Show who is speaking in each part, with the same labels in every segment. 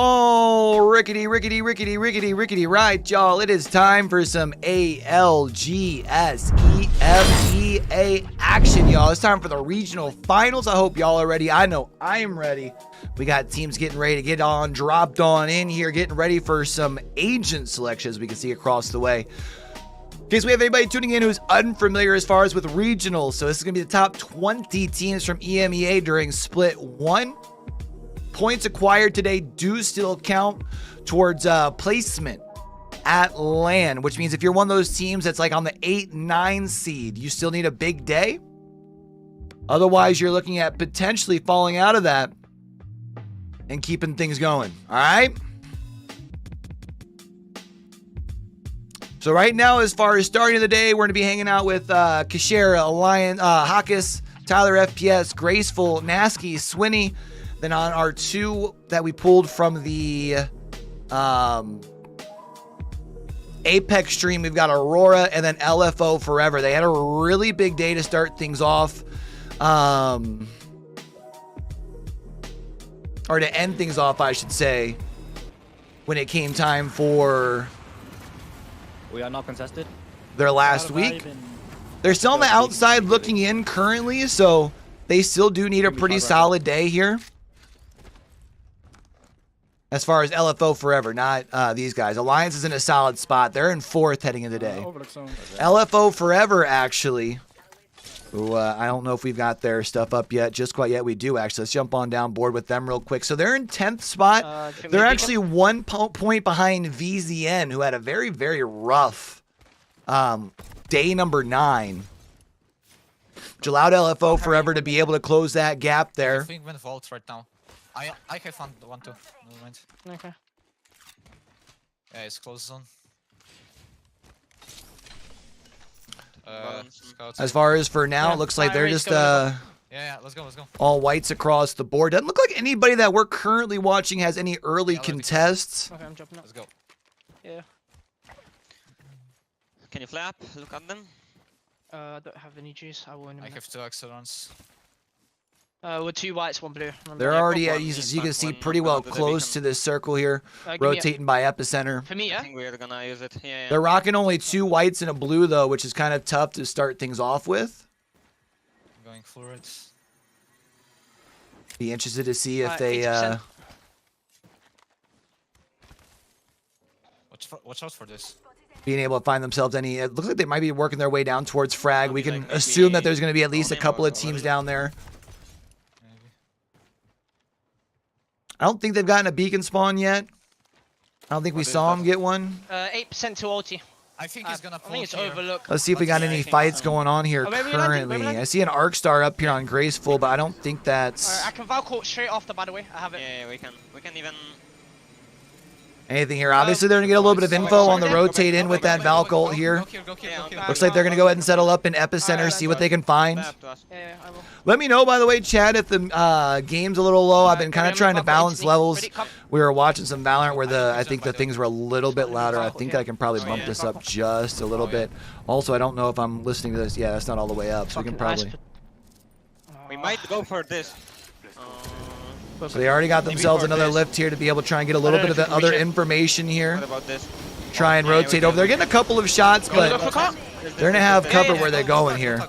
Speaker 1: Oh, rickety, rickety, rickety, rickety, rickety, right, y'all. It is time for some ALGS EMEA action, y'all. It's time for the regional finals. I hope y'all are ready. I know I am ready. We got teams getting ready to get on, dropped on in here, getting ready for some agent selections we can see across the way. In case we have anybody tuning in who's unfamiliar as far as with regionals, so this is going to be the top 20 teams from EMEA during split 1. Points acquired today do still count towards placement at LAN, which means if you're one of those teams that's like on the 8-9 seed, you still need a big day. Otherwise, you're looking at potentially falling out of that and keeping things going. All right. So right now, as far as starting of the day, we're going to be hanging out with Kashera, Alliance, Hawkus, Tyler FPS, Graceful, Nasky, Swinny. Then on our two that we pulled from the Apex stream, we've got Aurora and then LFO Forever. They had a really big day to start things off. Or to end things off, I should say, when it came time for...
Speaker 2: We are not contested.
Speaker 1: Their last week. They're still on the outside looking in currently, so they still do need a pretty solid day here. As far as LFO Forever, not these guys. Alliance is in a solid spot. They're in 4th heading into the day. LFO Forever, actually. Ooh, I don't know if we've got their stuff up yet. Just quite yet. We do, actually. Let's jump on down board with them real quick. So they're in 10th spot. They're actually 1 point behind VZN, who had a very, very rough day number 9. Which allowed LFO Forever to be able to close that gap there.
Speaker 3: I think when vault right now. I have one too. Moment.
Speaker 4: Okay.
Speaker 3: Yeah, it's close zone.
Speaker 1: As far as for now, it looks like they're just
Speaker 3: yeah, let's go.
Speaker 1: all whites across the board. Doesn't look like anybody that we're currently watching has any early contests.
Speaker 4: Okay, I'm jumping up.
Speaker 3: Let's go.
Speaker 4: Yeah.
Speaker 5: Can you flap? Look at them.
Speaker 4: I don't have any juice. I will in a
Speaker 3: I
Speaker 4: minute.
Speaker 3: have 2 accidents.
Speaker 4: We're 2 whites, 1 blue. Remember?
Speaker 1: They're already, as you can see, pretty well close to this circle here, rotating by epicenter.
Speaker 4: For me, yeah?
Speaker 5: I think we're gonna use it. Yeah.
Speaker 1: They're rocking only 2 whites and a blue, though, which is kind of tough to start things off with.
Speaker 3: I'm going for it.
Speaker 1: Be interested to see if they...
Speaker 4: 80%.
Speaker 3: Watch out for this.
Speaker 1: being able to find themselves any... It looks like they might be working their way down towards frag. We can assume that there's going to be at least a couple of teams down there. I don't think they've gotten a beacon spawn yet. I don't think we saw them get one.
Speaker 4: 8% to Ulti.
Speaker 3: I think he's gonna pull.
Speaker 4: I think it's overlooked.
Speaker 1: Let's see if we got any fights going on here currently. I see an arc star up here on Graceful, but I don't think that's...
Speaker 4: I can Valcourt straight after, by the way. I have it.
Speaker 5: Yeah, we can even...
Speaker 1: anything here. Obviously, they're going to get a little bit of info on the rotate in with that Valk ult here. Looks like they're going to go ahead and settle up in epicenter, see what they can find.
Speaker 4: Yeah, I will.
Speaker 1: Let me know, by the way, Chad, if the game's a little low. I've been kind of trying to balance levels. We were watching some Valorant where I think the things were a little bit louder. I think I can probably bump this up just a little bit. Also, I don't know if I'm listening to this. Yeah, that's not all the way up, so we can probably...
Speaker 5: We might go for this.
Speaker 1: So they already got themselves another lift here to be able to try and get a little bit of the other information here.
Speaker 5: What about this?
Speaker 1: Try and rotate over. They're getting a couple of shots, but they're going to have cover where they're going here.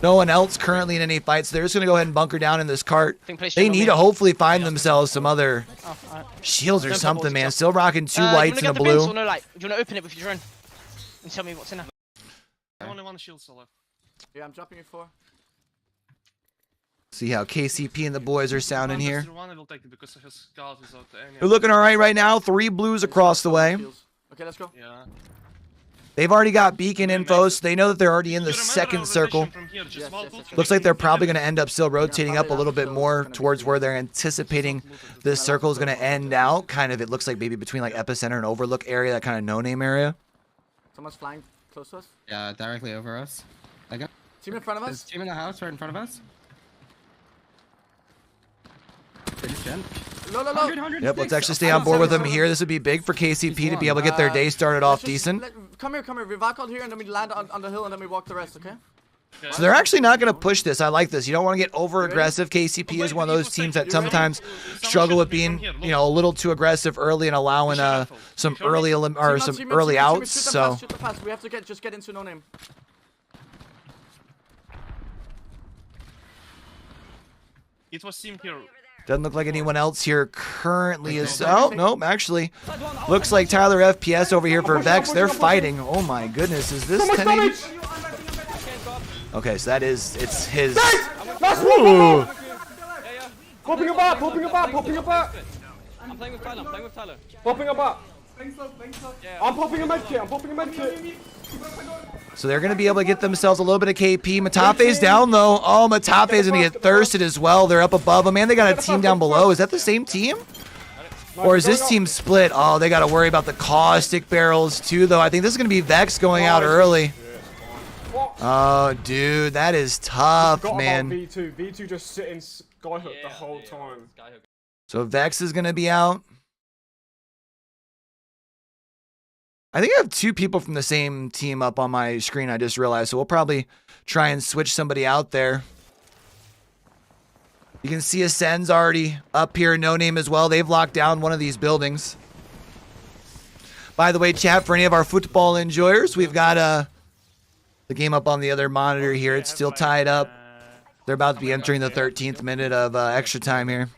Speaker 1: No one else currently in any fights. They're just going to go ahead and bunker down in this cart. They need to hopefully find themselves some other shields or something, man. Still rocking 2 whites and a blue.
Speaker 4: Do you want to open it with your drone and tell me what's in there?
Speaker 6: Only 1 shield still left.
Speaker 7: Yeah, I'm dropping it 4.
Speaker 1: See how KCP and the boys are sounding here.
Speaker 6: They're
Speaker 1: They're looking all right now. 3 blues across the way.
Speaker 7: Okay, let's go.
Speaker 6: Yeah.
Speaker 1: They've already got beacon info, so they know that they're already in the 2nd circle. Looks like they're probably going to end up still rotating up a little bit more towards where they're anticipating this circle is going to end out. Kind of, it looks like maybe between like epicenter and overlook area, that kind of no-name area.
Speaker 7: Someone's flying close to us.
Speaker 2: Yeah, directly over us.
Speaker 7: Team in front of us.
Speaker 2: There's a team in the house right in front of us.
Speaker 7: Low.
Speaker 1: Yep, let's actually stay on board with them here. This would be big for KCP to be able to get their day started off decent.
Speaker 7: Come here. We walk out here and then we land on the hill and then we walk the rest, okay?
Speaker 1: So they're actually not going to push this. I like this. You don't want to get over aggressive. KCP is one of those teams that sometimes struggle with being, you know, a little too aggressive early and allowing some early outs. So
Speaker 7: Shoot the pass. We have to just get into no name.
Speaker 6: It was team here.
Speaker 1: doesn't look like anyone else here currently is. Oh no, actually, looks like Tyler FPS over here for Vex. They're fighting. Oh my goodness, is this 1080? Okay, so it's his. Ooh.
Speaker 8: Popping up, popping up, popping up.
Speaker 2: I'm playing with Tyler,
Speaker 8: Popping up. I'm popping a medkit, I'm popping a medkit.
Speaker 1: So they're going to be able to get themselves a little bit of KP. Matafe's down, though. Oh, Matafe's going to get thirsted as well. They're up above him, and they got a team down below. Is that the same team? Or is this team split? Oh, they got to worry about the caustic barrels, too, though. I think this is going to be Vex going out early. Oh, dude, that is tough, man.
Speaker 8: V2 just sitting skyhook the whole time.
Speaker 1: So Vex is going to be out. I think I have two people from the same team up on my screen, I just realized. So we'll probably try and switch somebody out there. You can see Ascend's already up here, no name as well. They've locked down one of these buildings. By the way, chat, for any of our football enjoyers, we've got the game up on the other monitor here. It's still tied up. They're about to be entering the 13th minute of extra time here.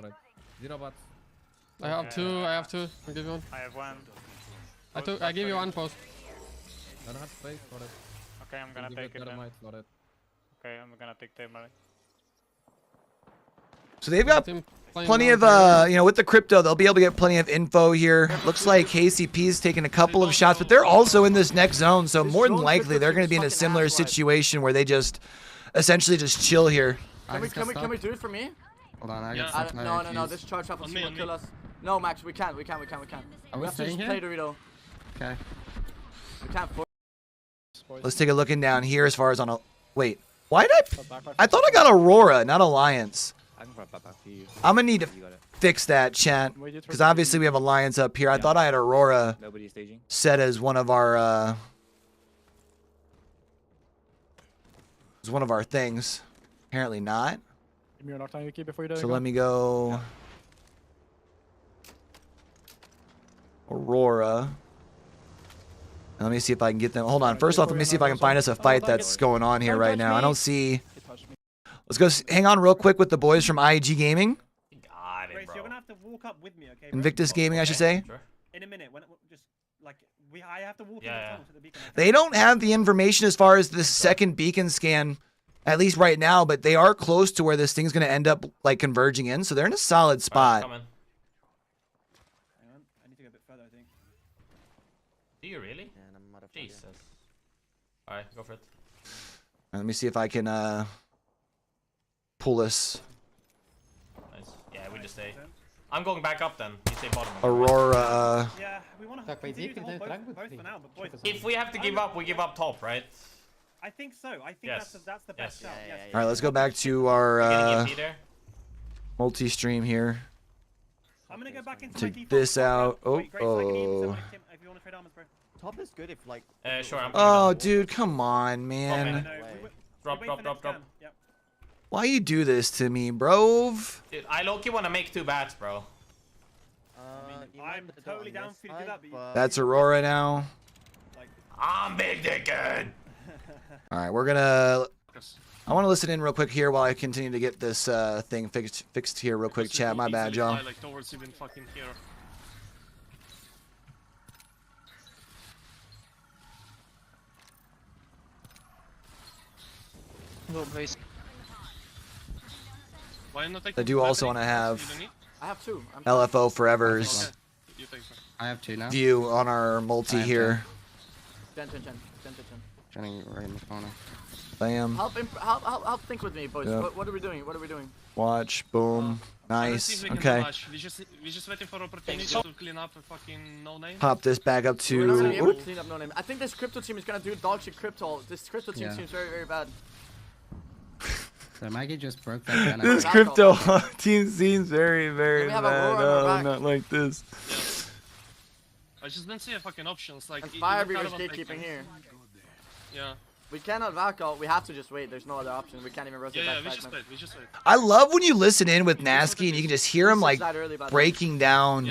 Speaker 9: I have two. I'll give you one.
Speaker 10: I have one.
Speaker 9: I give you one post.
Speaker 10: I don't have space for it. Okay, I'm gonna take it then. Okay, I'm gonna take the money.
Speaker 1: So they've got plenty of, you know, with the crypto, they'll be able to get plenty of info here. Looks like KCP's taking a couple of shots, but they're also in this next zone. So more than likely, they're going to be in a similar situation where they just essentially just chill here.
Speaker 7: Can we do it for me?
Speaker 9: Hold on,
Speaker 7: No. This charge up will kill us. No, Max, we can't. We have to just play Dorito.
Speaker 9: Okay.
Speaker 7: We can't force.
Speaker 1: Let's take a look in down here as far as on a... Wait, why did I thought I got Aurora, not Alliance. I'm going to need to fix that, chat, because obviously we have Alliance up here. I thought I had Aurora set as one of our... as one of our things. Apparently not. So let me go... Aurora. And let me see if I can get them. Hold on. First off, let me see if I can find us a fight that's going on here right now. I don't see... Let's go hang on real quick with the boys from IG Gaming.
Speaker 11: You're gonna have to walk up with me, okay?
Speaker 1: Invictus Gaming, I should say.
Speaker 11: In a minute, I have to walk in the tunnel to the beacon.
Speaker 1: They don't have the information as far as the second beacon scan, at least right now, but they are close to where this thing's gonna end up like converging in, so they're in a solid spot.
Speaker 11: Hang on. I need to go a bit further, I think.
Speaker 2: Do you really? Jesus. Alright, go for it.
Speaker 1: Let me see if I can pull this.
Speaker 2: Nice. Yeah, we just stay. I'm going back up then. You stay bottom.
Speaker 1: Aurora.
Speaker 11: Yeah, we want to continue to hold both for now, but boys.
Speaker 2: If we have to give up, we give up top, right?
Speaker 11: I think so. I think that's the best shout. Yes.
Speaker 1: All right, let's go back to our multi-stream here.
Speaker 11: I'm gonna go back into
Speaker 1: take this out. Oh.
Speaker 11: If you want to trade armors, bro.
Speaker 7: Top is good if like.
Speaker 2: Sure.
Speaker 1: Oh, dude, come on, man.
Speaker 2: Drop.
Speaker 11: Yep.
Speaker 1: Why you do this to me, bro?
Speaker 2: Dude, I low-key want to make 2 bats, bro.
Speaker 11: I'm totally down for you to do that, but
Speaker 1: That's Aurora now.
Speaker 2: I'm big dickhead.
Speaker 1: All right, we're gonna. I want to listen in real quick here while I continue to get this thing fixed here real quick. Chat, my bad, y'all. I do also want to have
Speaker 7: I have 2.
Speaker 1: LFO Forever's
Speaker 9: I have 2 now.
Speaker 1: view on our multi here.
Speaker 7: Gen.
Speaker 9: Jenning right in the corner.
Speaker 1: Bam.
Speaker 7: Help think with me, boys.
Speaker 1: Yep.
Speaker 7: What are we doing?
Speaker 1: Watch. Boom. Nice. Okay.
Speaker 6: We just waiting for opportunity to clean up a fucking no name.
Speaker 1: Pop this back up
Speaker 7: We're not gonna be able
Speaker 1: to.
Speaker 7: to clean up no name. I think this crypto team is gonna do dog shit crypto. This crypto team seems very, very bad.
Speaker 9: So Maggie just broke that.
Speaker 1: This crypto team seems very, very
Speaker 7: have
Speaker 1: bad.
Speaker 7: Aurora on our back.
Speaker 1: Not like this.
Speaker 6: I just didn't see a fucking options like.
Speaker 7: And Firebeaver's gatekeeping here.
Speaker 6: Yeah.
Speaker 7: We cannot back out. We have to just wait. There's no other option. We can't even rotate back.
Speaker 6: We just wait.
Speaker 1: I love when you listen in with Nasky and you can just hear him like breaking down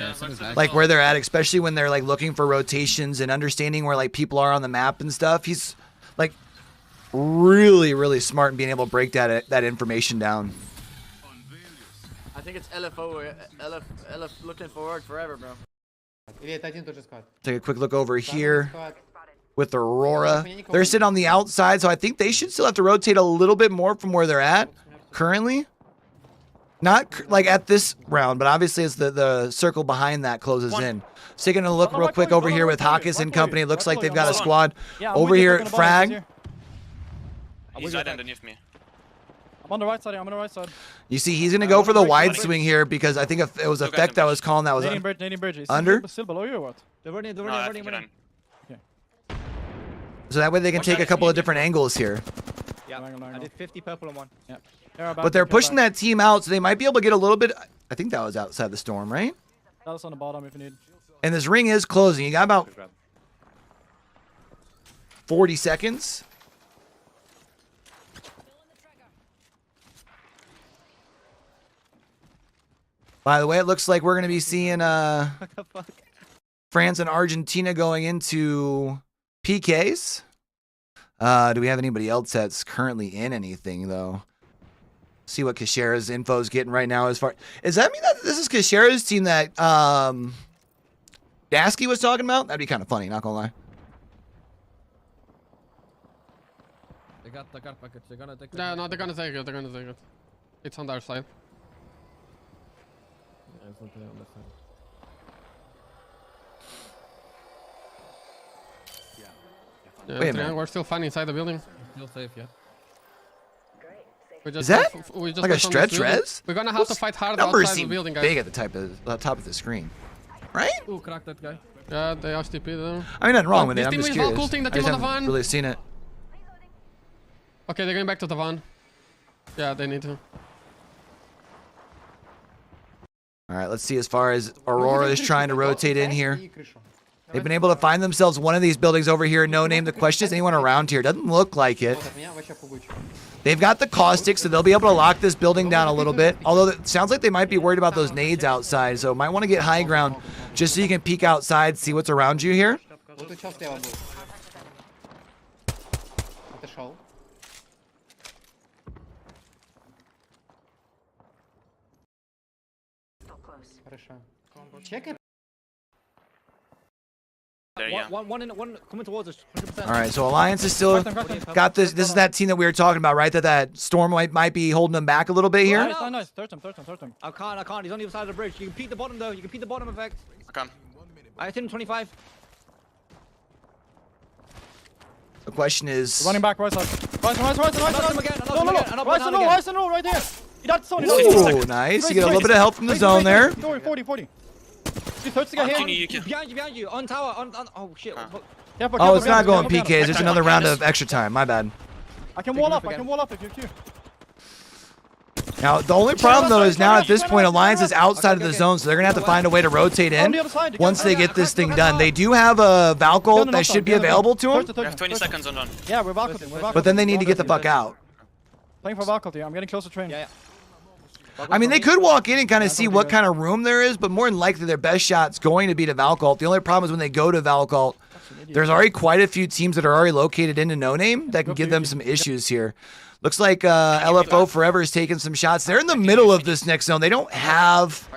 Speaker 1: like where they're at, especially when they're like looking for rotations and understanding where like people are on the map and stuff. He's like really smart in being able to break that information down.
Speaker 7: I think it's LFO. LF looking forward forever, bro.
Speaker 1: Take a quick look over here with Aurora. They're sitting on the outside, so I think they should still have to rotate a little bit more from where they're at currently. Not like at this round, but obviously as the circle behind that closes in. So taking a look real quick over here with Hawkins and company. It looks like they've got a squad over here at Frag.
Speaker 5: He's right underneath me.
Speaker 9: I'm on the right side. I'm on the right side.
Speaker 1: You see, he's going to go for the wide swing here because I think it was Effect that was calling that was under.
Speaker 9: Still below you or what?
Speaker 10: They're running.
Speaker 1: So that way they can take a couple of different angles here.
Speaker 10: Yeah, I did 50 purple on one.
Speaker 9: Yeah.
Speaker 1: But they're pushing that team out, so they might be able to get a little bit. I think that was outside the storm, right?
Speaker 9: That was on the bottom if you need.
Speaker 1: And this ring is closing. You got about 40 seconds. By the way, it looks like we're going to be seeing France and Argentina going into PKs. Do we have anybody else that's currently in anything, though? See what Kashera's info is getting right now as far... Does that mean that this is Kashera's team that Dasky was talking about? That'd be kind of funny, not gonna lie.
Speaker 10: They got the car package. They're gonna take it.
Speaker 9: No, they're gonna take it. They're gonna take it. It's on their side.
Speaker 10: Yeah, it's on the side.
Speaker 9: Yeah,
Speaker 1: Wait a minute.
Speaker 9: We're still fine inside the building.
Speaker 10: Still safe, yeah.
Speaker 1: Is that like a stretch res?
Speaker 9: We're gonna have to fight hard
Speaker 1: Numbers
Speaker 9: outside the
Speaker 1: seem
Speaker 9: building, guys.
Speaker 1: big at the top of the screen, right?
Speaker 10: Ooh, crack that guy.
Speaker 9: Yeah, they STP them.
Speaker 1: I mean, nothing wrong with it. I'm
Speaker 9: This
Speaker 1: just
Speaker 9: team is
Speaker 1: curious.
Speaker 9: Valkulting the
Speaker 1: I
Speaker 9: team
Speaker 1: just
Speaker 9: on the
Speaker 1: haven't
Speaker 9: van.
Speaker 1: really seen it.
Speaker 9: Okay, they're going back to the van. Yeah, they need to.
Speaker 1: All right, let's see as far as Aurora is trying to rotate in here. They've been able to find themselves one of these buildings over here. No name. The question is anyone around here. Doesn't look like it. They've got the caustic, so they'll be able to lock this building down a little bit. Although it sounds like they might be worried about those nades outside, so might want to get high ground just so you can peek outside, see what's around you here.
Speaker 5: There, yeah.
Speaker 10: One coming towards us. 100%.
Speaker 1: All right, so Alliance is still got this. This is that team that we were talking about, right? That Storm might be holding them back a little bit here.
Speaker 9: Nice. Third him.
Speaker 10: I can't. He's on the other side of the bridge. You can peek the bottom though. You can peek the bottom effect.
Speaker 5: Okay.
Speaker 10: I hit him 25.
Speaker 1: The question is...
Speaker 9: Running back, right side. Right side. Right side, right there. He died to zone.
Speaker 1: Ooh, nice. You get a little bit of help from the zone there.
Speaker 9: 40. He thirds to get hit.
Speaker 10: Behind you. On tower. Oh shit.
Speaker 1: Oh, it's not going PKs. It's another round of extra time. My bad.
Speaker 9: I can wall up if you're Q.
Speaker 1: Now, the only problem, though, is now at this point, Alliance is outside of the zone, so they're going to have to find a way to rotate in once they get this thing done. They do have a Valkyl that should be available to them.
Speaker 5: We have 20 seconds on run.
Speaker 9: Yeah, we're Valkyl.
Speaker 1: But then they need to get the fuck out.
Speaker 9: Playing for Valkyl here. I'm getting close to train.
Speaker 10: Yeah.
Speaker 1: I mean, they could walk in and kind of see what kind of room there is, but more than likely their best shot's going to be to Valkyl. The only problem is when they go to Valkyl, there's already quite a few teams that are already located into No Name that can give them some issues here. Looks like LFO Forever is taking some shots. They're in the middle of this next zone. They don't have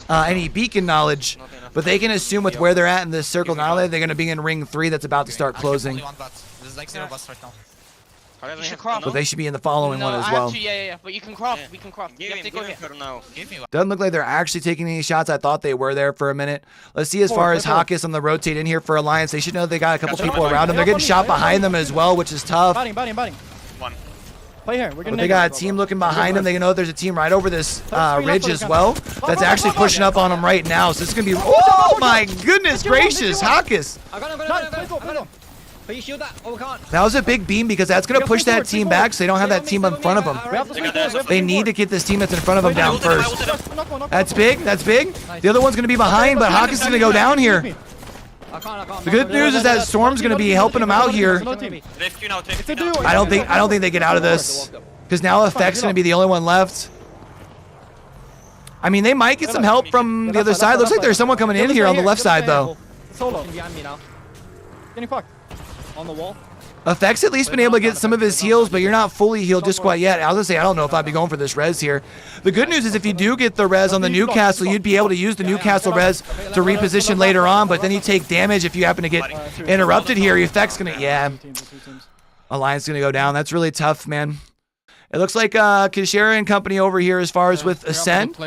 Speaker 1: any beacon knowledge, but they can assume with where they're at in this circle, not only are they going to be in ring 3 that's about to start closing,
Speaker 10: This is like 0 bus right now.
Speaker 4: You should craft.
Speaker 1: but they should be in the following one as
Speaker 4: I
Speaker 1: well.
Speaker 4: have to, yeah. But you can craft. We can craft. You have to go here.
Speaker 1: Doesn't look like they're actually taking any shots. I thought they were there for a minute. Let's see as far as Hawkins on the rotate in here for Alliance. They should know they got a couple people around them. They're getting shot behind them as well, which is tough.
Speaker 9: Batting.
Speaker 5: One.
Speaker 9: Play here. We're
Speaker 1: But they got a team looking behind them. They know there's a team right over this ridge as well that's actually pushing up on them right now. So this is going to be... Oh, my goodness gracious, Hawkins.
Speaker 10: I got him. Can you shield that? Oh, we can't.
Speaker 1: That was a big beam because that's going to push that team back so they don't have that team in front of them. They need to get this team that's in front of them down first. That's big. The other one's going to be behind, but Hawkins is going to go down here. The good news is that Storm's gonna be helping him out here.
Speaker 5: They've Q now, take Q now.
Speaker 1: I don't think they get out of this. Because now Effect's gonna be the only one left. I mean, they might get some help from the other side. Looks like there's someone coming in here on the left side, though.
Speaker 9: Solo. Behind me now. Getting fucked. On the wall.
Speaker 1: Effect's at least been able to get some of his heals, but you're not fully healed just quite yet. I was gonna say, I don't know if I'd be going for this res here. The good news is if you do get the res on the Newcastle, you'd be able to use the Newcastle res to reposition later on, but then you take damage if you happen to get interrupted here. Effect's gonna, yeah. Alliance gonna go down. That's really tough, man. It looks like Kishera and company over here as far as with Ascend.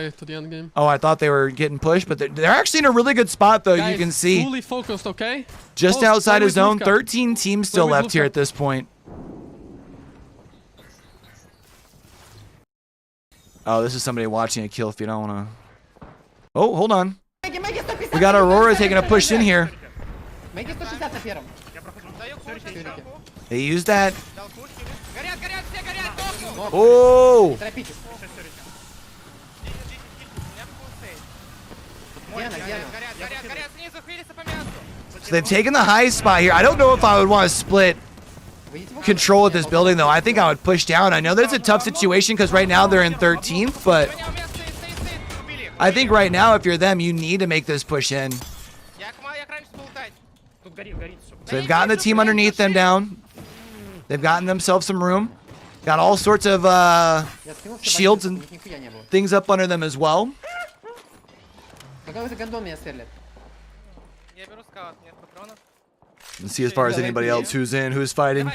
Speaker 1: Oh, I thought they were getting pushed, but they're actually in a really good spot, though. You can see.
Speaker 10: Fully focused, okay?
Speaker 1: Just outside his zone. 13 teams still left here at this point. Oh, this is somebody watching a kill if you don't want to. Oh, hold on. We got Aurora taking a push in here. They used that. Oh! So they've taken the high spot here. I don't know if I would want to split control of this building, though. I think I would push down. I know that it's a tough situation because right now they're in 13th, but I think right now, if you're them, you need to make this push in. So they've gotten the team underneath them down. They've gotten themselves some room. Got all sorts of shields and things up under them as well. Let's see as far as anybody else who's in, who's fighting.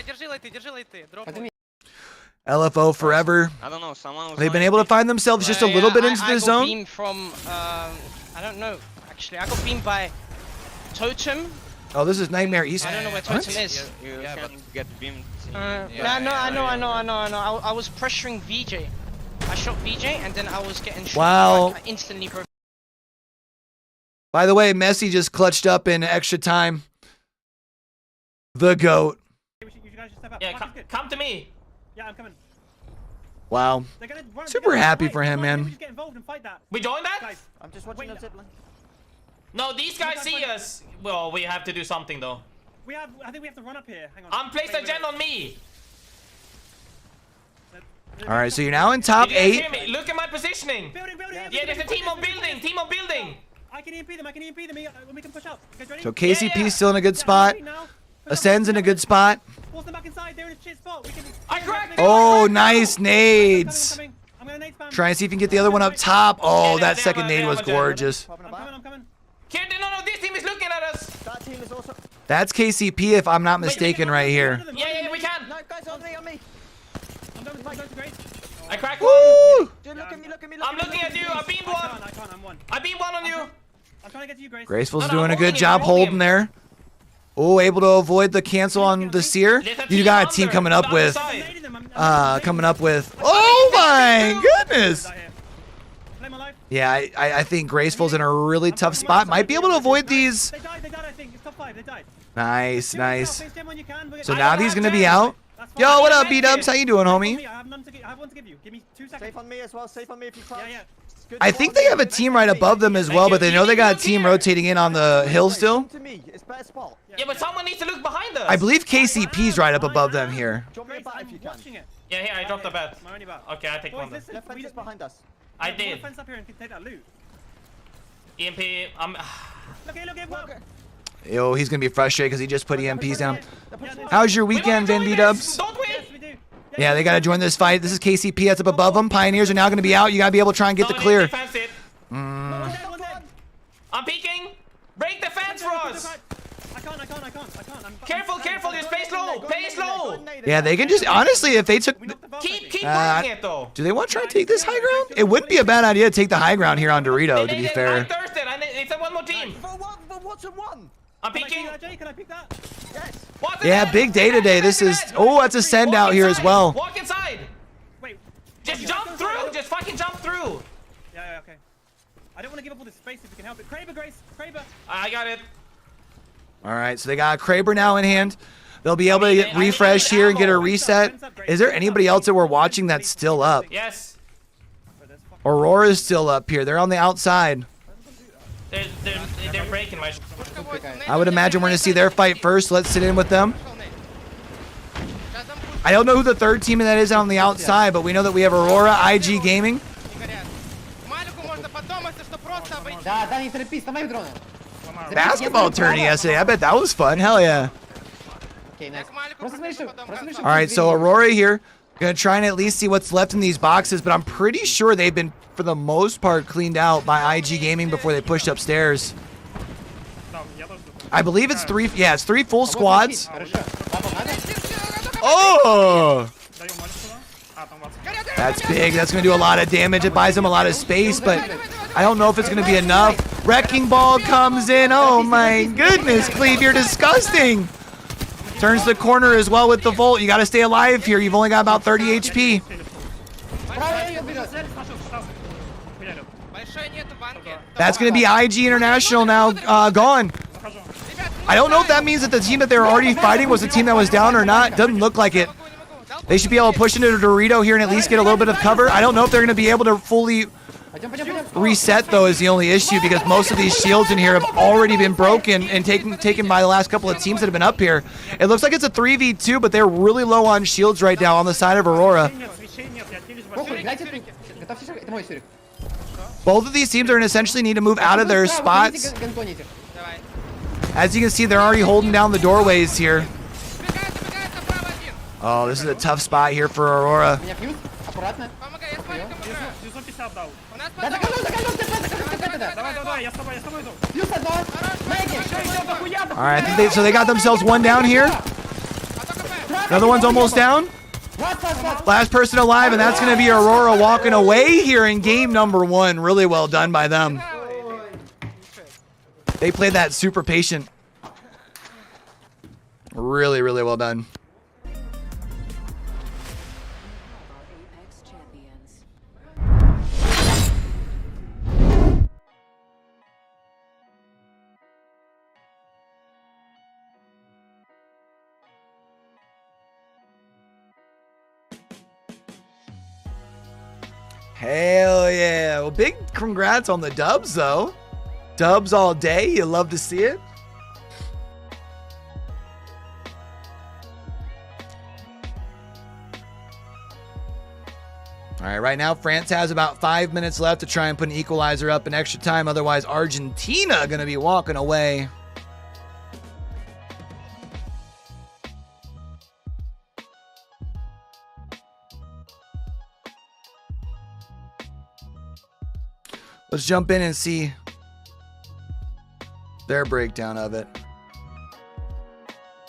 Speaker 1: LFO forever.
Speaker 4: I don't know. Someone was
Speaker 1: They've been able to find themselves just a little bit into the zone.
Speaker 4: I got beamed from, I don't know, actually. I got beamed by Totem.
Speaker 1: Oh, this is Nightmare East.
Speaker 4: I don't know where Totem is.
Speaker 5: Yeah, but get beamed.
Speaker 4: I know. I was pressuring VJ. I shot VJ and then I was getting shot.
Speaker 1: Wow.
Speaker 4: Like, I instantly broke.
Speaker 1: By the way, Messi just clutched up in extra time. The GOAT.
Speaker 2: Yeah, come to me.
Speaker 11: Yeah, I'm coming.
Speaker 1: Wow. Super happy for him, man.
Speaker 2: We join that?
Speaker 7: I'm just watching the zipline.
Speaker 2: No, these guys see us. Well, we have to do something though.
Speaker 11: I think we have to run up here. Hang on.
Speaker 2: I'm placed a gen on me.
Speaker 1: All right, so you're now in top 8.
Speaker 2: Hear me? Look at my positioning.
Speaker 11: Building.
Speaker 2: Yeah, there's a team on building. Team on building.
Speaker 11: I can EMP them. We can push up. You guys ready?
Speaker 1: So KCP's still in a good spot. Ascend's in a good spot.
Speaker 11: Force them back inside. They're in a shit spot.
Speaker 2: I cracked.
Speaker 1: Oh, nice nades.
Speaker 11: I'm gonna nade spam.
Speaker 1: Try and see if you can get the other one up top. Oh, that second nade was gorgeous.
Speaker 11: I'm coming.
Speaker 2: Kid, no, this team is looking at us.
Speaker 7: That team is also.
Speaker 1: That's KCP if I'm not mistaken right here.
Speaker 2: Yeah, we can.
Speaker 7: No, guys, on me.
Speaker 11: I'm going to Grace.
Speaker 2: I cracked
Speaker 1: Woo!
Speaker 2: one.
Speaker 7: Dude, look at me.
Speaker 2: I'm looking at you. I beamed one.
Speaker 11: I can't. I'm one.
Speaker 2: I beamed one on you.
Speaker 11: I'm trying to get to you, Grace.
Speaker 1: Graceful's
Speaker 2: No,
Speaker 1: doing a
Speaker 2: I'm
Speaker 1: good job
Speaker 2: holding
Speaker 1: holding
Speaker 2: him.
Speaker 1: there. Oh, able to avoid the cancel on the Seer. You got a team coming up with, oh my goodness. Yeah, I think Graceful's in a really tough spot. Might be able to avoid these.
Speaker 11: They died, I think. It's top 5. They died.
Speaker 1: Nice. So
Speaker 11: So
Speaker 1: now he's going to be out. Yo, what up, B-Dubs? How you doing, homie?
Speaker 11: I have one to give you. Give me 2 seconds.
Speaker 7: Safe on me as well. Safe on me if you try.
Speaker 11: Yeah.
Speaker 1: I think they have a team right above them as well, but they know they got a team rotating in on the hill still.
Speaker 7: To me, it's better spot.
Speaker 2: Yeah, but someone needs to look behind us.
Speaker 1: I believe KCP's right up above them here.
Speaker 7: Drop me a bat if you can.
Speaker 2: Yeah, here, I dropped the bat.
Speaker 11: My only bat.
Speaker 2: Okay, I take one.
Speaker 11: Boys,
Speaker 2: Then.
Speaker 7: Left fence is behind us.
Speaker 2: I did.
Speaker 11: Fence up here and can take that loot.
Speaker 2: EMP,
Speaker 11: Look.
Speaker 1: Yo, he's going to be frustrated because he just put EMPs down. How's your weekend, Vin B-Dubs?
Speaker 2: Don't win.
Speaker 11: Yes, we do.
Speaker 1: Yeah, they got to join this fight. This is KCP that's up above them. Pioneers are now going to be out. You got to be able to try and get the clear.
Speaker 2: Defense it. I'm peeking. Break the fence for us.
Speaker 11: I can't.
Speaker 2: Careful. Just stay slow. Stay slow.
Speaker 1: Yeah, they can just, honestly, if they took...
Speaker 2: Keep working it though.
Speaker 1: Do they want to try and take this high ground? It wouldn't be a bad idea to take the high ground here on Dorito, to be
Speaker 2: I'm
Speaker 1: fair.
Speaker 2: thirsty. I need one more team.
Speaker 7: What's a one?
Speaker 2: I'm peeking.
Speaker 11: Can I pick that?
Speaker 7: Yes.
Speaker 1: Yeah, big day today. This is... Oh, that's a send out here as well.
Speaker 2: Walk inside.
Speaker 11: Wait.
Speaker 2: Just jump through. Just fucking jump through.
Speaker 11: Yeah, okay. I don't want to give up all this space if we can help it. Kraber, Grace. Kraber.
Speaker 2: I got it.
Speaker 1: All right, so they got Kraber now in hand. They'll be able to get refresh here and get a reset. Is there anybody else that we're watching that's still up?
Speaker 2: Yes.
Speaker 1: Aurora's still up here. They're on the outside.
Speaker 2: They're breaking my.
Speaker 1: I would imagine we're going to see their fight first. Let's sit in with them. I don't know who the third team that is on the outside, but we know that we have Aurora, IG Gaming. Basketball tourney yesterday. I bet that was fun. Hell yeah. All right, so Aurora here. Gonna try and at least see what's left in these boxes, but I'm pretty sure they've been, for the most part, cleaned out by IG Gaming before they pushed upstairs. I believe it's three. Yeah, it's 3 full squads. Oh! That's big. That's going to do a lot of damage. It buys him a lot of space, but I don't know if it's going to be enough. Wrecking Ball comes in. Oh my goodness, Cleve, you're disgusting. Turns the corner as well with the Volt. You got to stay alive here. You've only got about 30 HP. That's going to be IG International now gone. I don't know if that means that the team that they were already fighting was the team that was down or not. Doesn't look like it. They should be able to push into the Dorito here and at least get a little bit of cover. I don't know if they're going to be able to fully reset, though, is the only issue, because most of these shields in here have already been broken and taken by the last couple of teams that have been up here. It looks like it's a 3v2, but they're really low on shields right now on the side of Aurora. Both of these teams are going to essentially need to move out of their spots. As you can see, they're already holding down the doorways here. Oh, this is a tough spot here for Aurora. All right, I think so they got themselves one down here. Another one's almost down. Last person alive, and that's going to be Aurora walking away here in game number 1. Really well done by them. They played that super patient. Really, really well done. Hell yeah. Well, big congrats on the dubs, though. Dubs all day. You love to see it. All right, right now, France has about 5 minutes left to try and put an equalizer up in extra time. Otherwise, Argentina going to be walking away. Let's jump in and see their breakdown of it.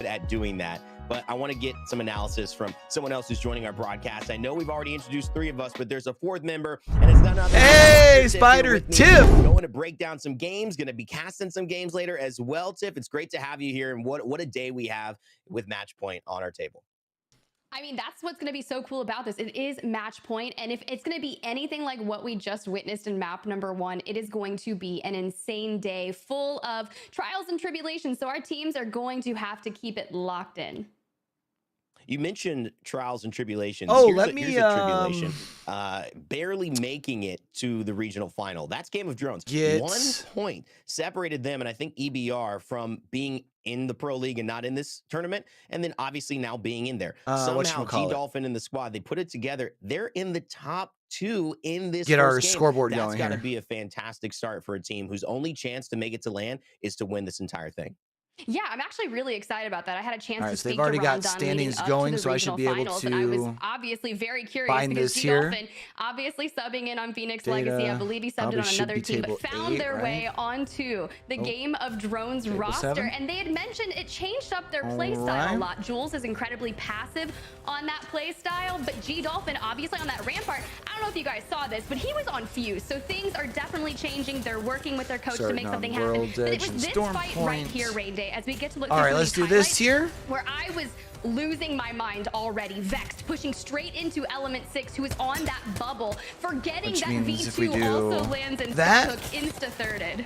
Speaker 12: At doing that, but I want to get some analysis from someone else who's joining our broadcast. I know we've already introduced 3 of us, but there's a 4th member, and it's none other than
Speaker 1: Hey, Spider Tiff.
Speaker 12: Going to break down some games, going to be casting some games later as well. Tiff, it's great to have you here, and what a day we have with Match Point on our table.
Speaker 13: I mean, that's what's going to be so cool about this. It is match point, and if it's going to be anything like what we just witnessed in map number 1, it is going to be an insane day full of trials and tribulations. So our teams are going to have to keep it locked in.
Speaker 12: You mentioned trials and tribulations.
Speaker 1: Oh,
Speaker 12: here's
Speaker 1: let me
Speaker 12: here's a tribulation. Barely making it to the regional final. That's Game of Drones. 1 point separated them, and I think EBR from being in the Pro League and not in this tournament, and then obviously now being in there. Somehow G-Dolphin and the squad, they put it together. They're in the top 2 in this.
Speaker 1: Get our
Speaker 12: game.
Speaker 1: scoreboard
Speaker 12: That's
Speaker 1: going
Speaker 12: got to
Speaker 1: here.
Speaker 12: be a fantastic start for a team whose only chance to make it to land is to win this entire thing.
Speaker 13: Yeah, I'm actually really excited about that. I had a chance to
Speaker 1: So
Speaker 13: speak
Speaker 1: they've already
Speaker 13: to
Speaker 1: got
Speaker 13: Ron Dunn
Speaker 1: standings
Speaker 13: leading up
Speaker 1: going,
Speaker 13: to the
Speaker 1: so I should be able
Speaker 13: regional finals, and I was
Speaker 1: to
Speaker 13: obviously very curious
Speaker 1: find
Speaker 13: because
Speaker 1: this here.
Speaker 13: G-Dolphin obviously subbing in on Phoenix
Speaker 1: Data
Speaker 13: Legacy. I believe he subbed
Speaker 1: probably
Speaker 13: it on
Speaker 1: should
Speaker 13: another
Speaker 1: be
Speaker 13: team,
Speaker 1: table
Speaker 13: but found
Speaker 1: 8,
Speaker 13: their
Speaker 1: right?
Speaker 13: way onto the Game of Drones
Speaker 1: Table
Speaker 13: roster.
Speaker 1: 7?
Speaker 13: And they had mentioned it changed up their play style a lot. Jules is incredibly passive on that play style, but G-Dolphin obviously on that rampart. I don't know if you guys saw this, but he was on Fuse. So things are definitely changing. They're working with their coach to make something happen. But it was this fight right here, Rain Day, as we get to look.
Speaker 1: All right, let's do this here.
Speaker 13: Where I was losing my mind already. Vexed, pushing straight into Element 6, who is on that bubble, forgetting
Speaker 1: Which
Speaker 13: that
Speaker 1: means if we
Speaker 13: V2
Speaker 1: do
Speaker 13: also lands and
Speaker 1: that,
Speaker 13: took insta-thirded.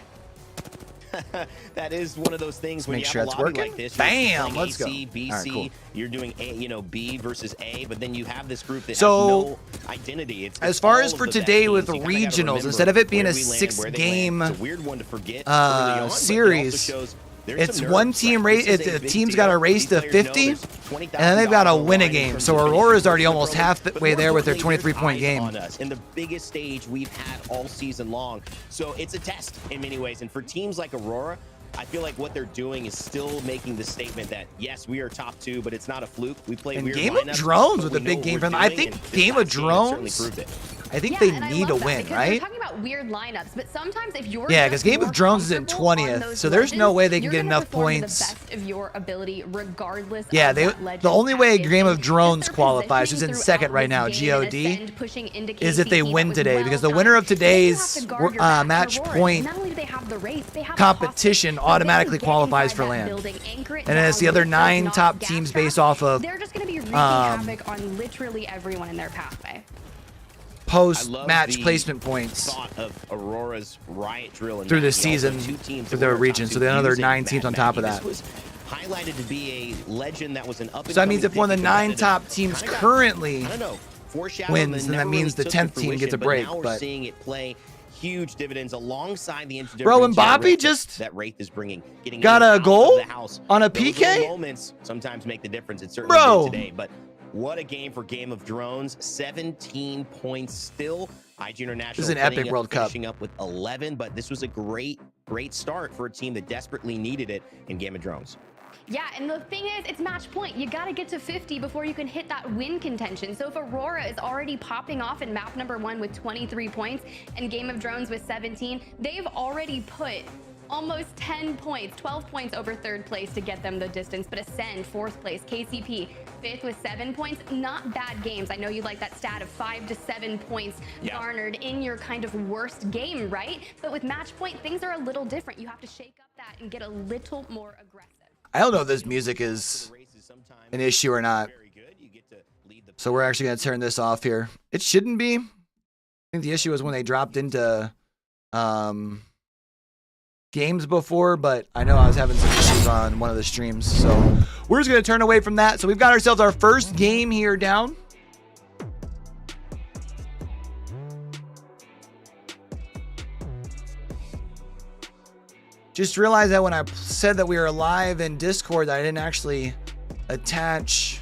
Speaker 12: that is one of those things when
Speaker 1: Make
Speaker 12: you
Speaker 1: sure
Speaker 12: have a
Speaker 1: it's
Speaker 12: lobby
Speaker 1: working.
Speaker 12: like this.
Speaker 1: Bam,
Speaker 12: you're
Speaker 1: let's go.
Speaker 12: AC, BC,
Speaker 1: All right, cool.
Speaker 12: You're doing A, you know, B versus A, but then you have this group that
Speaker 1: So,
Speaker 12: has no identity. It's
Speaker 1: as far
Speaker 12: all
Speaker 1: as
Speaker 12: of
Speaker 1: for
Speaker 12: the
Speaker 1: today
Speaker 12: best
Speaker 1: with
Speaker 12: teams. You kinda gotta
Speaker 1: regionals,
Speaker 12: remember
Speaker 1: instead of it being
Speaker 12: where
Speaker 1: a
Speaker 12: we land, where they land.
Speaker 1: 6-game
Speaker 12: It's a weird one to forget early on, but it also
Speaker 1: series,
Speaker 12: shows there's
Speaker 1: it's
Speaker 12: some
Speaker 1: one
Speaker 12: nerves,
Speaker 1: team
Speaker 12: right?
Speaker 1: race.
Speaker 12: This is a
Speaker 1: The
Speaker 12: big
Speaker 1: team's
Speaker 12: deal.
Speaker 1: got to race
Speaker 12: These
Speaker 1: to
Speaker 12: players know
Speaker 1: 50,
Speaker 12: there's
Speaker 1: and then they've got to
Speaker 12: $20,000
Speaker 1: win a
Speaker 12: in
Speaker 1: game.
Speaker 12: terms
Speaker 1: So
Speaker 12: of finishing
Speaker 1: Aurora's already
Speaker 12: first in the
Speaker 1: almost
Speaker 12: Pro League.
Speaker 1: half the
Speaker 12: But
Speaker 1: way
Speaker 12: more
Speaker 1: there with their
Speaker 12: importantly, there's
Speaker 1: 23-point
Speaker 12: eyes
Speaker 1: game.
Speaker 12: on us in the biggest stage we've had all season long. So it's a test in many ways. And for teams like Aurora, I feel like what they're doing is still making the statement that, yes, we are top 2, but it's not a fluke. We play
Speaker 1: And
Speaker 12: weird
Speaker 1: Game of
Speaker 12: lineups,
Speaker 1: Drones
Speaker 12: but
Speaker 1: with a
Speaker 12: we
Speaker 1: big
Speaker 12: know
Speaker 1: game
Speaker 12: what
Speaker 1: for them.
Speaker 12: we're
Speaker 1: I
Speaker 12: doing,
Speaker 1: think
Speaker 12: and this
Speaker 1: Game of
Speaker 12: last game has certainly
Speaker 1: Drones,
Speaker 12: proved it.
Speaker 1: I think
Speaker 13: Yeah,
Speaker 1: they
Speaker 13: and I
Speaker 1: need to
Speaker 13: love that
Speaker 1: win,
Speaker 13: because
Speaker 1: right?
Speaker 13: We're talking about weird lineups, but sometimes if you're
Speaker 1: Yeah,
Speaker 13: just
Speaker 1: because Game
Speaker 13: more
Speaker 1: of Drones is in
Speaker 13: comfortable on
Speaker 1: 20th,
Speaker 13: those
Speaker 1: so there's no
Speaker 13: legends,
Speaker 1: way they can
Speaker 13: you're
Speaker 1: get
Speaker 13: gonna
Speaker 1: enough
Speaker 13: perform to
Speaker 1: points.
Speaker 13: the best of your ability, regardless
Speaker 1: Yeah,
Speaker 13: of what legend
Speaker 1: the only way
Speaker 13: package.
Speaker 1: Game of
Speaker 13: And
Speaker 1: Drones
Speaker 13: just their
Speaker 1: qualifies, who's
Speaker 13: positioning
Speaker 1: in second
Speaker 13: throughout
Speaker 1: right now,
Speaker 13: this game and
Speaker 1: GOD,
Speaker 13: Ascend pushing into
Speaker 1: is if they
Speaker 13: KCP,
Speaker 1: win
Speaker 13: that was
Speaker 1: today,
Speaker 13: well
Speaker 1: because the
Speaker 13: done.
Speaker 1: winner of
Speaker 13: Then you have
Speaker 1: today's
Speaker 13: to guard your back and
Speaker 1: match
Speaker 13: Aurora.
Speaker 1: point
Speaker 13: Not only do they have the race, they have
Speaker 1: competition
Speaker 13: the hostage,
Speaker 1: automatically
Speaker 13: but they
Speaker 1: qualifies
Speaker 13: get
Speaker 1: for
Speaker 13: inside that
Speaker 1: land.
Speaker 13: building, anchor it
Speaker 1: And then it's the
Speaker 13: down
Speaker 1: other
Speaker 13: with those
Speaker 1: 9
Speaker 13: knocked
Speaker 1: top
Speaker 13: gas
Speaker 1: teams
Speaker 13: traps.
Speaker 1: based off of
Speaker 13: They're just going to be wreaking havoc on literally everyone in their pathway.
Speaker 1: post-match placement points
Speaker 12: Thought of Aurora's riot drill and
Speaker 1: through the
Speaker 12: that, you know,
Speaker 1: season
Speaker 12: two teams
Speaker 1: for
Speaker 12: that
Speaker 1: their
Speaker 12: were
Speaker 1: region.
Speaker 12: top
Speaker 1: So
Speaker 12: two
Speaker 1: another
Speaker 12: using
Speaker 1: 9 teams
Speaker 12: Mad
Speaker 1: on top of
Speaker 12: Maggie.
Speaker 1: that.
Speaker 12: This was highlighted to be a legend that was an up.
Speaker 1: So that means if one of the 9 top teams currently wins, then that means the 10th team gets a break.
Speaker 12: Now we're
Speaker 1: But
Speaker 12: seeing it play huge dividends alongside the
Speaker 1: bro, and Bobby just
Speaker 12: that Wraith is bringing, getting
Speaker 1: got a goal
Speaker 12: the house.
Speaker 1: on a
Speaker 12: Those
Speaker 1: PK.
Speaker 12: little moments sometimes make the difference. It certainly
Speaker 1: Bro.
Speaker 12: did today, but what a game for Game of Drones. 17 points still. IG International
Speaker 1: This is an epic
Speaker 12: putting up-
Speaker 1: World Cup.
Speaker 12: finishing up with 11, but this was a great start for a team that desperately needed it in Game of Drones.
Speaker 13: Yeah, and the thing is, it's match point. You got to get to 50 before you can hit that win contention. So if Aurora is already popping off in map number 1 with 23 points and Game of Drones with 17, they've already put almost 10 points, 12 points over 3rd place to get them the distance. But Ascend, 4th place, KCP, 5th with 7 points. Not bad games. I know you like that stat of 5 to 7 points garnered in your kind of worst game, right? But with match point, things are a little different. You have to shake up that and get a little more aggressive.
Speaker 1: I don't know if this music is an issue or not. So we're actually going to turn this off here. It shouldn't be. I think the issue was when they dropped into games before, but I know I was having some issues on one of the streams. So we're just going to turn away from that. So we've got ourselves our first game here down. Just realized that when I said that we were live in Discord, that I didn't actually attach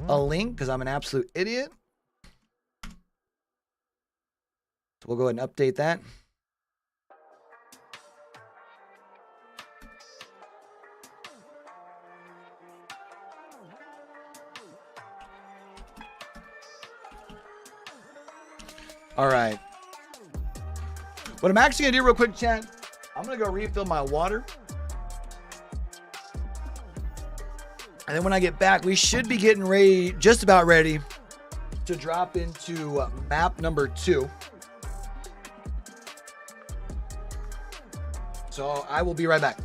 Speaker 1: a link because I'm an absolute idiot. So we'll go ahead and update that. All right. What I'm actually going to do real quick, chat, I'm going to go refill my water. And then when I get back, we should be getting ready, just about ready, to drop into map number 2. So I will be right back.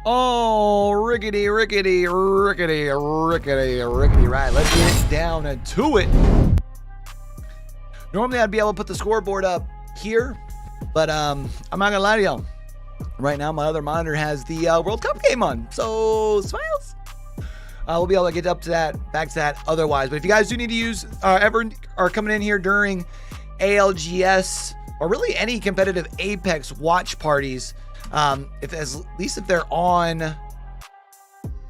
Speaker 1: Oh, rickety. Right, let's get down to it. Normally, I'd be able to put the scoreboard up here, but I'm not gonna lie to y'all. Right now, my other monitor has the World Cup game on, so smiles. We'll be able to get up to that, back to that otherwise. But if you guys do need to use, ever are coming in here during ALGS or really any competitive Apex watch parties, at least if they're on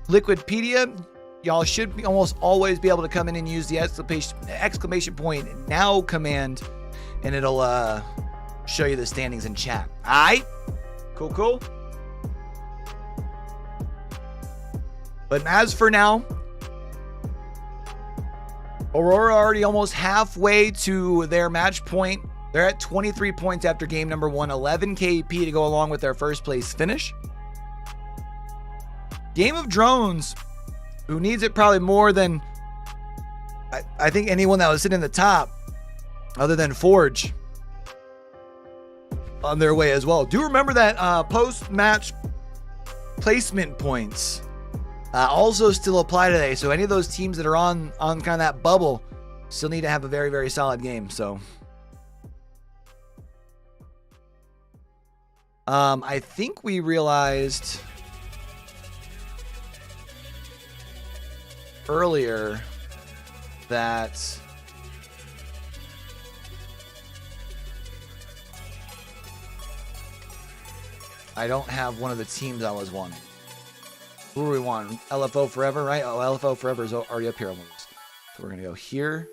Speaker 1: Liquidpedia, y'all should almost always be able to come in and use the exclamation point now command, and it'll show you the standings in chat. All right, cool. But as for now, Aurora already almost halfway to their match point. They're at 23 points after game number 1, 11 KP to go along with their first place finish. Game of Drones, who needs it probably more than I think anyone that was sitting in the top, other than Forge, on their way as well. Do remember that post-match placement points also still apply today. So any of those teams that are on kind of that bubble still need to have a very, very solid game. So I think we realized earlier that I don't have one of the teams I was wanting. Who are we wanting? LFO Forever, right? Oh, LFO Forever is already up here almost. So we're going to go here.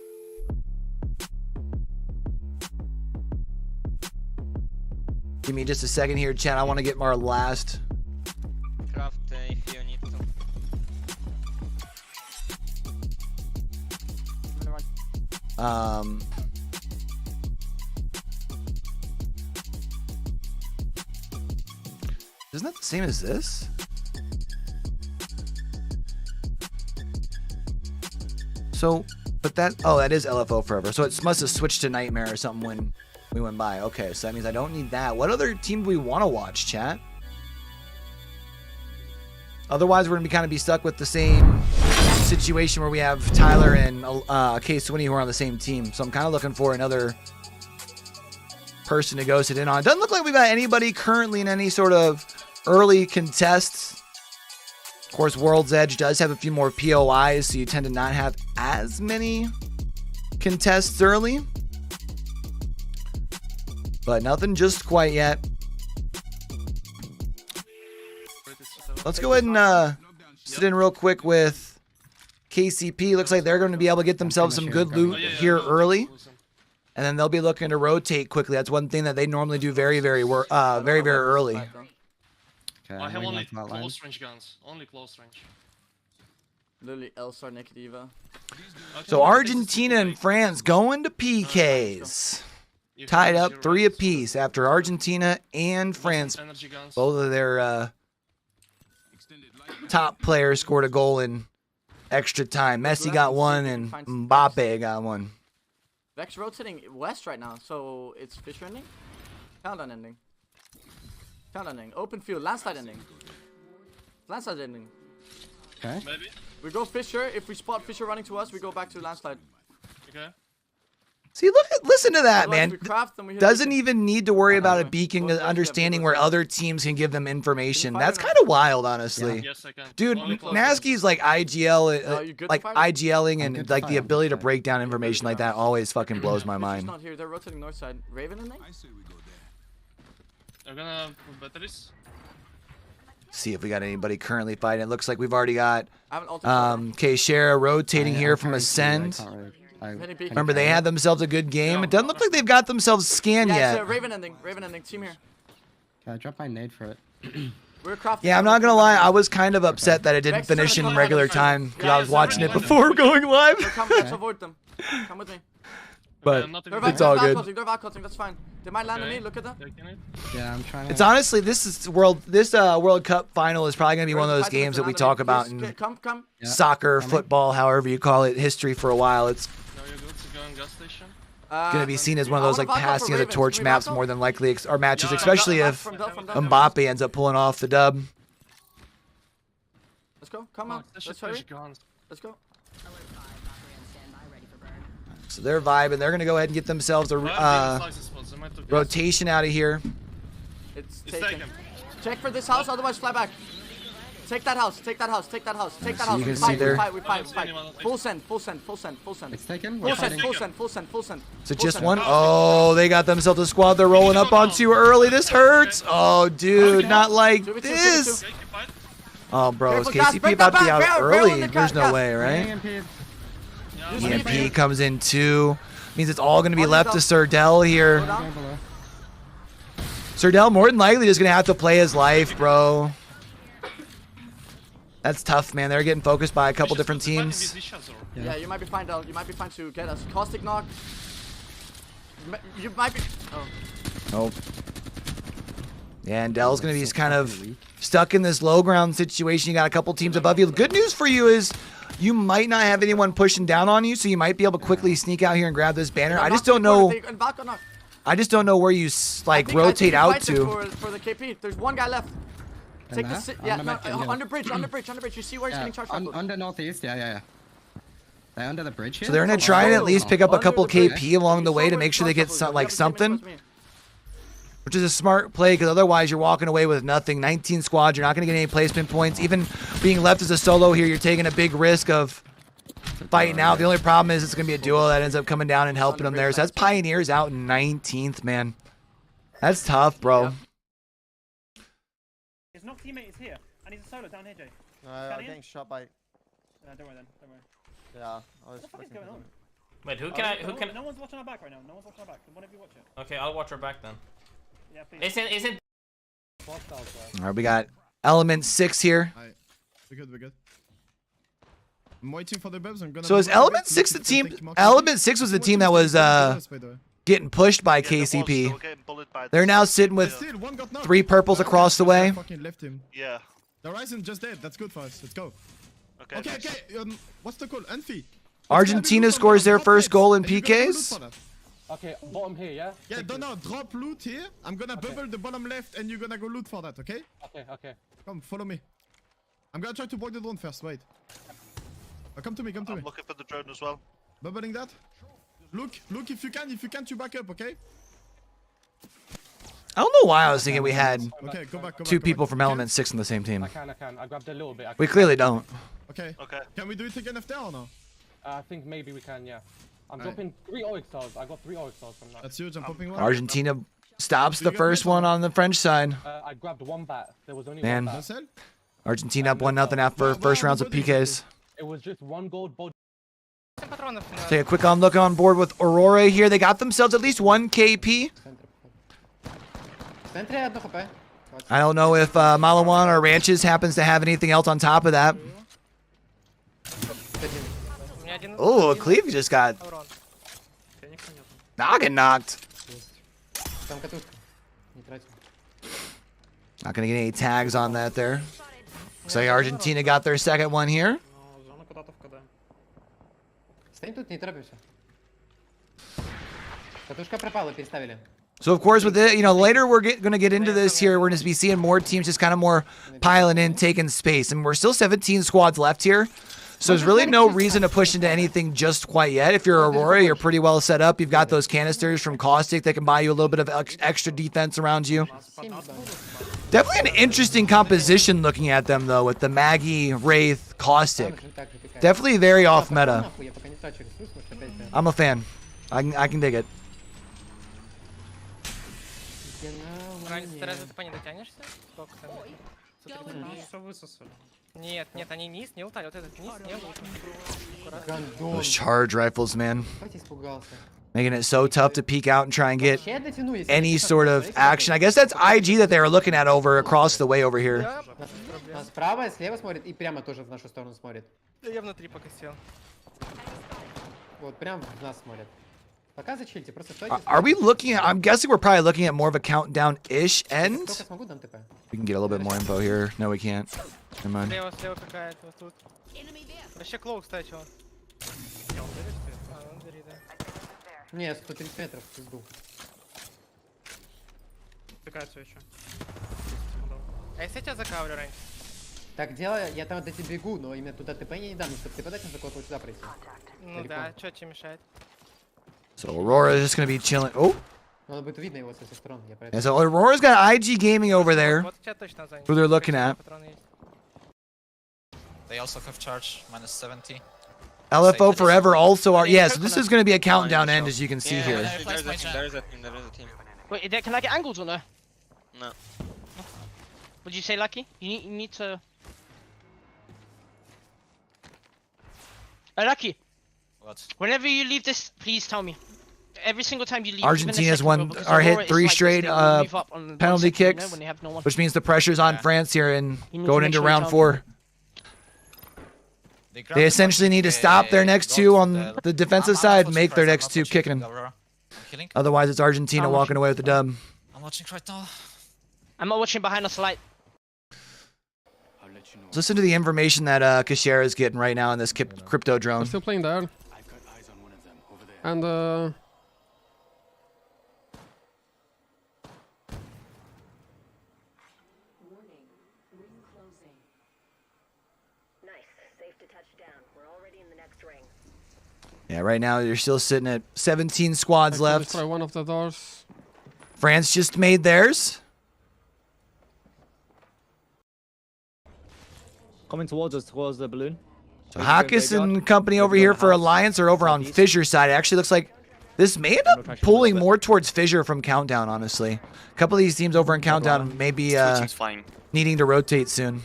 Speaker 1: Give me just a second here, chat. I want to get our last.
Speaker 5: Craft if you need to.
Speaker 1: Isn't that the same as this? So, but that is LFO Forever. So it must have switched to Nightmare or something when we went by. Okay, so that means I don't need that. What other team do we want to watch, chat? Otherwise, we're going to be stuck with the same situation where we have Tyler and K-Swinny who are on the same team. So I'm kind of looking for another person to go sit in on. It doesn't look like we've got anybody currently in any sort of early contests. Of course, World's Edge does have a few more POIs, so you tend to not have as many contests early. But nothing just quite yet. Let's go ahead and sit in real quick with KCP. Looks like they're going to be able to get themselves some good loot here early. And then they'll be looking to rotate quickly. That's one thing that they normally do very, very early.
Speaker 6: I have only close range guns. Only close range.
Speaker 7: Literally Elsar naked Eva.
Speaker 1: So Argentina and France going to PKs. Tied up 3 apiece after Argentina and France. Both of their top players scored a goal in extra time. Messi got one and Mbappe got one.
Speaker 7: Vex rotating west right now, so it's Fisher ending. Countdown ending. Countdown ending. Open field. Landslide ending. Landslide ending.
Speaker 10: Okay.
Speaker 6: Maybe.
Speaker 7: We go Fisher. If we spot Fisher running to us, we go back to landslide.
Speaker 6: Okay.
Speaker 1: See, listen to that,
Speaker 7: Otherwise,
Speaker 1: man. Doesn't even need to worry about a beacon, understanding where other teams can give them information. That's kind of wild, honestly.
Speaker 6: Yeah. Yes, I can.
Speaker 1: Dude, Nasky's like IGLing and like the ability to break down information like that always fucking blows my mind.
Speaker 7: Not here. They're rotating north side. Raven in there?
Speaker 6: They're gonna put batteries.
Speaker 1: See if we got anybody currently fighting. It looks like we've already got K-Shara rotating here from Ascend. Remember, they had themselves a good game. It doesn't look like they've got themselves scanned yet.
Speaker 7: Yeah, Raven ending. Raven ending. Team here.
Speaker 10: Can I drop my nade for it?
Speaker 1: Yeah, I'm not gonna lie. I was kind of upset that it didn't finish in regular time because I was watching it before going live.
Speaker 7: Let's avoid them. Come with me.
Speaker 1: But it's all good.
Speaker 7: They're valcutting. That's fine. They might land on me. Look at that.
Speaker 10: Yeah, I'm trying to.
Speaker 1: It's honestly, this World Cup final is probably gonna be one of those games that we talk about in soccer, football, however you call it, history for a while. It's gonna be seen as one of those like passing of the torch maps more than likely, or matches, especially if Mbappe ends up pulling off the dub.
Speaker 7: Let's go. Come on. Let's hurry. Let's go.
Speaker 1: So they're vibing. They're gonna go ahead and get themselves a rotation out of here.
Speaker 7: It's taken. Check for this house, otherwise fly back. Take that house. Take that house. Take that house. Take that house.
Speaker 1: You can see there.
Speaker 7: We fight. Full send. Full send. Full send. Full send.
Speaker 10: It's taken.
Speaker 7: Full send. Full send. Full send. Full send.
Speaker 1: So just one. Oh, they got themselves a squad they're rolling up on too early. This hurts. Oh, dude, not like this. Oh, bro, is KCP about to be out early? There's no way, right? EMP comes in too. Means it's all going to be left to Surdell here. Surdell more than likely is going to have to play his life, bro. That's tough, man. They're getting focused by a couple different teams.
Speaker 7: Yeah, you might be fine, Del. You might be fine to get us. Caustic knock. You might be...
Speaker 1: Oh. Yeah, and Dell's going to be kind of stuck in this low ground situation. You got a couple teams above you. The good news for you is you might not have anyone pushing down on you, so you might be able to quickly sneak out here and grab this banner. I just don't know... I just don't know where you, like, rotate out to.
Speaker 7: For the KP. There's one guy left. Take the under bridge. You see where he's getting charged?
Speaker 10: Under northeast, yeah. They're under the bridge here.
Speaker 1: So they're gonna try and at least pick up a couple KP along the way to make sure they get something, which is a smart play because otherwise you're walking away with nothing. 19 squads, you're not gonna get any placement points. Even being left as a solo here, you're taking a big risk of fighting out. The only problem is it's gonna be a duo that ends up coming down and helping them there. So that's Pioneers out in 19th, man. That's tough, bro.
Speaker 11: His knock teammate is here, and he's a solo down here, Jay.
Speaker 9: I'm getting shot by...
Speaker 11: Don't worry then, don't worry.
Speaker 9: Yeah,
Speaker 11: What the fuck is going on?
Speaker 2: Wait, who can
Speaker 11: No one's watching our back right now. No one's watching our back. Can one of you watch it?
Speaker 2: Okay, I'll watch her back then.
Speaker 11: Yeah, please.
Speaker 2: Is it?
Speaker 1: All right, we got Element 6 here.
Speaker 9: We're good. I'm waiting for the bubs. I'm gonna...
Speaker 1: So is Element 6 the team? Element 6 was the team that was getting pushed by KCP. They're now sitting with 3 purples across the way.
Speaker 9: Yeah. The Ryzen just dead. That's good for us. Let's go. Okay. What's the call? Enfi.
Speaker 1: Argentina scores their first goal in PKs.
Speaker 10: Okay, bottom here, yeah?
Speaker 9: Yeah, drop loot here. I'm gonna bubble the bottom left and you're gonna go loot for that, okay?
Speaker 10: Okay.
Speaker 9: Come, follow me. I'm gonna try to block the drone first, wait. Come to me.
Speaker 14: I'm looking for the drone as well.
Speaker 9: Bubbling that. Look if you can you back up, okay?
Speaker 1: I don't know why I was thinking we had
Speaker 9: go back,
Speaker 1: 2 people from Element 6 on the same team.
Speaker 10: I can. I grabbed a little bit.
Speaker 1: We clearly don't.
Speaker 9: Okay. Can we do it again after or no?
Speaker 10: I think maybe we can, yeah. I'm dropping 3 OX stars. I got 3 OX stars from that.
Speaker 9: That's huge. I'm popping one.
Speaker 1: Argentina stops the first one on the French side.
Speaker 10: I grabbed 1 bat. There was only
Speaker 1: Man.
Speaker 10: 1 bat.
Speaker 1: Argentina up 1-0 after first rounds of PKs.
Speaker 10: It was just 1 gold body.
Speaker 1: Take a quick look on board with Aurora here. They got themselves at least 1 KP. I don't know if Malawan or Ranches happens to have anything else on top of that. Oh, Cleve just got noggin knocked. Not gonna get any tags on that there. Looks like Argentina got their second one here. So of course with it, later we're gonna get into this here. We're gonna be seeing more teams just kind of more piling in, taking space. And we're still 17 squads left here. So there's really no reason to push into anything just quite yet. If you're Aurora, you're pretty well set up. You've got those canisters from Caustic that can buy you a little bit of extra defense around you. Definitely an interesting composition looking at them though, with the Maggie, Wraith, Caustic. Definitely very off meta. I'm a fan. I can dig it. Those charge rifles, man. Making it so tough to peek out and try and get any sort of action. I guess that's IG that they were looking at over across the way over here. Are we looking at, I'm guessing we're probably looking at more of a countdown-ish end. We can get a little bit more info here. No, we can't. Never mind.
Speaker 10: Не, 130 метров в пизду.
Speaker 4: А если я тебя закавлю раньше?
Speaker 10: Так делай, я там до тебя бегу, но именно туда ТП не дам, чтобы ты подать на кого-то сюда прийти.
Speaker 4: Ну да, что тебе мешает?
Speaker 1: So Aurora is just gonna be chilling. Oh.
Speaker 10: Надо будет видно его со всех сторон.
Speaker 1: And so Aurora's got IG Gaming over there. Who they're looking at.
Speaker 3: They also have charge, minus 70.
Speaker 1: LFO Forever also are. Yeah, so this is going to be a countdown end, as you can see here.
Speaker 5: There's a team.
Speaker 4: Wait, can I get angles or no?
Speaker 5: No.
Speaker 4: Would you say, Lucky? You need to... Lucky.
Speaker 3: What?
Speaker 4: Whenever you leave this, please tell me. Every single time you leave,
Speaker 1: Argentina's hit 3 straight penalty kicks, which means the pressure's on France here and going into round 4. They essentially need to stop their next 2 on the defensive side and make their next 2 kicking. Otherwise, it's Argentina walking away with the dub.
Speaker 3: I'm watching right now.
Speaker 4: I'm not watching behind us light.
Speaker 1: Listen to the information that Kashera is getting right now in this crypto drone.
Speaker 10: I'm still playing there. And
Speaker 1: yeah, right now you're still sitting at 17 squads left.
Speaker 10: Try one of the doors.
Speaker 1: France just made theirs.
Speaker 14: Coming towards us, towards the balloon.
Speaker 1: So Hakis and company over here for Alliance are over on Fissure side. It actually looks like this may end up pulling more towards Fissure from Countdown, honestly. A couple of these teams over in Countdown may be needing to rotate soon.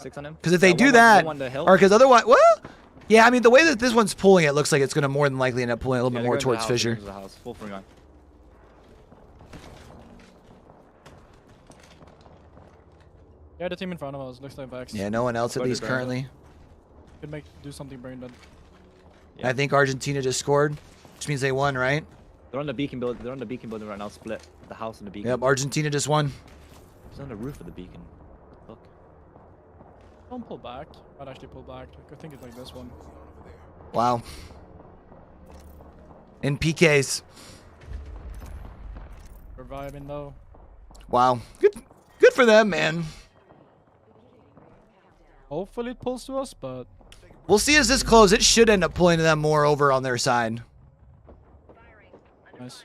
Speaker 1: Because if they do that, or because otherwise, well, yeah, I mean, the way that this one's pulling, it looks like it's going to more than likely end up pulling a little bit more towards Fissure.
Speaker 10: Yeah, the team in front of us looks like Vex.
Speaker 1: Yeah, no one else at least currently.
Speaker 10: Could do something brain dead.
Speaker 1: I think Argentina just scored, which means they won, right?
Speaker 14: They're on the beacon building. They're on the beacon building right now. Split the house and the beacon.
Speaker 1: Yep, Argentina just won.
Speaker 14: It's on the roof of the beacon. Look.
Speaker 10: Don't pull back. I'd actually pull back. I think it's like this one.
Speaker 1: Wow. In PKs.
Speaker 10: Reviving though.
Speaker 1: Wow. Good for them, man.
Speaker 10: Hopefully it pulls to us, but
Speaker 1: we'll see as this closes. It should end up pulling them more over on their side.
Speaker 10: Nice.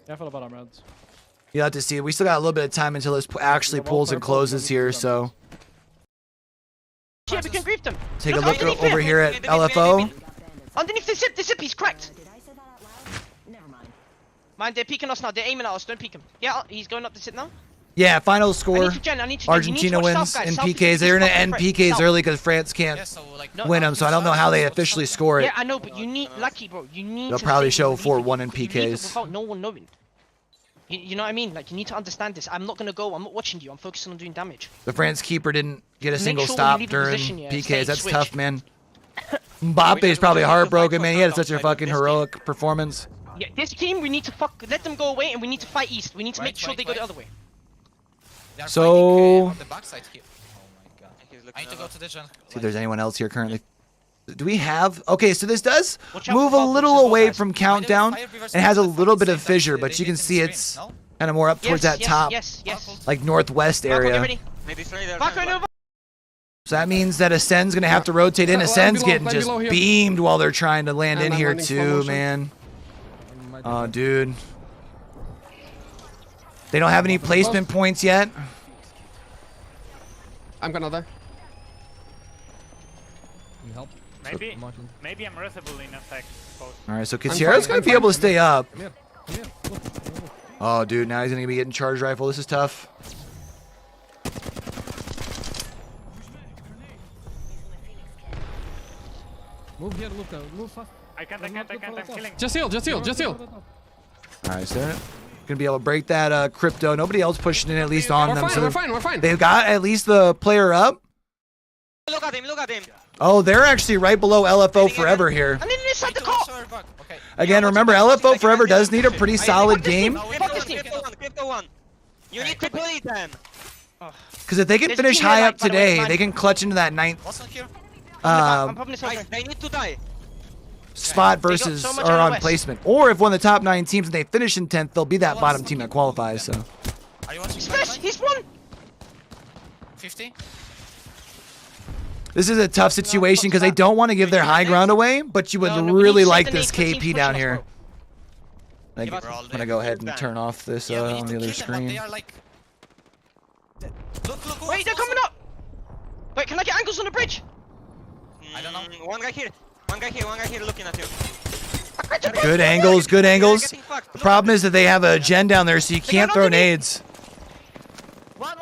Speaker 10: Careful about our meds.
Speaker 1: You'll have to see. We still got a little bit of time until this actually pulls and closes here, so.
Speaker 4: Yeah, we can grief them.
Speaker 1: Take a look over here at LFO.
Speaker 4: Underneath the zip, he's cracked. Mind, they're peeking us now. They're aiming at us. Don't peek him. Yeah, he's going up the zip now.
Speaker 1: Yeah, final score.
Speaker 4: I need to
Speaker 1: Argentina wins in PKs. They're going to end PKs early because France can't win them, so I don't know how they officially score it.
Speaker 4: Yeah, I know, but you need, Lucky, bro. You need
Speaker 1: They'll probably show 4-1 in PKs.
Speaker 4: Without no one knowing. You know what I mean? Like, you need to understand this. I'm not going to go. I'm not watching you. I'm focusing on doing damage.
Speaker 1: The France keeper didn't get a single stop during PKs. That's tough, man. Mbappe is probably heartbroken, man. He had such a fucking heroic performance.
Speaker 4: Yeah, this team, we need to let them go away, and we need to fight east. We need to make sure they go the other way.
Speaker 1: So,
Speaker 3: on the backside here. Oh my god. I need to go to the jungle.
Speaker 1: See if there's anyone else here currently. Do we have? Okay, so this does move a little away from Countdown and has a little bit of Fissure, but you can see it's kind of more up towards that top, like northwest area. So that means that Ascend's gonna have to rotate in. Ascend's getting just beamed while they're trying to land in here too, man. Oh, dude. They don't have any placement points yet.
Speaker 10: I'm gonna die.
Speaker 2: Can you help? Maybe I'm reusable in effect.
Speaker 1: All right, so Katsira's gonna be able to stay up. Oh, dude, now he's gonna be getting charged rifle. This is tough.
Speaker 10: Move here, Luca. Move fast.
Speaker 2: I can't. I'm killing.
Speaker 10: Just heal.
Speaker 1: All right, so they're gonna be able to break that crypto. Nobody else pushing in at least on them.
Speaker 10: We're fine.
Speaker 1: They've got at least the player up.
Speaker 5: Look at him.
Speaker 1: Oh, they're actually right below LFO Forever here.
Speaker 4: I need to inside the call.
Speaker 1: Again, remember, LFO Forever does need a pretty solid game.
Speaker 5: Crypto one. You need to bully them.
Speaker 1: Because if they can finish high up today, they can clutch into that 9th
Speaker 5: They need to die.
Speaker 1: spot versus or on placement. Or if one of the top 9 teams and they finish in 10th, they'll be that bottom team that qualifies. So
Speaker 4: He's won.
Speaker 3: 50.
Speaker 1: This is a tough situation because they don't want to give their high ground away, but you would really like this KP down here. I'm gonna go ahead and turn off this on the other screen.
Speaker 3: They are like... Look.
Speaker 4: Wait, they're coming up. Wait, can I get angles on the bridge?
Speaker 5: I don't know. One guy here looking at you.
Speaker 1: Good angles, good angles. The problem is that they have a gen down there, so you can't throw nades.
Speaker 3: One.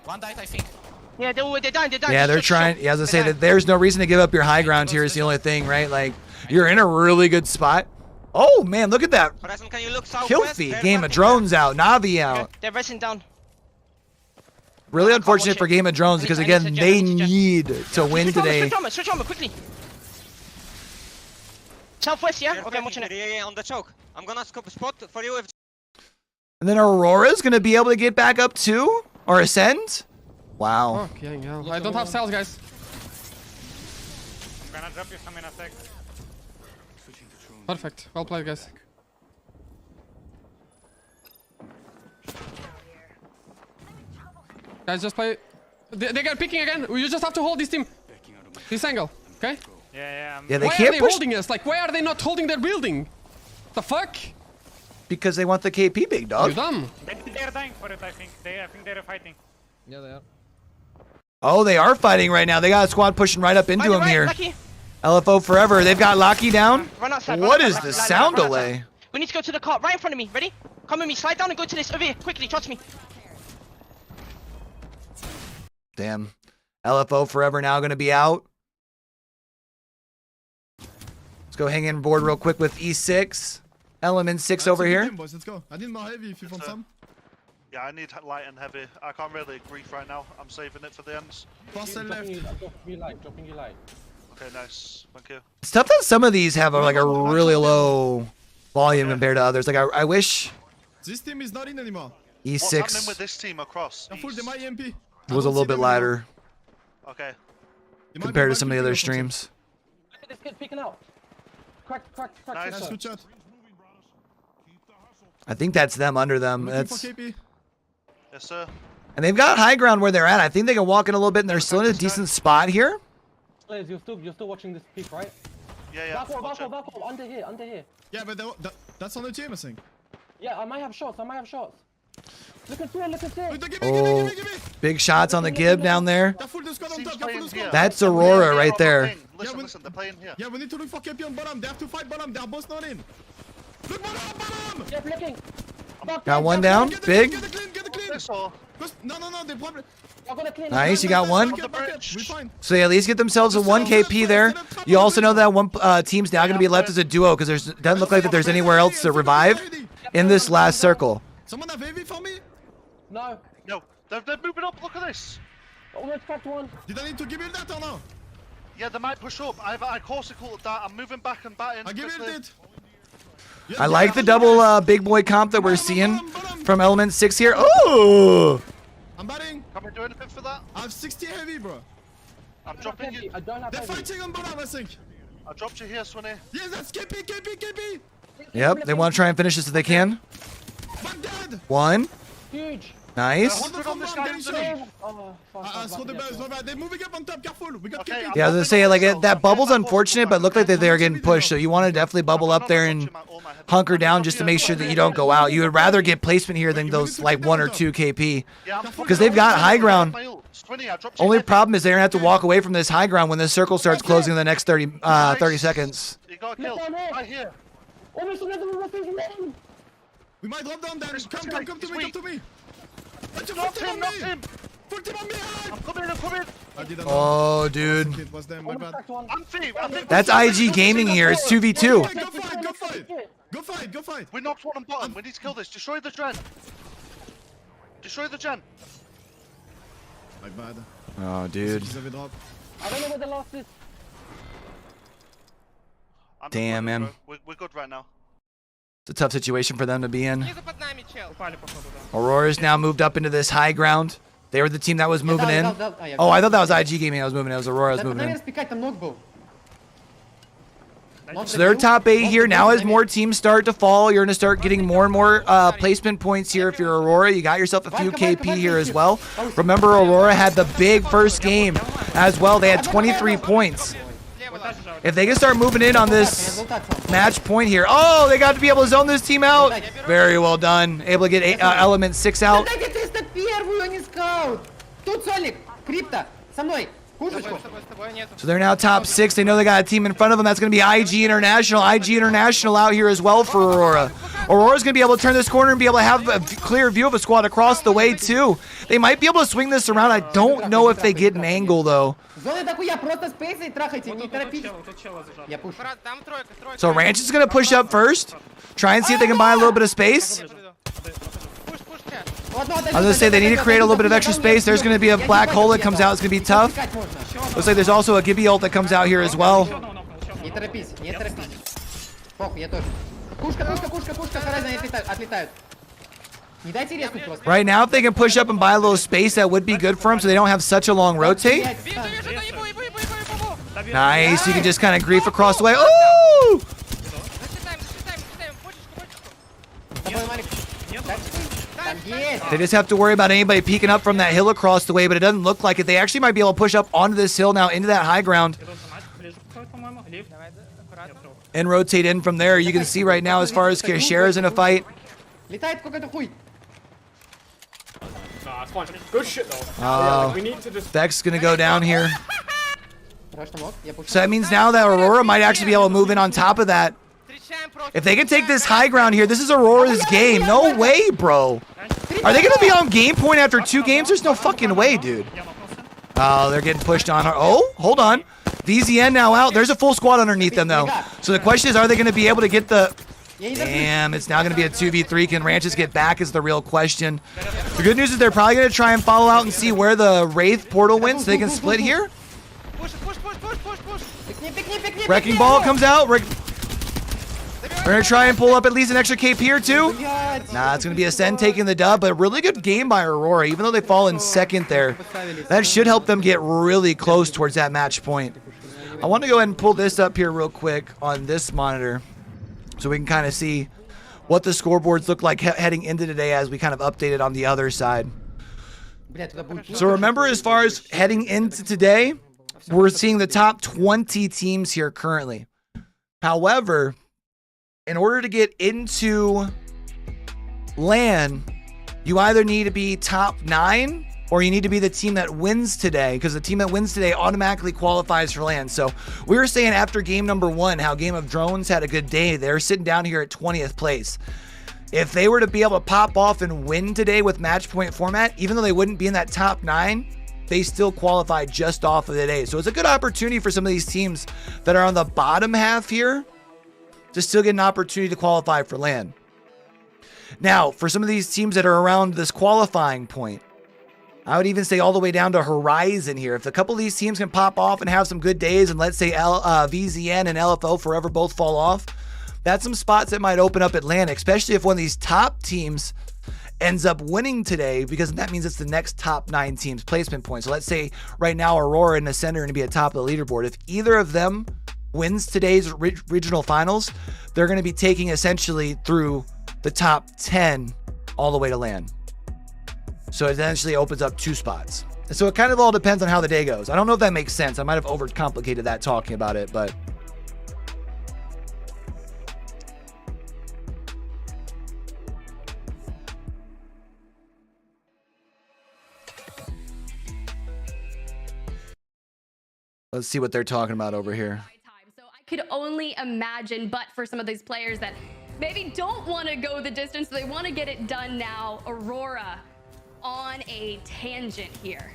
Speaker 3: One died, I think.
Speaker 4: Yeah, they're down.
Speaker 1: Yeah, they're trying. Yeah, as I say, that there's no reason to give up your high ground here is the only thing, right? Like, you're in a really good spot. Oh, man, look at that.
Speaker 5: Can you look southwest?
Speaker 1: Kill feed. Game of Drones out. Navi out.
Speaker 4: They're resting down.
Speaker 1: Really unfortunate for Game of Drones because, again, they need to win today.
Speaker 4: Switch armor, quickly. Southwest, yeah? Okay, I'm watching it.
Speaker 5: Yeah, on the choke. I'm gonna scope a spot for you.
Speaker 1: And then Aurora's going to be able to get back up too? Or ascend? Wow.
Speaker 10: Okay, yeah. I don't have cells, guys.
Speaker 6: I'm gonna drop you some in a sec.
Speaker 10: Perfect. Well played, guys. Guys, just play. They got picking again. You just have to hold this team. This angle, okay?
Speaker 6: Yeah.
Speaker 1: Yeah, they
Speaker 10: why
Speaker 1: can't
Speaker 10: are they
Speaker 1: push
Speaker 10: holding us? Like, why are they not holding their building? The fuck?
Speaker 1: because they want the KP, big dog.
Speaker 10: You're dumb.
Speaker 6: They're dying for it, I think. I think they're fighting.
Speaker 10: Yeah, they are.
Speaker 1: Oh, they are fighting right now. They got a squad pushing right up into him here. LFO forever. They've got Lucky down.
Speaker 4: Run outside.
Speaker 1: What is the sound delay?
Speaker 4: We need to go to the car right in front of me. Ready? Come with me. Slide down and go to this over here. Quickly, trust me.
Speaker 1: Damn. LFO forever now going to be out. Let's go hang in board real quick with E6. Element 6 over here.
Speaker 9: Boys, let's go. I need more heavy if you want some.
Speaker 6: Yeah, I need light and heavy. I can't really grief right now. I'm saving it for the ends.
Speaker 9: Pass and left.
Speaker 6: Dropping you light. Okay, nice. Thank you.
Speaker 1: It's tough that some of these have like a really low volume compared to others. Like I wish
Speaker 9: this team is not in anymore.
Speaker 1: E6
Speaker 6: What's happening with this team across?
Speaker 9: EMP.
Speaker 1: was a little bit lighter
Speaker 6: Okay.
Speaker 1: compared to some of the other streams.
Speaker 11: Look at this kid peeking out. Crack.
Speaker 6: Nice.
Speaker 9: Good shot.
Speaker 1: I think that's them under them. That's
Speaker 9: KP.
Speaker 6: Yes, sir.
Speaker 1: and they've got high ground where they're at. I think they can walk in a little bit and they're still in a decent spot here.
Speaker 11: You're still watching this peak, right?
Speaker 6: Yeah.
Speaker 11: Back up, under here.
Speaker 9: Yeah, but that's on the team, I think.
Speaker 11: Yeah, I might have shots. Look at it.
Speaker 1: Oh, big shots on the Gib down there.
Speaker 9: That's
Speaker 1: That's Aurora right there.
Speaker 6: Listen, they're playing here.
Speaker 9: Yeah, we need to look for KP on bottom. They have to fight bottom. They're both not in. Look bottom.
Speaker 11: Keep looking.
Speaker 1: Got one down. Big.
Speaker 9: Get the clean. No, they probably.
Speaker 1: Nice, you got one.
Speaker 9: We fine.
Speaker 1: So they at least get themselves a 1 KP there. You also know that one team's now going to be left as a duo because there doesn't look like that there's anywhere else to revive in this last circle.
Speaker 9: Someone have AV for me?
Speaker 11: No.
Speaker 6: They're moving up. Look at this.
Speaker 11: Almost cracked one.
Speaker 9: Did I need to give you that or no?
Speaker 6: Yeah, they might push up. I corsical that. I'm moving back and batting.
Speaker 9: I give you it.
Speaker 1: I like the double big boy comp that we're seeing from Element 6 here. Oh!
Speaker 9: I'm batting.
Speaker 6: Can we do anything for that?
Speaker 9: I have 60 heavy, bro.
Speaker 6: I'm dropping you.
Speaker 11: I don't have
Speaker 9: They're fighting on bottom, I think.
Speaker 6: I dropped you here, Swinny.
Speaker 9: Yes, that's KP.
Speaker 1: Yep, they want to try and finish this if they can.
Speaker 9: One dead.
Speaker 1: One.
Speaker 4: Huge.
Speaker 1: Nice.
Speaker 9: They're moving up on top, careful. We got KP.
Speaker 1: Yeah, I was gonna say, like, that bubble's unfortunate, but it looked like that they were getting pushed, so you want to definitely bubble up there and hunker down just to make sure that you don't go out. You would rather get placement here than those, like, 1 or 2 KP. Because they've got high ground. Only problem is they're going to have to walk away from this high ground when this circle starts closing in the next 30 seconds.
Speaker 6: You got killed. Right here.
Speaker 9: We might drop down there. Come to me.
Speaker 6: Knock him.
Speaker 9: Put him on me.
Speaker 6: I'm coming.
Speaker 1: Oh, dude.
Speaker 9: It was them, my bad.
Speaker 6: I'm thief.
Speaker 1: That's IG Gaming here. It's 2v2.
Speaker 9: Go fight.
Speaker 6: We knocked one on bottom. We need to kill this. Destroy the gen.
Speaker 9: My bad.
Speaker 1: Oh, dude.
Speaker 11: I don't know where the last is.
Speaker 1: Damn, man.
Speaker 6: We're good right now.
Speaker 1: It's a tough situation for them to be in. Aurora's now moved up into this high ground. They were the team that was moving in. Oh, I thought that was IG Gaming I was moving in. It was Aurora I was moving in. So they're top 8 here. Now as more teams start to fall, you're going to start getting more and more placement points here. If you're Aurora, you got yourself a few KP here as well. Remember, Aurora had the big first game as well. They had 23 points. If they can start moving in on this match point here. Oh, they got to be able to zone this team out. Very well done. Able to get element 6 out. So they're now top 6. They know they got a team in front of them. That's going to be IG International. IG International out here as well for Aurora. Aurora's going to be able to turn this corner and be able to have a clear view of a squad across the way too. They might be able to swing this around. I don't know if they get an angle though. So Ranch is going to push up first. Try and see if they can buy a little bit of space. I was going to say they need to create a little bit of extra space. There's going to be a black hole that comes out. It's going to be tough. Looks like there's also a Gibby ult that comes out here as well. Right now, if they can push up and buy a little space, that would be good for them so they don't have such a long rotate. Nice. You can just kind of grief across the way. Oh! They just have to worry about anybody peeking up from that hill across the way, but it doesn't look like it. They actually might be able to push up onto this hill now, into that high ground, and rotate in from there. You can see right now, as far as Kashare is in a fight.
Speaker 8: Good shit though.
Speaker 1: Vex is going to go down here. So that means now that Aurora might actually be able to move in on top of that. If they can take this high ground here, this is Aurora's game. No way, bro. Are they going to be on game point after 2 games? There's no fucking way, dude. Oh, they're getting pushed on. Oh, hold on. VZN now out. There's a full squad underneath them, though. So the question is, are they going to be able to get the... Damn, it's now going to be a 2v3. Can Ranches get back is the real question. The good news is they're probably going to try and follow out and see where the Wraith portal went so they can split here. Wrecking Ball comes out. We're going to try and pull up at least an extra KP or 2. Nah, it's going to be Ascend taking the dub, but a really good game by Aurora, even though they fall in second there. That should help them get really close towards that match point. I want to go ahead and pull this up here real quick on this monitor so we can kind of see what the scoreboards look like heading into today as we kind of updated on the other side. So remember, as far as heading into today, we're seeing the top 20 teams here currently. However, in order to get into LAN, you either need to be top 9 or you need to be the team that wins today, because the team that wins today automatically qualifies for LAN. So we were saying after game number 1 how Game of Drones had a good day. They're sitting down here at 20th place. If they were to be able to pop off and win today with match point format, even though they wouldn't be in that top 9, they still qualify just off of the day. So it's a good opportunity for some of these teams that are on the bottom half here to still get an opportunity to qualify for LAN. Now, for some of these teams that are around this qualifying point, I would even say all the way down to Horizon here. If a couple of these teams can pop off and have some good days, and let's say VZN and LFO Forever both fall off, that's some spots that might open up at LAN, especially if one of these top teams ends up winning today, because that means it's the next top 9 teams placement point. So let's say right now Aurora and Ascend are going to be at top of the leaderboard. If either of them wins today's regional finals, they're going to be taking essentially through the top 10 all the way to LAN. So it essentially opens up 2 spots. And so it kind of all depends on how the day goes. I don't know if that makes sense. I might have overcomplicated that talking about it, but let's see what they're talking about over here.
Speaker 13: So I could only imagine, but for some of these players that maybe don't want to go the distance, they want to get it done now. Aurora on a tangent here.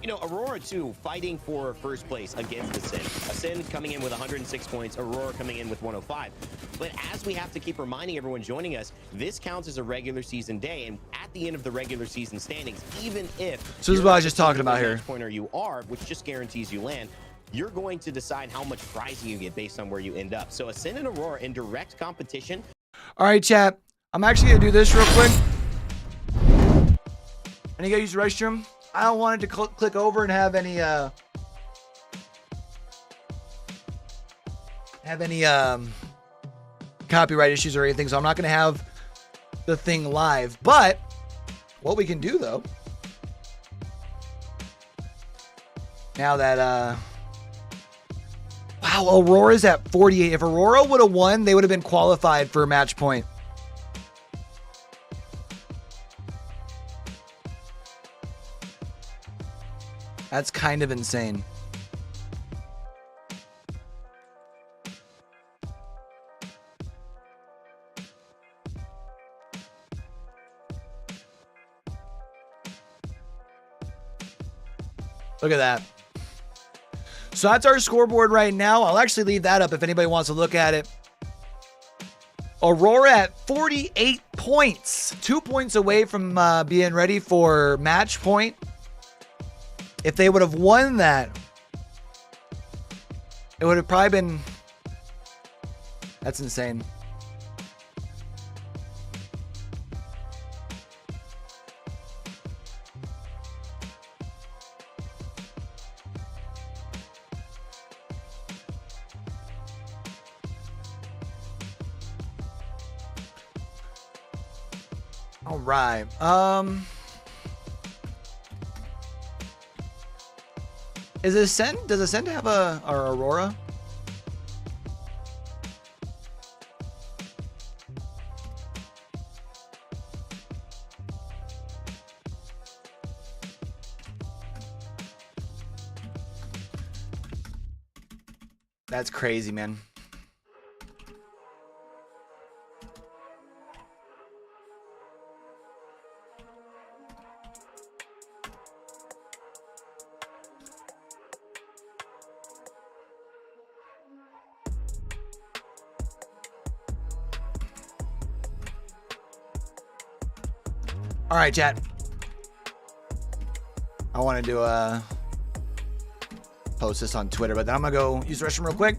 Speaker 12: You know, Aurora, too, fighting for first place against Ascend. Ascend coming in with 106 points, Aurora coming in with 105. But as we have to keep reminding everyone joining us, this counts as a regular season day, and at the end of the regular season standings, even if...
Speaker 1: So this is what I was just talking about here.
Speaker 12: ...pointer you are, which just guarantees you LAN, you're going to decide how much prizing you get based on where you end up. So Ascend and Aurora in direct competition.
Speaker 1: All right, chat. I'm actually going to do this real quick. I need to go use the restroom. I don't want it to click over and have have any copyright issues or anything, so I'm not going to have the thing live. But what we can do, though, now that wow, Aurora's at 48. If Aurora would have won, they would have been qualified for a match point. That's kind of insane. Look at that. So that's our scoreboard right now. I'll actually leave that up if anybody wants to look at it. Aurora at 48 points. 2 points away from being ready for match point. If they would have won that, it would have probably been... That's insane. All right. Is Ascend? Does Ascend have a Aurora? That's crazy, man. All right, chat. I want to do a post this on Twitter, but then I'm gonna go use the restroom real quick,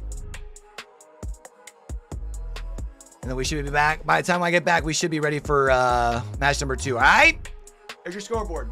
Speaker 1: and then we should be back. By the time I get back, we should be ready for match number 2. All right, here's your scoreboard.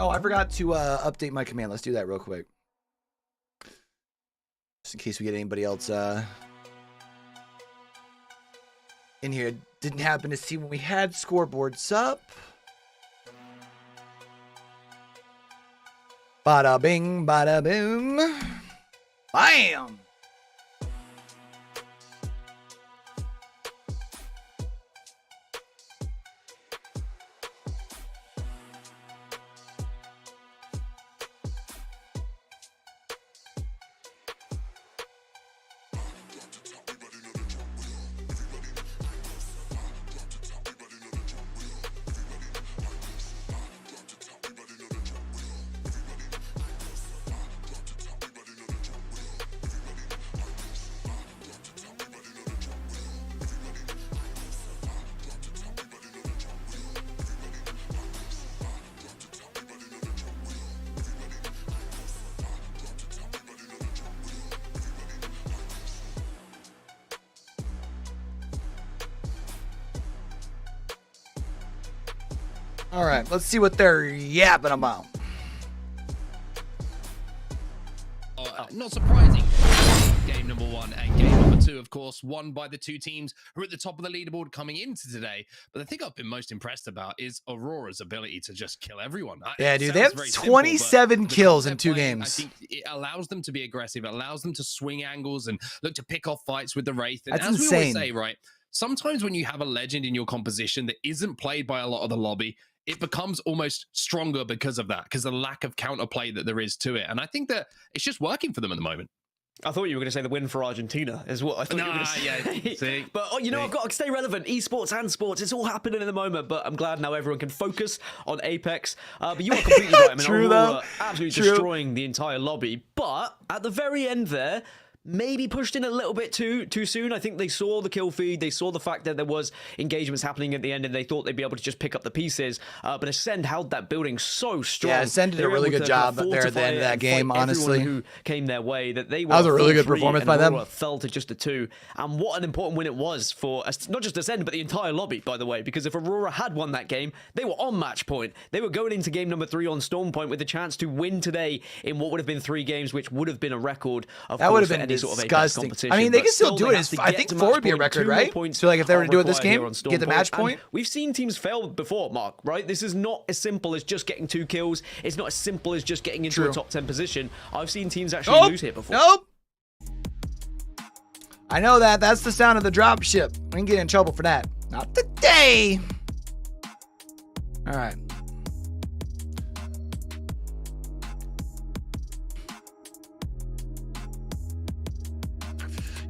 Speaker 1: Oh, I forgot to update my command. Let's do that real quick. Just in case we get anybody else in here. Didn't happen to see when we had scoreboards up. Bada bing, bada boom. Bam! All right, let's see what they're yapping about.
Speaker 15: Not surprising. Game number 1 and game number 2, of course, won by the two teams who are at the top of the leaderboard coming into today. But the thing I've been most impressed about is Aurora's ability to just kill everyone.
Speaker 1: Yeah, dude, they have 27 kills in 2 games.
Speaker 15: I think it allows them to be aggressive. It allows them to swing angles and look to pick off fights with the Wraith. And
Speaker 1: That's
Speaker 15: as
Speaker 1: insane.
Speaker 15: we always say, right, sometimes when you have a legend in your composition that isn't played by a lot of the lobby, it becomes almost stronger because of that, because the lack of counterplay that there is to it. And I think that it's just working for them at the moment.
Speaker 16: I thought you were going to say the win for Argentina is what I thought you were going to say.
Speaker 15: Yeah, see?
Speaker 16: But you know, I've got to stay relevant. Esports and sports, it's all happening in the moment. But I'm glad now everyone can focus on Apex. But you are completely right. I mean,
Speaker 1: True,
Speaker 16: Aurora absolutely destroying the entire lobby. But at the very end there, maybe pushed in a little bit too soon. I think they saw the kill feed. They saw the fact that there was engagements happening at the end, and they thought they'd be able to just pick up the pieces. But Ascend held that building so strong.
Speaker 1: Yeah, Ascend did a really good job there at the end of that game, honestly.
Speaker 16: Who came their way, that they were
Speaker 1: That was a really good
Speaker 16: 4-3,
Speaker 1: performance
Speaker 16: and
Speaker 1: by them.
Speaker 16: Aurora fell to just a 2. And what an important win it was for not just Ascend, but the entire lobby, by the way. Because if Aurora had won that game, they were on match point. They were going into game number 3 on Storm Point with a chance to win today in what would have been 3 games, which would have been a record. That would have been
Speaker 1: disgusting. I mean, they can still do it. I think 4 would be a record, right? So, like, if they were to do it this game, get the match point.
Speaker 16: We've seen teams fail before, Mark, right? This is not as simple as just getting 2 kills. It's not as simple as just getting into a top 10 position. I've seen teams actually lose here before.
Speaker 1: Nope. I know that. That's the sound of the drop ship. We can get in trouble for that. Not today. All right.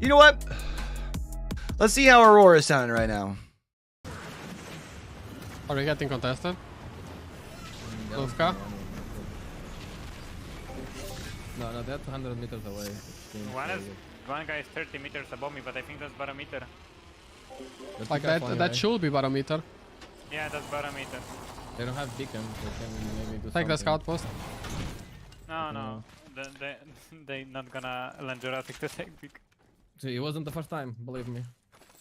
Speaker 1: You know what? Let's see how Aurora is sounding right now.
Speaker 10: Are we getting contested? Lufka?
Speaker 17: No, they're 200 meters away.
Speaker 10: One guy is 30 meters above me, but I think that's barometer.
Speaker 17: Like
Speaker 10: that should be barometer.
Speaker 17: Yeah, that's barometer. They don't have beacon. They can maybe do
Speaker 10: Take the scout post.
Speaker 17: No. They not gonna land Jurassic to take beacon. See, it wasn't the first time, believe me.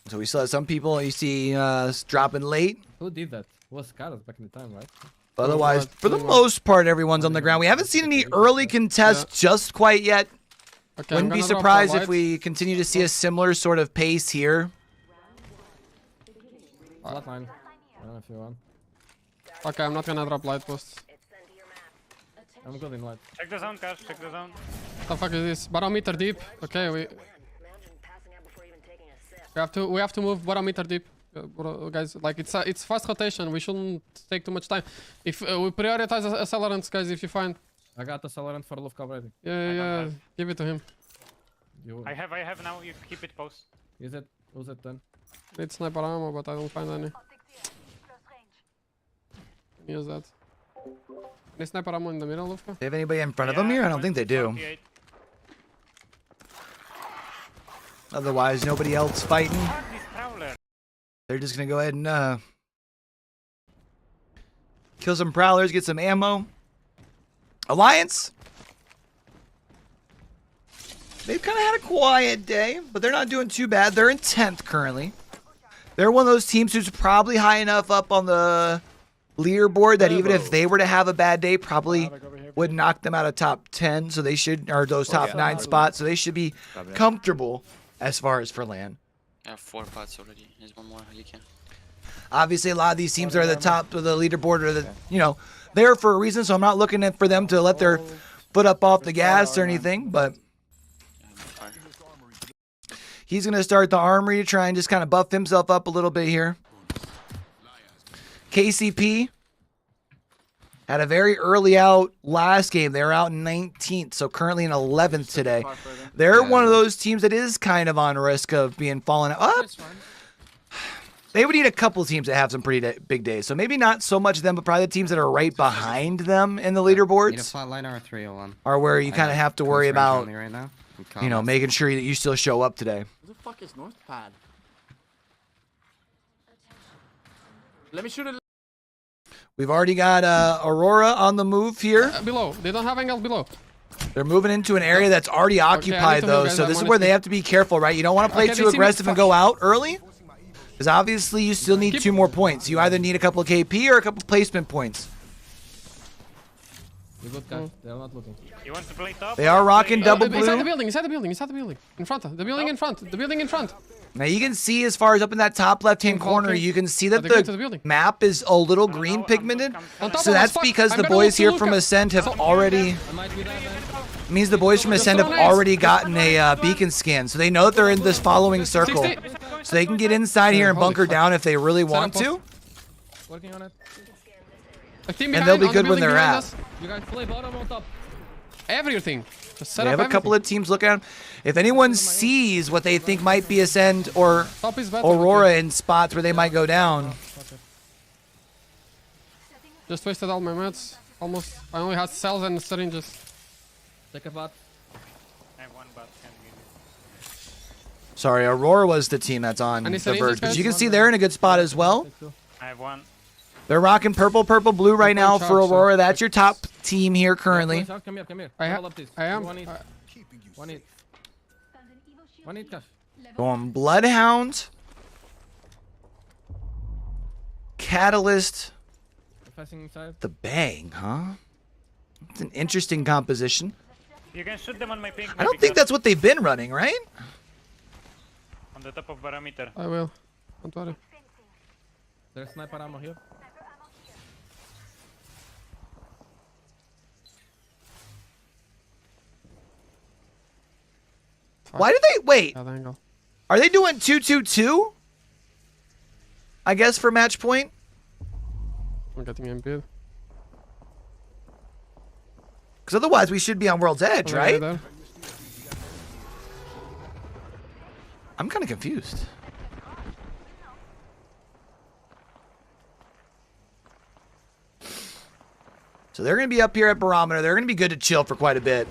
Speaker 1: So we still have some people you see dropping late.
Speaker 17: Who did that? It was Scarlet back in the time, right?
Speaker 1: But otherwise, for the most part, everyone's on the ground. We haven't seen any early contests just quite yet.
Speaker 10: Okay,
Speaker 1: Wouldn't be surprised if we continue to see a similar sort of pace here.
Speaker 17: Flatline. I don't know if you want.
Speaker 10: Okay, I'm not gonna drop light posts.
Speaker 17: I'm good in light.
Speaker 10: Check the zone, Cash. Check the zone. What the fuck is this? Barometer deep. Okay, we have to move barometer deep, guys. Like it's fast rotation. We shouldn't take too much time. If we prioritize accelerants, guys, if you find.
Speaker 17: I got accelerant for Lufka already.
Speaker 10: Yeah. Give it to him.
Speaker 17: I have now. You keep it post. Use it then.
Speaker 10: Need sniper ammo, but I don't find any. Use that. Any sniper ammo in the middle, Lufka?
Speaker 1: Do they have anybody in front of them here? I don't think they do. Otherwise, nobody else fighting. They're just going to go ahead and kill some prowlers, get some ammo. Alliance. They've kind of had a quiet day, but they're not doing too bad. They're in 10th currently. They're one of those teams who's probably high enough up on the leaderboard that even if they were to have a bad day, probably would knock them out of top 10. So they should, or those top 9 spots. So they should be comfortable as far as for LAN.
Speaker 18: I have 4 pots already. There's one more. You can.
Speaker 1: Obviously, a lot of these teams are at the top of the leaderboard, or there for a reason. So I'm not looking for them to let their foot up off the gas or anything, but he's going to start the armory to try and just kind of buff himself up a little bit here. KCP had a very early out last game. They were out in 19th, so currently in 11th today. They're one of those teams that is kind of on risk of being fallen up. They would need a couple teams that have some pretty big days. So maybe not so much them, but probably the teams that are right behind them in the leaderboards.
Speaker 19: Need a flatliner or 301.
Speaker 1: Are where you kind of have to worry about, making sure that you still show up today.
Speaker 7: Who the fuck is North Pad? Let me shoot it.
Speaker 1: We've already got Aurora on the move here.
Speaker 10: Below. They don't have angles below.
Speaker 1: They're moving into an area that's already occupied, though. So this is where they have to be careful, right? You don't want to play too aggressive and go out early. Because obviously you still need 2 more points. You either need a couple of KP or a couple placement points.
Speaker 17: You good, guys. They're not looking.
Speaker 2: You want to play top?
Speaker 1: They are rocking double blue.
Speaker 10: Inside the building, inside the building, inside the building. In front, the building in front, the building in front.
Speaker 1: Now you can see as far as up in that top left-hand corner, you can see that the map is a little green pigmented. So that's because the boys here from Ascent have already... means the boys from Ascent have already gotten a beacon scan. So they know that they're in this following circle. So they can get inside here and bunker down if they really want to.
Speaker 17: Working on it.
Speaker 1: And they'll be good when they're at.
Speaker 17: You guys play bottom on top.
Speaker 10: Everything.
Speaker 1: They have a couple of teams looking at them. If anyone sees what they think might be Ascend or Aurora in spots where they might go down.
Speaker 10: Just wasted all my meds. Almost. I only had cells and syringes.
Speaker 17: Take a bot.
Speaker 2: I have 1 bot.
Speaker 1: Sorry, Aurora was the team that's on the verge. But you can see they're in a good spot as well.
Speaker 2: I have 1.
Speaker 1: They're rocking purple, purple, blue right now for Aurora. That's your top team here currently.
Speaker 17: Come here, come here.
Speaker 10: I am.
Speaker 17: One hit. Cash.
Speaker 1: Going Bloodhound. Catalyst. The Bang, huh? It's an interesting composition.
Speaker 2: You can shoot them on my ping.
Speaker 1: I don't think that's what they've been running, right?
Speaker 2: On the top of barometer.
Speaker 10: I will. Don't worry.
Speaker 17: There's sniper ammo here.
Speaker 1: Why do they wait? Are they doing 2-2-2? I guess for match point.
Speaker 10: I'm getting impeded.
Speaker 1: Because otherwise we should be on World's Edge, right? I'm kind of confused. So they're going to be up here at Barometer. They're going to be good to chill for quite a bit.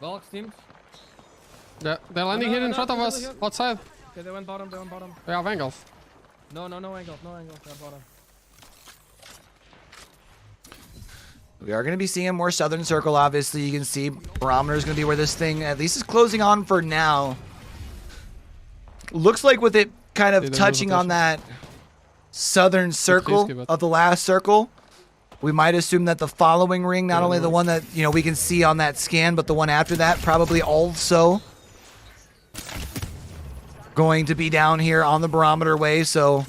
Speaker 17: Volks teams.
Speaker 10: Yeah, they're landing here in front of us. Outside.
Speaker 17: Okay, they went bottom.
Speaker 10: They have angles.
Speaker 17: No angles. They're bottom.
Speaker 1: We are going to be seeing more southern circle, obviously. You can see Barometer is going to be where this thing at least is closing on for now. Looks like with it kind of touching on that southern circle of the last circle, we might assume that the following ring, not only the one that, you know, we can see on that scan, but the one after that probably also going to be down here on the Barometer way. So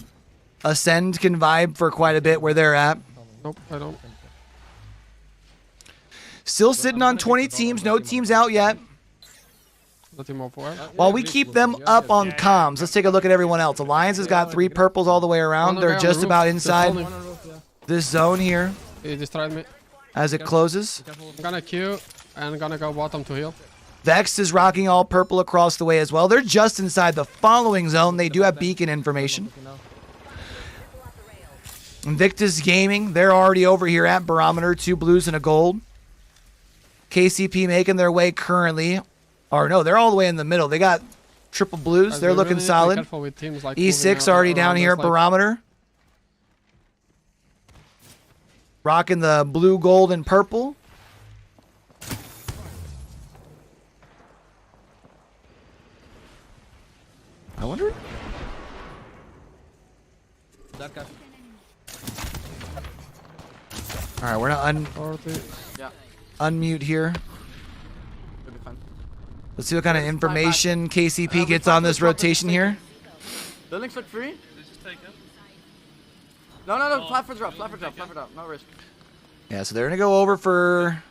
Speaker 1: Ascend can vibe for quite a bit where they're at.
Speaker 10: Nope, I don't.
Speaker 1: Still sitting on 20 teams, no teams out yet. While we keep them up on comms, let's take a look at everyone else. Alliance has got 3 purples all the way around. They're just about inside this zone here.
Speaker 10: He destroyed me.
Speaker 1: As it closes.
Speaker 10: I'm gonna Q and gonna go bottom to heal.
Speaker 1: Vex is rocking all purple across the way as well. They're just inside the following zone. They do have beacon information. Invictus Gaming, they're already over here at Barometer. 2 blues and a gold. KCP making their way currently. Or no, they're all the way in the middle. They got triple blues. They're looking solid. E6 already down here at Barometer. Rocking the blue, gold, and purple. I wonder. Alright, we're gonna unmute here. Let's see what kind of information KCP gets on this rotation here.
Speaker 7: Buildings look free. No, flat for drop, no risk.
Speaker 1: Yeah, so they're gonna go over for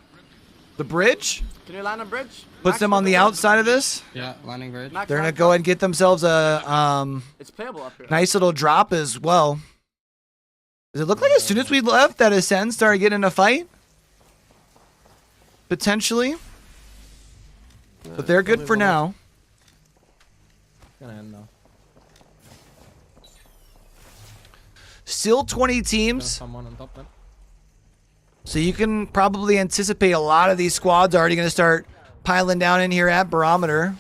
Speaker 1: the bridge.
Speaker 7: Can you land on bridge?
Speaker 1: Puts them on the outside of this.
Speaker 17: Yeah, landing bridge.
Speaker 1: They're gonna go ahead and get themselves a
Speaker 7: it's playable up here.
Speaker 1: Nice little drop as well. Does it look like as soon as we left that Ascend started getting in a fight? Potentially. But they're good for now.
Speaker 17: Gonna end now.
Speaker 1: Still 20 teams.
Speaker 17: Someone on top then.
Speaker 1: So you can probably anticipate a lot of these squads already going to start piling down in here at Barometer.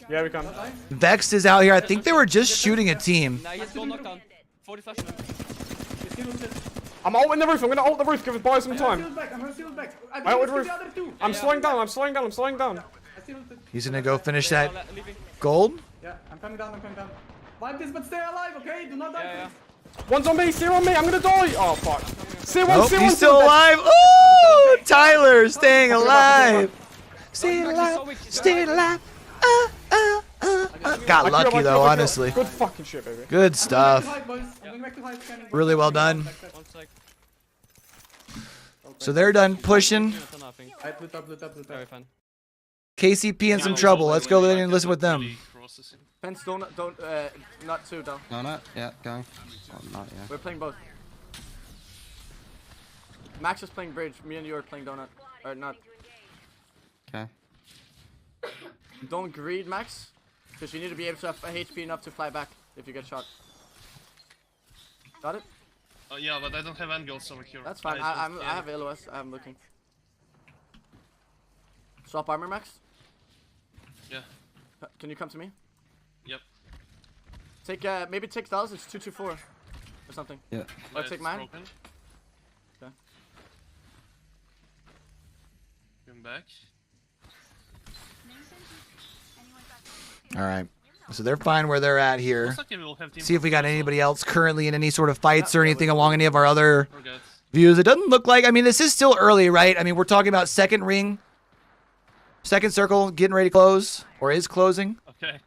Speaker 8: Yeah, we can.
Speaker 1: Vex is out here. I think they were just shooting a team.
Speaker 8: I'm ulting the roof. I'm gonna ult the roof. Give us buy some time. I ulted the roof. I'm slowing down.
Speaker 1: He's gonna go finish that gold.
Speaker 8: Yeah, I'm coming down, I'm coming down. Wipe this, but stay alive, okay? Do not die.
Speaker 11: Yeah. One's on me, zero on me, I'm gonna die! Oh, fuck.
Speaker 1: Nope, he's still alive. Ooh, Tyler staying alive. Staying alive. Staying alive. Got lucky though, honestly.
Speaker 11: Good fucking shit, baby.
Speaker 1: Good stuff. Really well done. So they're done pushing. KCP in some trouble. Let's go in and listen with them.
Speaker 7: Fence, don't, not two, though.
Speaker 19: No, not yet, going. Oh, not yet.
Speaker 7: We're playing both. Max is playing bridge. Me and you are playing donut. Or not.
Speaker 19: Okay.
Speaker 7: Don't greed, Max. Because you need to be able to have HP enough to fly back if you get shot. Got it?
Speaker 2: Yeah, but I don't have angles over here.
Speaker 7: That's fine. I have LOS. I'm looking. Swap armor, Max?
Speaker 2: Yeah.
Speaker 7: Can you come to me?
Speaker 2: Yep.
Speaker 7: Take, maybe take Dallas. It's 224 or something.
Speaker 19: Yeah.
Speaker 7: Or take mine.
Speaker 2: Broken.
Speaker 7: Okay.
Speaker 2: Come back.
Speaker 1: All right. So they're fine where they're at here. See if we got anybody else currently in any sort of fights or anything along any of our other views. It doesn't look like, I mean, this is still early, right? I mean, we're talking about second ring, second circle, getting ready to close, or is closing.
Speaker 2: Okay.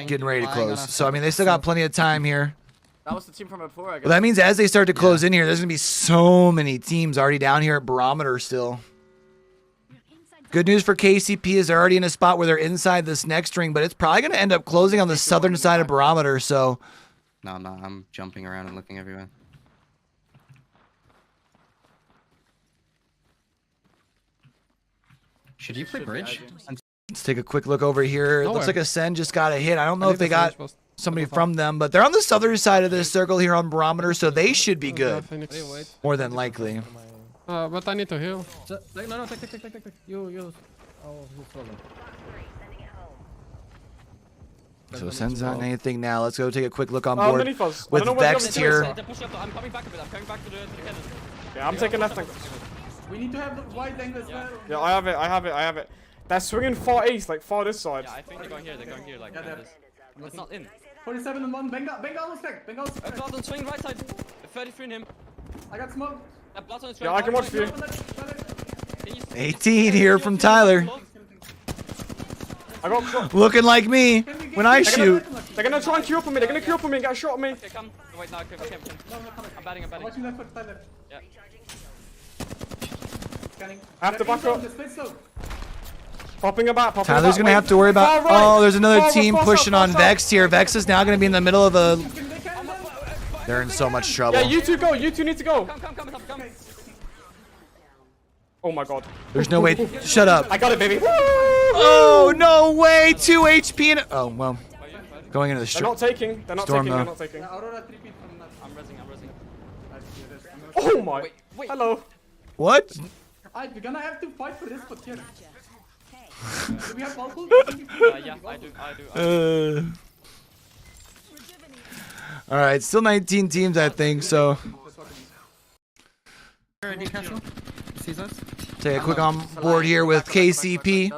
Speaker 1: Getting ready to close. So, I mean, they still got plenty of time here.
Speaker 7: That was the team from before, I guess.
Speaker 1: Well, that means as they start to close in here, there's going to be so many teams already down here at Barometer still. Good news for KCP is they're already in a spot where they're inside this next ring, but it's probably going to end up closing on the southern side of Barometer, so...
Speaker 19: No, I'm jumping around and looking everywhere. Should you play bridge?
Speaker 1: Let's take a quick look over here. It looks like Ascend just got a hit. I don't know if they got somebody from them, but they're on the southern side of this circle here on Barometer, so they should be good. More than likely.
Speaker 10: But I need to heal.
Speaker 17: No, take. You. Oh, no problem.
Speaker 1: So Ascend's not anything now. Let's go take a quick look on board with Vex here.
Speaker 11: I'm coming back a bit. I'm coming back to the cannon. Yeah, I'm taking left angle.
Speaker 8: We need to have the wide angle as well.
Speaker 11: Yeah, I have it. They're swinging far east, like far this side.
Speaker 17: Yeah, I think they're going here, like this. It's not in.
Speaker 8: 47 and 1. Benga almost back.
Speaker 17: Blood on swing right side. 33 in him.
Speaker 8: I got smoke.
Speaker 11: Yeah, I can watch for you.
Speaker 1: 18 here from Tyler.
Speaker 11: I got
Speaker 1: looking like me when I shoot.
Speaker 11: They're gonna try and queue up on me. They're gonna queue up on me and get a shot on me.
Speaker 17: Okay, come. Wait, no, okay. I'm batting.
Speaker 8: Watching left foot, Tyler.
Speaker 17: Yeah.
Speaker 11: I have to back up. Popping about.
Speaker 1: Tyler's gonna have to worry about. Oh, there's another team pushing on Vex here. Vex is now gonna be in the middle of a. They're in so much trouble.
Speaker 11: Yeah, you two go. You two need to go. Come. Oh my god.
Speaker 1: There's no way. Shut up.
Speaker 11: I got it, baby.
Speaker 1: Oh, no way. 2 HP and. Oh, well. Going into the
Speaker 11: They're not taking.
Speaker 1: Storm,
Speaker 11: They're not taking. I'm rezzing. Oh my.
Speaker 17: Wait.
Speaker 11: Hello.
Speaker 1: What?
Speaker 8: We're gonna have to fight for this, but here. Do we have Balfour?
Speaker 17: Yeah, I do.
Speaker 1: All right, still 19 teams, I think, so. Take a quick on board here with KCP.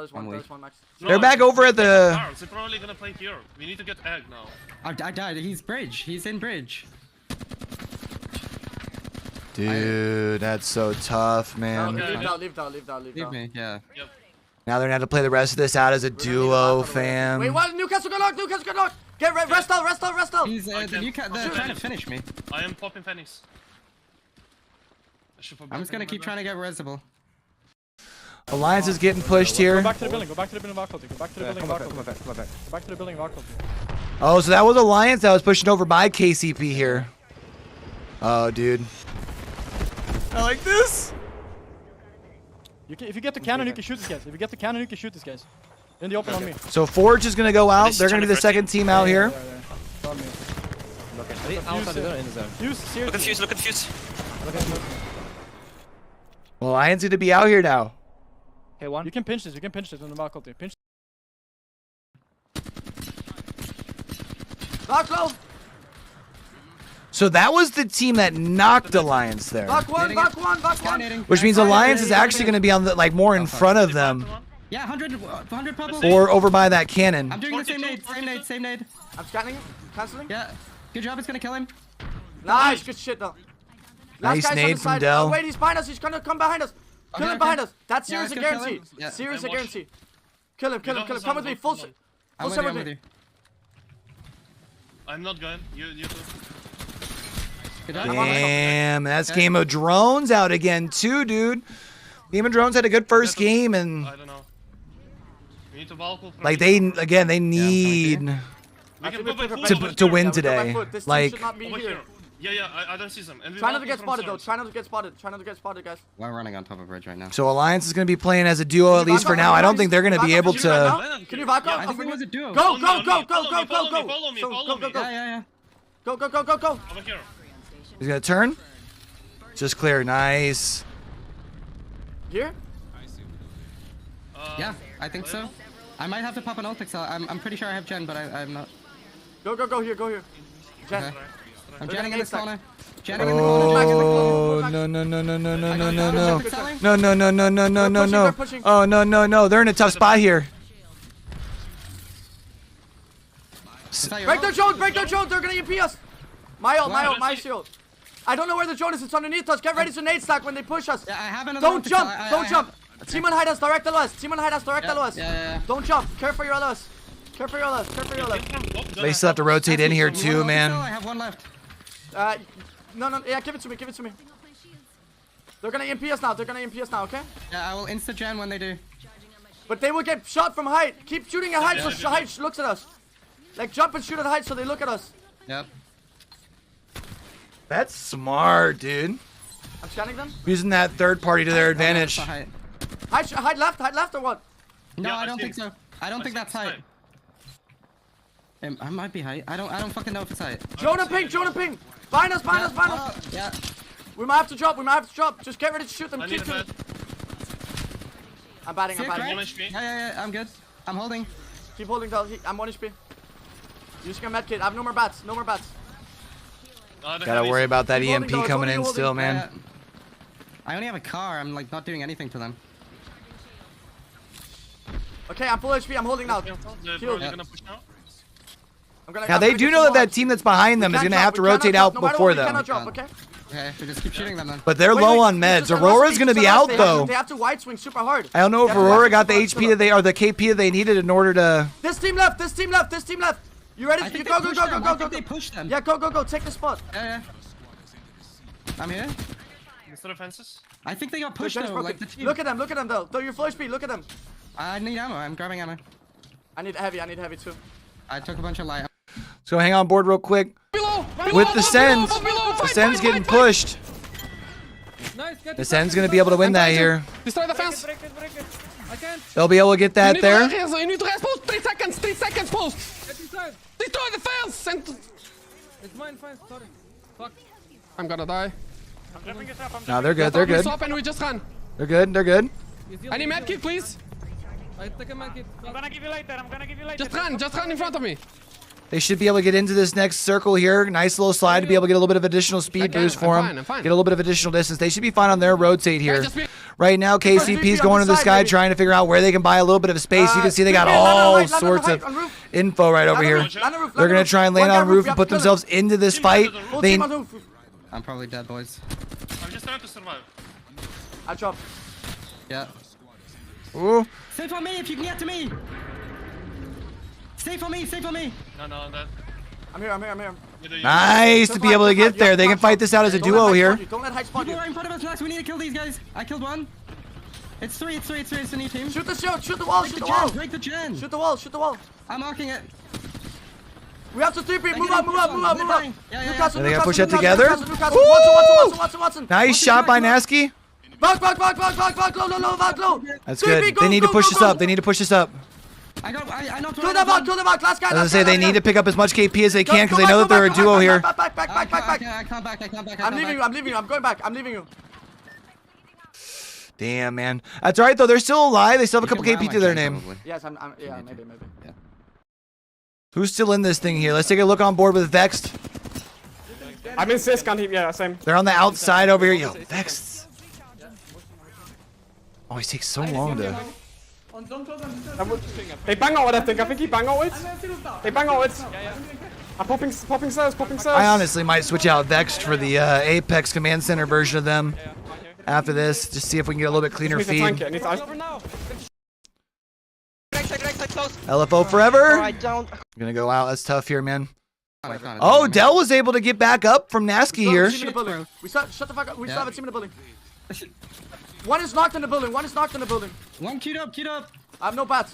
Speaker 1: They're back over at the.
Speaker 2: They're probably gonna play here. We need to get egg now.
Speaker 19: I died. He's bridge. He's in bridge.
Speaker 1: Dude, that's so tough, man.
Speaker 7: Leave down.
Speaker 19: Leave me, yeah.
Speaker 2: Yep.
Speaker 1: Now they're gonna have to play the rest of this out as a duo, fam.
Speaker 7: Wait, what? Newcastle got knocked! Get rest out!
Speaker 19: He's they're trying to finish me.
Speaker 2: I am popping pennies.
Speaker 19: I'm just gonna keep trying to get resable.
Speaker 1: Alliance is getting pushed here.
Speaker 11: Go back to the building, Varkulti. Go back to the building, Varkulti.
Speaker 1: Oh, so that was Alliance that was pushing over by KCP here. Oh, dude. I like this.
Speaker 11: If you get the cannon, you can shoot these guys. In the open on me.
Speaker 1: So Forge is going to go out. They're going to be the second team out here.
Speaker 17: Look confused.
Speaker 1: Well, Alliance going to be out here now.
Speaker 11: Hey, one. You can pinch this on the Varkulti. Pinch.
Speaker 1: So that was the team that knocked Alliance there.
Speaker 7: Back one, back one, back one.
Speaker 1: Which means Alliance is actually going to be on the more in front of them.
Speaker 19: Yeah, 100 purple.
Speaker 1: Or over by that cannon.
Speaker 19: I'm doing the same nade, same nade.
Speaker 7: I'm scanning it, canceling.
Speaker 19: Yeah, good job. It's gonna kill him.
Speaker 7: Nice, good shit though.
Speaker 1: Nice nade from Dell.
Speaker 7: Oh, wait, he's behind us. He's gonna come behind us. Kill him behind us. That's serious a guarantee. Serious a guarantee. Kill him. Come with me. Full set with me.
Speaker 2: I'm not going. You too.
Speaker 1: Damn, that's Game of Drones out again too, dude. Game of Drones had a good first game, and
Speaker 2: I don't know. We need to Valkyrie.
Speaker 1: like they need to win today. Like
Speaker 2: yeah, I don't see them.
Speaker 7: Try not to get spotted though. Try not to get spotted, guys.
Speaker 19: We're running on top of bridge right now.
Speaker 1: So Alliance is going to be playing as a duo at least for now. I don't think they're going to be able to.
Speaker 7: Can you back up?
Speaker 19: I think it was a duo.
Speaker 7: Go.
Speaker 2: Follow me.
Speaker 19: Yeah.
Speaker 7: Go.
Speaker 2: Over here.
Speaker 1: He's going to turn. Just clear. Nice.
Speaker 7: Here?
Speaker 19: Yeah, I think so. I might have to pop an Ulti. I'm pretty sure I have Gen, but I'm not.
Speaker 7: Go here. Gen.
Speaker 19: Okay. I'm Genning in this corner.
Speaker 1: Oh no. Oh no. They're in a tough spot here.
Speaker 7: Break their drone. They're gonna EMP us. My shield. I don't know where the drone is. It's underneath us. Get ready to nade stack when they push us.
Speaker 19: Yeah, I have another.
Speaker 7: Don't jump. Team on hide us. Direct LOS.
Speaker 19: Yeah.
Speaker 7: Don't jump. Care for your LOS.
Speaker 1: They still have to rotate in here too, man.
Speaker 19: I have one left.
Speaker 7: No. Yeah, give it to me. They're gonna EMP us now. Okay?
Speaker 19: Yeah, I will insta gen when they do.
Speaker 7: But they will get shot from height. Keep shooting at height so height looks at us. Like jump and shoot at height so they look at us.
Speaker 19: Yep.
Speaker 1: That's smart, dude.
Speaker 7: I'm scanning them.
Speaker 1: Using that third party to their advantage.
Speaker 7: Height left or what?
Speaker 19: No, I don't think so. I don't think that's height. I might be height. I don't fucking know if it's height.
Speaker 7: Jonah ping. Find us.
Speaker 19: Yeah.
Speaker 7: We might have to drop. Just get ready to shoot them. Keep shooting. I'm batting.
Speaker 19: Yeah, I'm good. I'm holding.
Speaker 7: Keep holding though. I'm 1 HP. Using a medkit. I have no more bats.
Speaker 1: Gotta worry about that EMP coming in still, man.
Speaker 19: I only have a car. I'm like not doing anything to them.
Speaker 7: Okay, I'm full HP. I'm holding now.
Speaker 1: Now they do know that team that's behind them is gonna have to rotate out before them.
Speaker 7: Okay,
Speaker 19: so just keep shooting them then.
Speaker 1: But they're low on meds. Aurora's gonna be out though.
Speaker 7: They have to wide swing super hard.
Speaker 1: I don't know if Aurora got the HP that they or the KP that they needed in order to.
Speaker 7: This team left. You ready? You go.
Speaker 19: They push them.
Speaker 7: Yeah, go. Take the spot.
Speaker 19: Yeah. I'm here.
Speaker 2: Instead of fences.
Speaker 19: I think they got pushed though. Like the team.
Speaker 7: Look at them though. Though you're full HP. Look at them.
Speaker 19: I need ammo. I'm grabbing ammo.
Speaker 7: I need heavy too.
Speaker 19: I took a bunch of light.
Speaker 1: So hang on board real quick. With the Sens. The Sens getting pushed. The Sens gonna be able to win that here.
Speaker 10: Destroy the fence.
Speaker 1: They'll be able to get that there.
Speaker 10: You need to rest post. 3 seconds post. Destroy the fence.
Speaker 17: It's mine, fine, sorry. Fuck.
Speaker 10: I'm gonna die.
Speaker 1: No, they're good.
Speaker 10: Stop and we just run.
Speaker 1: They're good.
Speaker 10: I need medkit, please.
Speaker 17: I take a medkit.
Speaker 11: I'm gonna give you later.
Speaker 10: Just run in front of me.
Speaker 1: They should be able to get into this next circle here. Nice little slide to be able to get a little bit of additional speed boost for them.
Speaker 10: I'm fine.
Speaker 1: Get a little bit of additional distance. They should be fine on their rotate here. Right now, KCP's going to this guy trying to figure out where they can buy a little bit of space. You can see they got all sorts of info right over here. They're going to try and land on roof and put themselves into this fight.
Speaker 19: I'm probably dead, boys.
Speaker 2: I'm just trying to survive.
Speaker 7: I drop.
Speaker 19: Yeah.
Speaker 1: Ooh.
Speaker 19: Stay for me if you can get to me. Stay for me.
Speaker 2: No, I'm dead.
Speaker 7: I'm here.
Speaker 1: Nice to be able to get there. They can fight this out as a duo here.
Speaker 7: Don't let height spot you.
Speaker 19: People are in front of us, Max. We need to kill these guys. I killed one. It's three. It's a new team.
Speaker 7: Shoot the shield. Shoot the wall.
Speaker 19: Break the gen.
Speaker 7: Shoot the wall.
Speaker 19: I'm marking it.
Speaker 7: We have to 3-3. Move up.
Speaker 19: Yeah.
Speaker 1: They gotta push that together.
Speaker 7: Watson.
Speaker 1: Nice shot by Nasky.
Speaker 7: Back, low.
Speaker 1: That's good. They need to push this up.
Speaker 7: I knocked kill them out, last guy.
Speaker 1: I was gonna say they need to pick up as much KP as they can because they know that they're a duo here.
Speaker 7: Back.
Speaker 19: I come back.
Speaker 7: I'm leaving you. I'm going back. I'm leaving you.
Speaker 1: Damn, man. That's alright though. They're still alive. They still have a couple KP to their name.
Speaker 7: Yes, yeah, maybe.
Speaker 1: Who's still in this thing here? Let's take a look on board with Vexed.
Speaker 10: I'm in sis, can't yeah, same.
Speaker 1: They're on the outside over here. Yo, Vex. Oh, he takes so long to...
Speaker 10: They bang out, I think he bang out. They bang out. I'm popping stairs.
Speaker 1: I honestly might switch out Vexed for the Apex Command Center version of them after this. Just see if we can get a little bit cleaner feed. LFO forever. I'm gonna go out. That's tough here, man. Oh, Dell was able to get back up from Nasky here.
Speaker 7: Shut the fuck up. We still have a team in the building. One is knocked in the building.
Speaker 19: One queued up.
Speaker 7: I have no bats.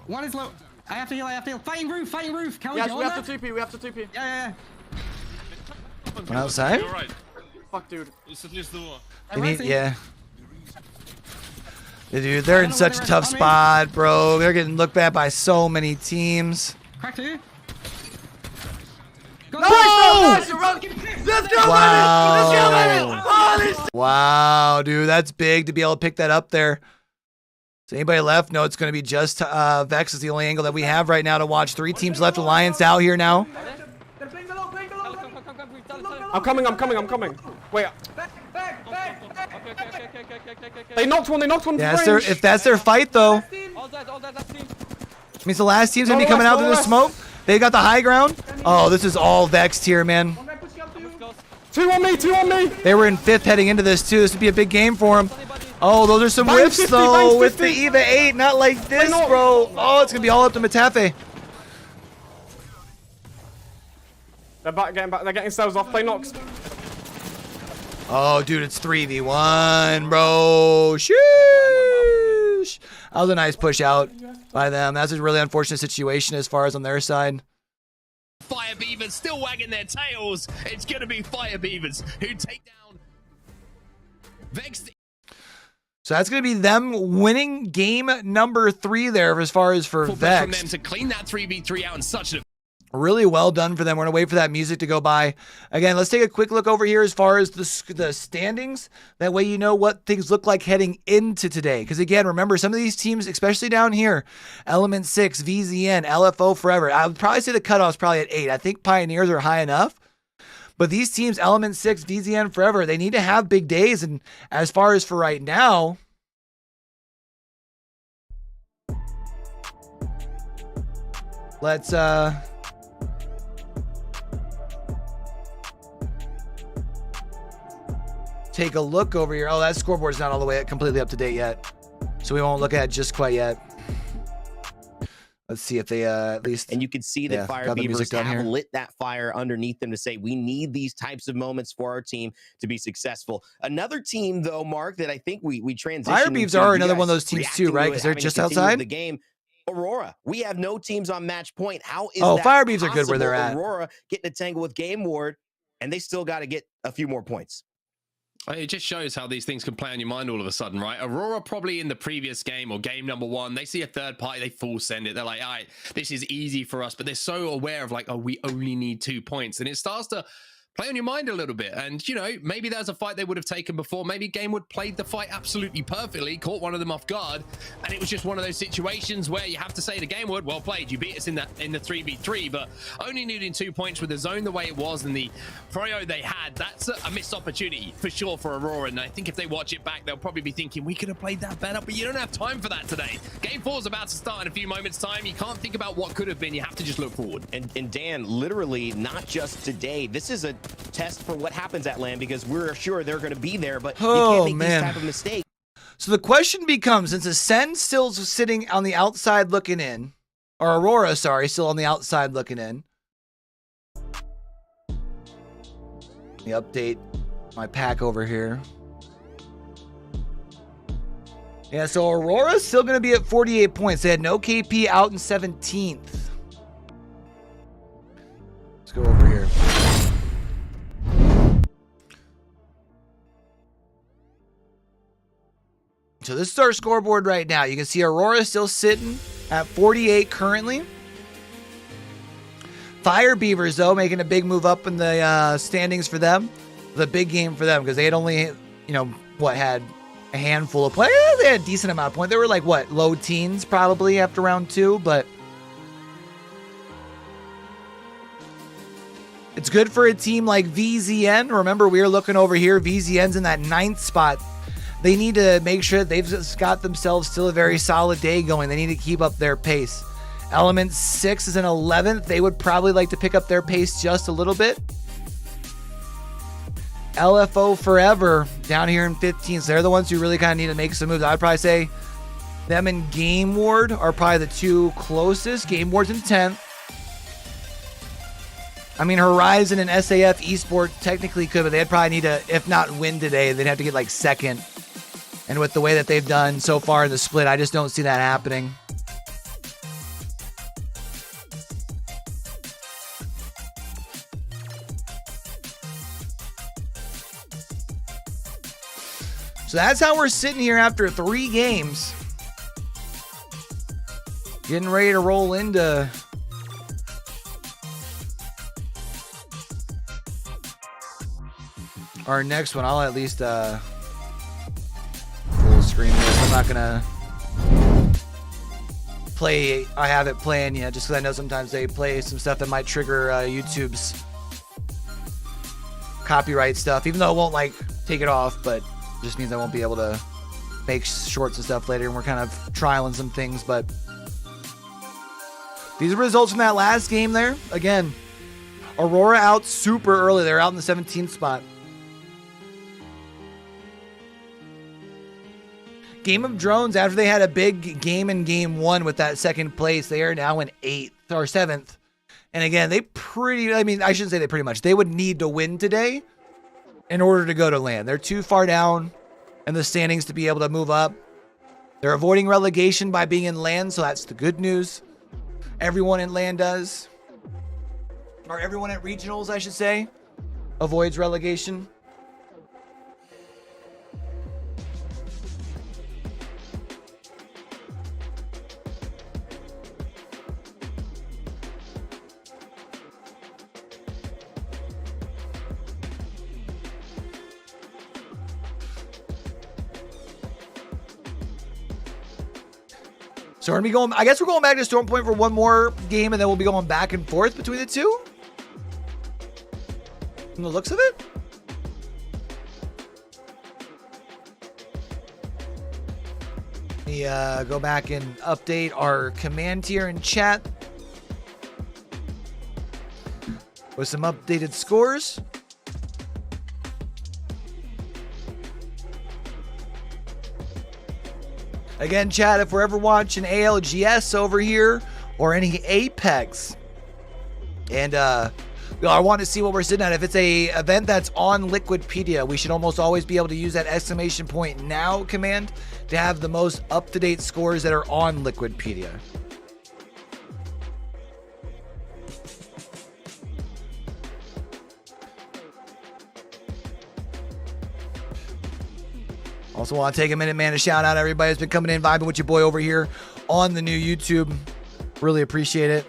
Speaker 19: One is low. I have to heal. Fighting roof. Can we
Speaker 7: yes,
Speaker 19: go
Speaker 7: we
Speaker 19: on
Speaker 7: have
Speaker 19: that?
Speaker 7: to TP.
Speaker 19: Yeah.
Speaker 1: One outside?
Speaker 7: Fuck, dude.
Speaker 1: They need, yeah. Dude, they're in such a tough spot, bro. They're getting looked at by so many teams.
Speaker 19: Crack two.
Speaker 1: No!
Speaker 7: Let's go,
Speaker 1: Wow. Wow, dude, that's big to be able to pick that up there. Is anybody left? No, it's going to be just Vex is the only angle that we have right now to watch. 3 teams left. Alliance out here now.
Speaker 10: I'm coming. Wait. They knocked one.
Speaker 1: Yeah, if that's their fight, though. Means the last team's going to be coming out through the smoke. They got the high ground. Oh, this is all Vexed here, man.
Speaker 10: 2 on me.
Speaker 1: They were in 5th heading into this, too. This would be a big game for them. Oh, those are some whiffs, though, with the EVA 8. Not like this, bro. Oh, it's going to be all up to Matafe.
Speaker 10: They're getting back. They're getting cells off. Play knocks.
Speaker 1: Oh, dude, it's 3v1, bro. Sheesh. That was a nice push out by them. That's a really unfortunate situation as far as on their side.
Speaker 15: Fire Beavers still wagging their tails. It's going to be Fire Beavers who take down Vex.
Speaker 1: So that's going to be them winning game number 3 there as far as for Vex.
Speaker 15: From them to clean that 3v3 out in such a...
Speaker 1: Really well done for them. We're going to wait for that music to go by. Again, let's take a quick look over here as far as the standings. That way you know what things look like heading into today. Because again, remember, some of these teams, especially down here, Element 6, VZN, LFO Forever, I would probably say the cutoff's probably at 8. I think Pioneers are high enough. But these teams, Element 6, VZN Forever, they need to have big days. And as far as for right now... Let's take a look over here. Oh, that scoreboard's not all the way completely up to date yet, so we won't look at it just quite yet. Let's see if they at least...
Speaker 12: And you can see that Fire Beavers have lit that fire underneath them to say, we need these types of moments for our team to be successful. Another team, though, Mark, that I think we transitioned...
Speaker 1: Fire Beavers are another one of those teams, too, right? Because they're just outside?
Speaker 12: The game. Aurora, we have no teams on match point. How is
Speaker 1: that
Speaker 12: Fire
Speaker 1: Beavers are good where they're at.
Speaker 12: Aurora getting a tangle with Game Ward, and they still got to get a few more points.
Speaker 15: It just shows how these things can play on your mind all of a sudden, right? Aurora probably in the previous game or game number 1, they see a third party, they full send it. They're like, all right, this is easy for us. But they're so aware of like, oh, we only need 2 points. And it starts to play on your mind a little bit. And, you know, maybe there's a fight they would have taken before. Maybe Gamewood played the fight absolutely perfectly, caught one of them off guard. And it was just one of those situations where you have to say to Gamewood, well played, you beat us in the 3v3, but only needing 2 points with the zone the way it was and the prio they had, that's a missed opportunity for sure for Aurora. And I think if they watch it back, they'll probably be thinking, we could have played that better, but you don't have time for that today. Game 4 is about to start in a few moments' time. You can't think about what could have been. You have to just look forward.
Speaker 12: And Dan, literally, not just today, this is a test for what happens at LAN, because we're sure they're going to be there, but you can't make these type of mistakes.
Speaker 1: So the question becomes, since Ascend still sitting on the outside looking in, or Aurora, sorry, still on the outside looking in. Let me update my pack over here. Yeah, so Aurora's still going to be at 48 points. They had no KP out in 17th. Let's go over here. So this is our scoreboard right now. You can see Aurora still sitting at 48 currently. Fire Beavers, though, making a big move up in the standings for them. The big game for them, because they had only, you know, what, had a handful of players. They had a decent amount of points. They were like, what, low teens probably after round 2, but It's good for a team like VZN. Remember, we were looking over here. VZN's in that 9th spot. They need to make sure that they've just got themselves still a very solid day going. They need to keep up their pace. Element 6 is in 11th. They would probably like to pick up their pace just a little bit. LFO Forever down here in 15th. So they're the ones who really kind of need to make some moves. I'd probably say them and Game Ward are probably the two closest. Game Ward's in 10th. I mean, Horizon and SAF Esports technically could, but they'd probably need to, if not win today, they'd have to get like 2nd. And with the way that they've done so far in the split, I just don't see that happening. So that's how we're sitting here after 3 games. Getting ready to roll into our next one. I'll at least full screen this. I'm not gonna play. I have it playing yet, just because I know sometimes they play some stuff that might trigger YouTube's copyright stuff. Even though it won't like take it off, but it just means I won't be able to make shorts and stuff later. And we're kind of trialing some things, but these are results from that last game there. Again, Aurora out super early. They're out in the 17th spot. Game of Drones, after they had a big game in game 1 with that 2nd place, they are now in 8th or 7th. And again, I shouldn't say they pretty much. They would need to win today in order to go to LAN. They're too far down in the standings to be able to move up. They're avoiding relegation by being in LAN, so that's the good news. Everyone in LAN does. Or everyone at regionals, I should say, avoids relegation. So we're gonna be going, I guess we're going back to Storm Point for one more game, and then we'll be going back and forth between the two. From the looks of it. Let me go back and update our command tier in chat with some updated scores. Again, chat, if we're ever watching ALGS over here or any Apex, and I want to see what we're sitting at. If it's a event that's on Liquidpedia, we should almost always be able to use that !now command to have the most up-to-date scores that are on Liquidpedia. Also want to take a minute, man, to shout out everybody who's been coming in, vibing with your boy over here on the new YouTube. Really appreciate it.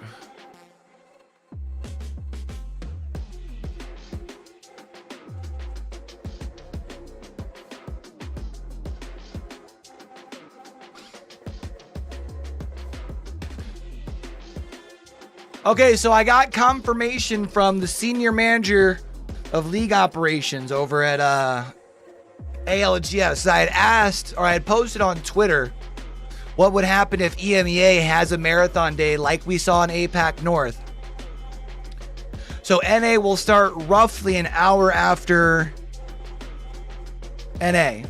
Speaker 1: Okay, so I got confirmation from the senior manager of league operations over at ALGS. I had asked, or I had posted on Twitter, what would happen if EMEA has a marathon day like we saw in APAC North. So NA will start roughly an hour after NA.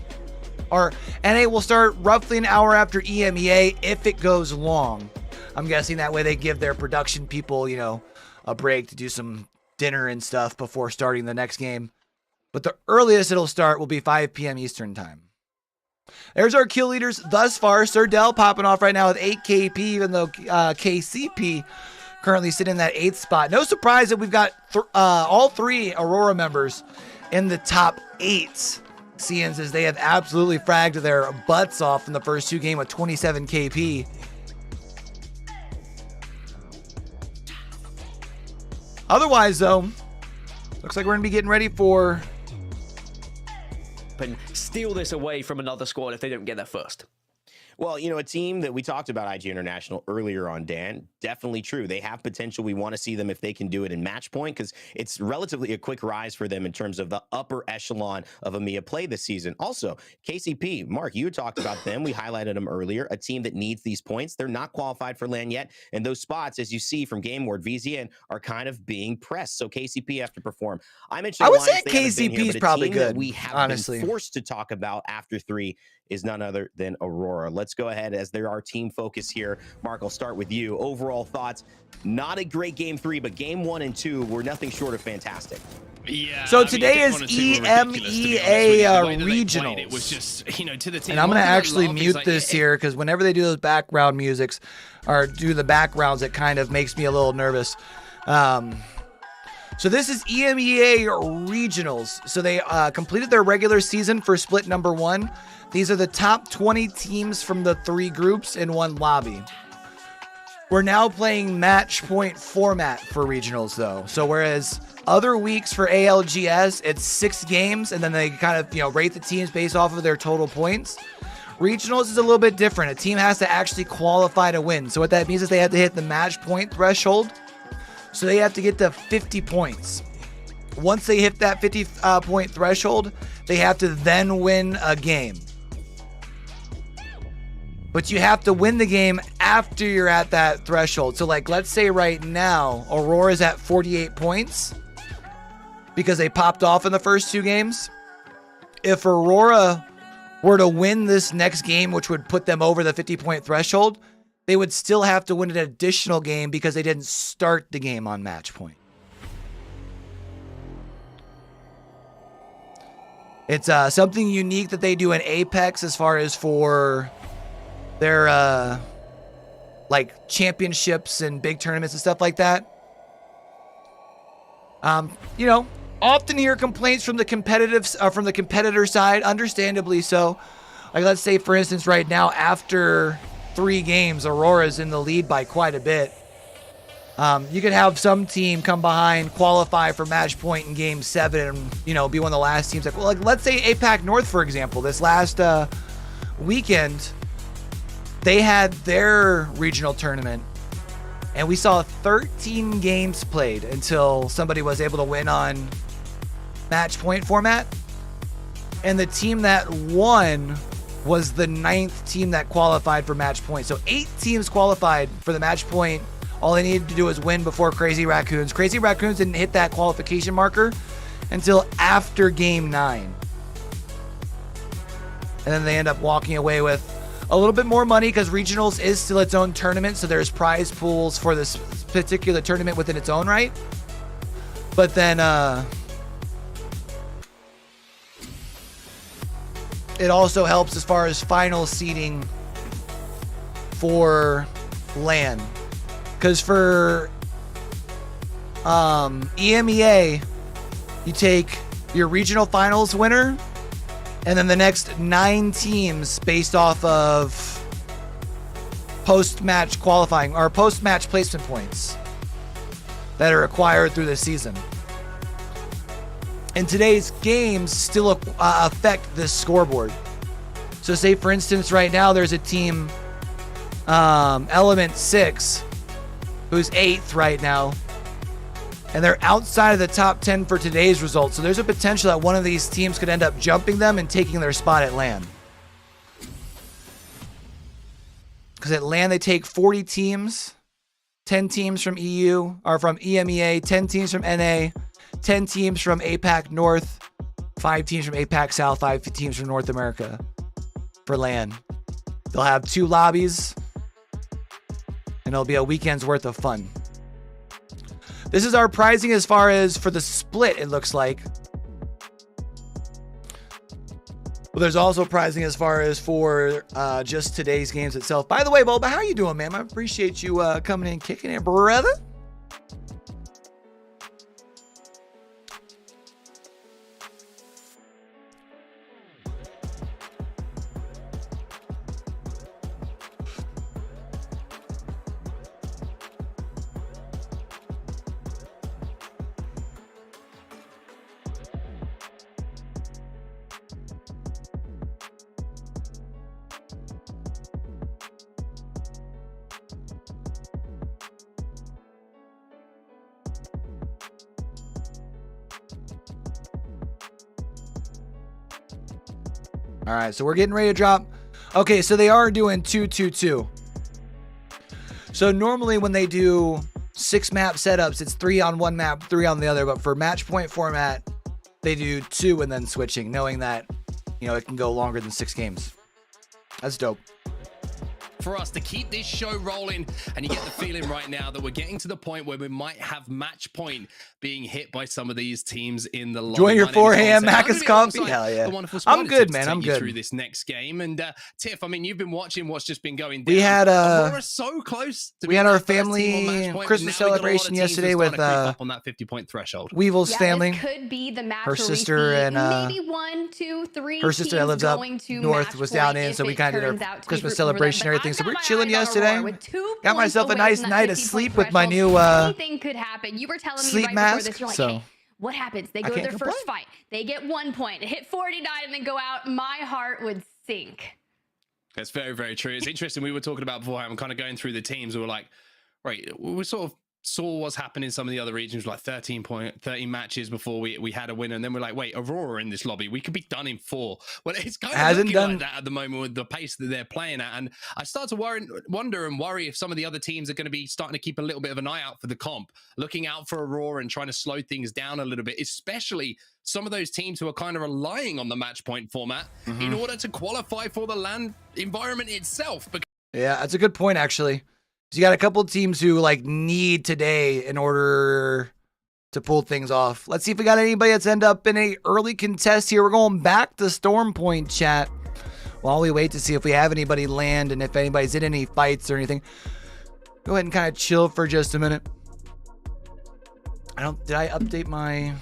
Speaker 1: Or NA will start roughly an hour after EMEA if it goes long. I'm guessing that way they give their production people, you know, a break to do some dinner and stuff before starting the next game. But the earliest it'll start will be 5 p.m. Eastern time. There's our kill leaders thus far. Serdell popping off right now with 8 KP, even though KCP currently sitting in that 8th spot. No surprise that we've got all 3 Aurora members in the top 8. Seeing as they have absolutely fragged their butts off in the first 2 games with 27 KP. Otherwise, though, looks like we're going to be getting ready for...
Speaker 16: And steal this away from another squad if they don't get there first.
Speaker 12: Well, you know, a team that we talked about, IG International, earlier on, Dan, definitely true. They have potential. We want to see them if they can do it in match point, because it's relatively a quick rise for them in terms of the upper echelon of EMEA play this season. Also, KCP, Mark, you talked about them. We highlighted them earlier. A team that needs these points. They're not qualified for LAN yet. And those spots, as you see from Game Ward, VZN, are kind of being pressed. So KCP have to perform. I mentioned
Speaker 1: I would say
Speaker 12: Alliance,
Speaker 1: KCP is probably good.
Speaker 12: We have
Speaker 1: honestly
Speaker 12: been forced to talk about after 3 is none other than Aurora. Let's go ahead, as there are team focus here. Mark, I'll start with you. Overall thoughts, not a great game 3, but game 1 and 2 were nothing short of fantastic.
Speaker 15: Yeah.
Speaker 1: So today is EMEA regionals.
Speaker 15: It was just, you know, to the team.
Speaker 1: And I'm going to actually mute this here, because whenever they do those background musics or do the backgrounds, it kind of makes me a little nervous. So this is EMEA regionals. So they completed their regular season for split number 1. These are the top 20 teams from the 3 groups in one lobby. We're now playing match point format for regionals, though. So whereas other weeks for ALGS, it's 6 games, and then they kind of, you know, rate the teams based off of their total points. Regionals is a little bit different. A team has to actually qualify to win. So what that means is they have to hit the match point threshold. So they have to get to 50 points. Once they hit that 50 point threshold, they have to then win a game. But you have to win the game after you're at that threshold. So like, let's say right now, Aurora's at 48 points because they popped off in the first 2 games. If Aurora were to win this next game, which would put them over the 50 point threshold, they would still have to win an additional game because they didn't start the game on match point. It's something unique that they do in Apex as far as for their like championships and big tournaments and stuff like that. You know, often hear complaints from the competitor side, understandably so. Like, let's say for instance right now, after 3 games, Aurora's in the lead by quite a bit. You could have some team come behind, qualify for match point in game 7, and, you know, be one of the last teams. Like let's say APAC North, for example, this last weekend, they had their regional tournament, and we saw 13 games played until somebody was able to win on match point format. And the team that won was the 9th team that qualified for match point. So 8 teams qualified for the match point. All they needed to do was win before Crazy Raccoons. Crazy Raccoons didn't hit that qualification marker until after game 9. And then they end up walking away with a little bit more money because regionals is still its own tournament. So there's prize pools for this particular tournament within its own right. But then it also helps as far as final seeding for LAN. Because for EMEA, you take your regional finals winner and then the next 9 teams based off of post-match qualifying or post-match placement points that are acquired through the season. And today's games still affect this scoreboard. So say for instance right now there's a team Element 6 who's 8th right now, and they're outside of the top 10 for today's results. So there's a potential that one of these teams could end up jumping them and taking their spot at LAN. Because at LAN they take 40 teams, 10 teams from EU or from EMEA, 10 teams from NA, 10 teams from APAC North, 5 teams from APAC South, 5 teams from North America for LAN. They'll have 2 lobbies, and it'll be a weekend's worth of fun. This is our pricing as far as for the split, it looks like. Well, there's also pricing as far as for just today's games itself. By the way, Boba, how you doing, man? I appreciate you coming in, kicking it, brother. All right, so we're getting ready to drop. Okay, so they are doing 2-2-2. So normally when they do 6 map setups, it's 3 on one map, 3 on the other. But for match point format, they do 2 and then switching, knowing that, you know, it can go longer than 6 games. That's dope.
Speaker 15: For us to keep this show rolling, and you get the feeling right now that we're getting to the point where we might have match point being hit by some of these teams in the
Speaker 1: Join your 4 a.m. Macca's coffee. Hell yeah. I'm good, man. I'm good.
Speaker 15: Through this next game, and Tiff, I mean, you've been watching what's just been going down.
Speaker 1: We had
Speaker 15: so close.
Speaker 1: We had our family Christmas celebration yesterday with
Speaker 15: on that 50-point threshold.
Speaker 1: Weevil's family.
Speaker 13: This could be the match
Speaker 1: her sister and
Speaker 13: maybe 1, 2, 3.
Speaker 1: Her sister that lives up north was down in, so we kind of did our Christmas celebration and everything. So we're chilling yesterday. Got myself a nice night of sleep with my new
Speaker 13: anything could happen. You were telling me
Speaker 1: sleep
Speaker 13: right
Speaker 1: mask.
Speaker 13: before this, you're like,
Speaker 1: So
Speaker 13: hey, what happens? They go to their first fight. They get 1 point, hit 49, and then go out. My heart would sink.
Speaker 15: That's very, very true. It's interesting. We were talking about before. I'm kind of going through the teams. We were like, right, we sort of saw what's happening in some of the other regions, like 13 matches before we had a winner, and then we're like, wait, Aurora in this lobby, we could be done in 4. Well, it's kind of looking like that at the moment with the pace that they're playing at, and I start to wonder and worry if some of the other teams are going to be starting to keep a little bit of an eye out for the comp, looking out for Aurora and trying to slow things down a little bit, especially some of those teams who are kind of relying on the match point format in order to qualify for the LAN environment itself.
Speaker 1: Yeah, that's a good point, actually. You got a couple of teams who like need today in order to pull things off. Let's see if we got anybody that's end up in a early contest here. We're going back to Storm Point chat while we wait to see if we have anybody land and if anybody's in any fights or anything. Go ahead and kind of chill for just a minute. Did I update my...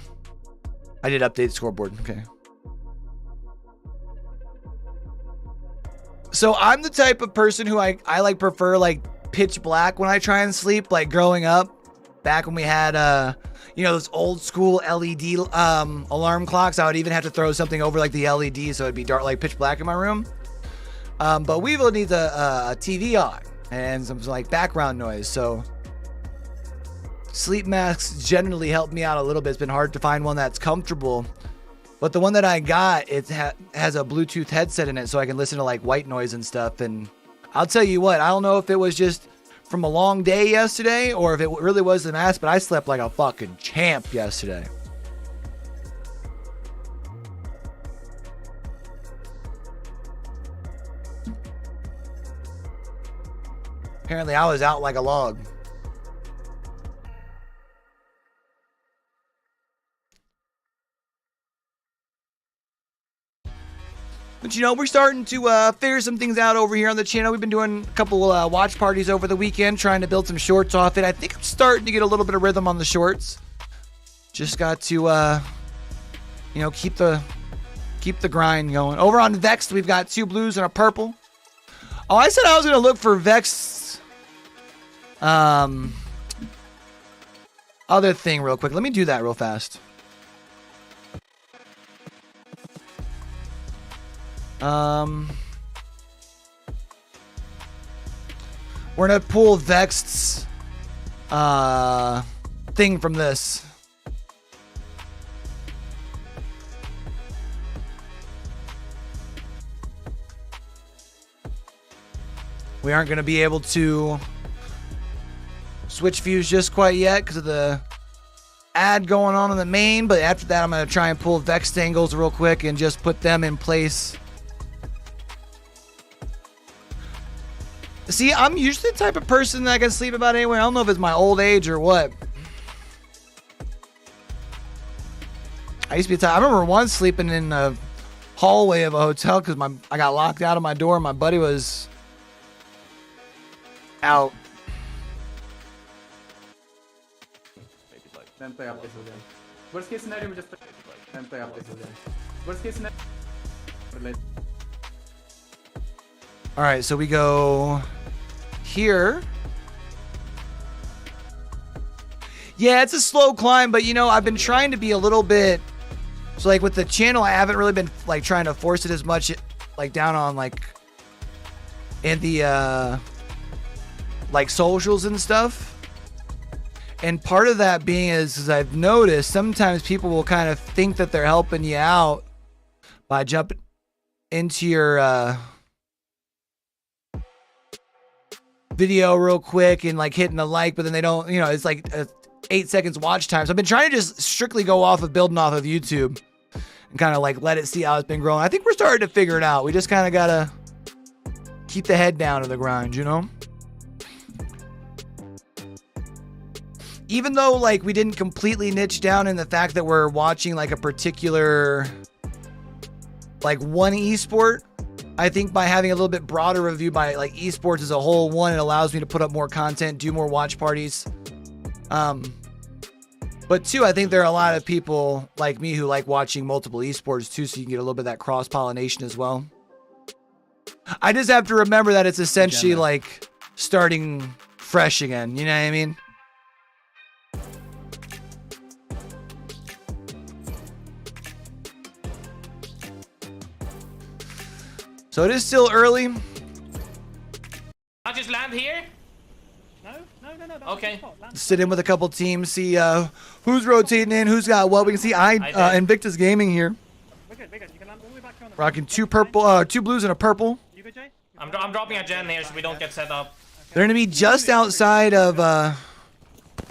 Speaker 1: I did update the scoreboard. Okay. So I'm the type of person who I like prefer like pitch black when I try and sleep. Like growing up, back when we had you know, those old school LED alarm clocks, I would even have to throw something over like the LED so it'd be dark, like pitch black in my room. But Weevil needs a TV on and some like background noise, so sleep masks generally help me out a little bit. It's been hard to find one that's comfortable, but the one that I got, it has a Bluetooth headset in it, so I can listen to like white noise and stuff. And I'll tell you what, I don't know if it was just from a long day yesterday or if it really was the mask, but I slept like a fucking champ yesterday. Apparently I was out like a log. But you know, we're starting to figure some things out over here on the channel. We've been doing a couple watch parties over the weekend, trying to build some shorts off it. I think I'm starting to get a little bit of rhythm on the shorts. Just got to, you know, keep the grind going. Over on Vex, we've got 2 blues and a purple. Oh, I said I was gonna look for Vex. Other thing, real quick. Let me do that real fast. We're gonna pull Vexed's thing from this. We aren't gonna be able to switch views just quite yet because of the ad going on in the main, but after that I'm gonna try and pull Vexed angles real quick and just put them in place. See, I'm usually the type of person that can sleep about anywhere. I don't know if it's my old age or what. I used to be I remember once sleeping in the hallway of a hotel because I got locked out of my door and my buddy was out.
Speaker 8: Then play up this again. Worst case scenario, we just then play up this again. Worst case scenario.
Speaker 1: All right, so we go here. Yeah, it's a slow climb, but you know, I've been trying to be a little bit, so like with the channel, I haven't really been like trying to force it as much like down on like in the like socials and stuff. And part of that being is I've noticed sometimes people will kind of think that they're helping you out by jumping into your video real quick and like hitting the like, but then they don't, you know, it's like 8 seconds watch time. So I've been trying to just strictly go off of building off of YouTube and kind of like let it see how it's been growing. I think we're starting to figure it out. We just kind of gotta keep the head down to the grind, you know? Even though like we didn't completely niche down in the fact that we're watching like a particular like one esport, I think by having a little bit broader review by like esports as a whole, one, it allows me to put up more content, do more watch parties. But two, I think there are a lot of people like me who like watching multiple esports too, so you can get a little bit of that cross-pollination as well. I just have to remember that it's essentially like starting fresh again, you know what I mean? So it is still early.
Speaker 2: I'll just land here?
Speaker 11: No.
Speaker 2: Okay.
Speaker 1: Sit in with a couple teams, see who's rotating in, who's got what. We can see Invictus Gaming here.
Speaker 11: We're good. You can land all the way back on the
Speaker 1: Rocking two blues and a purple.
Speaker 11: You good, Jay?
Speaker 2: I'm dropping a gen here so we don't get set up.
Speaker 1: They're gonna be just outside of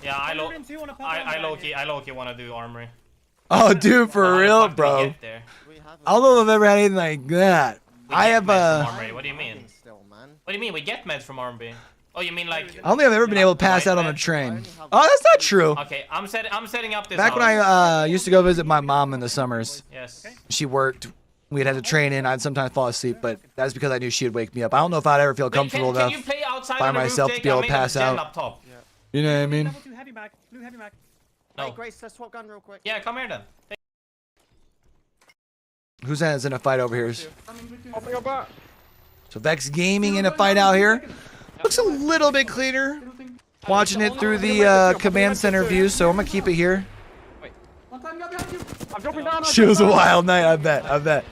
Speaker 2: Yeah, I low-key wanna do armory.
Speaker 1: Oh dude, for real, bro. I don't know if I've ever had anything like that. I have
Speaker 2: What do you mean? What do you mean? We get meds from armory. Oh, you mean like?
Speaker 1: I don't think I've ever been able to pass out on a train. Oh, that's not true.
Speaker 2: Okay, I'm setting up this.
Speaker 1: Back when I used to go visit my mom in the summers.
Speaker 2: Yes.
Speaker 1: She worked. We'd had to train in. I'd sometimes fall asleep, but that's because I knew she would wake me up. I don't know if I'd ever feel comfortable enough by myself to be able to pass out. You know what I mean?
Speaker 11: Level 2 heavy mag. Blue heavy mag.
Speaker 2: No.
Speaker 5: Hey, Grace, let's swap gun real quick.
Speaker 2: Yeah, come here then.
Speaker 1: Who's in a fight over here? So Vex Gaming in a fight out here. Looks a little bit cleaner. Watching it through the command center view, so I'm gonna keep it here. She was a wild night, I bet.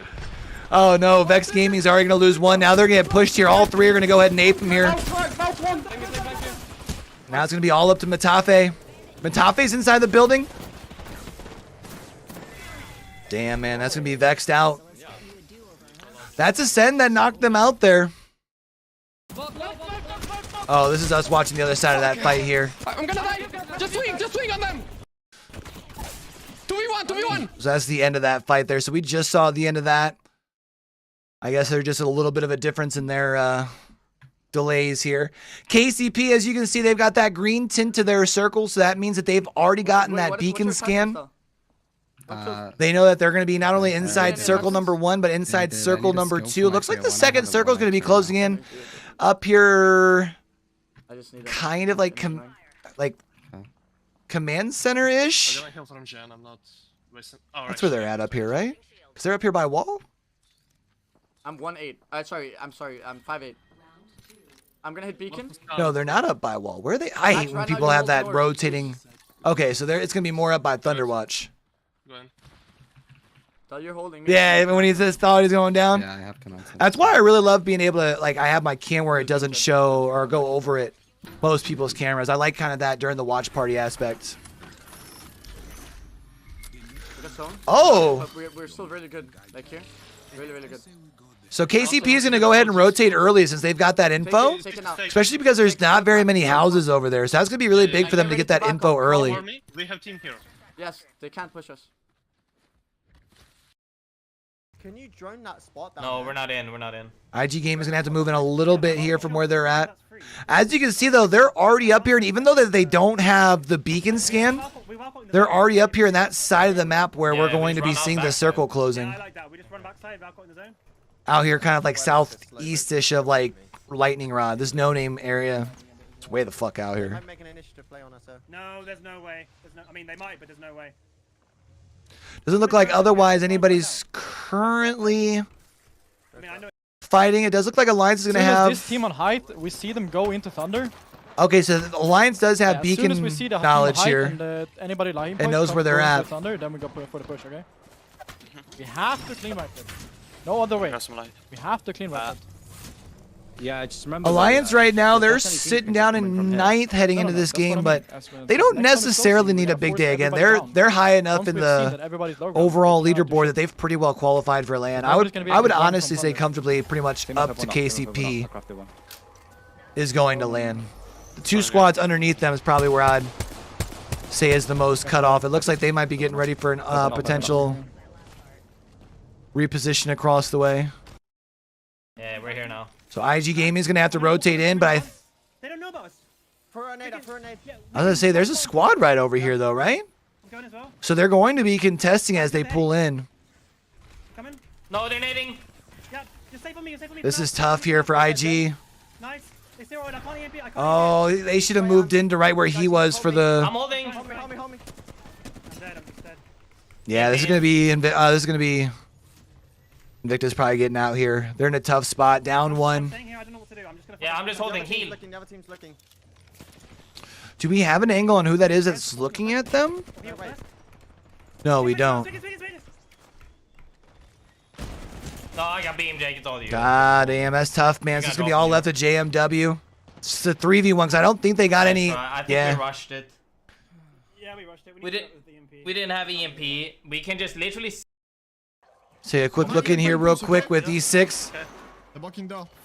Speaker 1: Oh no, Vex Gaming's already gonna lose one. Now they're gonna get pushed here. All three are gonna go ahead and ape him here. Now it's gonna be all up to Matafe. Matafe's inside the building. Damn, man, that's gonna be Vexed out. That's a send that knocked them out there. Oh, this is us watching the other side of that fight here.
Speaker 10: I'm gonna die. Just swing on them. 2v1.
Speaker 1: So that's the end of that fight there. So we just saw the end of that. I guess there's just a little bit of a difference in their delays here. KCP, as you can see, they've got that green tint to their circle, so that means that they've already gotten that beacon scan. They know that they're going to be not only inside circle number 1, but inside circle number 2. Looks like the second circle is going to be closing in up here, kind of like command center-ish. That's where they're at up here, right? Because they're up here by wall.
Speaker 7: I'm 1-8. I'm sorry. I'm 5-8. I'm gonna hit beacon.
Speaker 1: No, they're not up by wall. Where are they? I hate when people have that rotating. Okay, so it's gonna be more up by Thunderwatch.
Speaker 7: Thought you're holding me.
Speaker 1: Yeah, when he says thought he's going down.
Speaker 8: Yeah, I have command.
Speaker 1: That's why I really love being able to, like, I have my cam where it doesn't show or go over it. Most people's cameras. I like kind of that during the watch party aspect. Oh!
Speaker 7: We're still really good. Like here. Really good.
Speaker 1: So KCP is going to go ahead and rotate early since they've got that info. Especially because there's not very many houses over there. So that's going to be really big for them to get that info early.
Speaker 17: We have team here.
Speaker 7: Yes, they can't push us.
Speaker 5: Can you drone that spot down
Speaker 2: No,
Speaker 5: there?
Speaker 2: we're not in.
Speaker 1: IG Game is going to have to move in a little bit here from where they're at. As you can see, though, they're already up here. And even though they don't have the beacon scan, they're already up here in that side of the map where we're going to be seeing the circle closing.
Speaker 11: I like that. We just run backside, Valcott in the zone.
Speaker 1: Out here kind of like southeast-ish of like Lightning Rod. This no-name area. It's way the fuck out here.
Speaker 5: Make an initiative play on us, sir.
Speaker 11: No, there's no way. I mean, they might, but there's no way.
Speaker 1: Doesn't look like otherwise anybody's currently fighting. It does look like Alliance is going to have...
Speaker 20: This team on height, we see them go into Thunder.
Speaker 1: Okay, so Alliance does have beacon
Speaker 20: as soon as we see the
Speaker 1: knowledge
Speaker 20: height
Speaker 1: here.
Speaker 20: And, anybody lying
Speaker 1: and knows where they're at.
Speaker 20: Thunder, then we go for the push, okay? We have to clean right there. No other way. We have to clean right there.
Speaker 14: Yeah, just remember.
Speaker 1: Alliance right now, they're sitting down in 9th heading into this game, but they don't necessarily need a big day again. They're high enough in the overall leaderboard that they've pretty well qualified for LAN. I would honestly say comfortably pretty much up to KCP is going to LAN. The 2 squads underneath them is probably where I'd say is the most cut off. It looks like they might be getting ready for an potential reposition across the way.
Speaker 2: Yeah, we're here now.
Speaker 1: So IG Gaming is going to have to rotate in, but
Speaker 11: They don't know about us. For a nade.
Speaker 1: I was going to say there's a squad right over here though, right?
Speaker 11: I'm going as well.
Speaker 1: So they're going to be contesting as they pull in.
Speaker 11: Come in.
Speaker 2: No, they're nading.
Speaker 11: Yeah, just stay for me.
Speaker 1: This is tough here for IG.
Speaker 11: Nice. They zeroed. I can't EMP.
Speaker 1: Oh, they should have moved into right where he was for the...
Speaker 2: I'm holding.
Speaker 11: Hold me. I'm dead. I'm just dead.
Speaker 1: Yeah, this is going to be... Invictus probably getting out here. They're in a tough spot. Down 1.
Speaker 2: Yeah, I'm just holding heal.
Speaker 1: Do we have an angle on who that is that's looking at them? No, we don't.
Speaker 2: No, I got BMJ. It's all you.
Speaker 1: God damn, that's tough, man. This is going to be all left of JMW. It's a 3v1 because I don't think they got any...
Speaker 2: I think we rushed it.
Speaker 11: Yeah, we rushed it.
Speaker 2: We didn't have EMP. We can just literally...
Speaker 1: Say a quick look in here real quick with E6.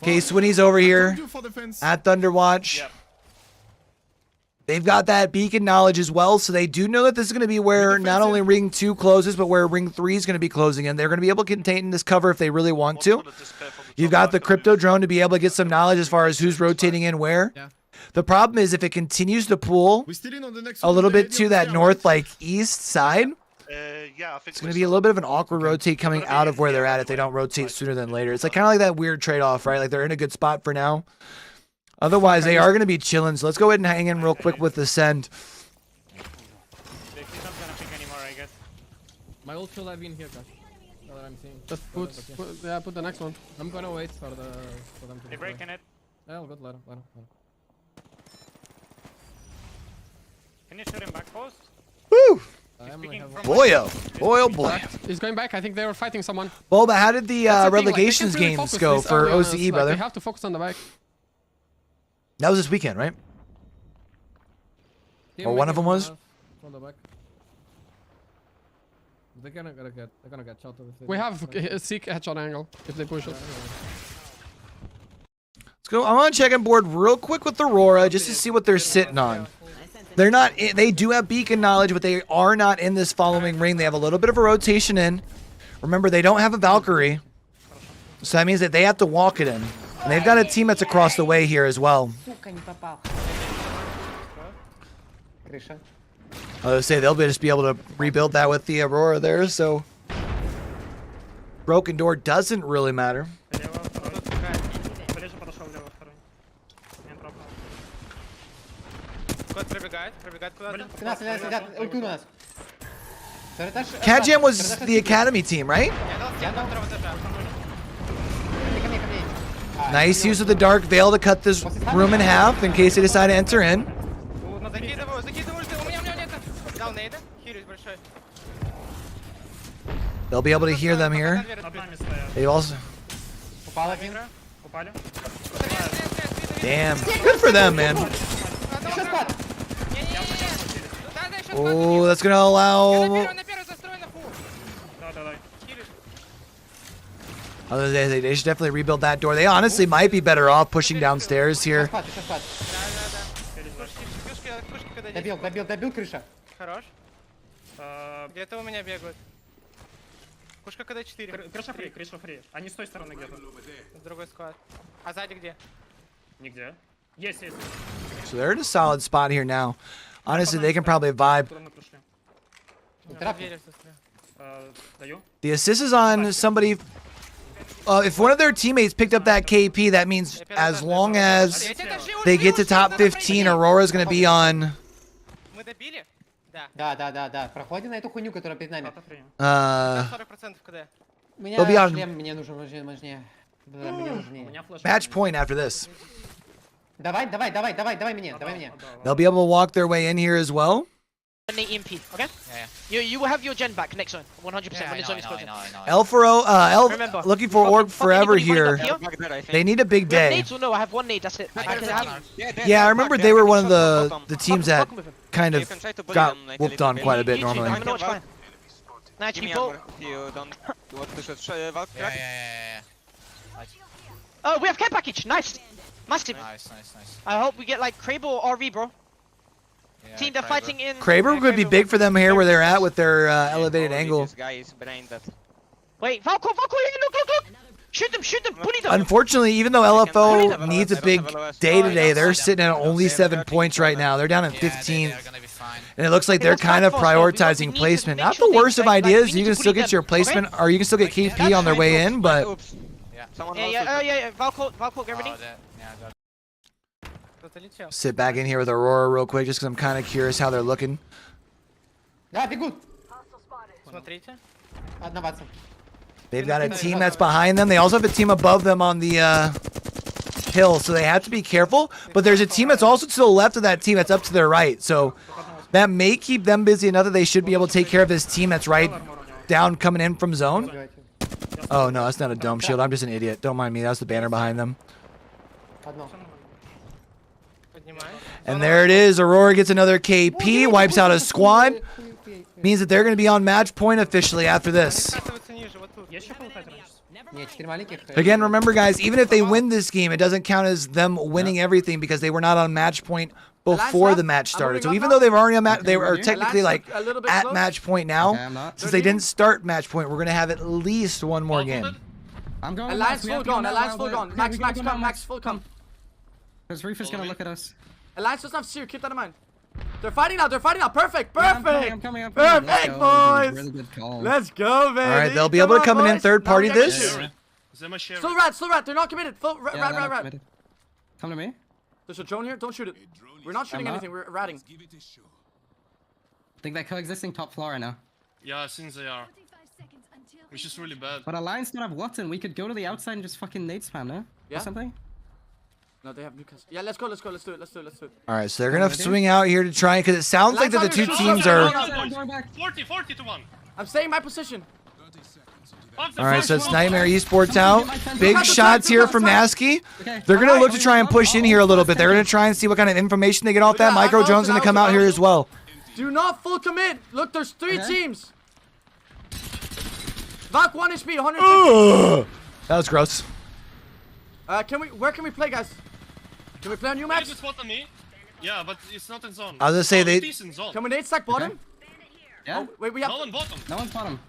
Speaker 1: Okay, Swinny's over here at Thunderwatch. They've got that beacon knowledge as well, so they do know that this is going to be where not only Ring 2 closes, but where Ring 3 is going to be closing in. They're going to be able to contain this cover if they really want to. You've got the crypto drone to be able to get some knowledge as far as who's rotating in where. The problem is if it continues to pull a little bit to that north, like east side, it's going to be a little bit of an awkward rotate coming out of where they're at if they don't rotate sooner than later. It's like kind of like that weird trade-off, right? Like they're in a good spot for now. Otherwise, they are going to be chilling. So let's go ahead and hang in real quick with the send.
Speaker 17: My ult should have been here, guys. Now that I'm seeing.
Speaker 10: Just put the next one.
Speaker 17: I'm gonna wait for them to.
Speaker 11: They're breaking it.
Speaker 17: Yeah, all good. Let him.
Speaker 11: Can you shoot him back post?
Speaker 1: Woo! Boy, oh boy.
Speaker 10: He's going back. I think they were fighting someone.
Speaker 1: Well, but how did the relegations games go for OCE, brother?
Speaker 10: They have to focus on the back.
Speaker 1: That was this weekend, right? Or one of them was?
Speaker 17: From the back. They're gonna get shot.
Speaker 10: We have a seek headshot angle if they push us.
Speaker 1: Let's go. I want to check on board real quick with Aurora just to see what they're sitting on. They're not. They do have beacon knowledge, but they are not in this following ring. They have a little bit of a rotation in. Remember, they don't have a Valkyrie, so that means that they have to walk it in. And they've got a team that's across the way here as well. I would say they'll just be able to rebuild that with the Aurora there, so broken door doesn't really matter. Kajam was the academy team, right? Nice use of the Dark Veil to cut this room in half in case they decide to enter in. They'll be able to hear them here. They also... Damn. Good for them, man. Oh, that's going to allow... They should definitely rebuild that door. They honestly might be better off pushing downstairs here.
Speaker 4: Хорош. Где-то у меня бегают. Пушка КД-4.
Speaker 11: Крыша фри. Они с той стороны где-то.
Speaker 4: С другой склад. А сзади где?
Speaker 11: Нигде. Есть.
Speaker 1: So they're in a solid spot here now. Honestly, they can probably vibe. The assist is on somebody. If one of their teammates picked up that KP, that means as long as they get to top 15, Aurora's going to be on.
Speaker 19: Да. Проходим на эту хуйню, которая перед нами.
Speaker 1: They'll be on
Speaker 19: мне нужнее.
Speaker 1: match point after this.
Speaker 19: Давай мне.
Speaker 1: They'll be able to walk their way in here as well.
Speaker 4: EMP, okay?
Speaker 3: Yeah.
Speaker 4: You will have your gen back next zone, 100% when the zone is closing.
Speaker 1: Elf looking for orb forever here. They need a big
Speaker 4: We have
Speaker 1: day.
Speaker 4: nades or no? I have one nade, that's it.
Speaker 1: Yeah, I remember they were one of the teams that kind of got whooped on quite a bit normally.
Speaker 4: No, it's fine. Nice, you both.
Speaker 3: Yeah.
Speaker 4: Oh, we have care package, nice. Massive.
Speaker 3: Nice.
Speaker 4: I hope we get like Kraber or RV, bro. Team they're fighting in.
Speaker 1: Kraber could be big for them here where they're at with their elevated angle.
Speaker 4: Wait, Valko, look. Shoot them, bully them.
Speaker 1: Unfortunately, even though LFO needs a big day today, they're sitting at only 7 points right now. They're down at 15. And it looks like they're kind of prioritizing placement. Not the worst of ideas. You can still get your placement, or you can still get KP on their way in, but...
Speaker 4: Yeah. Valko, get ready.
Speaker 1: Sit back in here with Aurora real quick, just because I'm kind of curious how they're looking. They've got a team that's behind them. They also have a team above them on the hill, so they have to be careful. But there's a team that's also to the left of that team that's up to their right. So that may keep them busy enough that they should be able to take care of this team that's right down coming in from zone. Oh, no, that's not a dome shield. I'm just an idiot. Don't mind me. That's the banner behind them. And there it is. Aurora gets another KP, wipes out a squad. Means that they're going to be on match point officially after this. Again, remember, guys, even if they win this game, it doesn't count as them winning everything because they were not on match point before the match started. So even though they've already on match, they were technically like at match point now. Since they didn't start match point, we're going to have at least one more game.
Speaker 16: I'm going.
Speaker 7: Alliance full gone. Max full come.
Speaker 16: Because Reefer's going to look at us.
Speaker 7: Alliance doesn't have Seer, keep that in mind. They're fighting now. Perfect.
Speaker 16: I'm coming.
Speaker 7: Perfect, boys.
Speaker 16: Really good call.
Speaker 7: Let's go, baby.
Speaker 1: All right, they'll be able to come in third party this.
Speaker 7: Still rat. They're not committed. Rat.
Speaker 16: Come to me.
Speaker 7: There's a drone here. Don't shoot it. We're not shooting anything. We're ratting.
Speaker 16: I think they're coexisting top floor right now.
Speaker 21: Yeah, since they are. Which is really bad.
Speaker 16: But Alliance don't have Watson. We could go to the outside and just fucking nade spam, no?
Speaker 7: Yeah.
Speaker 16: Or something?
Speaker 7: No, they have Newcastle. Yeah, let's go. Let's do it.
Speaker 1: All right, so they're going to swing out here to try, because it sounds like that the two teams are...
Speaker 21: 40 to 1.
Speaker 7: I'm staying in my position.
Speaker 1: All right, so it's Nightmare Esports out. Big shots here from Nasky. They're going to look to try and push in here a little bit. They're going to try and see what kind of information they get off that. Micro Drone's going to come out here as well.
Speaker 7: Do not full commit. Look, there's 3 teams. Valk 1 HP, 150.
Speaker 1: That was gross.
Speaker 7: Where can we play, guys? Can we play on new maps?
Speaker 21: Yeah, but it's not in zone.
Speaker 1: I was going to say
Speaker 7: Can we nade stack bottom?
Speaker 16: Yeah.
Speaker 7: Oh, wait, we have...
Speaker 21: No one bottom.
Speaker 16: No one's bottom.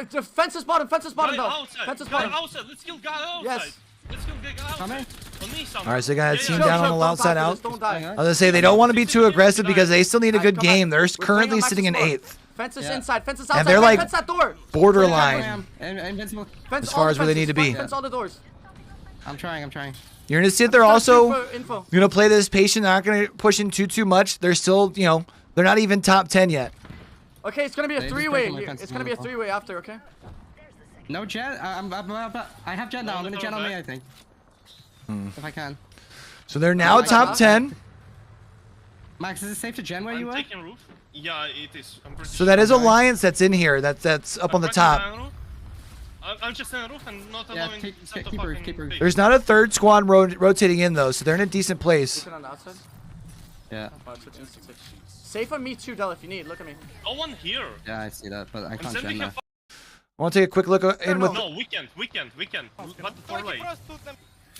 Speaker 7: The fence is bottom, though.
Speaker 21: Outside.
Speaker 7: Fence is bottom.
Speaker 21: Outside. Let's kill guy outside.
Speaker 7: Yes.
Speaker 21: Let's kill guy outside. On me,
Speaker 1: All right, so they got a team down on the outside out.
Speaker 7: Don't die.
Speaker 1: I was going to say they don't want to be too aggressive because they still need a good game. They're currently sitting in 8th.
Speaker 7: Fence is inside, fence is outside.
Speaker 1: And they're like
Speaker 7: fence that door.
Speaker 1: borderline
Speaker 7: Fence
Speaker 1: as far as where they need to be.
Speaker 7: Fence all the doors.
Speaker 16: I'm trying.
Speaker 1: You're going to sit there also, you're going to play this patient, not going to push in too much. They're still, they're not even top 10 yet.
Speaker 7: Okay, it's going to be a 3-way. It's going to be a 3-way after, okay?
Speaker 16: No jet. I have jet now. I'm going to jet on me, I think. If I can.
Speaker 1: So they're now top 10.
Speaker 16: Max, is it safe to gen where you are?
Speaker 21: Roof. Yeah, it is.
Speaker 1: So that is Alliance that's in here. That's up on the top.
Speaker 21: I'm just in a roof and not allowing
Speaker 16: keep roof.
Speaker 1: There's not a third squad rotating in though, so they're in a decent place.
Speaker 16: Yeah.
Speaker 7: Safe on me too, Del, if you need. Look at me.
Speaker 21: No one here.
Speaker 16: Yeah, I see that, but I can't gen now.
Speaker 1: I want to take a quick look in with...
Speaker 21: No, we can't. But for late.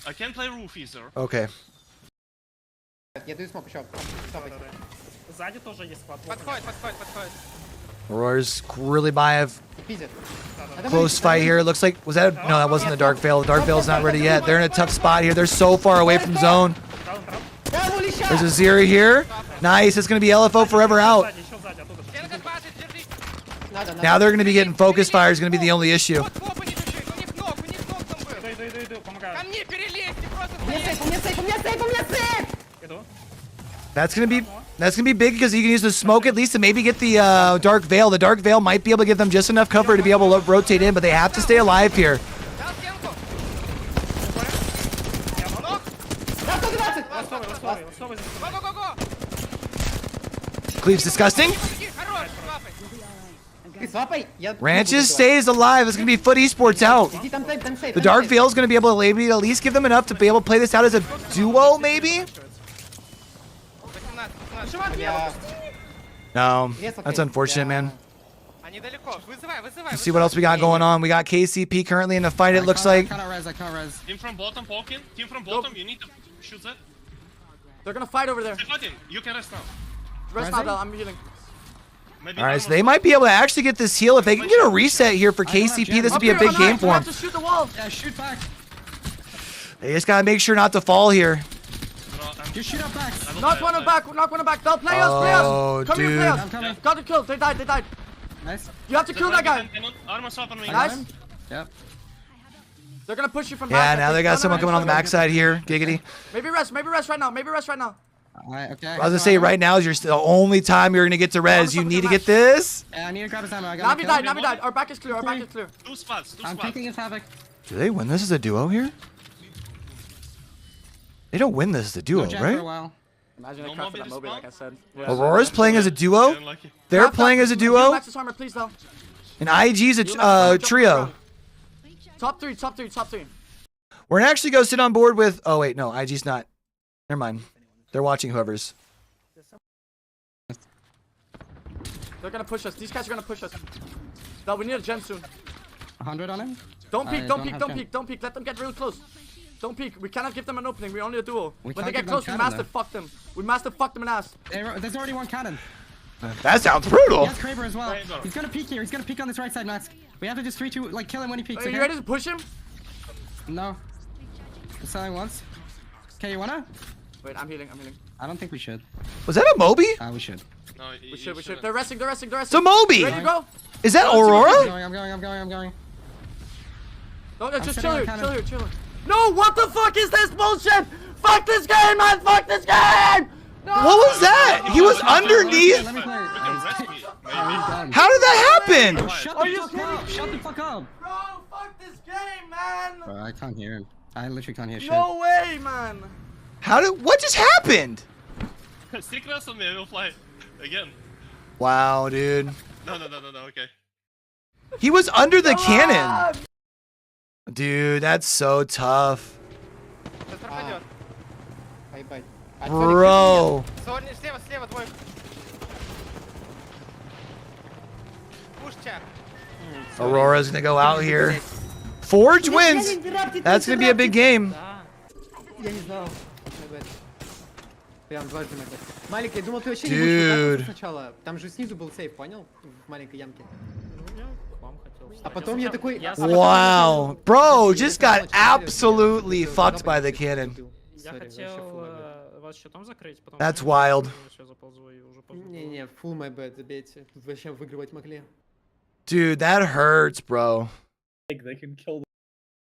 Speaker 21: I can't play roof either.
Speaker 1: Okay.
Speaker 11: Сзади тоже есть склад.
Speaker 3: Подходит.
Speaker 1: Aurora's really by a close fight here. It looks like, no, that wasn't the Dark Veil. The Dark Veil's not ready yet. They're in a tough spot here. They're so far away from zone. There's a Zeri here. Nice. It's going to be LFO forever out. Now they're going to be getting focus fire. Is going to be the only issue. That's gonna be big because you can use the smoke at least to maybe get the Dark Veil. The Dark Veil might be able to give them just enough cover to be able to rotate in, but they have to stay alive here. Cleave's disgusting. Ranches stays alive. It's going to be Foot Esports out. The Dark Veil is going to be able to maybe at least give them enough to be able to play this out as a duo, maybe? No, that's unfortunate, man. Let's see what else we got going on. We got KCP currently in the fight, it looks like.
Speaker 21: Team from bottom poking. Team from bottom, you need to shoot that.
Speaker 7: They're gonna fight over there.
Speaker 21: You can rest now.
Speaker 7: Rest now, I'm healing.
Speaker 1: All right, so they might be able to actually get this heal. If they can get a reset here for KCP, this would be a big game for them.
Speaker 7: To shoot the wall.
Speaker 19: Yeah, shoot back.
Speaker 1: They just got to make sure not to fall here.
Speaker 19: Just shoot up back.
Speaker 7: Knock one back. Knock one back. They'll play us. Play us.
Speaker 1: Oh,
Speaker 7: Come here,
Speaker 1: dude.
Speaker 7: play us.
Speaker 19: I'm coming.
Speaker 7: Got it killed. They died. They died.
Speaker 19: Nice.
Speaker 7: You have to kill that guy.
Speaker 21: Armor swap on me.
Speaker 7: Nice.
Speaker 19: Yep.
Speaker 7: They're gonna push you from
Speaker 1: Yeah,
Speaker 7: back.
Speaker 1: now they got someone coming on the backside here. Giggity.
Speaker 7: Maybe rest right now.
Speaker 19: Okay.
Speaker 1: I was gonna say right now is the only time you're gonna get to res. You need to get this.
Speaker 19: I need to grab his ammo. I got
Speaker 7: Navi died. Our back is clear.
Speaker 21: Two spots.
Speaker 19: I'm picking his havoc.
Speaker 1: Do they win this as a duo here? They don't win this as a duo,
Speaker 19: No Jack for a
Speaker 1: right?
Speaker 19: while.
Speaker 7: Imagine a craft for that Moby, like I said.
Speaker 1: Aurora's playing as a duo. They're playing as a duo.
Speaker 7: Max's armor, please, though.
Speaker 1: And IG's a trio.
Speaker 7: Top three.
Speaker 1: We're gonna actually go sit on board with. Oh wait, no, IG's not. Never mind. They're watching whoever's.
Speaker 7: They're gonna push us. These guys are gonna push us. No, we need a gen soon.
Speaker 19: 100 on him?
Speaker 7: Don't peek. Let them get real close. Don't peek. We cannot give them an opening. We're only a duo. When they get close, we master fuck them. We master fuck them in ass.
Speaker 19: There's already one cannon.
Speaker 1: That sounds brutal.
Speaker 19: He has Kraber as well. He's gonna peek here. He's gonna peek on this right side, Max. We have to just 3-2, like kill him when he peeks.
Speaker 7: Are you ready to push him?
Speaker 19: No. Just selling once. Okay, you wanna?
Speaker 7: Wait, I'm healing.
Speaker 19: I don't think we should.
Speaker 1: Was that a Moby?
Speaker 19: We should.
Speaker 21: No,
Speaker 7: we should. They're resting.
Speaker 1: It's a Moby.
Speaker 7: Ready to go?
Speaker 1: Is that Aurora?
Speaker 19: I'm going.
Speaker 7: No, just chill here. No, what the fuck is this bullshit? Fuck this game, man. Fuck this game. No.
Speaker 1: What was that? He was underneath. How did that happen?
Speaker 19: Shut the fuck up.
Speaker 7: Bro, fuck this game, man.
Speaker 19: Bro, I can't hear him. I literally can't hear shit.
Speaker 7: No way, man.
Speaker 1: What just happened?
Speaker 21: Stick rest on me, I will fly. Again.
Speaker 1: Wow, dude.
Speaker 21: No, okay.
Speaker 1: He was under the cannon. Dude, that's so tough. Bro. Aurora's gonna go out here. Forge wins. That's gonna be a big game. Dude. Wow. Bro, just got absolutely fucked by the cannon. That's wild. Dude, that hurts, bro.
Speaker 21: They can kill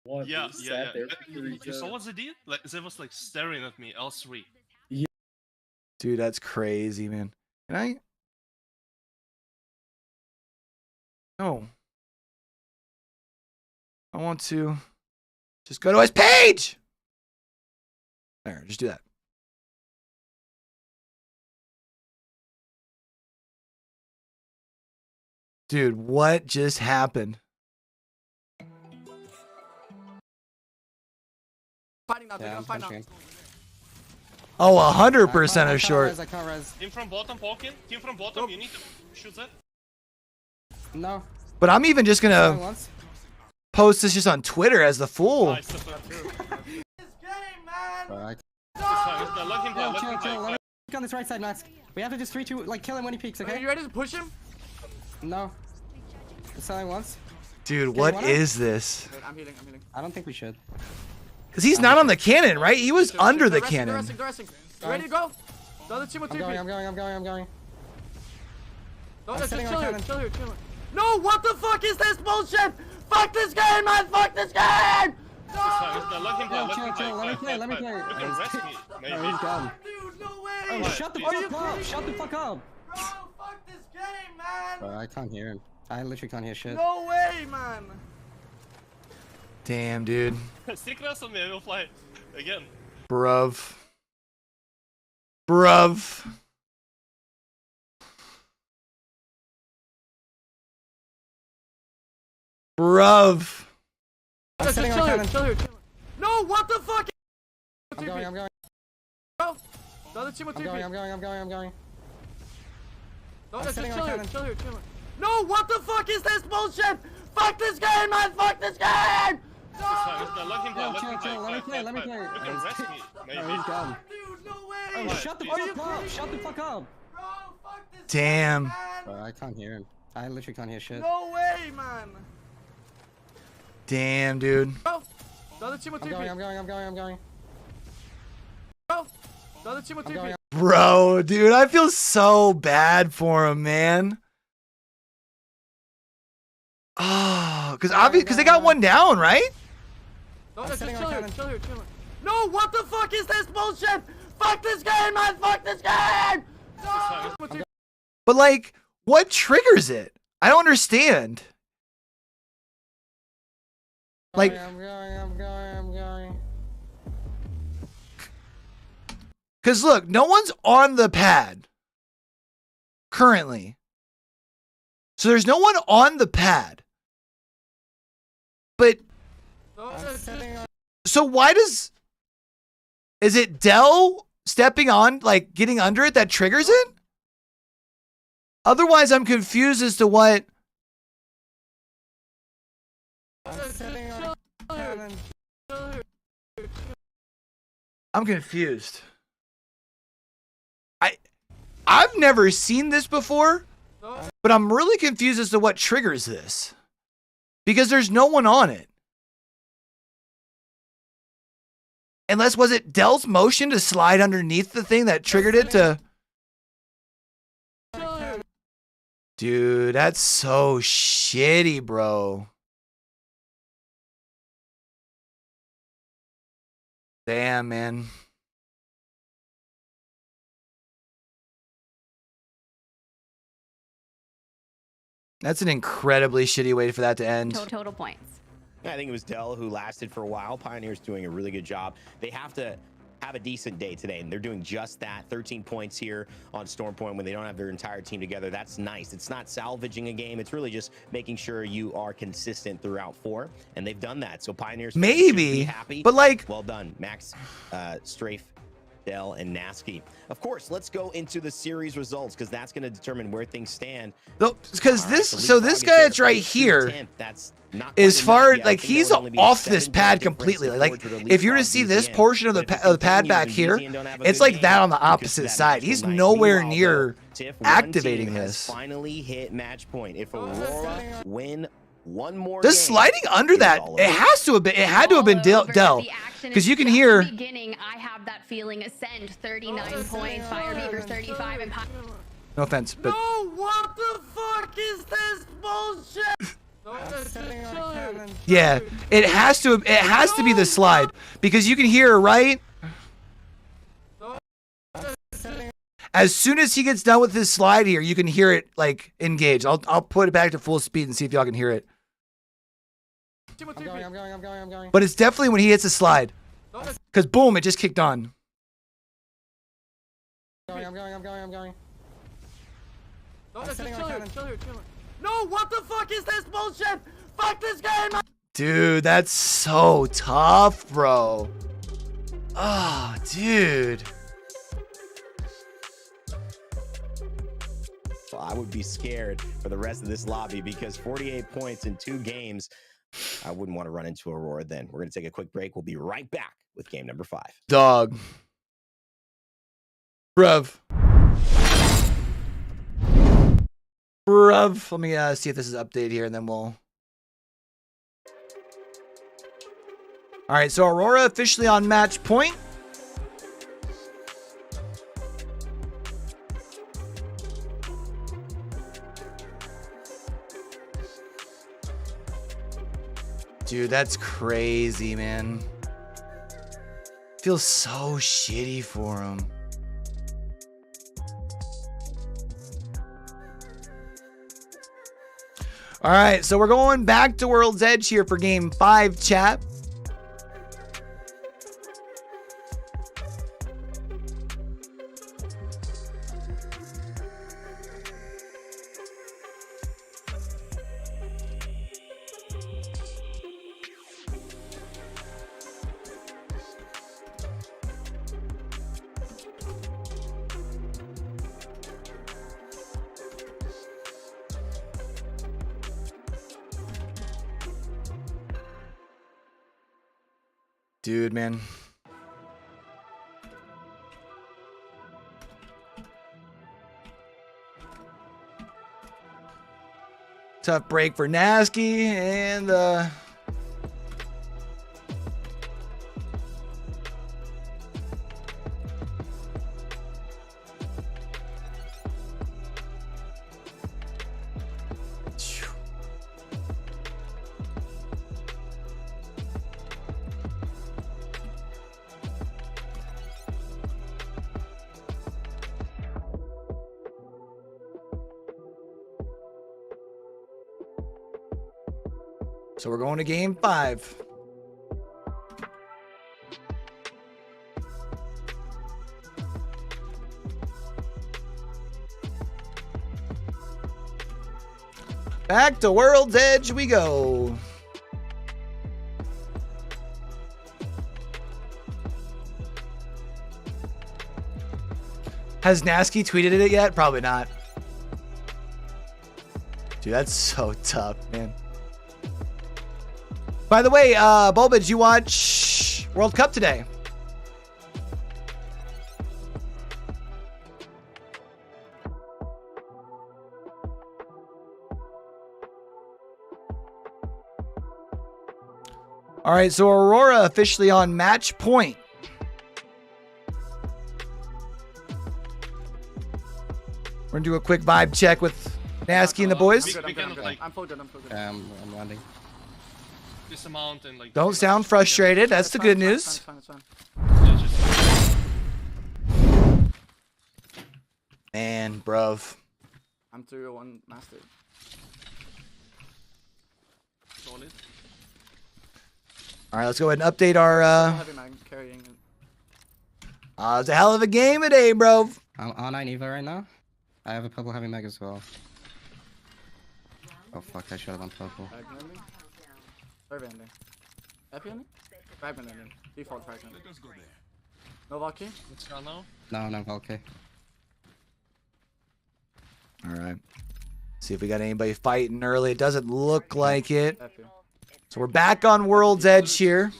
Speaker 21: one. Yeah. So what's the deal? Like they was like staring at me, L3.
Speaker 1: Dude, that's crazy, man. Can I? No. I want to just go to his page. There, just do that. Dude, what just happened?
Speaker 7: Fighting now, they're gonna fight now.
Speaker 1: Oh, 100% a short.
Speaker 21: Team from bottom poking. Team from bottom, you need to shoot that.
Speaker 19: No.
Speaker 1: But I'm even just gonna post this just on Twitter as the fool.
Speaker 21: Nice. This game, man. Let him play.
Speaker 19: On this right side, Max. We have to just 3-2, like kill him when he peeks, okay?
Speaker 7: Are you ready to push him?
Speaker 19: No. Just selling once.
Speaker 1: Dude, what is this?
Speaker 7: Wait, I'm healing.
Speaker 19: I don't think we should.
Speaker 1: Because he's not on the cannon, right? He was under the cannon.
Speaker 7: They're resting. You ready to go? The other team with 3
Speaker 19: I'm going.
Speaker 7: No, just chill here. No, what the fuck is this bullshit? Fuck this game, man. Fuck this game. No.
Speaker 21: Let him play.
Speaker 19: Let me play.
Speaker 21: You can rest me, maybe.
Speaker 19: He's gone.
Speaker 7: Dude, no way.
Speaker 19: Oh, shut the fuck up. Shut the fuck up.
Speaker 7: Bro, fuck this game, man.
Speaker 19: Bro, I can't hear him. I literally can't hear shit.
Speaker 7: No way, man.
Speaker 1: Damn, dude.
Speaker 21: Stick rest on me, I will fly. Again.
Speaker 1: Bruv. Bruv.
Speaker 19: I'm sitting on cannon.
Speaker 7: Chill here. No, what the fuck?
Speaker 19: I'm going.
Speaker 7: Bro, the other team with
Speaker 19: I'm going.
Speaker 7: No,
Speaker 19: I'm
Speaker 7: just
Speaker 19: sitting on
Speaker 7: chill here.
Speaker 19: cannon.
Speaker 7: No, what the fuck is this bullshit? Fuck this game, man. Fuck this game.
Speaker 21: It's fine. Let him play.
Speaker 19: Let me play.
Speaker 21: You can rest me. Maybe.
Speaker 19: No, he's gone.
Speaker 7: Dude, no way.
Speaker 19: Oh, shut the fuck up. Shut the fuck up.
Speaker 7: Bro, fuck this
Speaker 1: Damn.
Speaker 7: game, man.
Speaker 19: Bro, I can't hear him. I literally can't hear shit.
Speaker 7: No way, man.
Speaker 1: Damn, dude.
Speaker 7: Bro, the other team with
Speaker 19: I'm going.
Speaker 7: Bro, the other team with TP.
Speaker 1: Bro, dude, I feel so bad for him, man. Oh, because they got one down, right?
Speaker 7: No, just chill here. No, what the fuck is this bullshit? Fuck this game, man. Fuck this game. No.
Speaker 1: But like, what triggers it? I don't understand. Like,
Speaker 19: I'm going.
Speaker 1: because look, no one's on the pad currently. So there's no one on the pad. But so why is it Dell stepping on, like getting under it, that triggers it? Otherwise, I'm confused as to what. I'm confused. I've never seen this before, but I'm really confused as to what triggers this. Because there's no one on it. Unless, was it Dell's motion to slide underneath the thing that triggered it to... Dude, that's so shitty, bro. Damn, man. That's an incredibly shitty way for that to end.
Speaker 13: Total points.
Speaker 12: I think it was Dell who lasted for a while. Pioneers doing a really good job. They have to have a decent day today, and they're doing just that. 13 points here on Storm Point when they don't have their entire team together. That's nice. It's not salvaging a game. It's really just making sure you are consistent throughout 4, and they've done that. So Pioneers
Speaker 1: maybe
Speaker 12: be happy.
Speaker 1: But like,
Speaker 12: well done, Max, Strafe, Dell, and Nasky. Of course, let's go into the series results because that's going to determine where things stand.
Speaker 1: Because this guy that's right here is far, like, he's off this pad completely. Like, if you were to see this portion of the pad back here, it's like that on the opposite side. He's nowhere near activating this.
Speaker 12: Finally hit match point. If Aurora win one more
Speaker 1: the sliding under that, it had to have been Dell. Because you can hear.
Speaker 13: Beginning, I have that feeling. Ascend 39 points, Firebeaker 35, and
Speaker 1: no offense, but
Speaker 7: No, what the fuck is this bullshit?
Speaker 1: yeah, it has to be the slide because you can hear, right? As soon as he gets done with his slide here, you can hear it like engage. I'll put it back to full speed and see if y'all can hear it.
Speaker 19: I'm going.
Speaker 1: But it's definitely when he hits a slide. Because boom, it just kicked on.
Speaker 19: I'm going.
Speaker 7: No, what the fuck is this bullshit? Fuck this game!
Speaker 1: Dude, that's so tough, bro. Oh, dude.
Speaker 12: Well, I would be scared for the rest of this lobby because 48 points in 2 games. I wouldn't want to run into Aurora then. We're going to take a quick break. We'll be right back with game number 5.
Speaker 1: Dog. Bruv. Let me see if this is updated here and then we'll... Alright, so Aurora officially on match point. Dude, that's crazy, man. Feels so shitty for him. All right, so we're going back to World's Edge here for game 5, chat. dude, man. Tough break for Nasky, and so we're going to game 5. Back to World's Edge we go. Has Nasky tweeted it yet? Probably not. Dude, that's so tough, man. By the way, Bulba, did you watch World Cup today? All right, so Aurora officially on match point. We're gonna do a quick vibe check with Nasky and the boys.
Speaker 7: I'm full good.
Speaker 19: I'm landing.
Speaker 21: This amount and like.
Speaker 1: Don't sound frustrated. That's the good news.
Speaker 7: It's fine.
Speaker 1: Man, bruv.
Speaker 7: I'm 301 master.
Speaker 21: Solid.
Speaker 1: All right, let's go ahead and update our.
Speaker 7: Heavy mag carrying it.
Speaker 1: It's a hell of a game today, bro.
Speaker 19: I'm R9 Eva right now. I have a purple heavy mag as well. Oh fuck, I should have done purple.
Speaker 7: Survey ending. Epi ending? Fragment ending. Default fragment. No Valky?
Speaker 21: Let's go now.
Speaker 19: No, okay.
Speaker 1: All right. See if we got anybody fighting early. It doesn't look like it. So we're back on World's Edge here.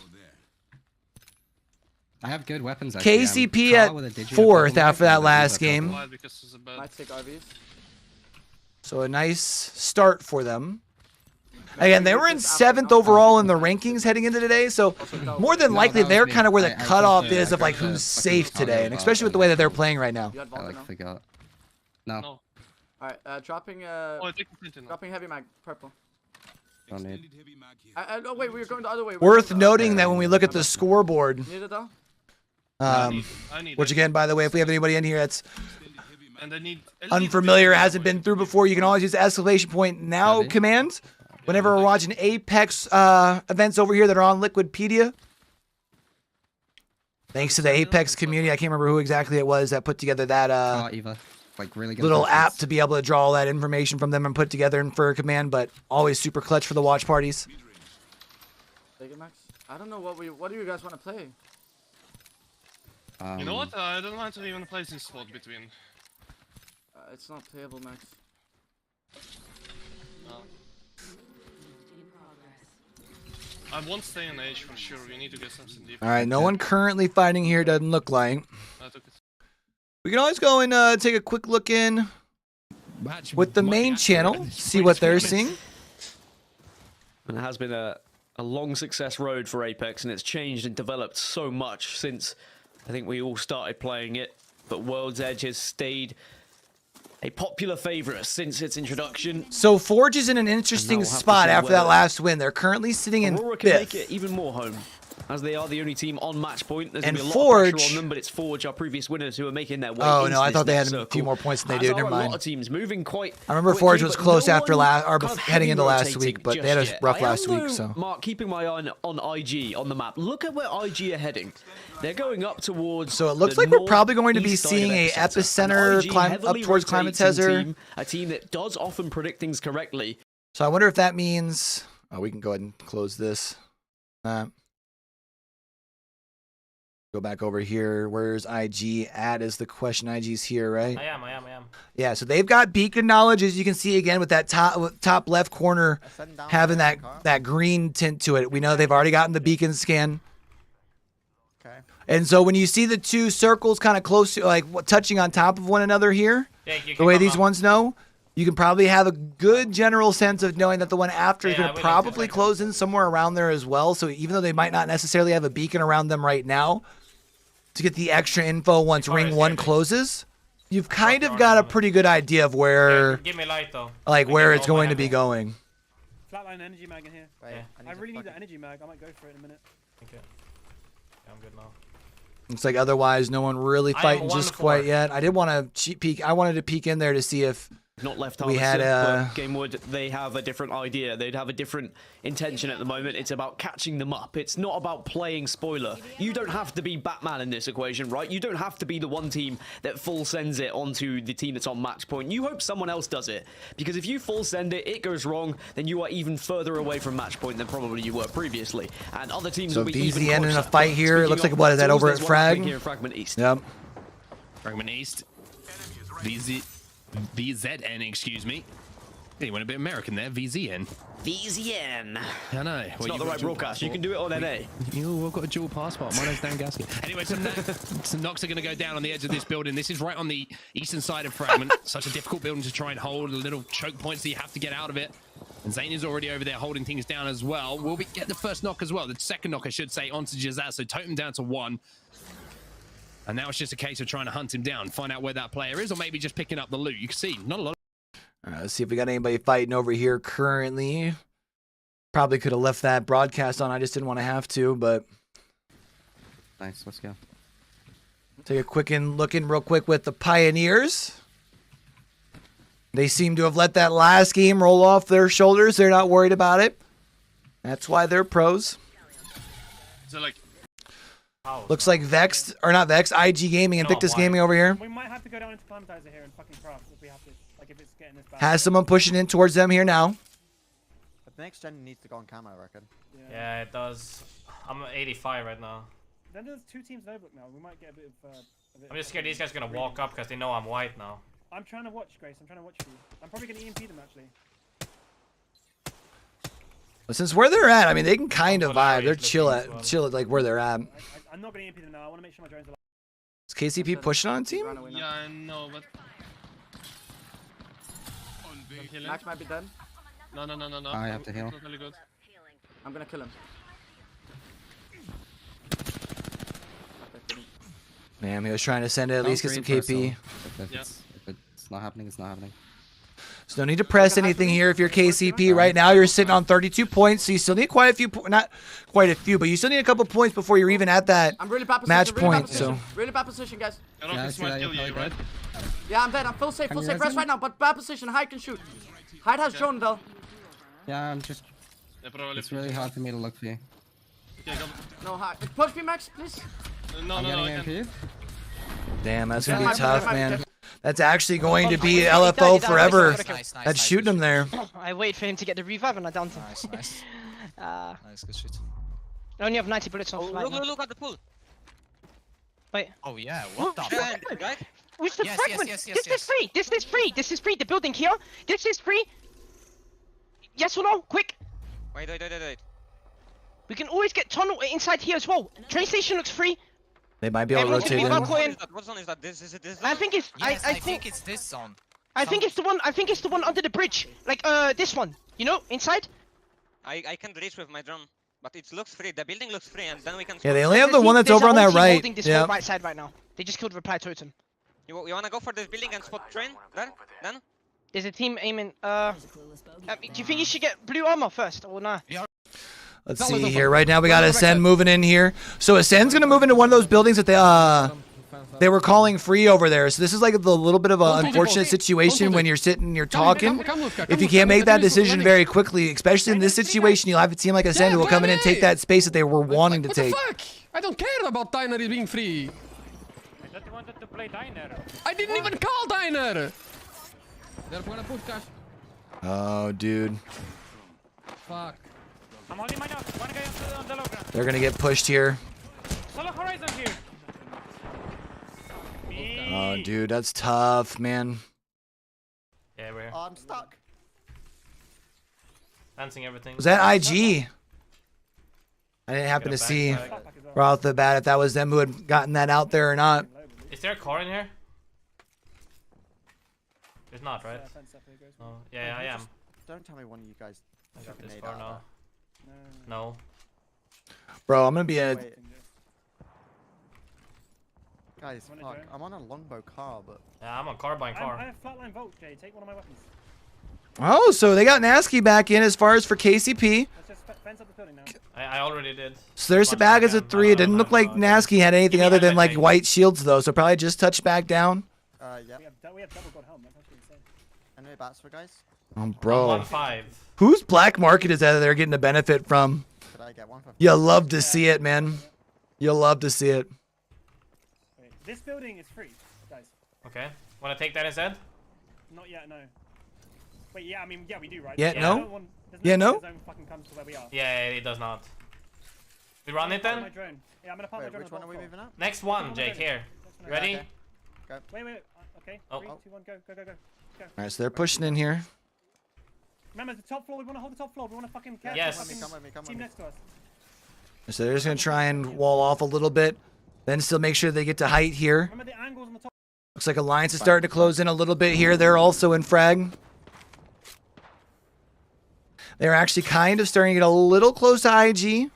Speaker 19: I have good weapons. Actually.
Speaker 1: KCP at 4th after that last game.
Speaker 7: Might take RVs.
Speaker 1: So a nice start for them. Again, they were in 7th overall in the rankings heading into today, so more than likely they're kind of where the cutoff is of like who's safe today, and especially with the way that they're playing right now.
Speaker 19: I like forgot. No.
Speaker 7: Alright, dropping heavy mag, purple.
Speaker 19: Don't need.
Speaker 7: Oh wait, we were going the other way.
Speaker 1: Worth noting that when we look at the scoreboard,
Speaker 7: Need it though?
Speaker 1: which again, by the way, if we have anybody in here that's
Speaker 21: And I need
Speaker 1: unfamiliar, hasn't been through before, you can always use the exclamation point now command whenever we're watching Apex events over here that are on Liquidpedia. Thanks to the Apex community. I can't remember who exactly it was that put together that
Speaker 19: Eva. Like really good
Speaker 1: little app to be able to draw all that information from them and put together in for a command, but always super clutch for the watch parties.
Speaker 7: Take it, Max. I don't know what do you guys want to play?
Speaker 21: You know what? I don't want to even play this spot between.
Speaker 7: It's not playable, Max.
Speaker 21: No. I won't stay on H for sure. We need to get something deep.
Speaker 1: All right, no one currently fighting here, doesn't look like. We can always go and take a quick look in with the main channel, see what they're seeing.
Speaker 16: And it has been a long success road for Apex, and it's changed and developed so much since I think we all started playing it. But World's Edge has stayed a popular favorite since its introduction.
Speaker 1: So Forge is in an interesting spot after that last win. They're currently sitting in
Speaker 16: Aurora
Speaker 1: 5th.
Speaker 16: can make it even more home, as they are the only team on match point. There's
Speaker 1: And
Speaker 16: gonna be a lot of
Speaker 1: Forge-
Speaker 16: pressure on them, but it's Forge, our previous winners, who are making their way.
Speaker 1: Oh,
Speaker 16: into
Speaker 1: no, I
Speaker 16: this
Speaker 1: thought they
Speaker 16: next
Speaker 1: had a few
Speaker 16: circle.
Speaker 1: more points than they
Speaker 16: As
Speaker 1: do.
Speaker 16: are
Speaker 1: Never
Speaker 16: a
Speaker 1: mind.
Speaker 16: lot of teams moving quite
Speaker 1: I remember
Speaker 16: quickly,
Speaker 1: Forge was
Speaker 16: but
Speaker 1: close
Speaker 16: no
Speaker 1: after
Speaker 16: one
Speaker 1: or
Speaker 16: kind of
Speaker 1: heading into last
Speaker 16: rotating
Speaker 1: week, but
Speaker 16: just
Speaker 1: they had a
Speaker 16: yet.
Speaker 1: rough
Speaker 16: I
Speaker 1: last
Speaker 16: am,
Speaker 1: week,
Speaker 16: though,
Speaker 1: so.
Speaker 16: Mark, keeping my eye on IG on the map. Look at where IG are heading. They're going up towards.
Speaker 1: So it looks
Speaker 16: the
Speaker 1: like we're probably going to be
Speaker 16: northeast side
Speaker 1: seeing
Speaker 16: of
Speaker 1: a
Speaker 16: Epicenter.
Speaker 1: epicenter climb up
Speaker 16: Heavily
Speaker 1: towards
Speaker 16: rotating
Speaker 1: Climatezzer.
Speaker 16: team, a team that does often predict things correctly.
Speaker 1: So I wonder if that means. Oh, we can go ahead and close this. Go back over here. Where's IG at is the question. IG's here, right?
Speaker 2: I am.
Speaker 1: Yeah, so they've got beacon knowledge, as you can see again with that top left corner having that green tint to it. We know they've already gotten the beacon scan. And so when you see the two circles kind of close to, like, touching on top of one another here, the way these ones know, you can probably have a good general sense of knowing that the one after is going to probably close in somewhere around there as well. So even though they might not necessarily have a beacon around them right now, to get the extra info once ring 1 closes, you've kind of got a pretty good idea of where,
Speaker 2: Give me light though.
Speaker 1: like, where it's going to be going.
Speaker 11: Flatline energy mag in here.
Speaker 2: Yeah.
Speaker 11: I really need that energy mag. I might go for it in a minute.
Speaker 2: Okay. Yeah, I'm good now.
Speaker 1: Looks like otherwise no one really fighting just quite yet. I did want to cheat peek. I wanted to peek in there to see if
Speaker 16: not left
Speaker 1: we had
Speaker 16: but Gamewood, they have a different idea. They'd have a different intention at the moment. It's about catching them up. It's not about playing spoiler. You don't have to be Batman in this equation, right? You don't have to be the one team that full sends it onto the team that's on match point. You hope someone else does it. Because if you full send it, it goes wrong, then you are even further away from match point than probably you were previously. And other teams will be even
Speaker 1: BZ ending
Speaker 16: closer.
Speaker 1: a fight here. It looks like, what is that, over at Frag?
Speaker 16: Here in Fragment East.
Speaker 1: Yep.
Speaker 15: Fragment East. VZN, excuse me. He went a bit American there. VZN.
Speaker 16: VZN.
Speaker 15: I know.
Speaker 16: It's not the right broadcast. You can do it on NA.
Speaker 15: We've got a dual passport. My name's Dan Gaskin. Anyway, some knocks are going to go down on the edge of this building. This is right on the eastern side of Fragment. Such a difficult building to try and hold. A little choke points that you have to get out of it. And Zane is already over there holding things down as well. Will we get the first knock as well? The second knock, I should say, onto Jazaz. So totem down to 1. And now it's just a case of trying to hunt him down, find out where that player is, or maybe just picking up the loot. You can see, not a lot.
Speaker 1: All right, let's see if we got anybody fighting over here currently. Probably could have left that broadcast on. I just didn't want to have to, but...
Speaker 19: Nice, let's go.
Speaker 1: Take a quick look in real quick with the Pioneers. They seem to have let that last game roll off their shoulders. They're not worried about it. That's why they're pros.
Speaker 21: So, like...
Speaker 1: Looks like Vexed, or not Vexed, IG Gaming and Victus Gaming over here.
Speaker 11: We might have to go down into Climatizer here and fucking craft if we have to. Like if it's getting this bad.
Speaker 1: Has someone pushing in towards them here now.
Speaker 9: But the next gen needs to go on camo, I reckon.
Speaker 2: Yeah, it does. I'm at 85 right now.
Speaker 11: Then there's 2 teams in Overlook now. We might get a bit of...
Speaker 2: I'm just scared these guys are going to walk up because they know I'm white now.
Speaker 11: I'm trying to watch, Grace. I'm trying to watch you. I'm probably going to EMP them, actually.
Speaker 1: But since where they're at, I mean, they can kind of vibe. They're chill at like where they're at.
Speaker 11: I'm not going to EMP them now. I want to make sure my drones are...
Speaker 1: Is KCP pushing on a team?
Speaker 21: Yeah, I know, but...
Speaker 7: Max might be dead.
Speaker 21: No.
Speaker 19: I have to heal.
Speaker 21: Not really good.
Speaker 7: I'm gonna kill him.
Speaker 1: Man, he was trying to send it, at least get some KP.
Speaker 19: If it's not happening, it's not happening.
Speaker 1: So no need to press anything here if you're KCP. Right now you're sitting on 32 points, so you still need quite a few, not quite a few, but you still need a couple points before you're even at that match point. So
Speaker 7: Really bad position, guys.
Speaker 21: I don't think this might kill you, right?
Speaker 7: Yeah, I'm dead. I'm full safe rest right now, but bad position. Hyde can shoot. Hyde has drone though.
Speaker 19: Yeah, I'm just... It's really hard for me to look for you.
Speaker 7: No, Hyde. Push me, Max, please.
Speaker 21: No, I can't.
Speaker 1: damn, that's gonna be tough, man. That's actually going to be LFO forever. That's shooting him there.
Speaker 4: I waited for him to get the revive and I downed him.
Speaker 3: Nice. Nice, good shit.
Speaker 4: I only have 90 bullets on flight.
Speaker 5: Look at the pool.
Speaker 4: Wait.
Speaker 3: Oh yeah, what the fuck?
Speaker 5: Guys?
Speaker 4: Where's the
Speaker 3: Yes,
Speaker 4: fragment?
Speaker 3: yes.
Speaker 4: This is free. This is free. This is free. The building here. This is free. Yes or no? Quick.
Speaker 5: Wait.
Speaker 4: We can always get tunnel inside here as well. Train station looks free.
Speaker 1: They might be able to rotate in.
Speaker 5: What zone is that? This is this
Speaker 4: I think it's.
Speaker 3: Yes, I think it's this zone.
Speaker 4: I think it's the one. I think it's the one under the bridge. Like this one. You know, inside.
Speaker 5: I can reach with my drone, but it looks free. The building looks free, and then we can.
Speaker 1: Yeah, they only have the one that's over on that right.
Speaker 4: Yeah. Right side right now. They just killed reply totem.
Speaker 5: You wanna go for this building and spot train there? Then?
Speaker 4: There's a team aiming. Do you think you should get blue armor first or nah?
Speaker 1: Let's see here. Right now we got Ascend moving in here. So Ascend's gonna move into one of those buildings that they were calling free over there. So this is like a little bit of an unfortunate situation when you're sitting, you're talking. If you can't make that decision very quickly, especially in this situation, you'll have a team like Ascend who will come in and take that space that they were wanting to take.
Speaker 10: What the fuck? I don't care about Diner being free.
Speaker 11: I thought you wanted to play Diner.
Speaker 10: I didn't even call Diner.
Speaker 17: They're gonna push cash.
Speaker 1: Oh, dude.
Speaker 17: Fuck.
Speaker 11: I'm holding mine up. One guy on the low ground.
Speaker 1: They're gonna get pushed here.
Speaker 11: Solo horizon here.
Speaker 1: Oh, dude, that's tough, man.
Speaker 2: Yeah, we're.
Speaker 9: Oh, I'm stuck.
Speaker 2: Dancing everything.
Speaker 1: Was that IG? I didn't happen to
Speaker 2: Get a
Speaker 1: see
Speaker 2: backside.
Speaker 1: right off the bat if that was them who had gotten that out there or not.
Speaker 2: Is there a car in here? There's not, right? Oh, yeah, I am.
Speaker 9: Don't tell me one of you guys.
Speaker 2: I got
Speaker 9: fucking
Speaker 2: this
Speaker 9: made
Speaker 2: car
Speaker 9: out
Speaker 2: now.
Speaker 9: of
Speaker 2: No.
Speaker 1: Bro, I'm gonna be a.
Speaker 9: Wait. Guys, fuck. I'm on a longbow car, but.
Speaker 2: Yeah, I'm on carbine car.
Speaker 11: I have flatline Volt, Jay. Take one of my weapons.
Speaker 1: Oh, so they got Nasky back in as far as for KCP.
Speaker 11: Let's just fence up the building now.
Speaker 2: I already did.
Speaker 1: So there's the bag as a 3. It didn't look like Nasky had anything other than like white shields though, so probably just touch back down.
Speaker 9: Yeah.
Speaker 11: We have double gold helmet. That's actually insane.
Speaker 9: Any bats for guys?
Speaker 1: Oh, bro.
Speaker 2: 1-5.
Speaker 1: Whose black market is that they're getting a benefit from?
Speaker 9: Could I get one for?
Speaker 1: You'll love to see it, man. You'll love to see it.
Speaker 11: Wait, this building is free, guys.
Speaker 2: Okay. Wanna take that instead?
Speaker 11: Not yet, no. Wait, yeah, I mean, yeah, we do, right?
Speaker 1: Yeah, no?
Speaker 11: There's
Speaker 1: Yeah, no?
Speaker 11: zone fucking comes to where we are.
Speaker 2: Yeah, it does not. We run it
Speaker 11: My
Speaker 2: then?
Speaker 11: drone. Yeah, I'm gonna park my drone.
Speaker 9: Which one are we moving up?
Speaker 2: Next one, Jake, here. You ready?
Speaker 9: Okay. Go.
Speaker 11: Wait. Okay.
Speaker 2: Oh.
Speaker 11: 3, 2, 1, go.
Speaker 1: Alright, so they're pushing in here.
Speaker 11: Remember, the top floor, we wanna hold the top floor. We wanna fucking catch
Speaker 2: Yes.
Speaker 11: the fucking
Speaker 9: Come with me.
Speaker 11: team next to us.
Speaker 1: So they're just gonna try and wall off a little bit. Then still make sure they get to height here.
Speaker 11: Remember the angles on the top.
Speaker 1: Looks like Alliance is starting to close in a little bit here. They're also in frag. They're actually kind of starting to get a little close to IG.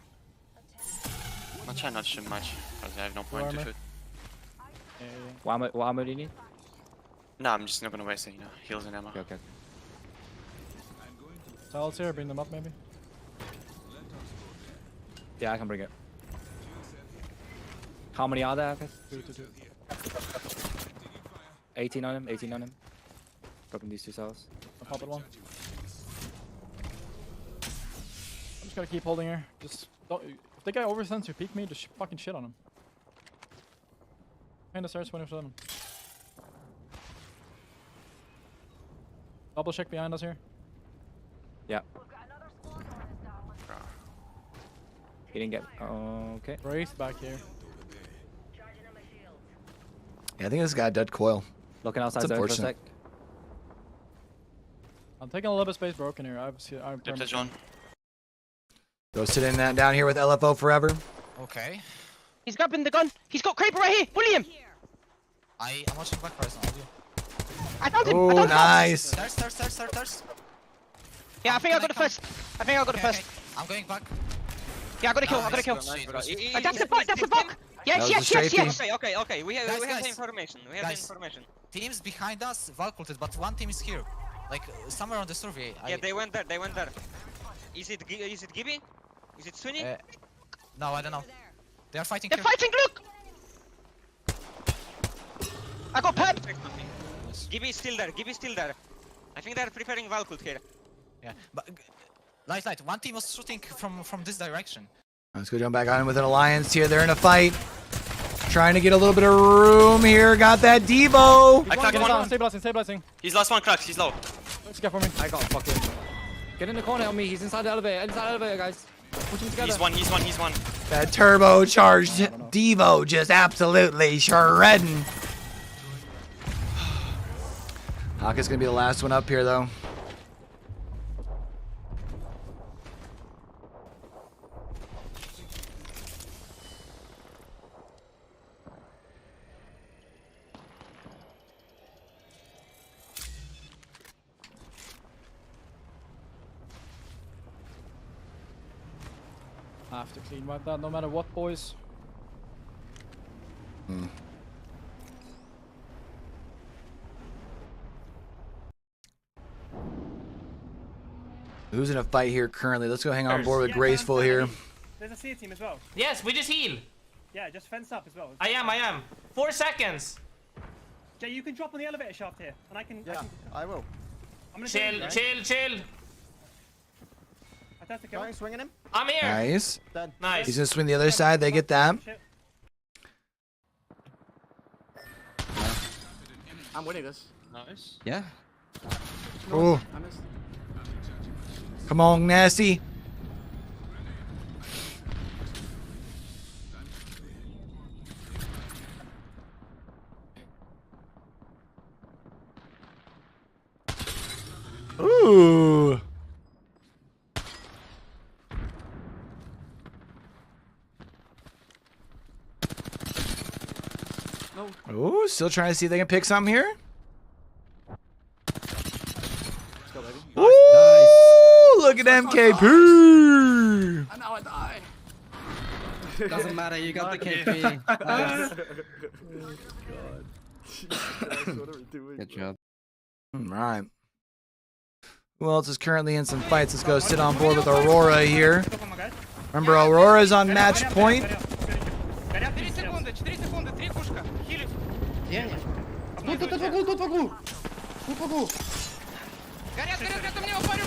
Speaker 18: I'll try not to shoot much, because I have no point to
Speaker 14: armor.
Speaker 18: shoot.
Speaker 14: What armor do you need?
Speaker 18: No, I'm just not gonna waste it, you know, heals and ammo.
Speaker 14: Okay.
Speaker 20: Tiles here, bring them up maybe.
Speaker 14: Yeah, I can bring it. How many are there?
Speaker 20: 2.
Speaker 14: 18 on him, 18 on him. Dropping these 2 cells.
Speaker 20: I'll pop it one. I'm just gotta keep holding here. Just don't. If the guy oversends you, peek me, just fucking shit on him. Behind the stairs, 20% on him. Double check behind us here.
Speaker 14: Yeah. He didn't get. Okay.
Speaker 20: Wraith back here.
Speaker 1: Yeah, I think this guy dead coil.
Speaker 14: Looking outside
Speaker 1: It's
Speaker 14: zone for a
Speaker 1: unfortunate.
Speaker 14: sec.
Speaker 20: I'm taking a little bit of space broken here. I'm
Speaker 18: Touch on.
Speaker 1: Go sit in that down here with LFO forever.
Speaker 3: Okay.
Speaker 4: He's grabbing the gun. He's got Kraber right here. William.
Speaker 3: I'm watching back first.
Speaker 4: I found him.
Speaker 1: Oh, nice.
Speaker 3: Thirst.
Speaker 4: Yeah, I think I got the first.
Speaker 3: Okay. I'm going back.
Speaker 4: Yeah, I got a kill. I got a kill. That's the bug. That's the bug. Yes.
Speaker 5: Okay. We have
Speaker 3: Guys.
Speaker 5: the information. We have the information.
Speaker 3: Teams behind us, Valkulted, but one team is here. Like, somewhere on the survey.
Speaker 5: Yeah, they went there. Is it Gibby? Is it Sweeney?
Speaker 3: No, I don't know. They are fighting
Speaker 4: They're
Speaker 3: here.
Speaker 4: fighting. Look. I got Pep.
Speaker 5: Gibby is still there. I think they're preparing Valkult here.
Speaker 3: Yeah, but light. One team was shooting from this direction.
Speaker 1: Let's go jump back on with an Alliance here. They're in a fight. Trying to get a little bit of room here. Got that Devo.
Speaker 11: I cracked one.
Speaker 20: Stabilizing.
Speaker 18: He's last one cracked, he's low.
Speaker 20: Let's get for me.
Speaker 14: I got fucking. Get in the corner on me. He's inside the elevator. Guys. Push him together.
Speaker 18: He's one.
Speaker 1: That turbocharged Devo just absolutely shredding. Haka's gonna be the last one up here though.
Speaker 20: I have to clean wipe that no matter what, boys.
Speaker 1: Who's in a fight here currently? Let's go hang on board with Graceful here.
Speaker 11: There's a C team as well.
Speaker 2: Yes, we just heal.
Speaker 11: Yeah, just fence up as well.
Speaker 2: I am. 4 seconds.
Speaker 11: Jay, you can drop on the elevator shaft here, and I can.
Speaker 9: Yeah, I will.
Speaker 11: I'm gonna
Speaker 2: Chill.
Speaker 11: I test the kill.
Speaker 9: Going, swinging him.
Speaker 2: I'm here.
Speaker 1: Nice.
Speaker 9: Dead.
Speaker 2: Nice.
Speaker 1: He's gonna swing the other side. They get that.
Speaker 7: I'm winning this.
Speaker 18: Nice.
Speaker 14: Yeah.
Speaker 1: Oh.
Speaker 7: I missed.
Speaker 1: Come on, Nasty. Ooh. Ooh, still trying to see if they can pick something here. Ooh, look at MKP.
Speaker 7: And now I die.
Speaker 19: Doesn't matter, you got the KP. Nice.
Speaker 16: Good job.
Speaker 1: All right. Who else is currently in some fights? Let's go sit on board with Aurora here. Remember, Aurora's on match point.
Speaker 4: 4 секунды, 4 секунды, 3 пушка. Хилит.
Speaker 19: Тут вокруг.
Speaker 4: Горят, мне упали.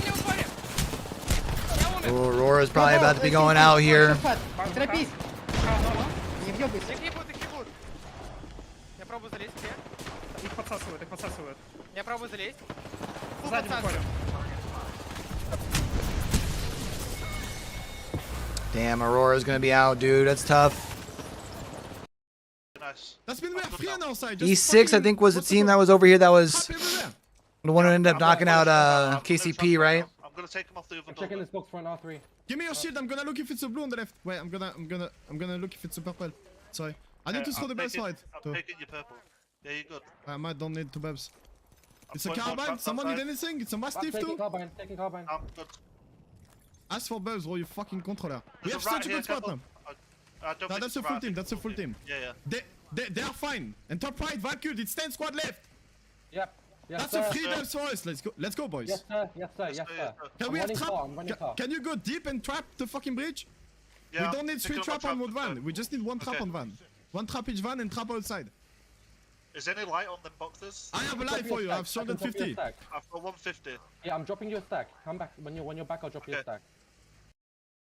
Speaker 1: Ooh, Aurora's probably about to be going out here.
Speaker 19: Торопись. Не въебывайся.
Speaker 4: Их ебут. Я пробую залезть.
Speaker 11: Их подсасывают.
Speaker 4: Я пробую залезть.
Speaker 11: Сзади буквально.
Speaker 1: Damn, Aurora's gonna be out, dude. That's tough. E6, I think, was the team that was over here that was the one who ended up knocking out KCP, right?
Speaker 21: I'm gonna take him off the other
Speaker 17: I'm checking this box for an R3.
Speaker 8: Give me your shield. I'm gonna look if it's a blue on the left. Wait, I'm gonna look if it's a purple. Sorry. I need to throw the bell side.
Speaker 21: I'm taking your purple. Yeah, you're good.
Speaker 8: I might don't need two babs. It's a carbine. Someone need anything? It's a mastiff too.
Speaker 17: Taking carbine.
Speaker 21: I'm good.
Speaker 8: Ask for babs, bro. You fucking controller. We
Speaker 21: There's
Speaker 8: have
Speaker 21: a rat
Speaker 8: such a
Speaker 21: here,
Speaker 8: good spot
Speaker 21: careful.
Speaker 8: now.
Speaker 21: I don't
Speaker 8: No,
Speaker 21: think
Speaker 8: that's
Speaker 21: it's
Speaker 8: a full
Speaker 21: rat,
Speaker 8: team.
Speaker 21: I
Speaker 8: That's a full team.
Speaker 21: Yeah.
Speaker 8: They are fine. And top right, Valkyrie. It's 10 squad left.
Speaker 17: Yep. Yes,
Speaker 8: That's
Speaker 17: sir.
Speaker 8: a free babs for us. Let's go, boys.
Speaker 17: Yes, sir.
Speaker 8: Can we have trap? Can you go deep and trap the fucking bridge?
Speaker 21: Yeah,
Speaker 8: We don't need 3 trap on one van. We just need 1 trap on van. 1 trap each van and trap outside.
Speaker 21: Is any light on them boxes?
Speaker 8: I have a light for you. I have 250.
Speaker 21: I've got 150.
Speaker 17: Yeah, I'm dropping you a stack. Come back. When you're back, I'll drop you a stack.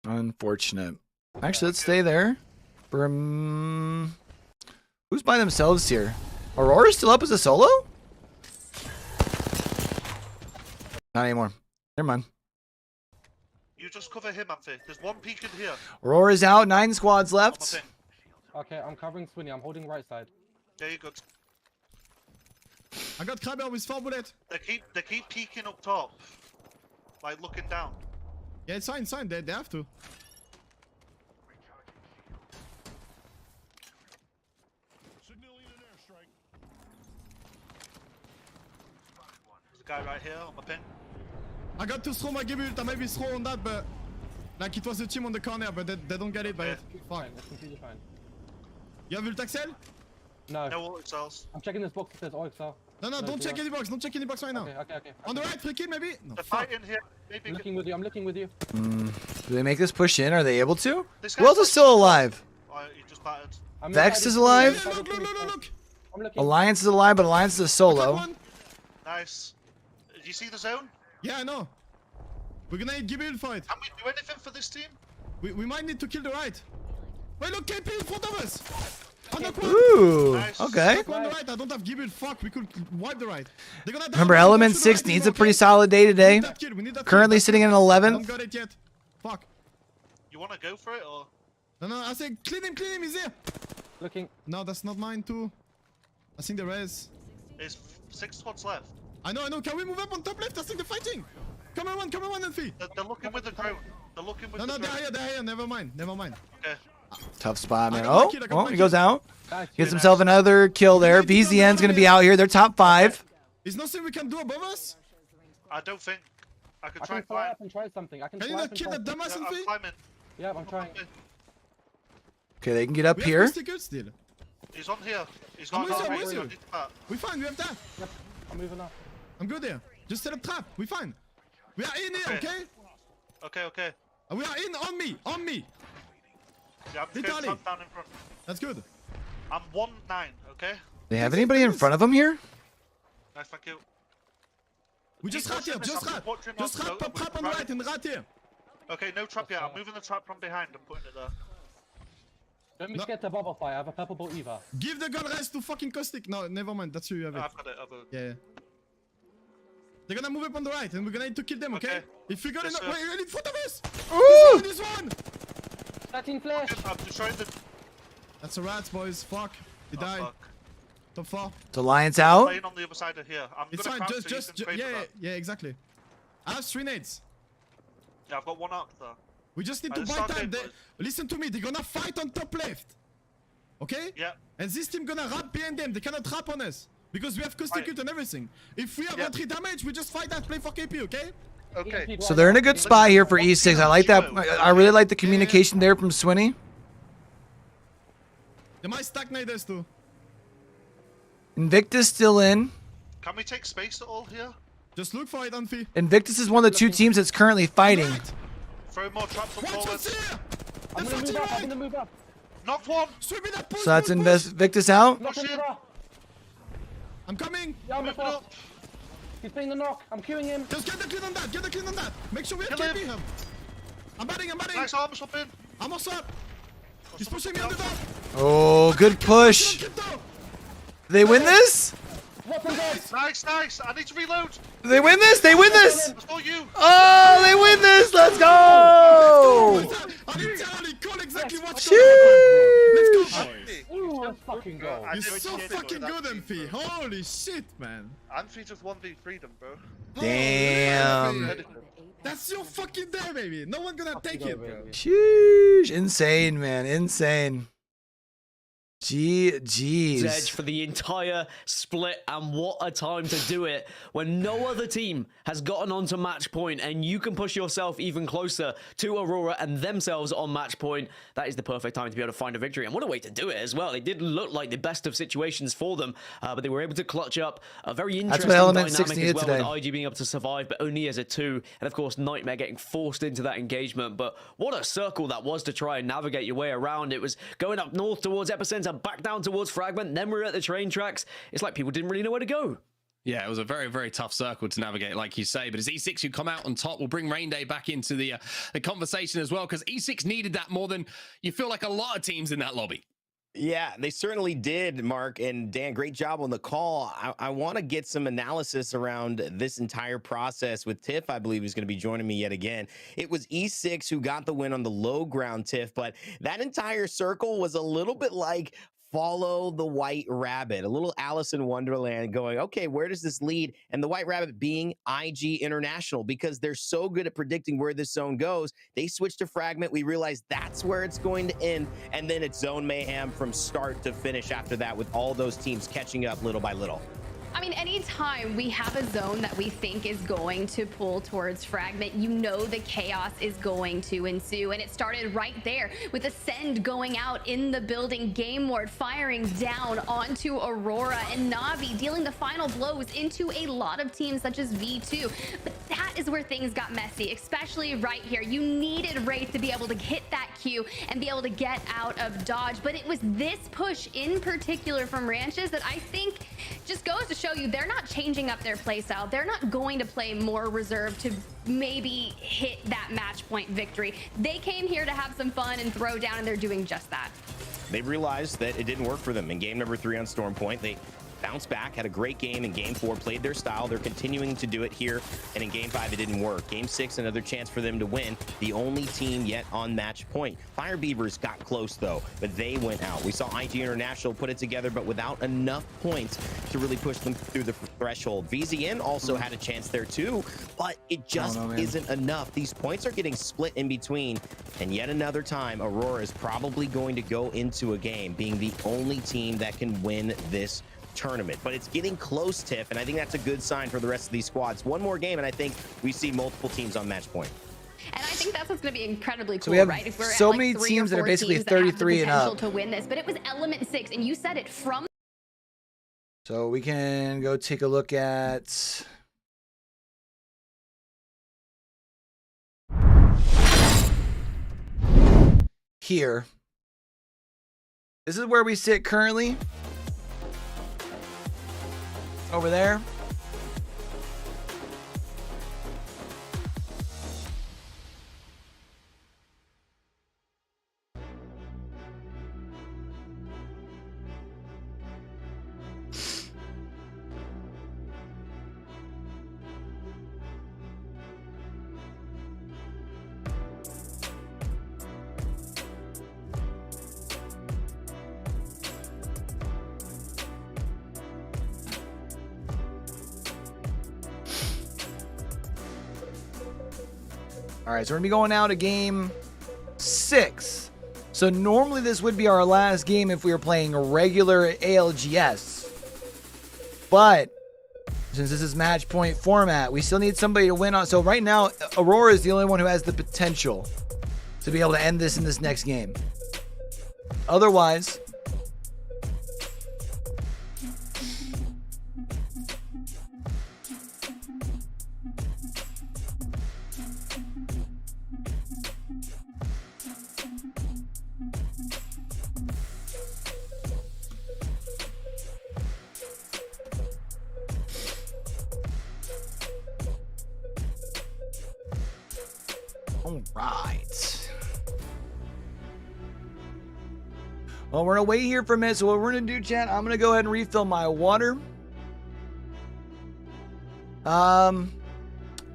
Speaker 1: Unfortunate. Actually, let's stay there. Who's by themselves here? Aurora's still up as a solo? Not anymore. Never mind.
Speaker 21: You just cover him, Amphi. There's one peek in here.
Speaker 1: Aurora's out. 9 squads left.
Speaker 17: Okay, I'm covering Swinny. I'm holding right side.
Speaker 21: Yeah, you're good.
Speaker 8: I got Kraber with 4 bullets.
Speaker 21: They keep peeking up top. Like looking down.
Speaker 8: Yeah, it's fine. They have to.
Speaker 21: There's a guy right here on my pin.
Speaker 8: I got to throw my Gibult. I maybe throw on that, but like it was a team on the corner, but they don't get it. But
Speaker 17: Fine, that's completely fine.
Speaker 8: you have ult Axel?
Speaker 17: No.
Speaker 21: No ult cells.
Speaker 17: I'm checking this box if there's OXL.
Speaker 8: No, don't check any box. Don't check any box right now.
Speaker 17: Okay.
Speaker 8: On the right, free kill maybe? No.
Speaker 21: The fight in here. Maybe.
Speaker 17: I'm looking with you.
Speaker 1: Do they make this push in? Are they able to? Who else is still alive?
Speaker 21: Oh, he just battered.
Speaker 1: Vex is alive.
Speaker 8: Look.
Speaker 17: I'm looking.
Speaker 1: Alliance is alive, but Alliance is a solo.
Speaker 21: Nice. Do you see the zone?
Speaker 8: Yeah, I know. We're gonna need Gibult for it.
Speaker 21: Can we do anything for this team?
Speaker 8: We might need to kill the right. Wait, look, KP in front of us. On the quad.
Speaker 1: Ooh,
Speaker 21: Nice.
Speaker 1: okay.
Speaker 8: On the right, I don't have Gibult. Fuck, we could wipe the right. They're gonna
Speaker 1: Remember,
Speaker 8: die.
Speaker 1: Element
Speaker 8: Shoot the
Speaker 1: 6
Speaker 8: right
Speaker 1: needs
Speaker 8: team,
Speaker 1: a pretty
Speaker 8: okay?
Speaker 1: solid day today.
Speaker 8: We need that kill, we need that
Speaker 1: Currently
Speaker 8: kill.
Speaker 1: sitting in
Speaker 8: I
Speaker 1: 11th.
Speaker 8: don't got it yet. Fuck.
Speaker 21: You want to go for it or?
Speaker 8: No, I say clean him, he's here.
Speaker 17: Looking.
Speaker 8: No, that's not mine too. I think the res.
Speaker 21: There's 6 squads left.
Speaker 8: I know. Can we move up on top left? I think they're fighting. Come on, and fee.
Speaker 21: They're looking with the drone. They're looking with the drone.
Speaker 8: They're here. Never mind.
Speaker 21: Okay.
Speaker 1: Tough spot, man.
Speaker 8: I got my
Speaker 1: Oh,
Speaker 8: kill, I got
Speaker 1: well,
Speaker 8: my
Speaker 1: he
Speaker 8: kill.
Speaker 1: goes out.
Speaker 21: Nice.
Speaker 1: Gets himself another kill there. VZN's going to be out here. They're top 5.
Speaker 8: Is nothing we can do above us?
Speaker 21: I don't think. I can
Speaker 17: I
Speaker 21: try
Speaker 17: can fly up and try something. I can
Speaker 8: Can you
Speaker 17: fly
Speaker 8: not
Speaker 17: up and
Speaker 8: kill
Speaker 17: try
Speaker 8: that dumbass
Speaker 21: Yeah,
Speaker 8: and
Speaker 21: I'm
Speaker 8: fee?
Speaker 21: climbing.
Speaker 17: Yeah, I'm trying.
Speaker 1: Okay, they can get up
Speaker 8: We
Speaker 1: here.
Speaker 8: have stickers still.
Speaker 21: He's on here. He's
Speaker 8: I'm
Speaker 21: not
Speaker 8: with you. We fine. We have that.
Speaker 17: Yep, I'm moving up.
Speaker 8: I'm good here. Just set up trap. We fine. We are in here, okay?
Speaker 21: Okay.
Speaker 8: We are in on me.
Speaker 21: Yeah, I'm
Speaker 8: Italy.
Speaker 21: going down in front.
Speaker 8: That's good.
Speaker 21: I'm 1-9, okay?
Speaker 1: They have anybody in front of them here?
Speaker 21: Nice, thank you.
Speaker 8: We just rat here. Just rat. Pop trap on the right and rat here.
Speaker 21: Okay, no trap yet. I'm moving the trap from behind and putting it there.
Speaker 17: Don't be scared to bubble fire. I have a purple bolt Eva.
Speaker 8: Give the gun rest to fucking caustic. No, never mind. That's you have it.
Speaker 21: I've got it.
Speaker 8: Yeah. They're gonna move up on the right and we're gonna need to kill them, okay? If we got
Speaker 21: Yes,
Speaker 8: enough.
Speaker 21: sir.
Speaker 8: Wait, in front of us!
Speaker 1: Ooh!
Speaker 8: This one!
Speaker 17: 13 flash!
Speaker 21: I'm destroying the...
Speaker 8: That's a rat, boys. Fuck. He died.
Speaker 21: Fuck.
Speaker 8: Top 4.
Speaker 1: The Alliance out.
Speaker 21: Playing on the other side of here. I'm
Speaker 8: It's
Speaker 21: gonna
Speaker 8: fine.
Speaker 21: crouch so you can trade for that.
Speaker 8: Yeah, exactly. I have 3 nades.
Speaker 21: Yeah, I've got 1 arc there.
Speaker 8: We just need
Speaker 21: I
Speaker 8: to
Speaker 21: just
Speaker 8: buy
Speaker 21: started,
Speaker 8: time.
Speaker 21: boys.
Speaker 8: Listen to me. They're gonna fight on top left. Okay?
Speaker 21: Yeah.
Speaker 8: And this team gonna rap behind them. They cannot rap on us. Because we have caustic ult and everything. If we have entry damage, we just fight that, play for KP, okay?
Speaker 21: Okay.
Speaker 1: So they're in a good spot here for E6. I like that. I really like the communication there from Swinny.
Speaker 8: They might stack nades too.
Speaker 1: Invictus still in.
Speaker 21: Can we take space at all here?
Speaker 8: Just look for it, Unfi.
Speaker 1: Invictus is one of the two teams that's currently fighting.
Speaker 21: Throw more traps on forwards.
Speaker 11: I'm gonna move up. I'm gonna move up.
Speaker 21: Knocked one.
Speaker 1: So that's Invictus out.
Speaker 11: Knock him up.
Speaker 8: I'm coming.
Speaker 11: Yeah, I'm up. He's playing the knock. I'm queuing him.
Speaker 8: Just get the clean on that. Get the clean on that. Make sure we have KP him. I'm batting.
Speaker 21: Nice armor swap in.
Speaker 8: I'm also up. He's pushing me on the top.
Speaker 1: Oh, good push. They win this?
Speaker 21: Nice. I need to reload.
Speaker 1: They win this? They win this?
Speaker 21: It's not you.
Speaker 1: Oh, they win this. Let's go.
Speaker 8: I didn't call exactly what
Speaker 1: Sheesh.
Speaker 8: Let's go, boys.
Speaker 11: Ooh, let's fucking go.
Speaker 8: You're so fucking good, MP. Holy shit, man.
Speaker 21: Amphi just 1v3 them, bro.
Speaker 1: Damn.
Speaker 8: That's your fucking day, baby. No one gonna take it, bro.
Speaker 1: Sheesh. Insane, man. Insane. GG's.
Speaker 16: Zedge for the entire split, and what a time to do it when no other team has gotten onto match point and you can push yourself even closer to Aurora and themselves on match point. That is the perfect time to be able to find a victory, and what a way to do it as well. It did look like the best of situations for them, but they were able to clutch up a very interesting dynamic as well, with IG being able to survive, but only as a 2, and of course Nightmare getting forced into that engagement. But what a circle that was to try and navigate your way around. It was going up north towards Epicenter, back down towards Fragment, then we're at the train tracks. It's like people didn't really know where to go.
Speaker 15: Yeah, it was a very, very tough circle to navigate, like you say. But it's E6 who come out on top. We'll bring Rain Day back into the conversation as well, because E6 needed that more than you feel like a lot of teams in that lobby.
Speaker 12: Yeah, they certainly did, Mark. And Dan, great job on the call. I want to get some analysis around this entire process with Tiff, I believe, is going to be joining me yet again. It was E6 who got the win on the low ground, Tiff, but that entire circle was a little bit like follow the White Rabbit, a little Alice in Wonderland going, okay, where does this lead? And the White Rabbit being IG International, because they're so good at predicting where this zone goes. They switched to Fragment. We realized that's where it's going to end. And then it's zone mayhem from start to finish after that, with all those teams catching up little by little.
Speaker 13: I mean, anytime we have a zone that we think is going to pull towards Fragment, you know the chaos is going to ensue. And it started right there with Ascend going out in the building, Game Ward firing down onto Aurora, and Navi dealing the final blows into a lot of teams such as V2. But that is where things got messy, especially right here. You needed Wraith to be able to hit that Q and be able to get out of dodge. But it was this push in particular from Ranches that I think just goes to show you they're not changing up their playstyle. They're not going to play more reserve to maybe hit that match point victory. They came here to have some fun and throw down, and they're doing just that.
Speaker 12: They realized that it didn't work for them in game number 3 on Storm Point. They bounced back, had a great game in game 4, played their style. They're continuing to do it here, and in game 5 it didn't work. Game 6, another chance for them to win, the only team yet on match point. Fire Beavers got close though, but they went out. We saw IG International put it together, but without enough points to really push them through the threshold. VZN also had a chance there too, but it just isn't enough. These points are getting split in between, and yet another time Aurora is probably going to go into a game being the only team that can win this tournament. But it's getting close, Tiff, and I think that's a good sign for the rest of these squads. One more game and I think we see multiple teams on match point.
Speaker 13: And I think that's what's going to be incredibly cool,
Speaker 1: so we have
Speaker 13: right? If we're
Speaker 1: so
Speaker 13: at
Speaker 1: many
Speaker 13: like 3
Speaker 1: teams
Speaker 13: or 4
Speaker 1: that are basically
Speaker 13: teams that have the
Speaker 1: 33 and
Speaker 13: potential
Speaker 1: up
Speaker 13: to win this, but it was Element 6, and you said it from.
Speaker 1: So we can go take a look at here. This is where we sit currently. Over there. All right, so we're gonna be going out to game 6. So normally this would be our last game if we were playing regular ALGS. But since this is match point format, we still need somebody to win on. So right now, Aurora is the only one who has the potential to be able to end this in this next game. Otherwise, all right. Well, we're gonna wait here for a minute. So what we're gonna do, chat, I'm gonna go ahead and refill my water. Yeah,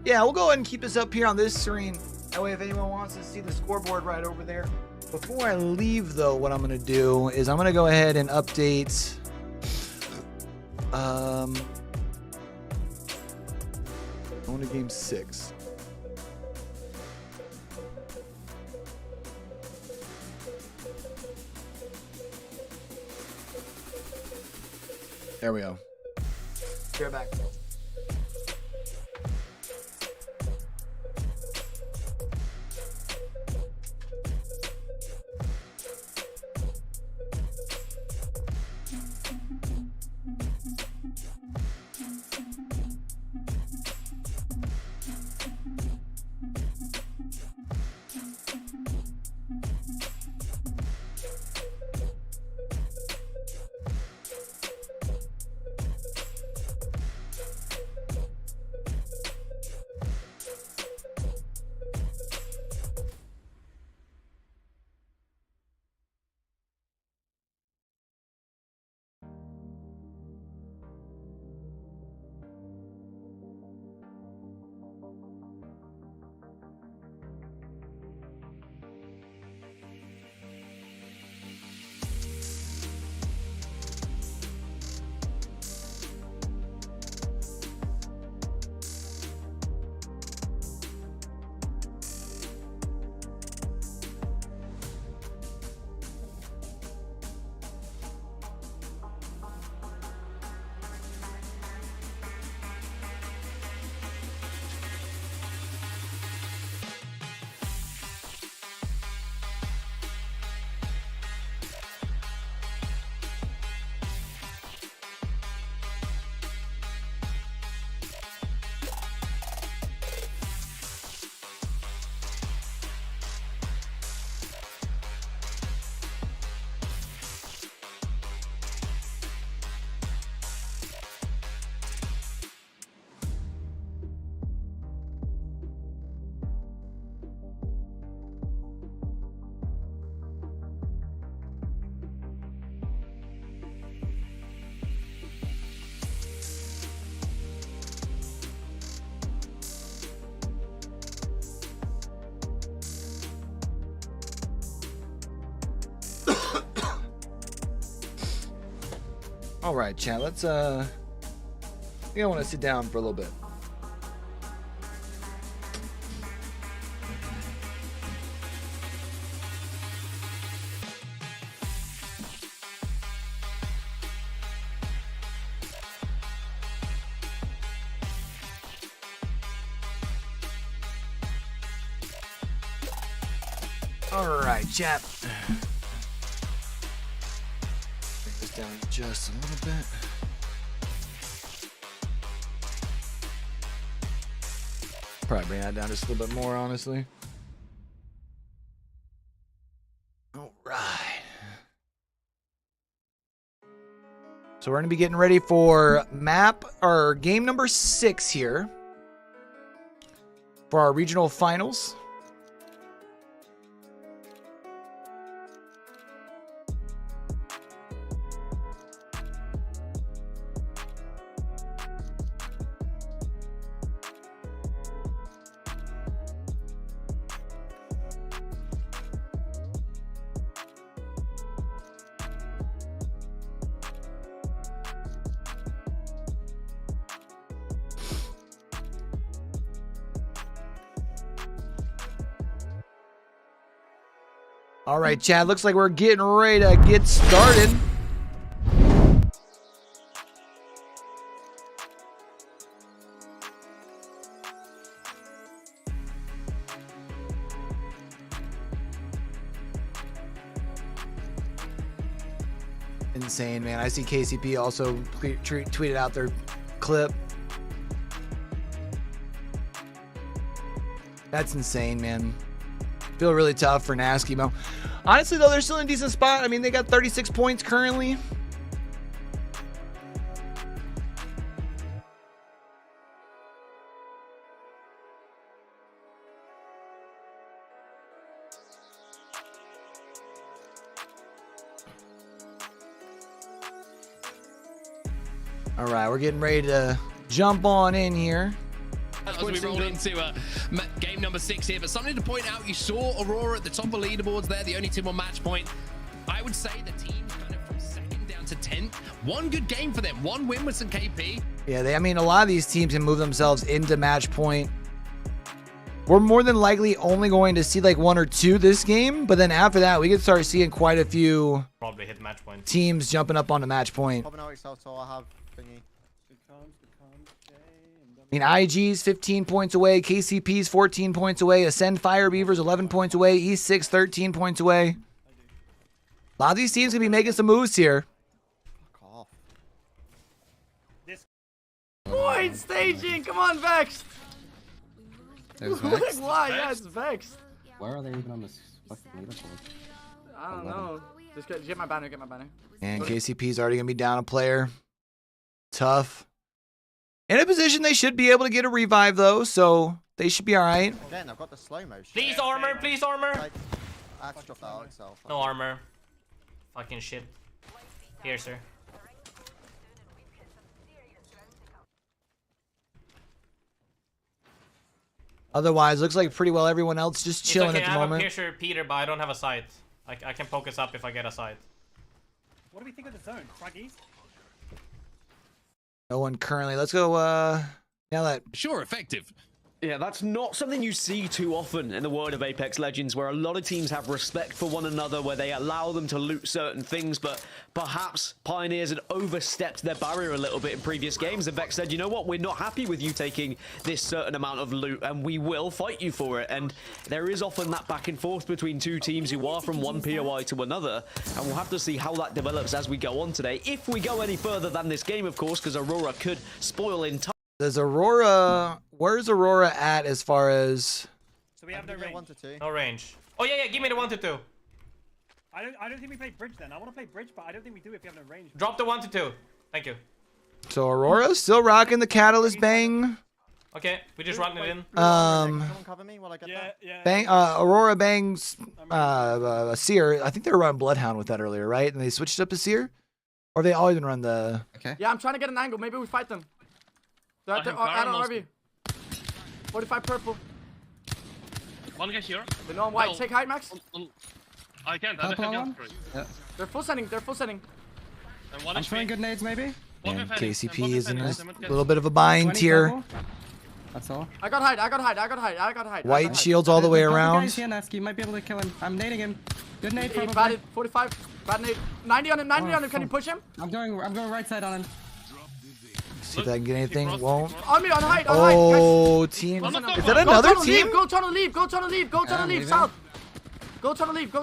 Speaker 1: we'll go ahead and keep this up here on this screen. That way, if anyone wants to see the scoreboard right over there. Before I leave, though, what I'm gonna do is I'm gonna go ahead and update. Going to game 6. There we go. Be right back. All right, chat. Let's I think I want to sit down for a little bit. All right, chat. Bring this down just a little bit. Probably bring that down just a little bit more, honestly. All right. So we're going to be getting ready for map or game number 6 here for our regional finals. All right, Chad, looks like we're getting ready to get started. Insane, man. I see KCP also tweeted out their clip. That's insane, man. Feel really tough for Naskimo. Honestly, though, they're still in a decent spot. I mean, they got 36 points currently. All right, we're getting ready to jump on in here.
Speaker 15: As we roll into game number 6 here, but something to point out, you saw Aurora at the top of leaderboards there, the only team on match point. I would say the team's kind of from 2nd down to 10th. One good game for them, one win with some KP.
Speaker 1: Yeah, I mean, a lot of these teams can move themselves into match point. We're more than likely only going to see like 1 or 2 this game, but then after that, we could start seeing quite a few
Speaker 2: Probably hit match point.
Speaker 1: teams jumping up onto match point. I mean, IG's 15 points away, KCP's 14 points away, Ascend Fire Beavers 11 points away, E6 13 points away. A lot of these teams gonna be making some moves here.
Speaker 7: Point staging! Come on, Vex!
Speaker 19: There's Vex?
Speaker 7: Why? Yeah, it's Vex.
Speaker 19: Where are they even on this fucking leaderboard?
Speaker 7: I don't know. Just get my banner, get my banner.
Speaker 1: And KCP's already gonna be down a player. Tough. In a position they should be able to get a revive though, so they should be all right.
Speaker 9: Again, I've got the slow motion.
Speaker 2: Please armor, please armor.
Speaker 9: I have to drop that ALGS.
Speaker 2: No armor. Fucking shit. Here, sir.
Speaker 1: Otherwise, looks like pretty well everyone else just chilling
Speaker 2: okay,
Speaker 1: at the
Speaker 2: I have
Speaker 1: moment.
Speaker 2: a piercer, Peter, but I don't have a sight. I can focus up if I get a sight.
Speaker 11: What do we think of the zone? Frag east?
Speaker 1: No one currently. Let's go, now that...
Speaker 15: Sure, effective.
Speaker 16: Yeah, that's not something you see too often in the world of Apex Legends, where a lot of teams have respect for one another, where they allow them to loot certain things, but perhaps Pioneers had overstepped their barrier a little bit in previous games, and Vex said, you know what, we're not happy with you taking this certain amount of loot, and we will fight you for it. And there is often that back and forth between two teams who are from one POI to another, and we'll have to see how that develops as we go on today. If we go any further than this game, of course, because Aurora could spoil in time.
Speaker 1: Does Aurora... Where's Aurora at as far as...
Speaker 11: So we have no range.
Speaker 9: 1 to 2.
Speaker 2: No range. Oh yeah, give me the 1 to 2.
Speaker 11: I don't think we play bridge then. I want to play bridge, but I don't think we do if we have no range.
Speaker 2: Drop the 1 to 2. Thank you.
Speaker 1: So Aurora's still rocking the Catalyst Bang.
Speaker 2: Okay, we just run it in.
Speaker 9: Someone cover me while I get that?
Speaker 1: Bang, Aurora bangs Seer. I think they were running Bloodhound with that earlier, right? And they switched up to Seer? Or have they always been run the...
Speaker 7: Okay. Yeah, I'm trying to get an angle. Maybe we fight them. They're at the RV. 45 purple.
Speaker 21: One guy here.
Speaker 7: They're no white. Take height, Max.
Speaker 21: I can't. I can't.
Speaker 19: Yeah.
Speaker 7: They're full sending. They're full sending.
Speaker 19: I'm throwing good nades, maybe.
Speaker 1: And KCP is in a little bit of a bind here.
Speaker 19: That's all.
Speaker 7: I got height.
Speaker 1: White shields all the way around.
Speaker 19: You might be able to kill him. I'm nading him. Good nade.
Speaker 7: Batted 45. Bad nade. 90 on him. 90 on him. Can you push him?
Speaker 19: I'm going right side on him.
Speaker 1: See if I can get anything. Won't.
Speaker 7: On me, on height,
Speaker 1: Oh, team. Is that another team?
Speaker 7: Go tunnel, leave. South. Go tunnel, leave.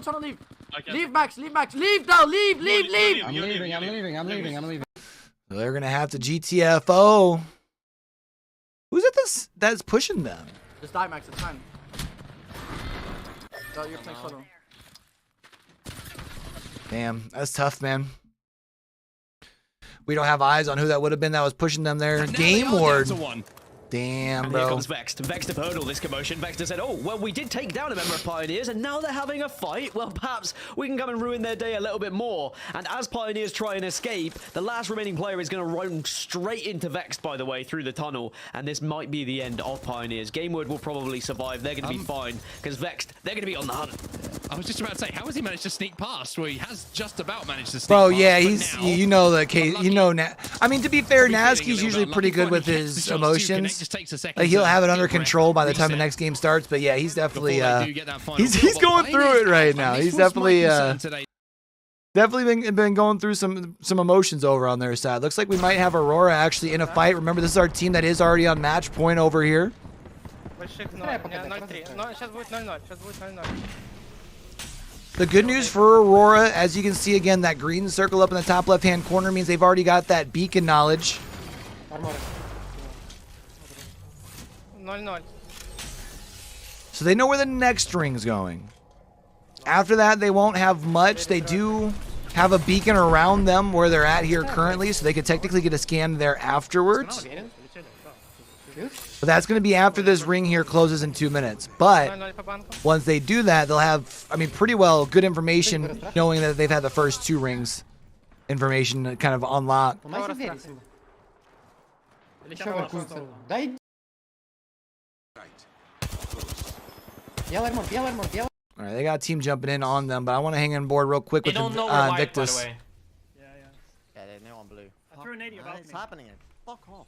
Speaker 7: Leave, Max. Leave now. Leave.
Speaker 19: I'm leaving.
Speaker 1: They're going to have to GTFO. Who's at this that's pushing them?
Speaker 7: Just die, Max. It's fine. So you're playing solo.
Speaker 1: Damn, that's tough, man. We don't have eyes on who that would have been that was pushing them there. Game Ward. Damn,
Speaker 16: and
Speaker 1: bro.
Speaker 16: Here comes Vexed. Vexed have heard all this commotion. Vexed said, oh, well, we did take down a member of Pioneers, and now they're having a fight. Well, perhaps we can come and ruin their day a little bit more. And as Pioneers try and escape, the last remaining player is going to roam straight into Vexed, by the way, through the tunnel. And this might be the end of Pioneers. Gameward will probably survive. They're going to be fine, because Vexed, they're going to be on the hunt.
Speaker 15: I was just about to say, how has he managed to sneak past? Well, he has just about managed to sneak
Speaker 1: Bro,
Speaker 15: past.
Speaker 1: yeah,
Speaker 15: but
Speaker 1: he's
Speaker 15: now,
Speaker 1: you know the case. You know, I mean, to be fair,
Speaker 15: I'll be feeling a
Speaker 1: Nasky's
Speaker 15: little
Speaker 1: usually
Speaker 15: bit
Speaker 1: pretty
Speaker 15: unlucky.
Speaker 1: good with
Speaker 15: Finally
Speaker 1: his
Speaker 15: gets the chance to connect,
Speaker 1: emotions.
Speaker 15: just takes a second
Speaker 1: Like he'll
Speaker 15: to
Speaker 1: have it
Speaker 15: deep
Speaker 1: under
Speaker 15: breath,
Speaker 1: control by the time the
Speaker 15: reset.
Speaker 1: next game starts. But yeah, he's definitely
Speaker 15: Before they do get that final
Speaker 1: he's
Speaker 15: kill, but
Speaker 1: going
Speaker 15: Fine
Speaker 1: through
Speaker 15: is
Speaker 1: it right
Speaker 15: out,
Speaker 1: now.
Speaker 15: and
Speaker 1: He's
Speaker 15: this was my
Speaker 1: definitely
Speaker 15: concern today.
Speaker 1: definitely been going through some emotions over on their side. Looks like we might have Aurora actually in a fight. Remember, this is our team that is already on match point over here. The good news for Aurora, as you can see again, that green circle up in the top left-hand corner means they've already got that beacon knowledge. So they know where the next ring's going. After that, they won't have much. They do have a beacon around them where they're at here currently, so they could technically get a scan there afterwards. But that's going to be after this ring here closes in 2 minutes. But once they do that, they'll have, I mean, pretty well good information knowing that they've had the first 2 rings information kind of unlocked. All right, they got a team jumping in on them, but I want to hang on board real quick with Invictus.
Speaker 9: Yeah, they know on blue.
Speaker 11: I threw an 80 about
Speaker 9: It's happening. Fuck off.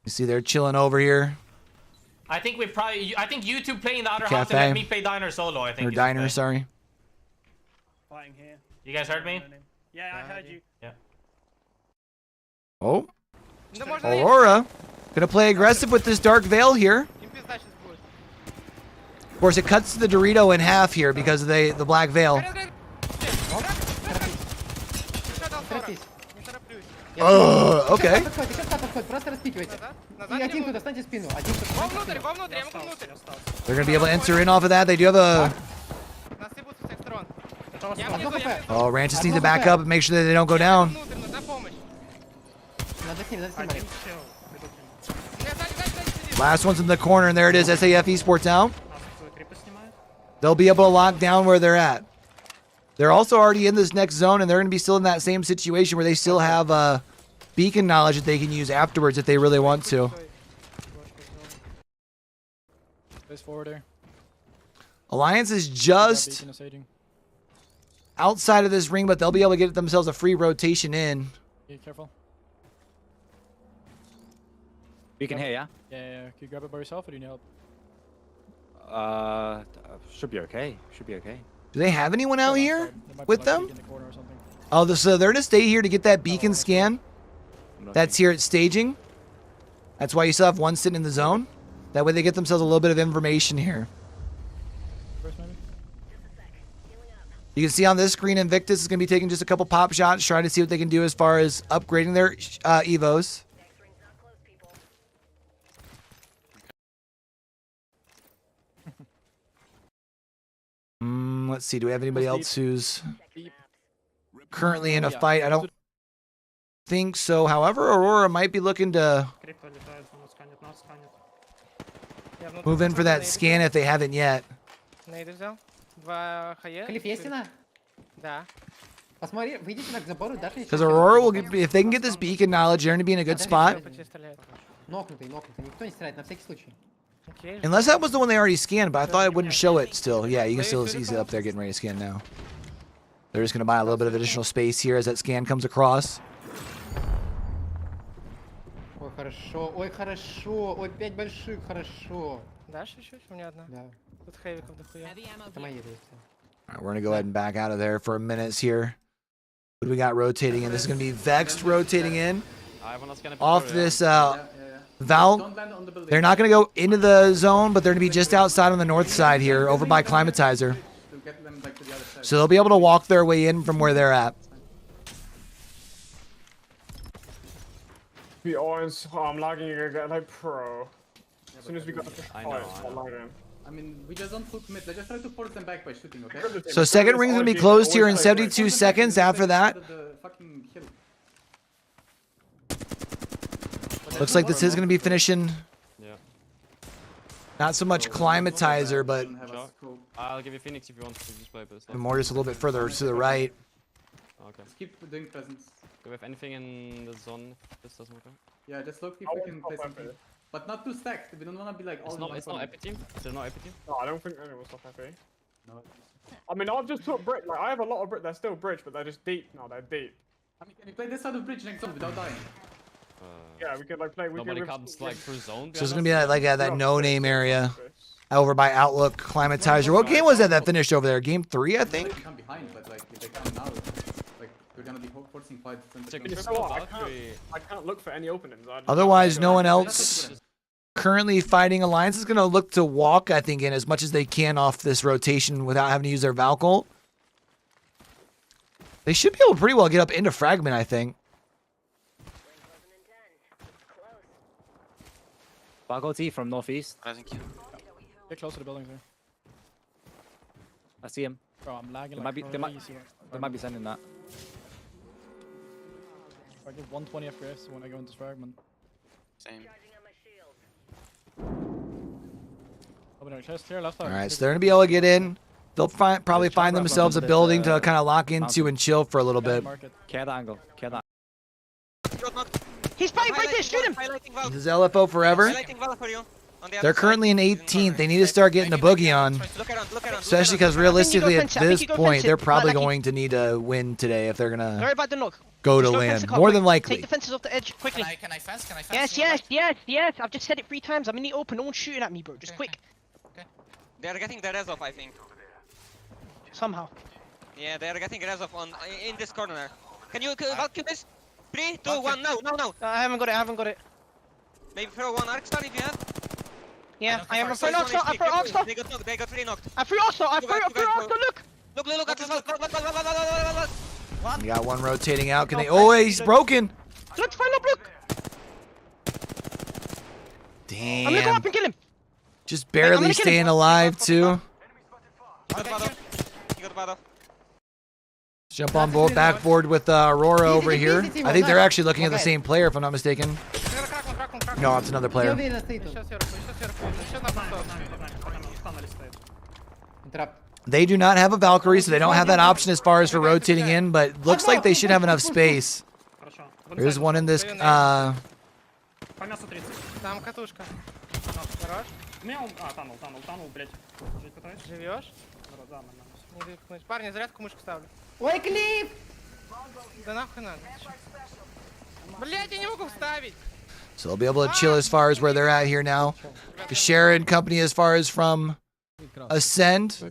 Speaker 1: You see they're chilling over here.
Speaker 2: I think you two play in the other house and
Speaker 1: Cafe.
Speaker 2: let me play diner solo. I think.
Speaker 1: Or diner, sorry.
Speaker 11: Fighting here.
Speaker 2: You guys heard me?
Speaker 11: Yeah, I heard you.
Speaker 2: Yeah.
Speaker 1: Oh. Aurora. Gonna play aggressive with this Dark Veil here. Of course, it cuts the Dorito in half here because of the Black Veil. Okay. They're gonna be able to enter in off of that. They do have a... Oh, Ranches needs to back up and make sure that they don't go down. Last one's in the corner, and there it is. SAF Esports out. They'll be able to lock down where they're at. They're also already in this next zone, and they're going to be still in that same situation where they still have beacon knowledge that they can use afterwards if they really want to. Alliance is just outside of this ring, but they'll be able to get themselves a free rotation in.
Speaker 20: Be careful.
Speaker 14: We can hear, yeah?
Speaker 20: Yeah. Can you grab it by yourself or do you need help?
Speaker 14: Should be okay. Should be okay.
Speaker 1: Do they have anyone out here with them? Oh, so they're going to stay here to get that beacon scan. That's here at staging. That's why you still have one sitting in the zone. That way they get themselves a little bit of information here. You can see on this screen, Invictus is going to be taking just a couple pop shots, trying to see what they can do as far as upgrading their Evos. Let's see. Do we have anybody else who's currently in a fight? I don't think so. However, Aurora might be looking to move in for that scan if they haven't yet. Because Aurora will get, if they can get this beacon knowledge, they're going to be in a good spot. Unless that was the one they already scanned, but I thought it wouldn't show it still. Yeah, you can still see it up there getting ready to scan now. They're just going to buy a little bit of additional space here as that scan comes across.
Speaker 6: Ой, хорошо, ой, хорошо, ой, 5 больших, хорошо.
Speaker 4: Дашь чуть-чуть? У меня одна.
Speaker 6: Да.
Speaker 4: Тут хэвиков дохуя.
Speaker 6: Это мои действия.
Speaker 1: All right, we're going to go ahead and back out of there for a minute here. What do we got rotating in? This is going to be Vexed rotating in. Off this Val. They're not going to go into the zone, but they're going to be just outside on the north side here, over by Climatizer. So they'll be able to walk their way in from where they're at.
Speaker 22: Be honest, I'm lagging again like pro. As soon as we got the fight, I'm lagging.
Speaker 6: I mean, we just don't look mid. Let's just try to force them back by shooting, okay?
Speaker 1: So second ring's going to be closed here in 72 seconds after that. Looks like this is going to be finishing. Not so much Climatizer, but
Speaker 23: I'll give you Phoenix if you want to just play this.
Speaker 1: more just a little bit further to the right.
Speaker 23: Okay.
Speaker 6: Just keep doing presence.
Speaker 23: Do we have anything in the zone if this doesn't work out?
Speaker 6: Yeah, just look if we can play something. But not too stacked. We don't want to be like all
Speaker 23: It's not epi team? Is there no epi team?
Speaker 22: No, I don't think anyone's top happy. I mean, I've just took bridge. Like, I have a lot of bridge. They're still bridge, but they're just deep now. They're deep.
Speaker 19: I mean, can you play this side of bridge next zone without dying?
Speaker 22: Yeah, we could like play.
Speaker 23: Nobody comes like through zone.
Speaker 1: So it's gonna be like that no-name area over by Outlook Climatizer. What game was that finished over there? Game 3, I think.
Speaker 19: They come behind, but like if they come now, like we're gonna be forcing fights.
Speaker 22: I can't look for any openings.
Speaker 1: Otherwise, no one else currently fighting Alliance is going to look to walk, I think, in as much as they can off this rotation without having to use their Valkyl. They should be able to pretty well get up into Fragment, I think.
Speaker 14: Valkyl T from northeast.
Speaker 20: Get close to the buildings here.
Speaker 14: I see him.
Speaker 20: Bro, I'm lagging.
Speaker 14: They might be sending that.
Speaker 20: I get 120 FPS when I go into this fragment.
Speaker 18: Same.
Speaker 20: Open our chest here, left side.
Speaker 1: All right, so they're going to be able to get in. They'll probably find themselves a building to kind of lock into and chill for a little bit.
Speaker 14: Care that angle. Care that.
Speaker 4: He's right there, shoot him!
Speaker 1: This is LFO forever. They're currently in 18th. They need to start getting the boogie on. Especially because realistically at this point, they're probably going to need to win today if they're going to go to land. More than likely.
Speaker 4: Take the fences off the edge, quickly.
Speaker 9: Can I fence?
Speaker 4: Yes. I've just said it 3 times. I'm in the open. No one's shooting at me, bro. Just quick.
Speaker 9: They are getting the res off, I think.
Speaker 4: Somehow.
Speaker 9: Yeah, they are getting res off in this corner. Can you Valkyrie this? 3, 2, 1, no.
Speaker 4: I haven't got it.
Speaker 9: Maybe throw one arc star if you have.
Speaker 4: Yeah, I am. I threw arc star.
Speaker 9: They got 3 knocked.
Speaker 4: I threw arc star. Look.
Speaker 9: Look at this. Look.
Speaker 1: We got one rotating out. Can they? Oh, he's broken.
Speaker 4: Let's find a block.
Speaker 1: Damn.
Speaker 4: I'm gonna go up and kill him.
Speaker 1: Just barely staying alive too. Jump on board, backboard with Aurora over here. I think they're actually looking at the same player, if I'm not mistaken. No, it's another player. They do not have a Valkyrie, so they don't have that option as far as for rotating in, but looks like they should have enough space. There's one in this.
Speaker 11: Там катушка. Хорош. Танул, блядь. Живешь? Да, нормально. Парни, зарядку мышку ставлю.
Speaker 6: Ой, клип!
Speaker 11: Да нахуй надо. Блядь, я не могу вставить.
Speaker 1: So they'll be able to chill as far as where they're at here now. The Sharon company, as far as from Ascend,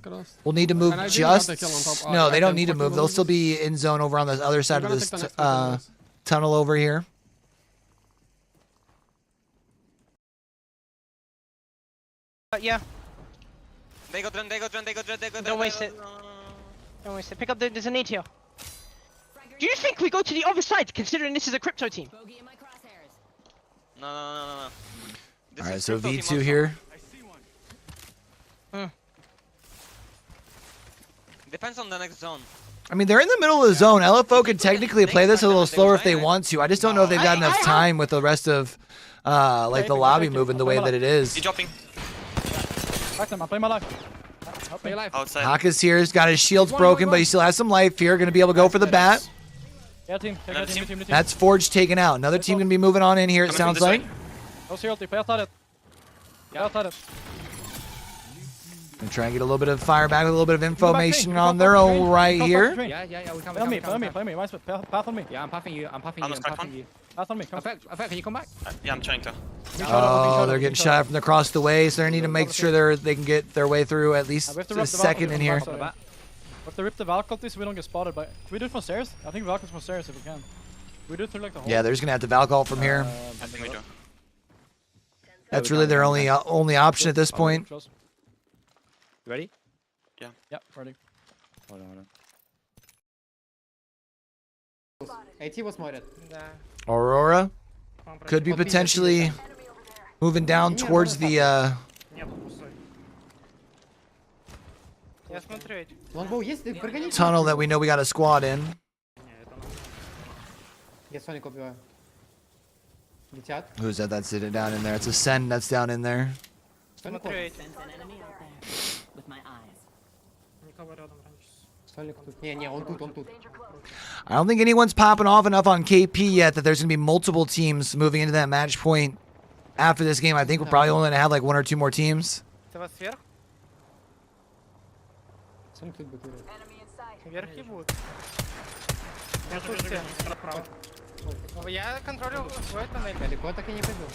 Speaker 1: will need to move just. No, they don't need to move. They'll still be in zone over on the other side of this tunnel over here.
Speaker 4: Yeah.
Speaker 9: They got run.
Speaker 4: Don't waste it. Pick up there's a nade here. Do you think we go to the other side, considering this is a crypto team?
Speaker 9: No.
Speaker 1: Alright, so V2 here.
Speaker 9: Depends on the next zone.
Speaker 1: I mean, they're in the middle of the zone. LFO could technically play this a little slower if they want to. I just don't know if they've got enough time with the rest of like the lobby moving the way that it is.
Speaker 18: He's dropping.
Speaker 20: I'm playing my life.
Speaker 18: Outside.
Speaker 1: Haka's here. He's got his shields broken, but he still has some life here. Going to be able to go for the bat.
Speaker 20: Yeah, team.
Speaker 1: That's Forge taken out. Another team going to be moving on in here, it sounds like.
Speaker 20: Go see Ulti. Play outside it. Outside it.
Speaker 1: Gonna try and get a little bit of fire back with a little bit of information on their own right here.
Speaker 14: Yeah, we come.
Speaker 20: Play me. Path on me.
Speaker 14: Yeah, I'm pathing you.
Speaker 20: Path on me. Come.
Speaker 14: Effect, can you come back?
Speaker 18: Yeah, I'm trying to.
Speaker 1: Oh, they're getting shot from across the way, so they need to make sure they can get their way through at least a second in here.
Speaker 20: We have to rip the Valkyrie so we don't get spotted. But can we do it from stairs? I think Valkyrie's from stairs if we can. We do it through like the hole.
Speaker 1: Yeah, they're just gonna have to Valkyrie from here.
Speaker 18: I think we do.
Speaker 1: That's really their only option at this point.
Speaker 14: You ready?
Speaker 18: Yeah.
Speaker 20: Yep, ready.
Speaker 14: Hold on.
Speaker 6: AT was modded.
Speaker 1: Aurora could be potentially moving down towards the tunnel that we know we got a squad in. Who's that that's sitting down in there? It's Ascend that's down in there. I don't think anyone's popping off enough on KP yet that there's going to be multiple teams moving into that match point after this game. I think we're probably only going to have like 1 or 2 more teams.
Speaker 4: Вверх ебут. Я контролю свой тоннель.
Speaker 6: Далеко так и не пойду.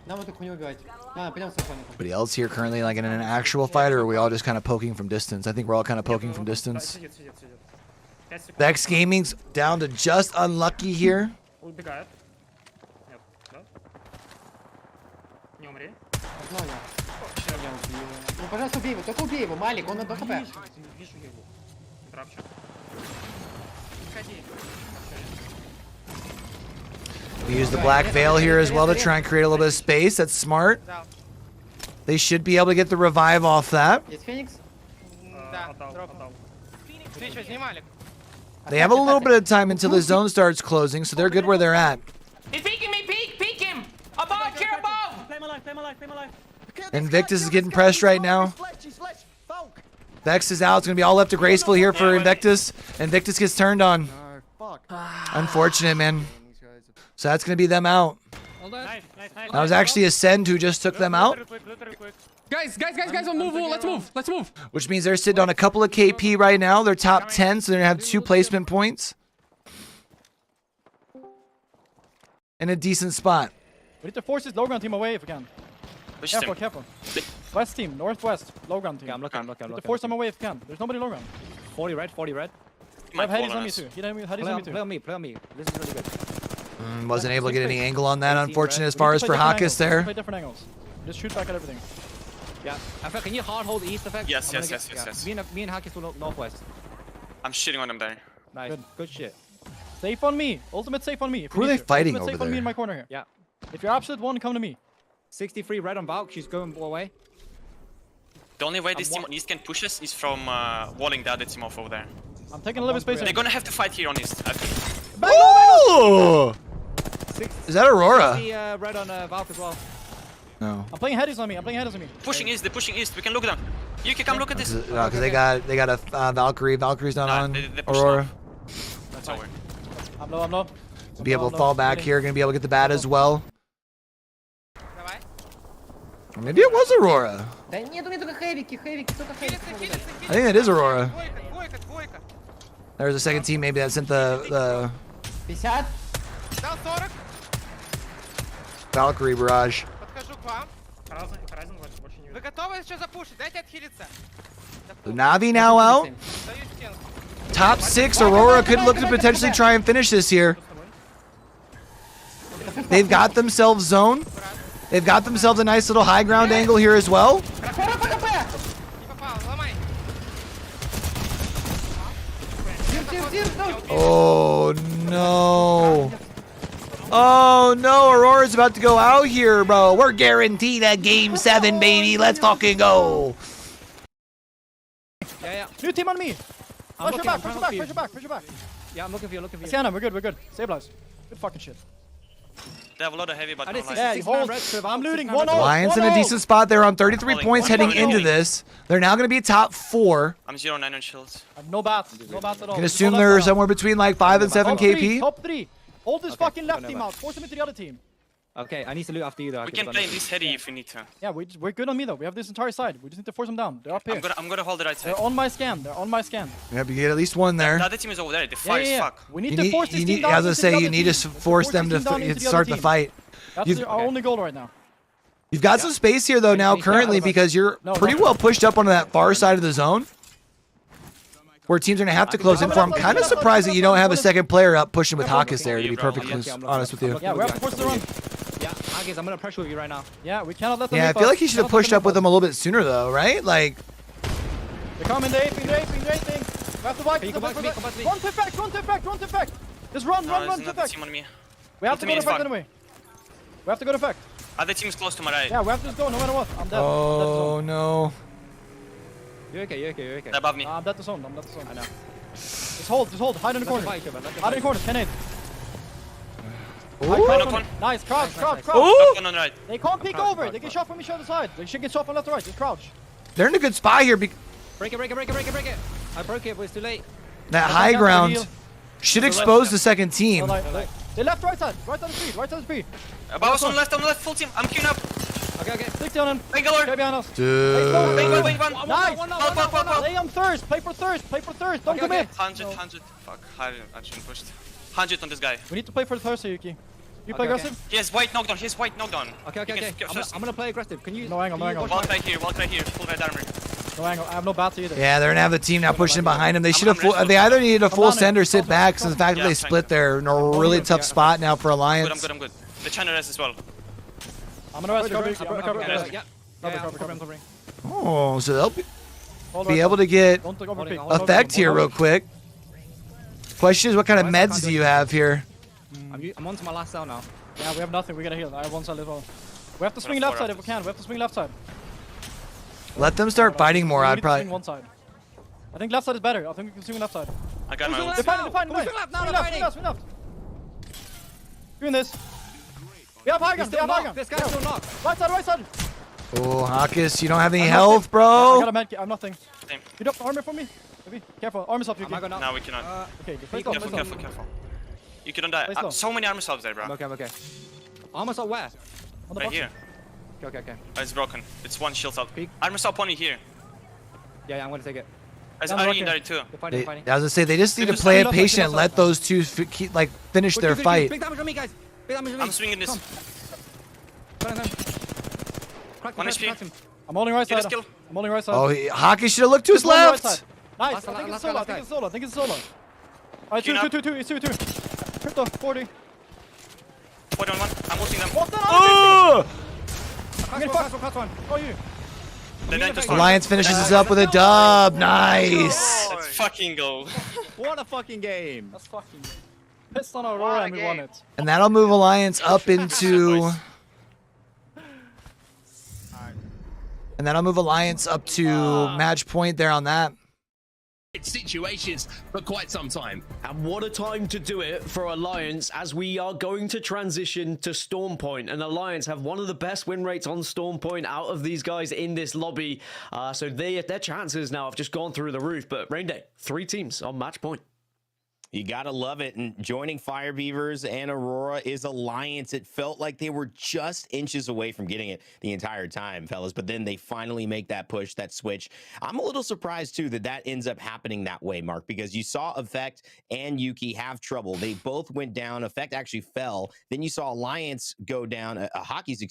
Speaker 6: Нам эту хуйню убивать. Ладно, пойдем с Антоном.
Speaker 1: Anybody else here currently like in an actual fight, or are we all just kind of poking from distance? I think we're all kind of poking from distance. Vex Gaming's down to just unlucky here.
Speaker 11: Убегает. Нет, да? Не умри.
Speaker 6: Ну, пожалуйста, убей его, только убей его, Малик, он на 2 хп.
Speaker 11: Вижу его. Трапчу.
Speaker 1: We use the Black Veil here as well to try and create a little bit of space. That's smart. They should be able to get the revive off that.
Speaker 6: Есть Феникс?
Speaker 4: Да, ты что, снимали?
Speaker 1: They have a little bit of time until the zone starts closing, so they're good where they're at.
Speaker 2: He's peeking me, peek him! Above, here above!
Speaker 11: Play my life, play my life, play my life.
Speaker 1: Invictus is getting pressed right now. Vex is out. It's going to be all left to Graceful here for Invictus. Invictus gets turned on. Unfortunate, man. So that's going to be them out.
Speaker 11: Nice.
Speaker 1: That was actually Ascend who just took them out.
Speaker 17: Guys, let's move.
Speaker 1: Which means they're sitting on a couple of KP right now. They're top 10, so they're going to have 2 placement points. In a decent spot.
Speaker 20: We need to force this low ground team away if we can. Careful. West team, northwest, low ground team.
Speaker 17: I'm looking.
Speaker 20: We need to force them away if we can. There's nobody low ground.
Speaker 17: 40 red.
Speaker 20: I have Hades on me too. Hades on me too.
Speaker 17: Play on me. This is really good.
Speaker 1: Wasn't able to get any angle on that, unfortunate as far as for Hakas there.
Speaker 20: Play different angles. Just shoot back at everything.
Speaker 17: Yeah. Effect, can you hard hold east effect?
Speaker 18: Yes.
Speaker 17: Me and Hackers will northwest.
Speaker 18: I'm shitting on them there.
Speaker 17: Nice. Good shit.
Speaker 20: Safe on me. Ultimate safe on me.
Speaker 1: Who are they fighting
Speaker 20: Ultimate
Speaker 1: over
Speaker 20: safe on me
Speaker 1: there?
Speaker 20: in my corner here.
Speaker 17: Yeah.
Speaker 20: If you're absolute one, come to me.
Speaker 17: 63 red on Valk. She's going away.
Speaker 18: The only way this team on east can push us is from walling the other team off over there.
Speaker 20: I'm taking a little bit space.
Speaker 18: They're gonna have to fight here on east, I think.
Speaker 1: Oh! Is that Aurora?
Speaker 17: Red on Valk as well.
Speaker 1: No.
Speaker 20: I'm playing Hades on me.
Speaker 18: Pushing east, they're pushing east. We can look at them. You can come look at this.
Speaker 1: No, because they got a Valkyrie. Valkyrie's not on.
Speaker 18: They push
Speaker 1: Aurora.
Speaker 18: off. That's over.
Speaker 20: I'm low.
Speaker 1: Be able to fall back here. Gonna be able to get the bat as well. Or maybe it was Aurora.
Speaker 6: Да нету только хэвики, только хэвики.
Speaker 1: I think it is Aurora. There's a second team maybe that sent the
Speaker 6: 50.
Speaker 4: Дал 40.
Speaker 1: Valkyrie barrage.
Speaker 4: Подхожу к вам.
Speaker 11: Horizon больше не
Speaker 4: Вы готовы еще запушить? Дайте отхилиться.
Speaker 1: The Navi now out.
Speaker 4: Даю стенку.
Speaker 1: Top 6. Aurora could look to potentially try and finish this here. They've got themselves zone. They've got themselves a nice little high ground angle here as well.
Speaker 4: Не попал, ломай.
Speaker 1: Oh no. Oh no, Aurora's about to go out here, bro. We're guaranteed a game 7, baby. Let's fucking go.
Speaker 20: Yeah. New team on me. Push your back.
Speaker 17: Yeah, I'm looking for you.
Speaker 20: Sienna, we're good. Stabilize. Good fucking shit.
Speaker 18: They have a lot of heavy, but no light.
Speaker 20: Yeah, hold. I'm looting. 1-0.
Speaker 1: Lions in a decent spot. They're on 33 points heading into this. They're now going to be top 4.
Speaker 18: I'm 0-9 on shields.
Speaker 20: No bats at all.
Speaker 1: You can assume they're somewhere between like 5 and 7 KP.
Speaker 20: Top 3. Hold this fucking left team out. Force him into the other team.
Speaker 17: Okay, I need to loot after you though.
Speaker 18: We can play in this heady if we need to.
Speaker 20: Yeah, we're good on me though. We have this entire side. We just need to force them down. They're up here.
Speaker 18: I'm gonna hold the right side.
Speaker 20: They're on my scan.
Speaker 1: Yeah, but you get at least one there.
Speaker 18: The other team is over there. The fire is fuck.
Speaker 20: We need to force this team down.
Speaker 1: As I say, you need to force them to start the fight.
Speaker 20: That's our only goal right now.
Speaker 1: You've got some space here though now currently because you're pretty well pushed up onto that far side of the zone. Where teams are going to have to close in for. I'm kind of surprised that you don't have a second player up pushing with Hakas there, to be perfectly honest with you.
Speaker 20: Yeah, we have to force the run.
Speaker 17: Yeah, Hagas, I'm going to pressure with you right now.
Speaker 20: Yeah, we cannot let them.
Speaker 1: Yeah, I feel like he should have pushed up with them a little bit sooner though, right? Like.
Speaker 20: They're coming, they're aping. We have to wipe.
Speaker 17: Come back to me.
Speaker 20: Run to effect. Just run to effect.
Speaker 18: Team on me.
Speaker 20: We have to go to effect anyway. We have to go to effect.
Speaker 18: Other team is close to my right.
Speaker 20: Yeah, we have to just go no matter what. I'm dead.
Speaker 1: Oh no.
Speaker 17: You're okay.
Speaker 18: They're above me.
Speaker 20: I'm dead to zone. I know. Just hold. Hide in the corner. Hide in the corner. 10-8. Nice. Crouch.
Speaker 18: On right.
Speaker 20: They can't peek over. They get shot from each other's side. They should get shot from left to right. Just crouch.
Speaker 1: They're in a good spot here.
Speaker 17: Break it. I broke it, but it's too late.
Speaker 1: That high ground should expose the second team.
Speaker 20: They left right side. Right on the speed.
Speaker 18: Above us on left, full team. I'm queuing up.
Speaker 20: Okay. Stick down and
Speaker 18: Bangalore.
Speaker 20: Stay behind us.
Speaker 1: Dude.
Speaker 18: Bangalore, wait, one.
Speaker 20: Nice.
Speaker 18: Help.
Speaker 20: Lay on thirst. Play for thirst. Don't commit.
Speaker 18: 100. Fuck, I shouldn't pushed. 100 on this guy.
Speaker 20: We need to play for the thirst, Yuki. You play aggressive?
Speaker 18: He has white knockdown.
Speaker 14: Okay. I'm gonna play aggressive. Can you?
Speaker 20: No angle.
Speaker 18: Walk right here. Full red armor.
Speaker 20: No angle. I have no bats either.
Speaker 1: Yeah, they're gonna have the team now pushing behind them. They should have. They either needed a full send or sit back. So the fact that they split, they're in a really tough spot now for Alliance.
Speaker 18: I'm good. The channel res as well.
Speaker 20: I'm gonna rest cover. I'm gonna cover.
Speaker 14: I'm covering.
Speaker 1: Oh, so they'll be able to get effect here real quick. Question is, what kind of meds do you have here?
Speaker 14: I'm on to my last cell now.
Speaker 20: Yeah, we have nothing. We gotta heal. I have one side as well. We have to swing left side if we can.
Speaker 1: Let them start fighting more. I'd probably.
Speaker 20: Swing one side. I think left side is better. I think we can swing left side.
Speaker 18: I got my ult.
Speaker 20: They're fighting. Swing left. Doing this. We have high ground.
Speaker 14: This guy's still knocked.
Speaker 20: Right side.
Speaker 1: Oh, Hawkus, you don't have any health, bro.
Speaker 20: I got a medkit. I'm nothing.
Speaker 18: Same.
Speaker 20: You don't have armor for me? Maybe. Careful. Armor's up, Yuki.
Speaker 18: No, we cannot.
Speaker 20: Okay,
Speaker 18: Careful. You couldn't die. So many armor subs there, bro.
Speaker 14: Okay. Almost up where?
Speaker 18: Right here.
Speaker 14: Okay.
Speaker 18: Oh, it's broken. It's one shield up. Armor sub pony here.
Speaker 14: Yeah, I'm gonna take it.
Speaker 18: There's Ari in there too.
Speaker 1: I was gonna say they just need to play it patient and let those two finish their fight.
Speaker 14: Big damage on me, guys.
Speaker 18: I'm swinging this. One HP.
Speaker 20: I'm holding right side.
Speaker 1: Oh, Hockey should have looked to his left.
Speaker 20: Nice. I think it's solo. Alright, two. It's 2. Crypto, 40.
Speaker 18: 40 on one. I'm ulting them.
Speaker 20: Oh! I'm gonna fuck. Oh, you.
Speaker 1: Alliance finishes us up with a dub. Nice.
Speaker 18: Let's fucking go.
Speaker 14: What a fucking game.
Speaker 20: That's fucking pissed on Aurora and we won it.
Speaker 1: And that'll move Alliance up into. Match point there on that.
Speaker 15: Situations for quite some time.
Speaker 16: And what a time to do it for Alliance, as we are going to transition to Storm Point, and Alliance have one of the best win rates on Storm Point out of these guys in this lobby, so their chances now have just gone through the roof. But Rain Day, 3 teams on match point.
Speaker 12: You gotta love it. And joining Fire Beavers and Aurora is Alliance. It felt like they were just inches away from getting it the entire time, fellas. But then they finally make that push, that switch. I'm a little surprised, too, that ends up happening that way, Mark, because you saw Effect and Yuki have trouble. They both went down. Effect actually fell. Then you saw Alliance go down, Hockey's,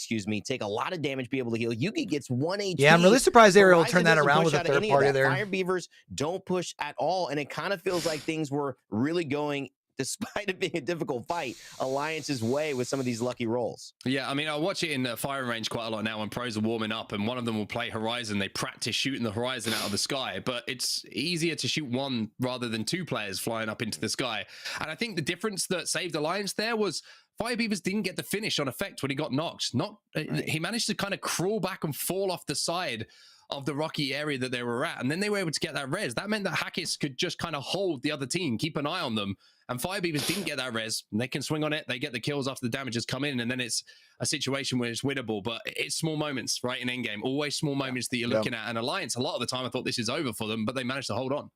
Speaker 12: take a lot of damage, be able to heal. Yuki gets 1 HP.
Speaker 1: Yeah, I'm really surprised they were able to turn that around with a third party there.
Speaker 12: Fire Beavers don't push at all, and it kind of feels like things were really going, despite it being a difficult fight, Alliance's way with some of these lucky rolls.
Speaker 15: Yeah, I mean, I watch it in the firing range quite a lot now when pros are warming up, and one of them will play Horizon. They practice shooting the Horizon out of the sky, but it's easier to shoot one rather than 2 players flying up into the sky. And I think the difference that saved Alliance there was Fire Beavers didn't get the finish on Effect when he got knocked. He managed to kind of crawl back and fall off the side of the rocky area that they were at, and then they were able to get that res. That meant that Hackis could just kind of hold the other team, keep an eye on them, and Fire Beavers didn't get that res. They can swing on it, they get the kills after the damage has come in, and then it's a situation where it's winnable. But it's small moments, right, in endgame. Always small moments that you're looking at. And Alliance, a lot of the time I thought this is over for them, but they managed to hold on.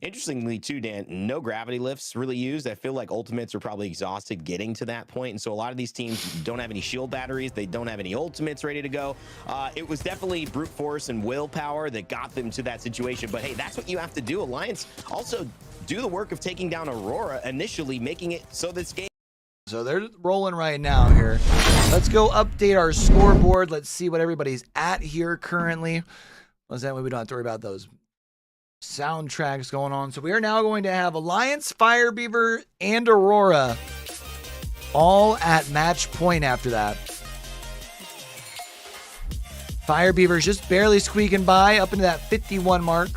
Speaker 12: Interestingly, too, Dan, no gravity lifts really used. I feel like ultimates are probably exhausted getting to that point. And so a lot of these teams don't have any shield batteries. They don't have any ultimates ready to go. It was definitely brute force and willpower that got them to that situation. But hey, that's what you have to do. Alliance also do the work of taking down Aurora initially, making it so this game.
Speaker 1: So they're rolling right now here. Let's go update our scoreboard. Let's see what everybody's at here currently. Well, that way we don't have to worry about those soundtracks going on. So we are now going to have Alliance, Fire Beaver, and Aurora all at match point after that. Fire Beaver's just barely squeaking by up into that 51 mark.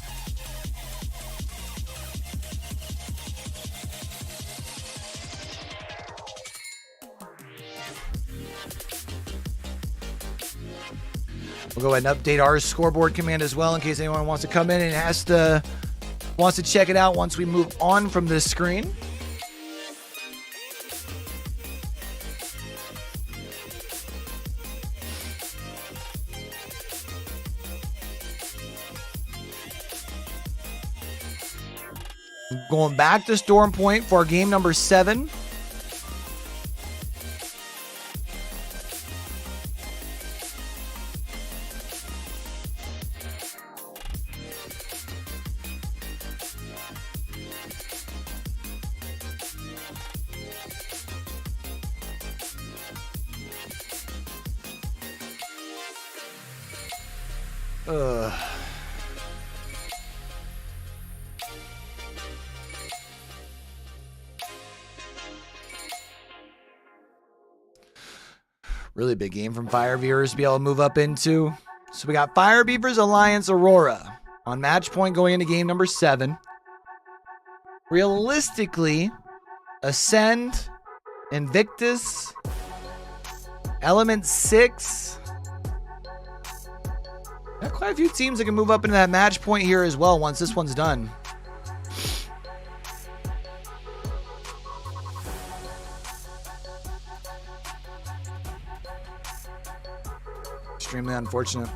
Speaker 1: We'll go ahead and update our scoreboard command as well in case anyone wants to come in and wants to check it out once we move on from this screen. Going back to Storm Point for game number 7. Ugh. Really big game from Fire Beavers to be able to move up into. So we got Fire Beavers Alliance Aurora on match point going into game number 7. Realistically, Ascend, Invictus, Element 6. Got quite a few teams that can move up into that match point here as well once this one's done. Extremely unfortunate.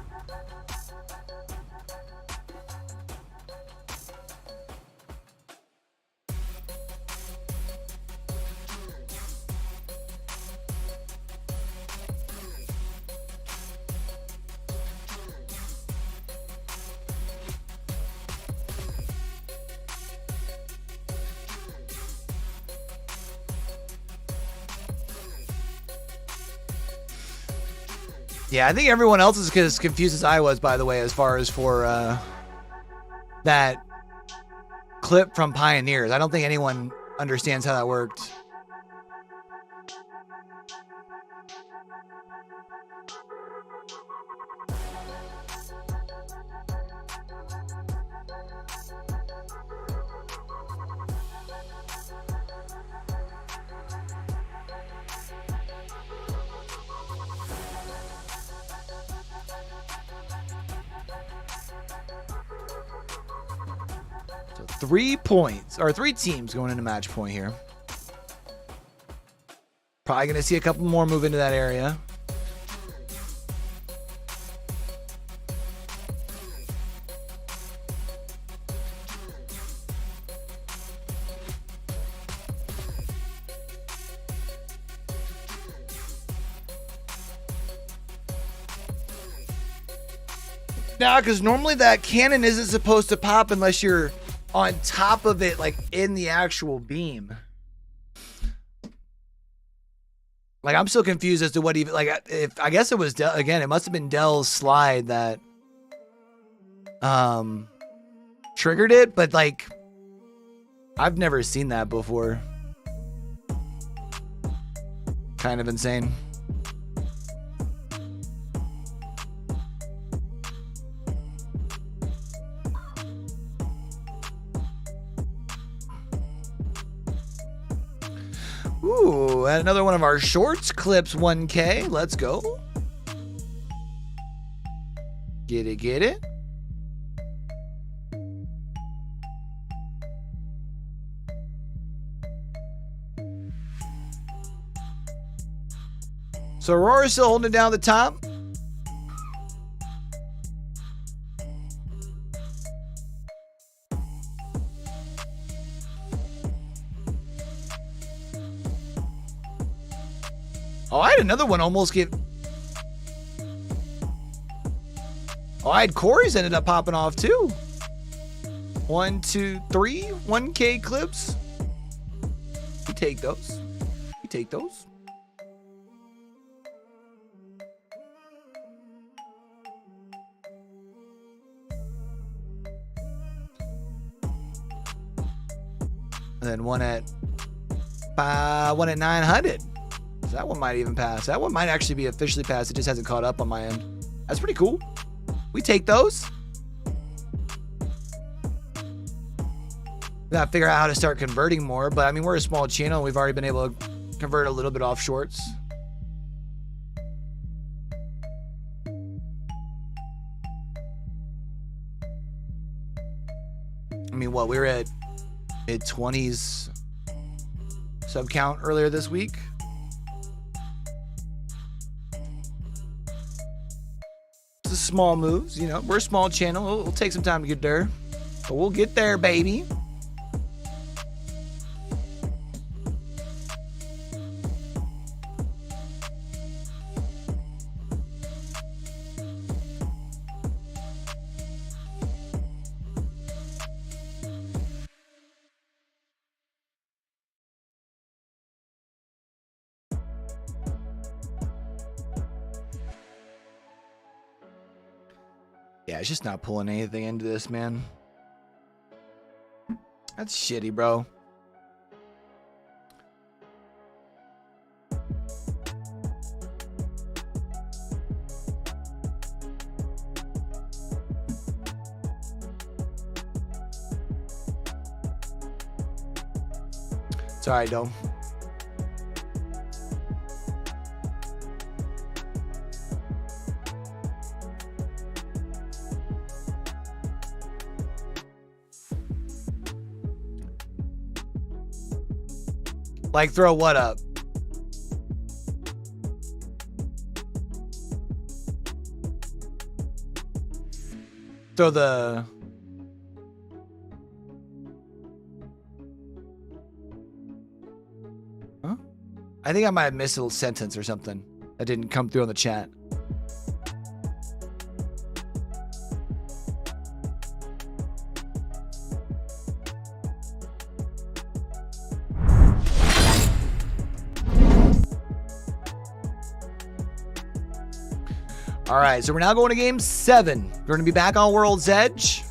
Speaker 1: Yeah, I think everyone else is as confused as I was, by the way, as far as for that clip from Pioneers. I don't think anyone understands how that worked. So 3 points, or 3 teams going into match point here. Probably going to see a couple more move into that area. Now, because normally that cannon isn't supposed to pop unless you're on top of it, like in the actual beam. Like, I'm still confused as to what even, like, if I guess it was again, it must have been Dell's slide that triggered it, but like, I've never seen that before. Kind of insane. Ooh, and another one of our shorts clips 1K. Let's go. Get it, get it. So Aurora's still holding it down the top. Oh, I had another one almost get... Oh, I had Corey's ended up popping off too. 1, 2, 3, 1K clips. You take those. You take those. And then one at 900. So that one might even pass. That one might actually be officially passed. It just hasn't caught up on my end. That's pretty cool. We take those. We gotta figure out how to start converting more, but I mean, we're a small channel. We've already been able to convert a little bit off shorts. I mean, what, we were at mid-20s sub count earlier this week. It's small moves, you know. We're a small channel. It'll take some time to get there, but we'll get there, baby. Yeah, it's just not pulling anything into this, man. That's shitty, bro. It's alright, though. Like, throw what up? Throw the... Huh? I think I might have missed a little sentence or something that didn't come through on the chat. All right, so we're now going to game 7. We're going to be back on World's Edge.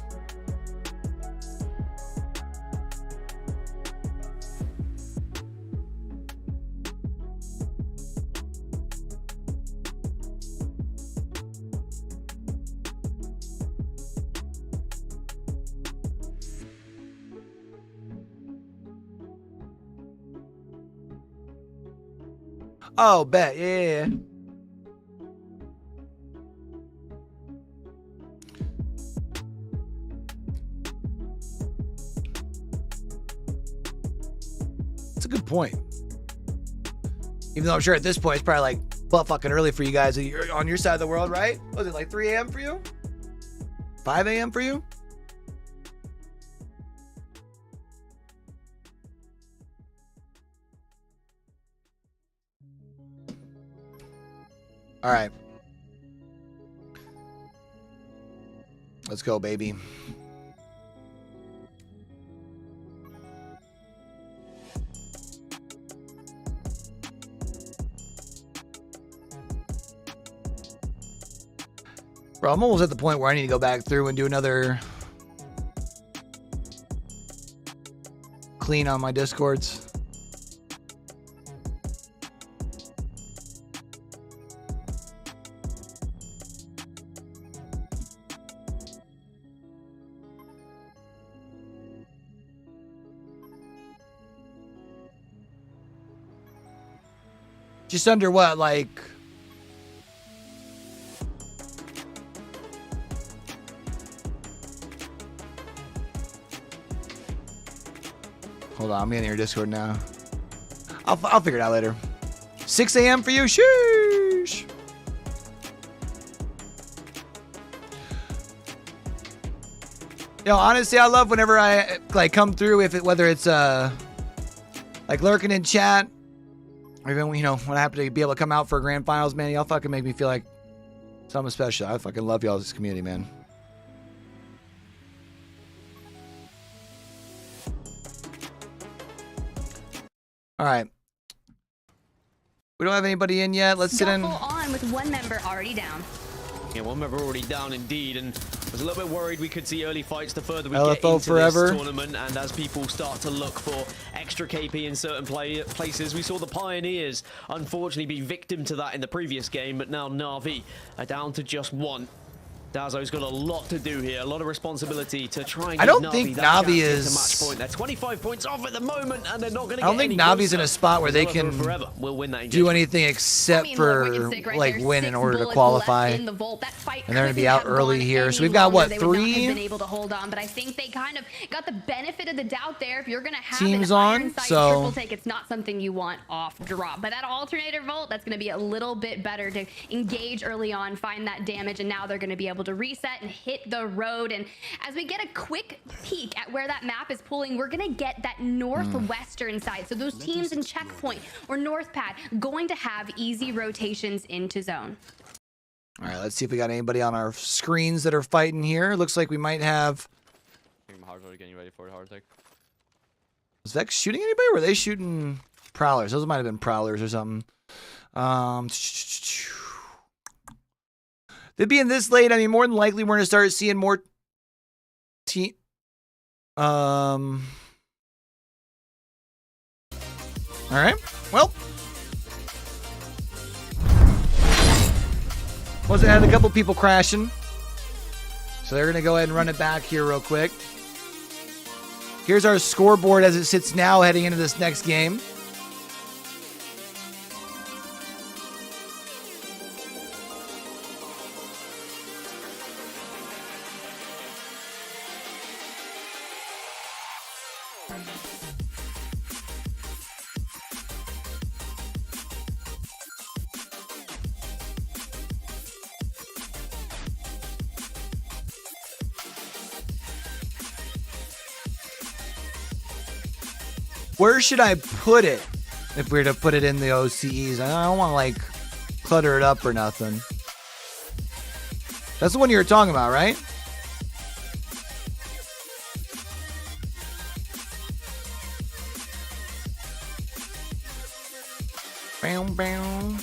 Speaker 1: Oh, bet. Yeah. That's a good point. Even though I'm sure at this point it's probably like butt fucking early for you guys on your side of the world, right? Was it like 3 a.m. for you? 5 a.m. for you? All right. Let's go, baby. Bro, I'm almost at the point where I need to go back through and do another clean on my Discords. Just under what, like... Hold on, I'm in your Discord now. I'll figure it out later. 6 a.m. for you? Sheesh! Yo, honestly, I love whenever I like come through, whether it's like lurking in chat, or even when I happen to be able to come out for grand finals, man. Y'all fucking make me feel like something special. I fucking love y'all, this community, man. All right. We don't have anybody in yet. Let's sit in.
Speaker 13: On with one member already down.
Speaker 16: Yeah, one member already down indeed, and I was a little bit worried we could see early fights the further we
Speaker 1: LFO
Speaker 16: get into
Speaker 1: forever.
Speaker 16: this tournament, and as people start to look for extra KP in certain places. We saw the Pioneers unfortunately be victim to that in the previous game, but now Na'Vi are down to just 1. Dazo's got a lot to do here, a lot of responsibility to try and
Speaker 1: I don't think Na'Vi is
Speaker 16: match point. They're 25 points off at the moment, and they're not going to get
Speaker 1: I don't think Na'Vi's in a spot where they can
Speaker 16: we'll win that
Speaker 1: do anything except for like win in order to qualify. And they're going to be out early here. So we've got what, 3
Speaker 13: been able to hold on, but I think they kind of got the benefit of the doubt there. If you're going to have
Speaker 1: teams
Speaker 13: an
Speaker 1: on,
Speaker 13: iron sight
Speaker 1: so
Speaker 13: triple take, it's not something you want off drop. But that alternator volt, that's going to be a little bit better to engage early on, find that damage, and now they're going to be able to reset and hit the road. And as we get a quick peek at where that map is pulling, we're gonna get that northwestern side. So those teams in checkpoint or north pad going to have easy rotations into zone.
Speaker 1: All right, let's see if we got anybody on our screens that are fighting here. Looks like we might have.
Speaker 23: I think Hard's getting ready for the hard attack.
Speaker 1: Was Vex shooting anybody? Or were they shooting prowlers? Those might have been prowlers or something. It being this late, I mean, more than likely we're going to start seeing more team. All right. Well, wasn't had a couple people crashing, so they're going to go ahead and run it back here real quick. Here's our scoreboard as it sits now heading into this next game. Where should I put it if we were to put it in the OCEs? I don't want to like clutter it up or nothing. That's the one you were talking about, right? Bam, bam.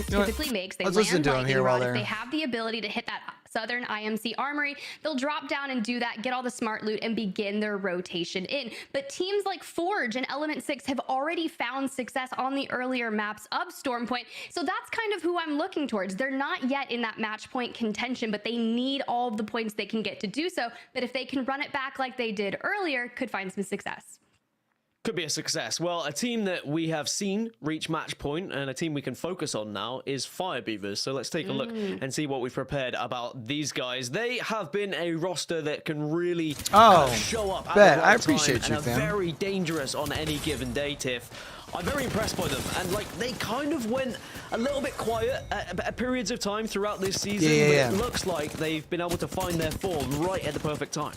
Speaker 13: Typically makes they
Speaker 1: Let's
Speaker 13: land
Speaker 1: listen to him
Speaker 13: lightning
Speaker 1: here while
Speaker 13: rod. If
Speaker 1: they're...
Speaker 13: they have the ability to hit that Southern IMC Armory, they'll drop down and do that, get all the smart loot, and begin their rotation in. But teams like Forge and Element 6 have already found success on the earlier maps of Stormpoint, so that's kind of who I'm looking towards. They're not yet in that match point contention, but they need all of the points they can get to do so. But if they can run it back like they did earlier, could find some success.
Speaker 16: Could be a success. Well, a team that we have seen reach match point and a team we can focus on now is Fire Beavers. So let's take a look and see what we've prepared about these guys. They have been a roster that can really show up at the right
Speaker 1: I appreciate
Speaker 16: time
Speaker 1: you,
Speaker 16: and
Speaker 1: fam.
Speaker 16: are very dangerous on any given day, Tiff. I'm very impressed by them, and like they kind of went a little bit quiet at periods of time throughout this season, but it looks like they've been able to find their form right at the perfect time.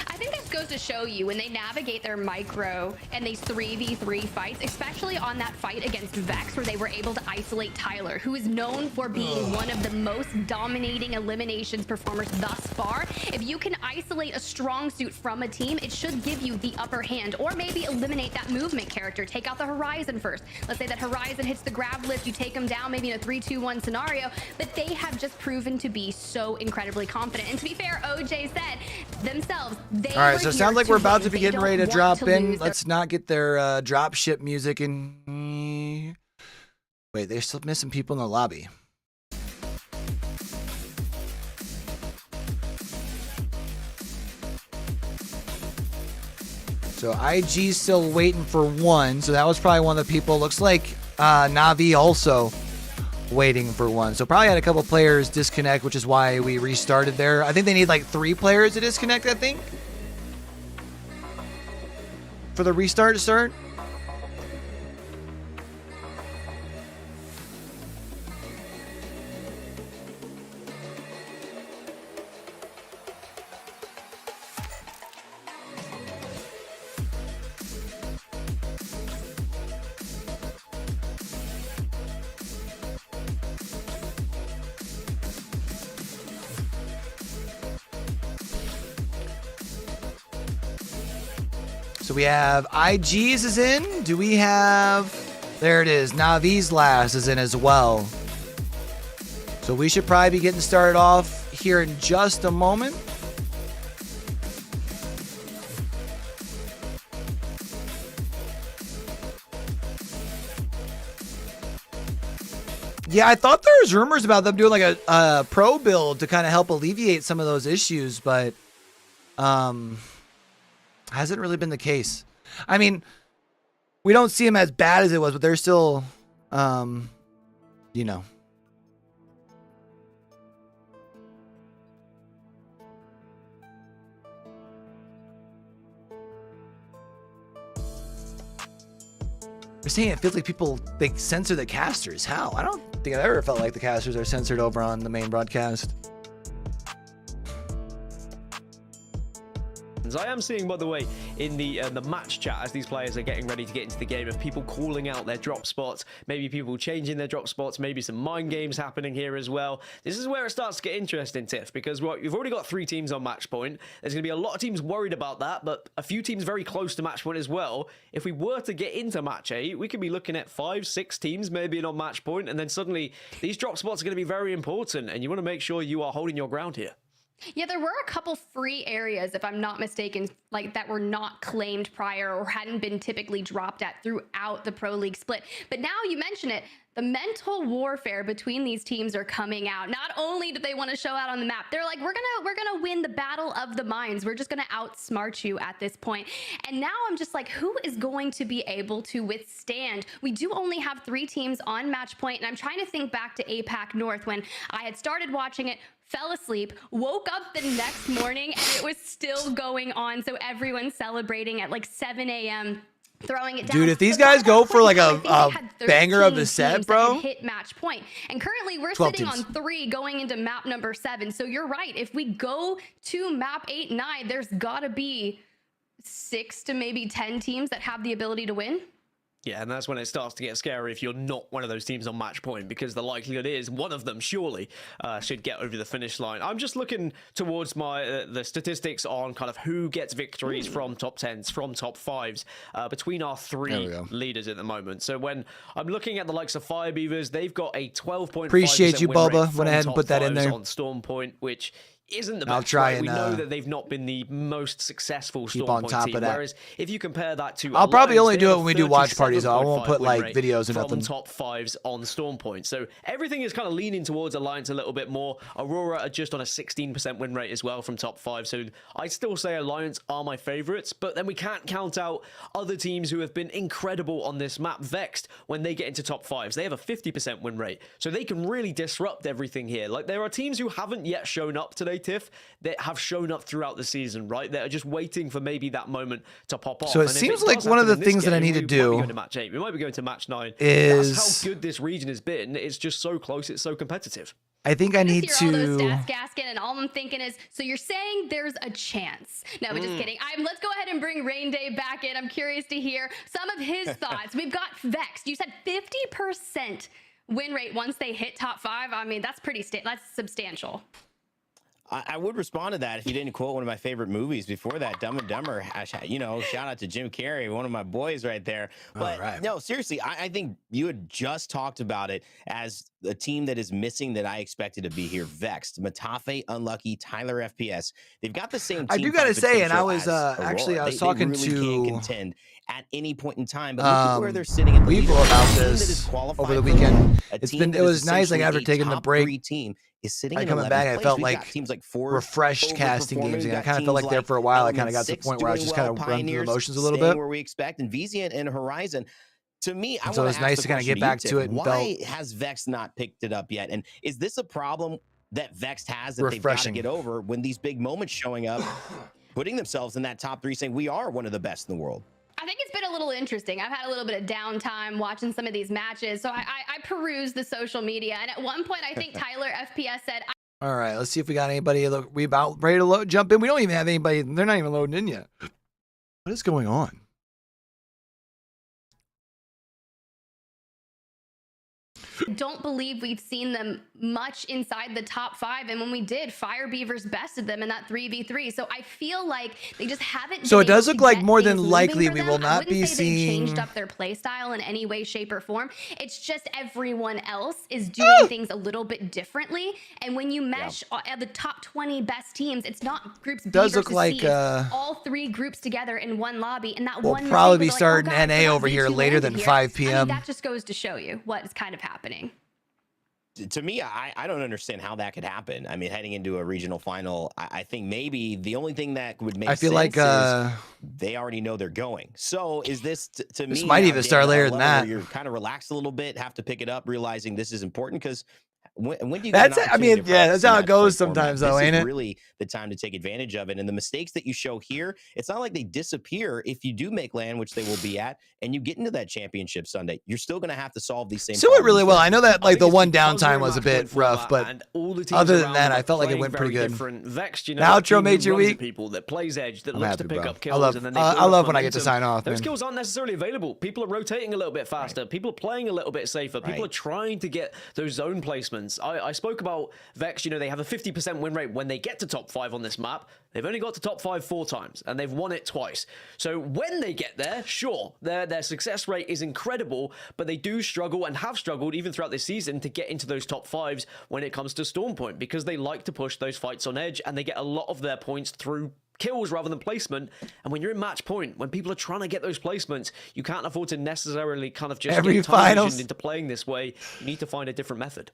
Speaker 13: I think this goes to show you when they navigate their micro and these 3v3 fights, especially on that fight against Vex where they were able to isolate Tyler, who is known for being one of the most dominating eliminations performers thus far. If you can isolate a strong suit from a team, it should give you the upper hand, or maybe eliminate that movement character. Take out the Horizon first. Let's say that Horizon hits the grab lift, you take them down maybe in a 3-2-1 scenario, but they have just proven to be so incredibly confident. And to be fair, OJ said themselves,
Speaker 1: all right, so it sounds like we're about to be getting ready to drop in. Let's not get their drop ship music in. Wait, they're still missing people in the lobby. So IG's still waiting for one. So that was probably one of the people. Looks like Navi also waiting for one. So probably had a couple players disconnect, which is why we restarted there. I think they need like 3 players to disconnect, I think, for the restart to start. So we have IG's is in. Do we have... There it is. Navi's last is in as well. So we should probably be getting started off here in just a moment. Yeah, I thought there was rumors about them doing like a pro build to kind of help alleviate some of those issues, but hasn't really been the case. I mean, we don't see them as bad as it was, but they're still, you know. They're saying it feels like people, they censor the casters. How? I don't think I've ever felt like the casters are censored over on the main broadcast.
Speaker 16: happens. I am seeing, by the way, in the match chat as these players are getting ready to get into the game, of people calling out their drop spots, maybe people changing their drop spots, maybe some mind games happening here as well. This is where it starts to get interesting, Tiff, because you've already got 3 teams on match point. There's going to be a lot of teams worried about that, but a few teams very close to match point as well. If we were to get into match 8, we could be looking at 5, 6 teams maybe on match point, and then suddenly these drop spots are going to be very important, and you want to make sure you are holding your ground here.
Speaker 13: Yeah, there were a couple free areas, if I'm not mistaken, like that were not claimed prior or hadn't been typically dropped at throughout the Pro League split. But now you mention it, the mental warfare between these teams are coming out. Not only do they want to show out on the map, they're like, we're gonna win the battle of the minds. We're just gonna outsmart you at this point. And now I'm just like, who is going to be able to withstand? We do only have 3 teams on match point, and I'm trying to think back to APAC North when I had started watching it, fell asleep, woke up the next morning, and it was still going on. So everyone's celebrating at like 7 a.m. throwing it down.
Speaker 1: Dude, if these guys go for like a banger of the set, bro.
Speaker 13: Hit match point. And currently we're sitting on 3 going into map number 7. So you're right. If we go to map 8, 9, there's gotta be 6 to maybe 10 teams that have the ability to win.
Speaker 16: Yeah, and that's when it starts to get scary if you're not one of those teams on match point, because the likelihood is one of them surely should get over the finish line. I'm just looking towards my the statistics on kind of who gets victories from top 10s, from top 5s, between our 3 leaders at the moment. So when I'm looking at the likes of Fire Beavers, they've got a 12.5%
Speaker 1: Appreciate you,
Speaker 16: win rate
Speaker 1: Bubba.
Speaker 16: from
Speaker 1: Went ahead and
Speaker 16: top
Speaker 1: put that in
Speaker 16: 5s
Speaker 1: there.
Speaker 16: on Storm Point, which isn't the best.
Speaker 1: I'll try
Speaker 16: right?
Speaker 1: and
Speaker 16: We know that they've not been the most successful
Speaker 1: keep
Speaker 16: Storm
Speaker 1: on
Speaker 16: Point
Speaker 1: top
Speaker 16: team.
Speaker 1: of that.
Speaker 16: Whereas if you compare that to
Speaker 1: I'll probably
Speaker 16: Alliance,
Speaker 1: only
Speaker 16: they
Speaker 1: do
Speaker 16: have
Speaker 1: it when we do watch parties. I won't
Speaker 16: 37.5
Speaker 1: put
Speaker 16: win
Speaker 1: like
Speaker 16: rate
Speaker 1: videos or
Speaker 16: from
Speaker 1: nothing.
Speaker 16: top 5s on Storm Point. So everything is kind of leaning towards Alliance a little bit more. Aurora are just on a 16% win rate as well from top 5. So I still say Alliance are my favorites, but then we can't count out other teams who have been incredible on this map. Vexed, when they get into top 5s, they have a 50% win rate. So they can really disrupt everything here. Like, there are teams who haven't yet shown up today, Tiff, that have shown up throughout the season, right? They're just waiting for maybe that moment to pop off.
Speaker 1: So it seems like one of the things that I need to do
Speaker 16: we might be going to match 8. We might be going to match 9.
Speaker 1: is
Speaker 16: That's how good this region has been. It's just so close. It's so competitive.
Speaker 1: I think I need
Speaker 13: All those
Speaker 1: to.
Speaker 13: stats gasket, and all I'm thinking is, so you're saying there's a chance? No, but just kidding. Let's go ahead and bring Rain Day back in. I'm curious to hear some of his thoughts. We've got Vexed. You said 50% win rate once they hit top 5. I mean, that's pretty that's substantial.
Speaker 12: I would respond to that if you didn't quote one of my favorite movies before that, Dumb and Dumber. You know, shout out to Jim Carrey, one of my boys right there. But no, seriously, I think you had just talked about it as a team that is missing that I expected to be here. Vexed, Matafe, Unlucky, Tyler FPS. They've got the same team.
Speaker 1: I do gotta say, and I was
Speaker 12: as
Speaker 1: actually I was
Speaker 12: Aurora.
Speaker 1: talking
Speaker 12: they really
Speaker 1: to
Speaker 12: can't contend at any point in time. But look at where they're sitting at the
Speaker 1: Weevil
Speaker 12: leaderboard.
Speaker 1: about
Speaker 12: A team that
Speaker 1: this
Speaker 12: is qualified
Speaker 1: over the
Speaker 12: for
Speaker 1: weekend.
Speaker 12: a
Speaker 1: It
Speaker 12: team that
Speaker 1: was
Speaker 12: is
Speaker 1: nice, like after
Speaker 12: essentially a
Speaker 1: taking the
Speaker 12: top
Speaker 1: break.
Speaker 12: 3 team is sitting in
Speaker 1: Coming
Speaker 12: 11th
Speaker 1: back, I
Speaker 12: place.
Speaker 1: felt
Speaker 12: We've
Speaker 1: like
Speaker 12: got teams like 4
Speaker 1: refreshed casting
Speaker 12: overperforming.
Speaker 1: games.
Speaker 12: We've
Speaker 1: And I
Speaker 12: got
Speaker 1: kind of felt
Speaker 12: teams
Speaker 1: like there for a while. I kind of got to the
Speaker 12: 6
Speaker 1: point where I was just
Speaker 12: doing
Speaker 1: kind of
Speaker 12: well,
Speaker 1: run through the
Speaker 12: Pioneers
Speaker 1: motions a little
Speaker 12: staying
Speaker 1: bit.
Speaker 12: where we expect, and Vizient and Horizon. To me, I
Speaker 1: So
Speaker 12: want
Speaker 1: it's nice to kind of get back to it. And
Speaker 12: why has Vex not picked it up yet? And is this a problem that Vex has that they've got to
Speaker 1: Refreshing.
Speaker 12: get over when these big moments showing up, putting themselves in that top 3, saying we are one of the best in the world?
Speaker 13: I think it's been a little interesting. I've had a little bit of downtime watching some of these matches. So I perused the social media. And at one point, I think Tyler FPS said,
Speaker 1: All right, let's see if we got anybody. Look, we about ready to jump in. We don't even have anybody. They're not even loading in yet. What is going on?
Speaker 13: don't believe we've seen them much inside the top 5. And when we did, Fire Beavers bested them in that 3v3. So I feel like they just haven't.
Speaker 1: So it
Speaker 13: been
Speaker 1: does
Speaker 13: able
Speaker 1: look
Speaker 13: to
Speaker 1: like
Speaker 13: get
Speaker 1: more
Speaker 13: things
Speaker 1: than
Speaker 13: moving
Speaker 1: likely
Speaker 13: for
Speaker 1: we
Speaker 13: them.
Speaker 1: will
Speaker 13: I
Speaker 1: not
Speaker 13: wouldn't
Speaker 1: be
Speaker 13: say they've
Speaker 1: seeing.
Speaker 13: changed up their play style in any way, shape, or form. It's just everyone else is doing things a little bit differently. And when you mesh at the top 20 best teams, it's not groups B
Speaker 1: Does look
Speaker 13: versus
Speaker 1: like,
Speaker 13: C. It's all 3 groups together in one lobby, and that
Speaker 1: We'll
Speaker 13: one
Speaker 1: probably be
Speaker 13: mistake
Speaker 1: starting
Speaker 13: where they're like,
Speaker 1: NA over here later than 5
Speaker 13: I
Speaker 1: p.m.
Speaker 13: mean, that just goes to show you what is kind of happening.
Speaker 12: To me, I don't understand how that could happen. I mean, heading into a regional final, I think maybe the only thing that would make
Speaker 1: I feel
Speaker 12: sense
Speaker 1: like
Speaker 12: is they already know they're going. So is this, to me,
Speaker 1: This might even start later than that.
Speaker 12: You're kind of relaxed a little bit, have to pick it up, realizing this is important, because when do you
Speaker 1: That's
Speaker 12: get an
Speaker 1: I mean,
Speaker 12: opportunity to
Speaker 1: yeah,
Speaker 12: practice
Speaker 1: that's how
Speaker 12: in
Speaker 1: it goes
Speaker 12: match play
Speaker 1: sometimes,
Speaker 12: format?
Speaker 1: though,
Speaker 12: This
Speaker 1: ain't
Speaker 12: is
Speaker 1: it?
Speaker 12: really the time to take advantage of it. And the mistakes that you show here, it's not like they disappear if you do make land, which they will be at, and you get into that championship Sunday. You're still going to have to solve these same
Speaker 1: So it really
Speaker 12: problems
Speaker 1: well.
Speaker 12: there.
Speaker 1: I know that like the one
Speaker 16: because we're
Speaker 1: downtime
Speaker 16: in
Speaker 1: was a
Speaker 16: match point
Speaker 1: bit rough,
Speaker 16: format
Speaker 1: but
Speaker 16: and all the teams
Speaker 1: other than
Speaker 16: around
Speaker 1: that,
Speaker 16: them
Speaker 1: I
Speaker 16: are
Speaker 1: felt like it
Speaker 16: playing
Speaker 1: went pretty
Speaker 16: very
Speaker 1: good.
Speaker 16: different. Vexed, you know,
Speaker 1: Now,
Speaker 16: a team
Speaker 1: Outro made
Speaker 16: who
Speaker 1: your
Speaker 16: runs
Speaker 1: week.
Speaker 16: at people that plays edge, that
Speaker 1: I'm
Speaker 16: looks
Speaker 1: happy,
Speaker 16: to pick
Speaker 1: bro.
Speaker 16: up kills,
Speaker 1: I love,
Speaker 16: and then they
Speaker 1: I
Speaker 16: build
Speaker 1: love
Speaker 16: up
Speaker 1: when I get to
Speaker 16: momentum.
Speaker 1: sign off,
Speaker 16: Those
Speaker 1: man.
Speaker 16: kills aren't necessarily available. People are rotating a little bit faster. People are playing a little bit safer. People are trying to get those zone placements. I spoke about Vex. You know, they have a 50% win rate when they get to top 5 on this map. They've only got to top 5 4 times, and they've won it twice. So when they get there, sure, their success rate is incredible, but they do struggle and have struggled even throughout this season to get into those top 5s when it comes to Storm Point, because they like to push those fights on edge, and they get a lot of their points through kills rather than placement. And when you're in match point, when people are trying to get those placements, you can't afford to necessarily kind of just get tunnel-visioned into playing this way. You need to find a different method.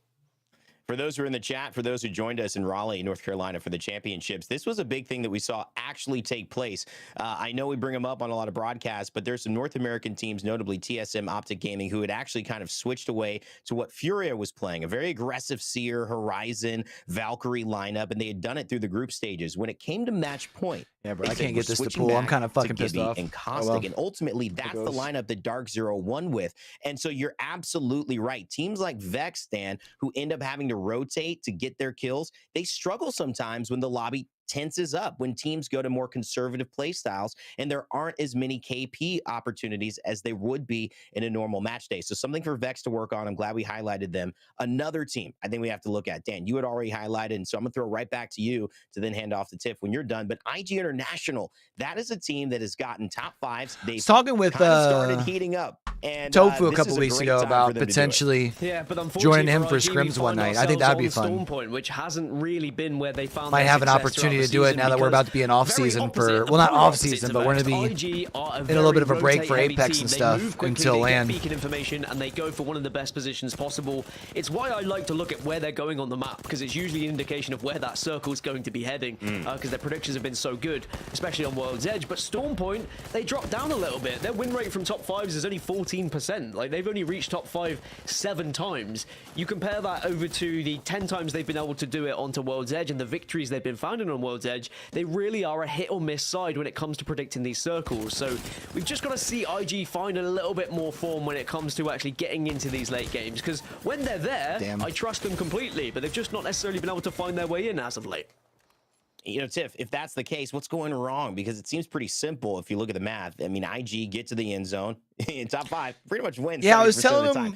Speaker 12: For those who are in the chat, for those who joined us in Raleigh, North Carolina for the championships, this was a big thing that we saw actually take place. I know we bring them up on a lot of broadcasts, but there's some North American teams, notably TSM Optic Gaming, who had actually kind of switched away to what Furia was playing, a very aggressive Seer, Horizon, Valkyrie lineup, and they had done it through the group stages. When it came to match point,
Speaker 1: yeah, bro, I can't get this to pull. I'm kind of fucking pissed off.
Speaker 12: And Caustic, and ultimately, that's the lineup that Dark Zero won with. And so you're absolutely right. Teams like Vex, Stan, who end up having to rotate to get their kills, they struggle sometimes when the lobby tenses up, when teams go to more conservative play styles and there aren't as many KP opportunities as they would be in a normal match day. So something for Vex to work on. I'm glad we highlighted them. Another team I think we have to look at, Dan, you had already highlighted, and so I'm gonna throw right back to you to then hand off to Tiff when you're done. But IG International, that is a team that has gotten top 5s. They've
Speaker 1: talking with
Speaker 12: started heating up. And
Speaker 1: Tofu a couple weeks ago about potentially joining him for scrims one night. I think that'd be fun.
Speaker 16: Storm Point, which hasn't really been where they found
Speaker 1: might have an opportunity to do it now that we're about to be in off season for, well, not off season, but we're going to be in a little bit of a break for Apex and stuff until land.
Speaker 16: Beacon information, and they go for one of the best positions possible. It's why I like to look at where they're going on the map, because it's usually an indication of where that circle is going to be heading, because their predictions have been so good, especially on World's Edge. But Storm Point, they dropped down a little bit. Their win rate from top 5s is only 14%. Like, they've only reached top 5 7 times. You compare that over to the 10 times they've been able to do it onto World's Edge and the victories they've been found in on World's Edge, they really are a hit or miss side when it comes to predicting these circles. So we've just got to see IG find a little bit more form when it comes to actually getting into these late games, because when they're there, I trust them completely, but they've just not necessarily been able to find their way in as of late.
Speaker 12: You know, Tiff, if that's the case, what's going wrong? Because it seems pretty simple if you look at the math. I mean, IG get to the end zone in top 5, pretty much wins.
Speaker 1: Yeah, I was telling him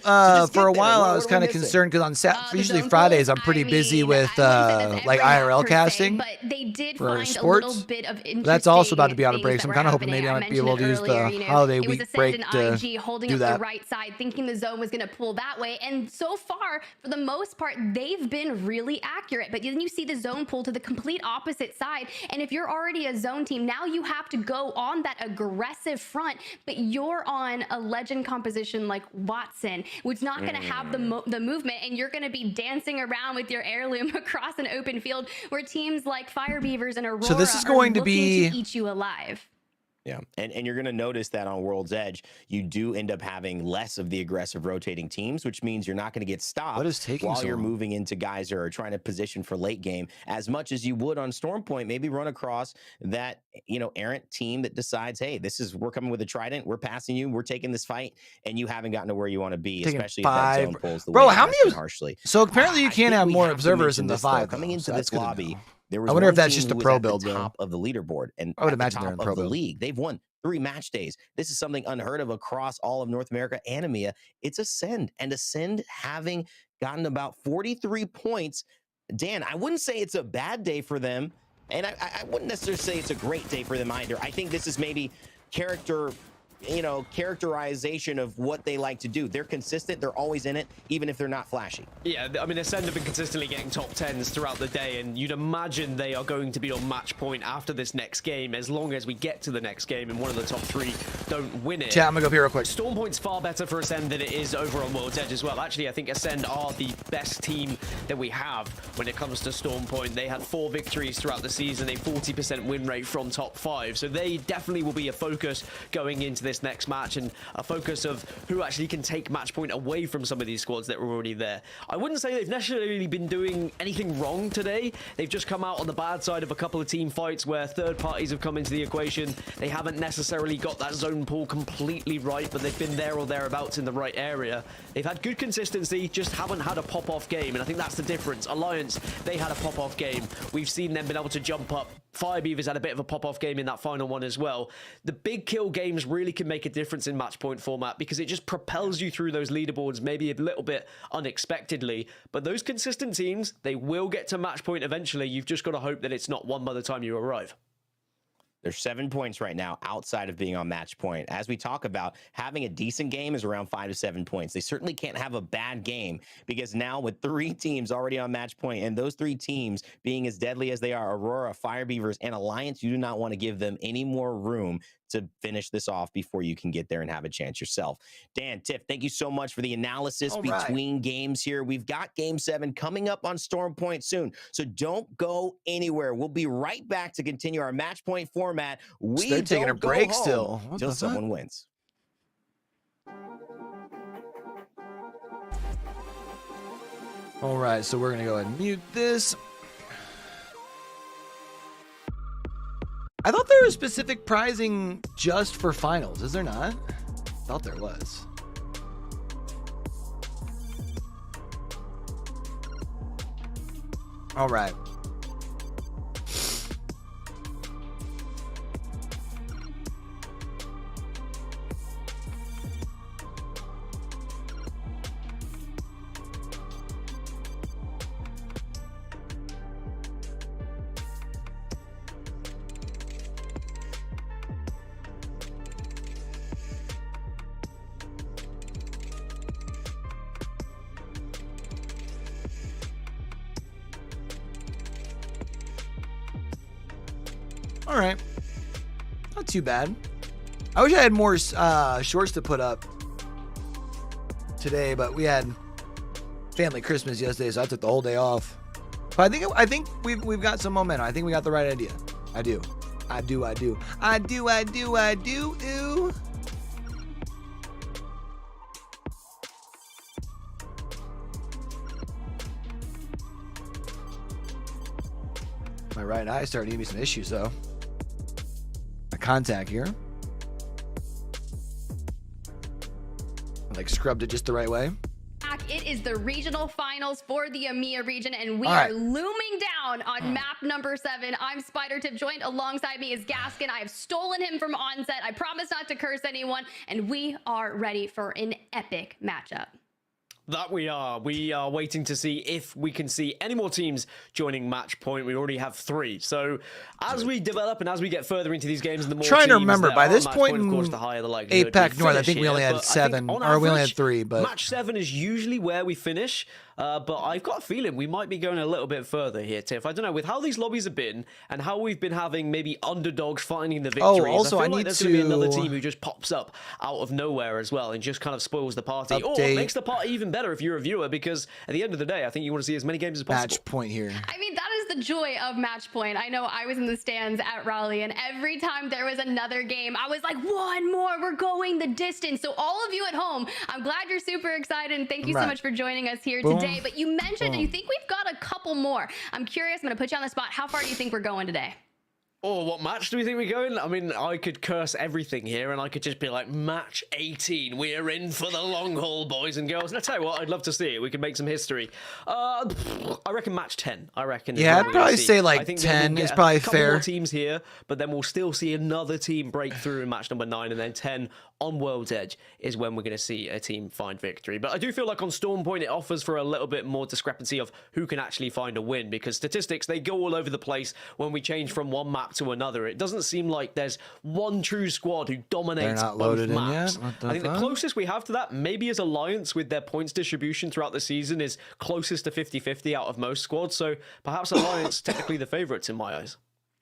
Speaker 1: for a while I was kind of concerned because on usually Fridays I'm pretty busy with like IRL casting
Speaker 13: but they did
Speaker 1: for
Speaker 13: find
Speaker 1: sports.
Speaker 13: A little bit of interesting
Speaker 1: That's also about to be out of break,
Speaker 13: things
Speaker 1: so I'm
Speaker 13: that
Speaker 1: kind
Speaker 13: were
Speaker 1: of hoping maybe I might be able to use
Speaker 13: earlier,
Speaker 1: the
Speaker 13: you know,
Speaker 1: holiday
Speaker 13: it was
Speaker 1: week
Speaker 13: Ascend
Speaker 1: break
Speaker 13: and
Speaker 1: to
Speaker 13: IG holding
Speaker 1: do
Speaker 13: up
Speaker 1: that.
Speaker 13: the right side, thinking the zone was going to pull that way, and so far, for the most part, they've been really accurate. But then you see the zone pull to the complete opposite side, and if you're already a zone team, now you have to go on that aggressive front, but you're on a legend composition like Watson, which is not going to have the movement, and you're going to be dancing around with your heirloom across an open field where teams like Fire Beavers and Aurora
Speaker 1: So this is going to be
Speaker 13: to eat you alive.
Speaker 12: Yeah, and you're going to notice that on World's Edge, you do end up having less of the aggressive rotating teams, which means you're not going to get stopped while you're moving into guys who are trying to position for late game as much as you would on Storm Point. Maybe run across that, you know, errant team that decides, hey, we're coming with a trident, we're passing you, we're taking this fight, and you haven't gotten to where you want to be, especially if that zone pulls the way
Speaker 1: how many
Speaker 12: harshly.
Speaker 1: So apparently you can't have more observers in the 5
Speaker 12: coming into this lobby. There was
Speaker 1: I wonder if that's
Speaker 12: team
Speaker 1: just a
Speaker 12: who was
Speaker 1: pro
Speaker 12: at the
Speaker 1: build though.
Speaker 12: top of the leaderboard, and
Speaker 1: I would
Speaker 12: at the
Speaker 1: imagine they're in
Speaker 12: top
Speaker 1: pro
Speaker 12: of the
Speaker 1: build.
Speaker 12: league. They've won 3 match days. This is something unheard of across all of North America and EMEA. It's Ascend, and Ascend having gotten about 43 points. Dan, I wouldn't say it's a bad day for them, and I wouldn't necessarily say it's a great day for them either. I think this is maybe characterization of what they like to do. They're consistent. They're always in it, even if they're not flashy.
Speaker 16: Yeah, I mean, Ascend have been consistently getting top 10s throughout the day, and you'd imagine they are going to be on match point after this next game, as long as we get to the next game and one of the top 3 don't win it.
Speaker 1: Chat, I'm gonna go up here real quick.
Speaker 16: Storm Point's far better for Ascend than it is over on World's Edge as well. Actually, I think Ascend are the best team that we have when it comes to Storm Point. They had 4 victories throughout the season, a 40% win rate from top 5, so they definitely will be a focus going into this this next match and a focus of who actually can take match point away from some of these squads that were already there. I wouldn't say they've necessarily been doing anything wrong today. They've just come out on the bad side of a couple of team fights where third parties have come into the equation. They haven't necessarily got that zone pull completely right, but they've been there or thereabouts in the right area. They've had good consistency, just haven't had a pop-off game, and I think that's the difference. Alliance, they had a pop-off game. We've seen them been able to jump up. Firebeaver's had a bit of a pop-off game in that final one as well. The big kill games really can make a difference in match point format because it just propels you through those leaderboards maybe a little bit unexpectedly. But those consistent teams, they will get to match point eventually. You've just got to hope that it's not one by the time you arrive.
Speaker 12: There's 7 points right now outside of being on match point. As we talk about, having a decent game is around 5 to 7 points. They certainly can't have a bad game because now with 3 teams already on match point and those 3 teams being as deadly as they are, Aurora, Firebeavers, and Alliance, you do not want to give them any more room to finish this off before you can get there and have a chance yourself. Dan, Tiff, thank you so much for the analysis between games here. We've got Game 7 coming up on Storm Point soon, so don't go anywhere. We'll be right back to continue our match point format. We
Speaker 1: They're taking a break still
Speaker 12: until someone wins.
Speaker 1: All right, so we're going to go ahead and mute this. I thought there was specific prizing just for finals. Is there not? Thought there was. All right. All right. Not too bad. I wish I had more shorts to put up today, but we had family Christmas yesterday, so I took the whole day off. But I think we've got some momentum. I think we got the right idea. I do. Ooh. My right eye starting to give me some issues though. My contact here. I like scrubbed it just the right way.
Speaker 13: It is the regional finals for the EMEA region, and we are looming down on map number 7. I'm SpiderTip. Joined alongside me is Gaskin. I have stolen him from onset. I promise not to curse anyone, and we are ready for an epic matchup.
Speaker 16: That we are. We are waiting to see if we can see any more teams joining match point. We already have 3. So as we develop and as we get further into these games, the more
Speaker 1: trying to
Speaker 16: teams
Speaker 1: remember
Speaker 16: there
Speaker 1: by
Speaker 16: are
Speaker 1: this
Speaker 16: match
Speaker 1: point
Speaker 16: of course, the higher the likelihood
Speaker 1: APAC
Speaker 16: we
Speaker 1: North, I
Speaker 16: finish
Speaker 1: think we only
Speaker 16: here.
Speaker 1: had
Speaker 16: But
Speaker 1: 7,
Speaker 16: on
Speaker 1: or we only had
Speaker 16: average,
Speaker 1: 3. But
Speaker 16: match 7 is usually where we finish. But I've got a feeling we might be going a little bit further here, Tiff. I don't know, with how these lobbies have been and how we've been having maybe underdogs finding the victories.
Speaker 1: Also,
Speaker 16: I feel like there's going to be another team
Speaker 1: to
Speaker 16: who just pops up out of nowhere as well and just kind of spoils the party. Or
Speaker 1: update.
Speaker 16: makes the party even better if you're a viewer, because at the end of the day, I think you want to see as many games as possible.
Speaker 1: Match point here.
Speaker 13: I mean, that is the joy of match point. I know I was in the stands at Raleigh, and every time there was another game, I was like, one more, we're going the distance. So all of you at home, I'm glad you're super excited, and thank you so much for joining us here today. But you mentioned, you think we've got a couple more. I'm curious, I'm gonna put you on the spot. How far do you think we're going today?
Speaker 16: Oh, what match do we think we're going? I mean, I could curse everything here, and I could just be like, match 18. We're in for the long haul, boys and girls. And I tell you what, I'd love to see it. We could make some history. I reckon match 10. I reckon.
Speaker 1: Yeah, I'd probably say like 10 is probably fair.
Speaker 16: A couple more teams here, but then we'll still see another team break through in match number 9, and then 10 on World's Edge is when we're going to see a team find victory. But I do feel like on Storm Point, it offers for a little bit more discrepancy of who can actually find a win, because statistics, they go all over the place when we change from one map to another. It doesn't seem like there's one true squad who dominates both maps. I think the closest we have to that maybe is Alliance, with their points distribution throughout the season is closest to 50-50 out of most squads. So perhaps Alliance technically the favorites in my eyes.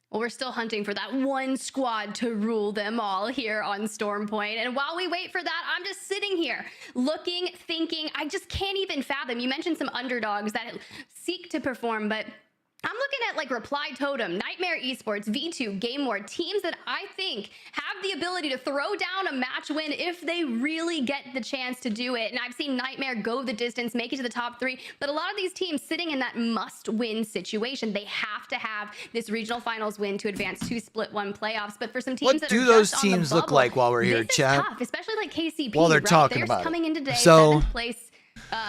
Speaker 13: Well, we're still hunting for that one squad to rule them all here on Storm Point. And while we wait for that, I'm just sitting here looking, thinking, I just can't even fathom. You mentioned some underdogs that seek to perform, but I'm looking at like Reply Totem, Nightmare Esports, V2, Game War, teams that I think have the ability to throw down a match win if they really get the chance to do it. And I've seen Nightmare go the distance, make it to the top 3, but a lot of these teams sitting in that must-win situation. They have to have this regional finals win to advance to Split 1 playoffs. But for some teams
Speaker 1: What
Speaker 13: that
Speaker 1: do
Speaker 13: are
Speaker 1: those
Speaker 13: just on the
Speaker 1: teams look
Speaker 13: bubble,
Speaker 1: like while we're here,
Speaker 13: this is
Speaker 1: chat?
Speaker 13: tough, especially like KCP.
Speaker 1: While they're
Speaker 13: right?
Speaker 1: talking
Speaker 13: They're
Speaker 1: about
Speaker 13: coming
Speaker 1: it.
Speaker 13: in today,
Speaker 1: So
Speaker 13: 7th place.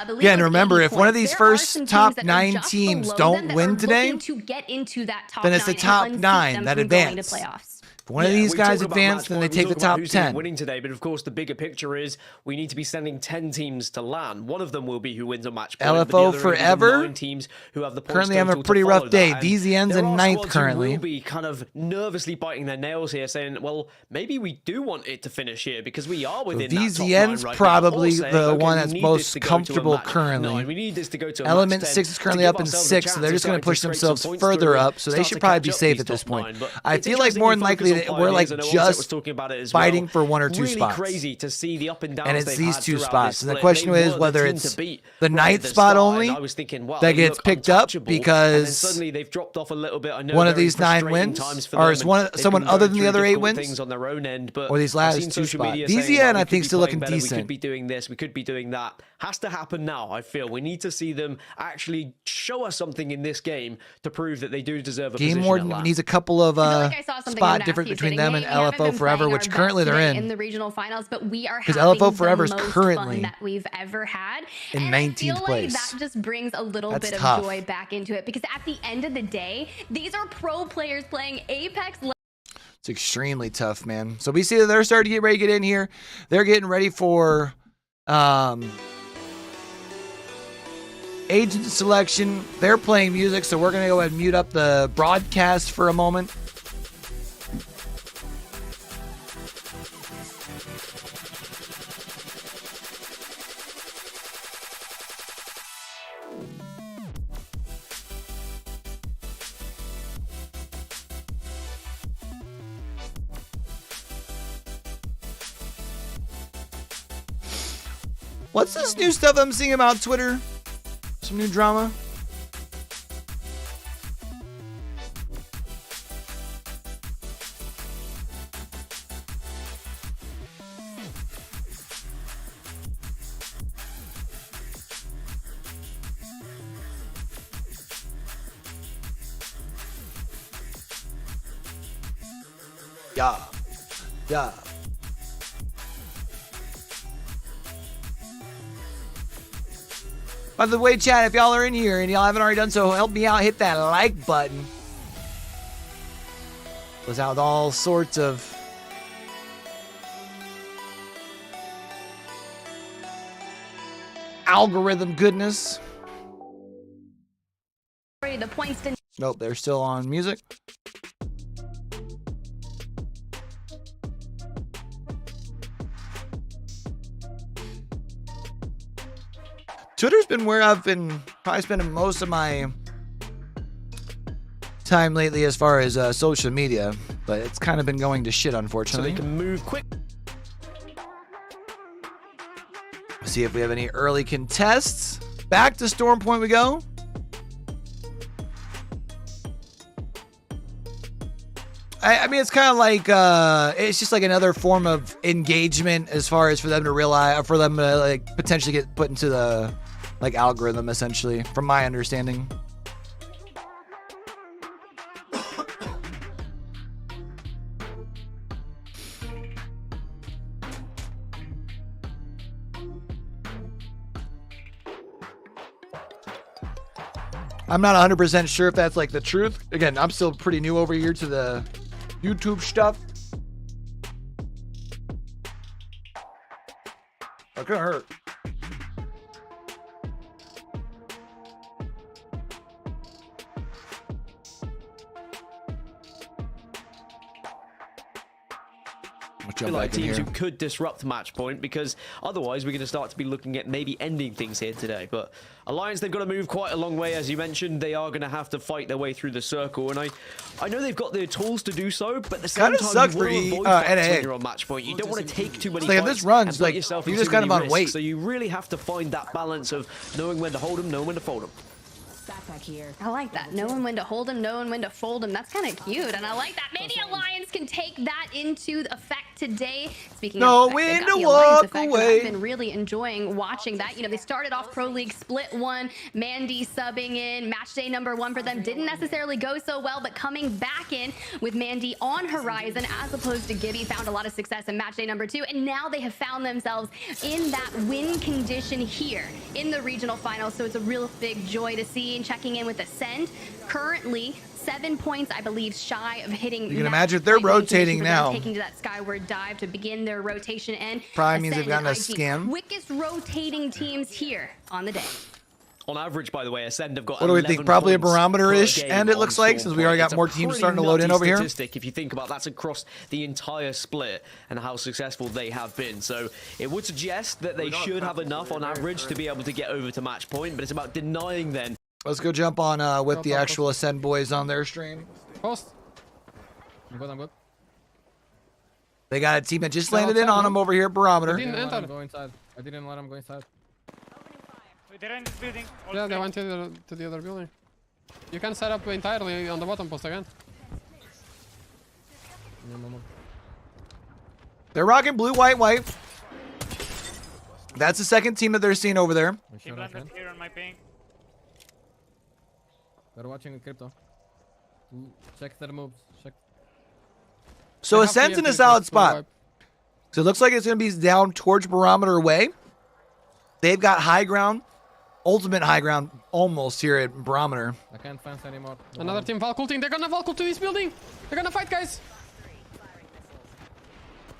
Speaker 13: The league
Speaker 1: again,
Speaker 13: was
Speaker 1: remember,
Speaker 13: 80
Speaker 1: if one of
Speaker 13: points.
Speaker 1: these
Speaker 13: There are
Speaker 1: first
Speaker 13: some
Speaker 1: top
Speaker 13: teams that are
Speaker 1: 9
Speaker 13: just
Speaker 1: teams
Speaker 13: below
Speaker 1: don't
Speaker 13: them that
Speaker 1: win
Speaker 13: are
Speaker 1: today,
Speaker 13: looking to get into that top
Speaker 1: then it's the
Speaker 13: 9
Speaker 1: top
Speaker 13: and unseat
Speaker 1: 9
Speaker 13: them
Speaker 1: that
Speaker 13: from going to
Speaker 1: advance.
Speaker 13: playoffs.
Speaker 1: If one of these
Speaker 16: we
Speaker 1: guys
Speaker 16: talk about
Speaker 1: advance,
Speaker 16: match
Speaker 1: then they
Speaker 16: point, we
Speaker 1: take the
Speaker 16: talk about
Speaker 1: top
Speaker 16: who's gonna be
Speaker 1: 10.
Speaker 16: winning today, but of course the bigger picture is we need to be sending 10 teams to LAN. One of them will be who wins a match point, but the
Speaker 1: LFO
Speaker 16: other
Speaker 1: forever.
Speaker 16: 9 teams who have the points
Speaker 1: Currently having a
Speaker 16: total to
Speaker 1: pretty rough
Speaker 16: follow
Speaker 1: day.
Speaker 16: that. And
Speaker 1: VZN's
Speaker 16: there
Speaker 1: in
Speaker 16: are
Speaker 1: 9th
Speaker 16: squads who
Speaker 1: currently.
Speaker 16: will be kind of nervously biting their nails here, saying, well, maybe we do want it to finish here because we are within that top 9
Speaker 1: VZN's
Speaker 16: right
Speaker 1: probably
Speaker 16: now. Or saying,
Speaker 1: the
Speaker 16: okay,
Speaker 1: one
Speaker 16: we
Speaker 1: that's
Speaker 16: need
Speaker 1: most
Speaker 16: this to go to a
Speaker 1: comfortable
Speaker 16: match
Speaker 1: currently.
Speaker 16: 9. We need this to go to a
Speaker 1: Element
Speaker 16: match 10
Speaker 1: 6 is currently
Speaker 16: to
Speaker 1: up
Speaker 16: give
Speaker 1: in
Speaker 16: ourselves a
Speaker 1: 6th, so
Speaker 16: chance
Speaker 1: they're
Speaker 16: to
Speaker 1: just going to
Speaker 16: start
Speaker 1: push
Speaker 16: scrape
Speaker 1: themselves
Speaker 16: some points
Speaker 1: further
Speaker 16: through
Speaker 1: up, so they
Speaker 16: start
Speaker 1: should
Speaker 16: to
Speaker 1: probably
Speaker 16: catch
Speaker 1: be
Speaker 16: up
Speaker 1: safe
Speaker 16: these
Speaker 1: at this
Speaker 16: top
Speaker 1: point.
Speaker 16: 9. But
Speaker 1: I
Speaker 16: it's
Speaker 1: feel like
Speaker 16: interesting
Speaker 1: more
Speaker 16: we
Speaker 1: than
Speaker 16: focus
Speaker 1: likely
Speaker 16: on
Speaker 1: that we're
Speaker 16: pioneers.
Speaker 1: like
Speaker 16: I know Ulti was
Speaker 1: just
Speaker 16: talking about it as well.
Speaker 1: fighting for 1 or 2
Speaker 16: really
Speaker 1: spots.
Speaker 16: crazy to see the up and downs
Speaker 1: And it's
Speaker 16: they've
Speaker 1: these
Speaker 16: had
Speaker 1: 2
Speaker 16: throughout
Speaker 1: spots.
Speaker 16: this
Speaker 1: And the
Speaker 16: split.
Speaker 1: question
Speaker 16: They
Speaker 1: is
Speaker 16: were
Speaker 1: whether
Speaker 16: the team
Speaker 1: it's
Speaker 16: to beat
Speaker 1: the
Speaker 16: right at
Speaker 1: 9th
Speaker 16: the
Speaker 1: spot
Speaker 16: start,
Speaker 1: only
Speaker 16: and I was thinking, wow,
Speaker 1: that
Speaker 16: they
Speaker 1: gets
Speaker 16: look
Speaker 1: picked up
Speaker 16: untouchable, and then
Speaker 1: because
Speaker 16: suddenly they've dropped off a little bit. I know
Speaker 1: one of
Speaker 16: very
Speaker 1: these 9
Speaker 16: frustrating
Speaker 1: wins,
Speaker 16: times for
Speaker 1: or
Speaker 16: them,
Speaker 1: is
Speaker 16: and
Speaker 1: one
Speaker 16: they've
Speaker 1: someone
Speaker 16: been
Speaker 1: other
Speaker 16: going
Speaker 1: than the
Speaker 16: through
Speaker 1: other 8
Speaker 16: difficult
Speaker 1: wins?
Speaker 16: things on their own end, but
Speaker 1: Or these
Speaker 16: I've
Speaker 1: last
Speaker 16: seen
Speaker 1: 2
Speaker 16: social
Speaker 1: spots?
Speaker 16: media saying,
Speaker 1: VZN,
Speaker 16: well, we
Speaker 1: I
Speaker 16: could
Speaker 1: think,
Speaker 16: be
Speaker 1: still
Speaker 16: playing
Speaker 1: looking
Speaker 16: better, we
Speaker 1: decent.
Speaker 16: could be doing this, we could be doing that. Has to happen now, I feel. We need to see them actually show us something in this game to prove that they do deserve a
Speaker 1: Game
Speaker 16: position
Speaker 1: Warden
Speaker 16: at LAN.
Speaker 1: needs a couple of
Speaker 13: like I saw something
Speaker 1: spot
Speaker 13: even
Speaker 1: difference
Speaker 13: after you
Speaker 1: between
Speaker 13: sitting,
Speaker 1: them
Speaker 13: hey,
Speaker 1: and
Speaker 13: we haven't
Speaker 1: LFO
Speaker 13: been
Speaker 1: Forever,
Speaker 13: playing
Speaker 1: which
Speaker 13: our
Speaker 1: currently
Speaker 13: best
Speaker 1: they're
Speaker 13: today
Speaker 1: in.
Speaker 13: the regional finals, but we are
Speaker 1: 'Cause
Speaker 13: having
Speaker 1: LFO Forever's
Speaker 13: the most
Speaker 1: currently
Speaker 13: fun that we've ever had.
Speaker 1: in
Speaker 13: And I
Speaker 1: 19th
Speaker 13: feel like
Speaker 1: place.
Speaker 13: that just brings a little
Speaker 1: That's
Speaker 13: bit
Speaker 1: tough.
Speaker 13: of joy back into it because at the end of the day, these are pro players playing Apex.
Speaker 1: It's extremely tough, man. So we see that they're starting to get ready to get in here. They're getting ready for agent selection. They're playing music, so we're going to go ahead and mute up the broadcast for a moment. What's this new stuff I'm seeing about Twitter? Some new drama? Yeah. Yeah. By the way, chat, if y'all are in here and y'all haven't already done so, help me out, hit that like button. Goes out with all sorts of algorithm goodness.
Speaker 13: The points to
Speaker 1: Nope, they're still on music. Twitter's been where I've been probably spending most of my time lately as far as social media, but it's kind of been going to shit,
Speaker 16: So
Speaker 1: unfortunately.
Speaker 16: they can move quick.
Speaker 1: See if we have any early contests. Back to Storm Point we go. I mean, it's kind of like, it's just like another form of engagement as far as for them to realize, for them to like potentially get put into the like algorithm, essentially, from my understanding. I'm not 100% sure if that's like the truth. Again, I'm still pretty new over here to the YouTube stuff. That could hurt.
Speaker 16: Like teams who could disrupt match point, because otherwise we're going to start to be looking at maybe ending things here today. But Alliance, they've got to move quite a long way, as you mentioned. They are going to have to fight their way through the circle, and I know they've got the tools to do so, but at the same time,
Speaker 1: sucks
Speaker 16: you want
Speaker 1: for
Speaker 16: to avoid fights
Speaker 1: NA.
Speaker 16: when you're on match point. You don't want to take too many
Speaker 1: Like, if
Speaker 16: fights
Speaker 1: this runs,
Speaker 16: and put
Speaker 1: like,
Speaker 16: yourself
Speaker 1: you're
Speaker 16: in
Speaker 1: just
Speaker 16: too
Speaker 1: kind of
Speaker 16: many
Speaker 1: on
Speaker 16: risks.
Speaker 1: weight.
Speaker 16: So you really have to find that balance of knowing when to hold them, knowing when to fold them.
Speaker 13: I like that. Knowing when to hold him, knowing when to fold him. That's kind of cute, and I like that. Maybe Alliance can take that into effect today. Speaking
Speaker 1: No
Speaker 13: of effect,
Speaker 1: when
Speaker 13: they've got
Speaker 1: to
Speaker 13: the Alliance
Speaker 1: walk
Speaker 13: effect, and
Speaker 1: away.
Speaker 13: I've been really enjoying watching that. You know, they started off Pro League Split 1, Mandy subbing in, match day number 1 for them. Didn't necessarily go so well, but coming back in with Mandy on horizon as opposed to Gibby, found a lot of success in match day number 2, and now they have found themselves in that win condition here in the regional finals. So it's a real big joy to see. And checking in with Ascend, currently 7 points, I believe, shy of hitting.
Speaker 1: You can imagine they're rotating now.
Speaker 13: Taking to that skyward dive to begin their rotation end.
Speaker 1: Probably means they've
Speaker 13: Ascend
Speaker 1: gotten a
Speaker 13: and IG,
Speaker 1: scam.
Speaker 13: quickest rotating teams here on the day.
Speaker 16: On average, by the way, Ascend have got.
Speaker 1: What do we think?
Speaker 16: 11
Speaker 1: Probably a
Speaker 16: points
Speaker 1: barometer-ish
Speaker 16: per
Speaker 1: end,
Speaker 16: game
Speaker 1: it looks
Speaker 16: on
Speaker 1: like,
Speaker 16: Storm
Speaker 1: since we already
Speaker 16: Point.
Speaker 1: got more
Speaker 16: It's a
Speaker 1: teams
Speaker 16: pretty
Speaker 1: starting to load in
Speaker 16: nutty
Speaker 1: over here.
Speaker 16: statistic if you think about that's across the entire split and how successful they have been. So it would suggest that they should have enough on average to be able to get over to match point, but it's about denying then.
Speaker 1: Let's go jump on with the actual Ascend boys on their stream.
Speaker 17: Post. I'm good, I'm good.
Speaker 1: They got a team that just landed in on them over here at Barometer.
Speaker 17: I didn't let him go inside. I didn't let him go inside.
Speaker 11: They're in this building.
Speaker 17: Yeah, they went to the other building. You can set up entirely on the bottom post again.
Speaker 1: They're rocking blue, white, white. That's the second team that they're seeing over there.
Speaker 11: Keep landed here on my ping.
Speaker 17: They're watching crypto. Check their moves. Check.
Speaker 1: So Ascend's in a solid spot. So it looks like it's going to be down towards Barometer way. They've got high ground, ultimate high ground, almost here at Barometer.
Speaker 17: I can't fence anymore. Another team Valk ulting. They're gonna Valk ult to this building. They're gonna fight, guys.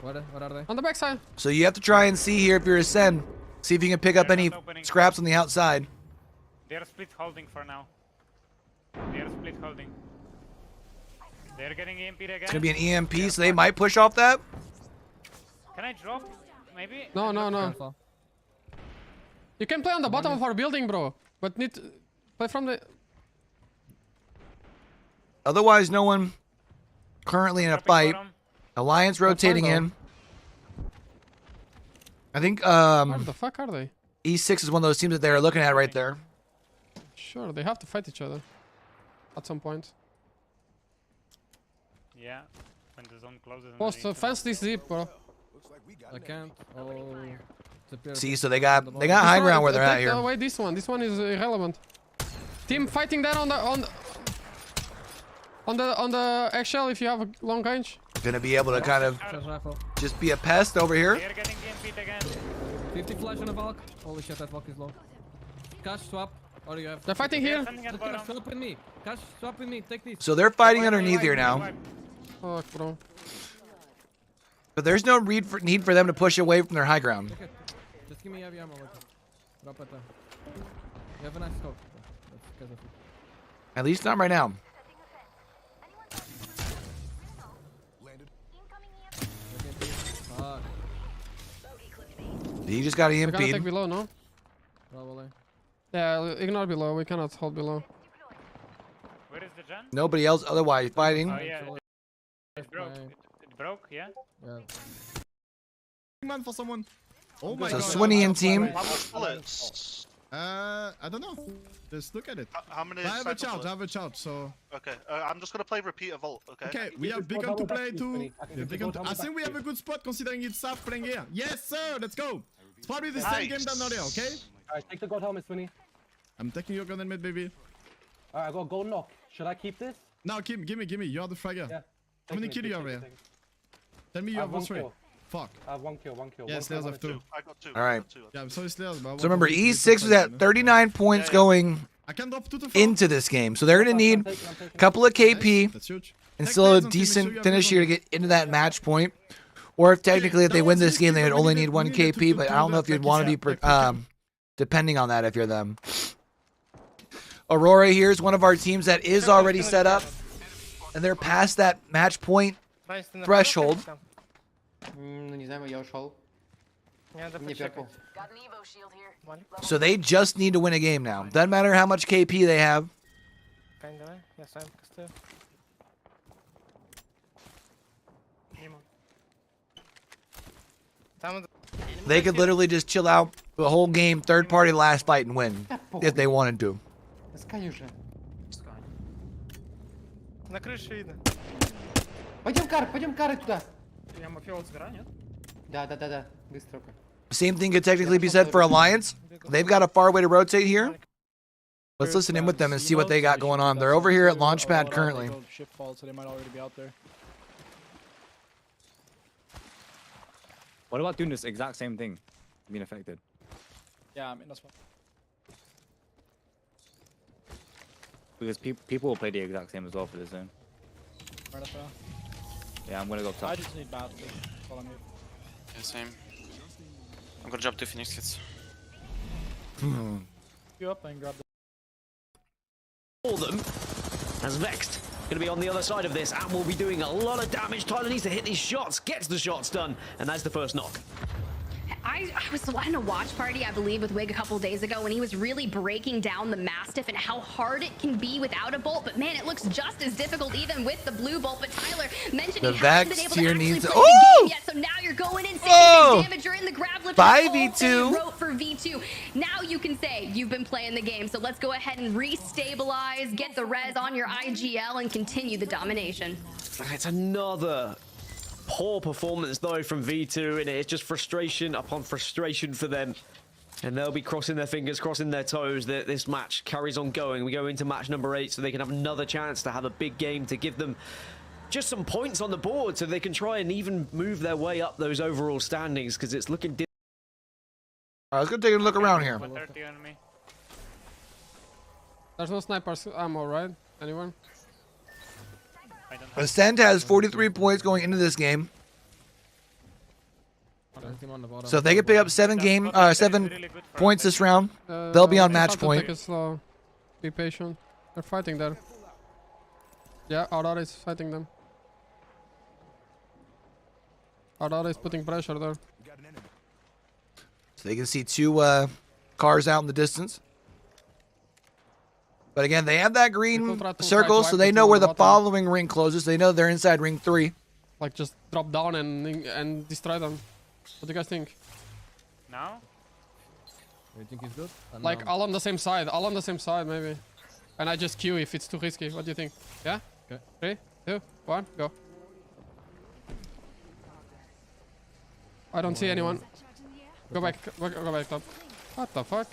Speaker 17: What are they? On the backside.
Speaker 1: So you have to try and see here if you're Ascend. See if you can pick up any scraps on the outside.
Speaker 11: They're split holding for now. They're split holding. They're getting EMP'd again.
Speaker 1: It's going to be an EMP, so they might push off that.
Speaker 11: Can I drop? Maybe?
Speaker 17: No. You can play on the bottom of our building, bro. But need to play from the...
Speaker 1: Otherwise, no one currently in a fight. Alliance rotating in. I think
Speaker 17: Where the fuck are they?
Speaker 1: E6 is one of those teams that they're looking at right there.
Speaker 17: Sure, they have to fight each other. At some point.
Speaker 11: Yeah. When the zone closes.
Speaker 17: Post, fence this deep, bro. I can't. Oh...
Speaker 1: See, so they got high ground where they're at here.
Speaker 17: Wait, this one is irrelevant. Team fighting there on the eggshell if you have a long range.
Speaker 1: Gonna be able to kind of just be a pest over here.
Speaker 11: They're getting EMP'd again.
Speaker 17: 50 flash on a Valk. Holy shit, that Valk is low. Cash swap. Or you have. They're fighting here. Cash swap with me. Cash swap with me. Take this.
Speaker 1: So they're fighting underneath here now.
Speaker 17: Fuck, bro.
Speaker 1: But there's no need for them to push away from their high ground.
Speaker 17: Just give me heavy ammo. Drop it there. You have a nice scope.
Speaker 1: At least not right now. He just got
Speaker 17: We're gonna take
Speaker 1: EMP'd.
Speaker 17: below, no? Probably. Yeah, ignore below. We cannot hold below.
Speaker 11: Where is the gen?
Speaker 1: Nobody else otherwise fighting.
Speaker 11: Oh yeah. It broke. It broke, yeah?
Speaker 17: Yeah.
Speaker 8: Man for someone. Oh my
Speaker 1: So
Speaker 8: god.
Speaker 1: Swinian team.
Speaker 21: How much bullets?
Speaker 8: I don't know. Just look at it.
Speaker 21: How many?
Speaker 8: I have a
Speaker 21: sniper
Speaker 8: charge.
Speaker 21: bullets?
Speaker 8: So.
Speaker 21: Okay, I'm just gonna play repeat a vault. Okay.
Speaker 8: Okay, we have begun to play too. I think we have a good spot considering it's South playing here. Yes, sir. Let's go. It's probably the same game than earlier. Okay.
Speaker 3: Alright, take the gold helmet, Swinny.
Speaker 8: I'm taking your gun and mid, baby.
Speaker 3: Alright, I got a gold knock. Should I keep this?
Speaker 8: No, give me. You're the fragger.
Speaker 3: Yeah.
Speaker 8: How many kills you have here? Tell me you have 3. Fuck.
Speaker 3: I have one kill.
Speaker 8: Yeah, Slayers have 2.
Speaker 21: I got 2.
Speaker 1: All right.
Speaker 8: Yeah, I'm sorry, Slayers, but
Speaker 1: So remember, E6 was at 39 points going
Speaker 8: I can drop 2 to 4.
Speaker 1: into this game. So they're going to need a couple of KP
Speaker 8: That's huge.
Speaker 1: and still a decent finish here to get into that match point. Or if technically if they win this game, they would only need 1 KP, but I don't know if you'd want to be depending on that if you're them. Aurora here is one of our teams that is already set up, and they're past that match point threshold.
Speaker 6: Nie znamy Yoshol. Nie piekło.
Speaker 1: So they just need to win a game now. Doesn't matter how much KP they have. They could literally just chill out the whole game, third party last fight and win if they wanted to.
Speaker 6: Скай уже.
Speaker 22: На крыше видно.
Speaker 6: Пойдем кары туда.
Speaker 22: Я мафиот забираю, нет?
Speaker 6: Да. Быстро.
Speaker 1: Same thing could technically be said for Alliance. They've got a far way to rotate here. Let's listen in with them and see what they got going on. They're over here at Launchpad currently.
Speaker 20: Ship fault, so they might already be out there.
Speaker 14: What about doing this exact same thing? Being affected.
Speaker 20: Yeah, I mean that's fine.
Speaker 14: Because people will play the exact same as well for this zone.
Speaker 20: Right up there.
Speaker 14: Yeah, I'm gonna go top.
Speaker 20: I just need bad. That's all I need.
Speaker 18: Yeah, same. I'm gonna drop 2 Phoenix hits.
Speaker 20: You up and grab the.
Speaker 16: For them, as Vexed going to be on the other side of this and will be doing a lot of damage. Tyler needs to hit these shots, gets the shots done, and that's the first knock.
Speaker 13: I was watching a watch party, I believe, with Wig a couple days ago, and he was really breaking down the Mastiff and how hard it can be without a bolt. But man, it looks just as difficult even with the blue bolt. But Tyler mentioned he hasn't been able to actually play the game yet, so now you're going in, 60 damage. You're in the grab lift.
Speaker 1: 5v2.
Speaker 13: Wrote for V2. Now you can say you've been playing the game. So let's go ahead and restabilize, get the res on your IGL, and continue the domination.
Speaker 16: It's another poor performance though from V2, and it's just frustration upon frustration for them, and they'll be crossing their fingers, crossing their toes that this match carries on going. We go into match number 8 so they can have another chance to have a big game to give them just some points on the board so they can try and even move their way up those overall standings, because it's looking
Speaker 1: All right, let's go take a look around here.
Speaker 17: There's no sniper's ammo, right? Anyone?
Speaker 1: Ascent has 43 points going into this game. So if they can pick up 7 points this round, they'll be on match point.
Speaker 17: Take it slow. Be patient. They're fighting there. Yeah, Aurora is fighting them. Aurora is putting pressure there.
Speaker 1: So they can see 2 cars out in the distance. But again, they have that green circle, so they know where the following ring closes. They know they're inside ring 3.
Speaker 17: Like, just drop down and destroy them. What do you guys think?
Speaker 11: Now?
Speaker 17: You think it's good? Like, all on the same side. All on the same side, maybe. And I just queue if it's too risky. What do you think? Yeah? Okay. 3, 2, 1, go. I don't see anyone. Go back top. What the fuck?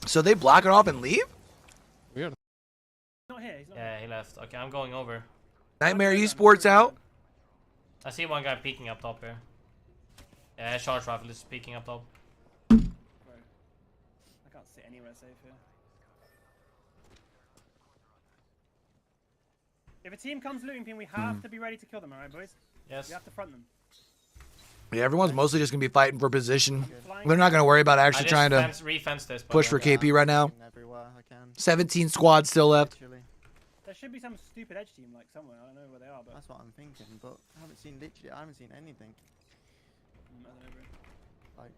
Speaker 1: So they block it off and leave?
Speaker 17: Weird.
Speaker 2: Not here. Yeah, he left. Okay, I'm going over.
Speaker 1: Nightmare Esports out.
Speaker 2: I see one guy peeking up top here. Yeah, charge rifle is peeking up top.
Speaker 22: I can't sit anywhere safe here. If a team comes looting pin, we have to be ready to kill them, alright, boys?
Speaker 2: Yes.
Speaker 22: We have to front them.
Speaker 1: Yeah, everyone's mostly just going to be fighting for position. They're not going to worry about actually trying to push for KP right now. 17 squads still left.
Speaker 22: There should be some stupid edge team like somewhere. I don't know where they are, but
Speaker 5: that's what I'm thinking. But I haven't seen anything.
Speaker 22: I don't know, bro.
Speaker 5: Like,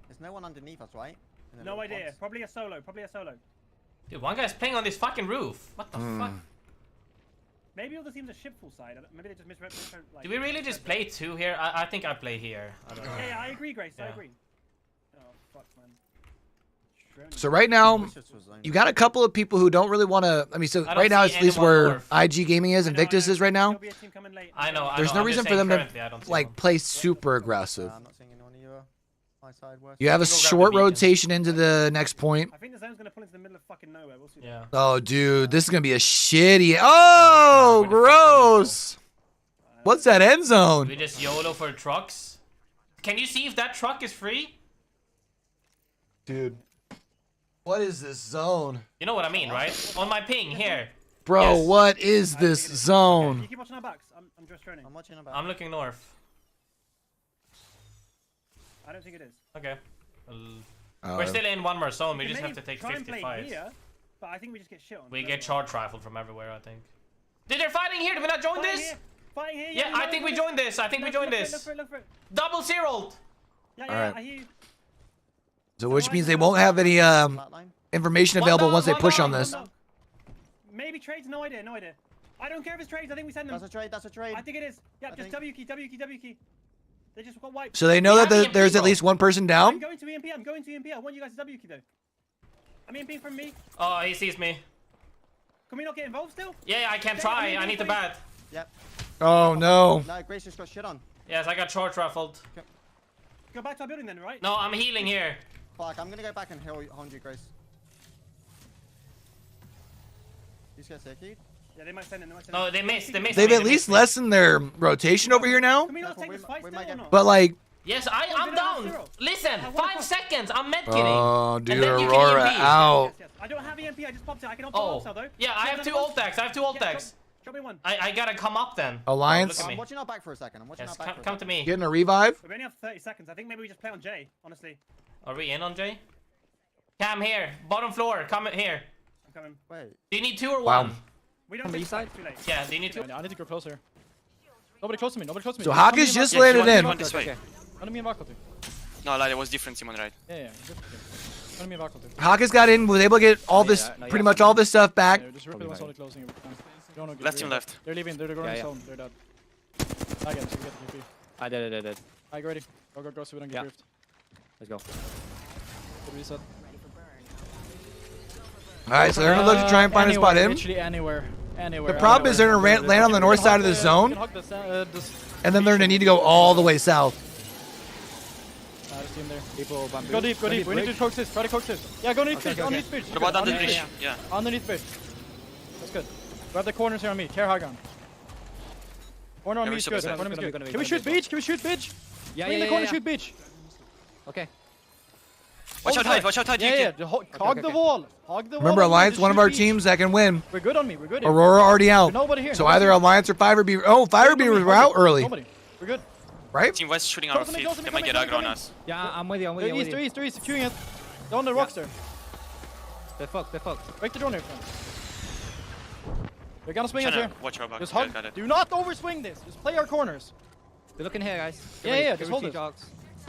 Speaker 5: there's no one underneath us, right?
Speaker 22: No idea. Probably a solo.
Speaker 2: Dude, one guy's playing on this fucking roof. What the fuck?
Speaker 22: Maybe all the teams are ship full side. Maybe they just misread. Like,
Speaker 2: do we really just play 2 here? I think I play here. I don't know.
Speaker 22: Yeah, I agree, Grace. I agree. Oh fuck, man.
Speaker 1: So right now, you got a couple of people who don't really want to. I mean, so right now it's at least where IG Gaming is and Victus is right now.
Speaker 2: I know.
Speaker 1: There's no reason for them to like play super aggressive. You have a short rotation into the next point.
Speaker 22: I think the zone's gonna pull into the middle of fucking nowhere. We'll see.
Speaker 2: Yeah.
Speaker 1: Oh, dude, this is gonna be a shitty. Oh, gross. What's that end zone?
Speaker 2: We just YOLO for trucks. Can you see if that truck is free?
Speaker 1: Dude, what is this zone?
Speaker 2: You know what I mean, right? On my ping here.
Speaker 1: Bro, yes. What is this zone?
Speaker 22: Okay, you keep watching our backs. I'm just training.
Speaker 5: I'm watching our backs.
Speaker 2: I'm looking north.
Speaker 22: I don't think it is.
Speaker 2: Okay. We're still in one more zone. We just have to take 55.
Speaker 22: Here, but I think we just get shit on.
Speaker 2: We get charge rifle from everywhere, I think. Dude, they're fighting here. Did we not join this?
Speaker 22: Fighting here.
Speaker 2: Yeah, I think we joined this.
Speaker 22: Look for it.
Speaker 2: Double zeroed.
Speaker 22: Yeah, I hear you.
Speaker 1: So which means they won't have any information available once they push on this.
Speaker 22: Maybe trades. No idea. I don't care if it's trades. I think we send them.
Speaker 5: That's a trade.
Speaker 22: I think it is. Yeah, just W key.
Speaker 7: They just got wiped.
Speaker 1: So they know that there's at least one person
Speaker 7: I'm
Speaker 1: down?
Speaker 7: going to EMP. I'm going to EMP. I want you guys to W key though. I'm EMP from me.
Speaker 2: Oh, he sees me.
Speaker 7: Can we not get involved still?
Speaker 2: Yeah, I can try. I need the bat.
Speaker 5: Yep.
Speaker 1: Oh no.
Speaker 5: No, Grace just got shit on.
Speaker 2: Yes, I got short ruffled.
Speaker 7: Go back to our building then, right?
Speaker 2: No, I'm healing here.
Speaker 5: Fuck, I'm gonna go back and heal you, Grace. These guys keyed?
Speaker 7: Yeah, they might send it.
Speaker 2: No, they missed. They missed.
Speaker 1: They've at least lessened their rotation over here now.
Speaker 7: Can we not take this fight still or not?
Speaker 1: But like,
Speaker 2: Yes, I'm down. Listen, 5 seconds. I'm med kitting.
Speaker 1: oh dude,
Speaker 2: And then you can
Speaker 1: Aurora
Speaker 2: EMP.
Speaker 1: out.
Speaker 7: I don't have EMP. I just popped it. I can opt
Speaker 2: Oh,
Speaker 7: also though.
Speaker 2: yeah, I have 2 ult decks. I have 2 ult decks.
Speaker 7: Drop me one.
Speaker 2: I gotta come up then.
Speaker 1: Alliance?
Speaker 2: Look at me.
Speaker 5: I'm watching our back for a second.
Speaker 2: Yes, come to me.
Speaker 1: Getting a revive.
Speaker 7: We only have 30 seconds. I think maybe we just play on Jay, honestly.
Speaker 2: Are we in on Jay? Cam here, bottom floor. Come here.
Speaker 7: I'm coming.
Speaker 5: Wait.
Speaker 2: Do you need 2 or
Speaker 1: Wow.
Speaker 2: 1?
Speaker 7: We don't
Speaker 20: B side?
Speaker 7: too late.
Speaker 2: Yeah, do you need 2?
Speaker 20: I need to go closer. Nobody close to me. Nobody close to me.
Speaker 1: So Hawkins just landed in.
Speaker 18: This way.
Speaker 20: Run me and Vakuti.
Speaker 18: No, like, it was different, Simon, right?
Speaker 20: Yeah. Run me and Vakuti.
Speaker 1: Hawkins got in, was able to get all this, pretty much all this stuff back.
Speaker 20: Just rip it once only closing it.
Speaker 18: Left team left.
Speaker 20: They're leaving. They're going to zone. They're dead. I get it. So we get the TP.
Speaker 23: I did.
Speaker 20: Alright, ready. Go. So we don't get briefed.
Speaker 23: Let's go.
Speaker 20: Good reset.
Speaker 1: Alright, so they're gonna look to try and find a spot in.
Speaker 20: Literally anywhere.
Speaker 1: The problem is they're gonna land on the north side of the zone, and then they're gonna need to go all the way south.
Speaker 20: Go deep. We need to coax this. Try to coax this. Yeah, go underneath fish. Underneath fish.
Speaker 18: What about under the bridge? Yeah.
Speaker 20: Underneath fish. That's good. Grab the corners here on me. Care high ground. Corner on me is good. Corner is good. Can we shoot beach? Yeah. In the corner, shoot beach.
Speaker 23: Okay.
Speaker 18: Watch out high.
Speaker 20: Yeah. Hog the wall.
Speaker 1: Remember, Alliance, one of our teams that can win.
Speaker 20: We're good on me. We're good.
Speaker 1: Aurora already out.
Speaker 20: Nobody here.
Speaker 1: So either Alliance or Firebeaver. Oh, Firebeaver were out early.
Speaker 20: Nobody. We're good.
Speaker 1: Right?
Speaker 18: Team West shooting our feet. They might get aggro on us.
Speaker 23: Yeah, I'm with you.
Speaker 20: They're east. Securing it. Down the rocks there.
Speaker 23: They're fucked.
Speaker 20: Break the drone here, friend. They're gonna swing us here.
Speaker 18: Watch our back.
Speaker 20: Just hug. Do not overswing this. Just play our corners.
Speaker 23: They're looking here, guys.
Speaker 20: Yeah. Just hold it.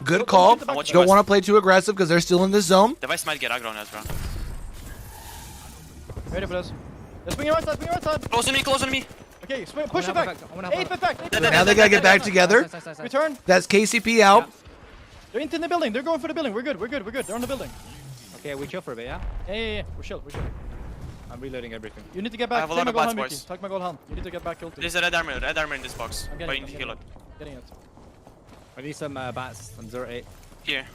Speaker 1: Good call. Don't want to play too aggressive because they're still in this zone.
Speaker 18: The Vice might get aggro on us, bro.
Speaker 20: Ready for this. They're swinging right side.
Speaker 18: Close on me.
Speaker 20: Okay, push it back. 8 back.
Speaker 1: Now they gotta get back together.
Speaker 20: Return.
Speaker 1: That's KCP out.
Speaker 20: They're in the building. They're going for the building. We're good. They're on the building.
Speaker 23: Okay, we chill for a bit, yeah?
Speaker 20: Yeah. We're chill.
Speaker 23: I'm reloading everything.
Speaker 20: You need to get back.
Speaker 18: I have a lot of bats, boys.
Speaker 20: Take my gold hand. You need to get back Ulti.
Speaker 18: There's a red armor in this box.
Speaker 20: I'm
Speaker 18: But you need to heal it.
Speaker 20: Getting it.
Speaker 23: I need some bats on 0-8.
Speaker 18: Here.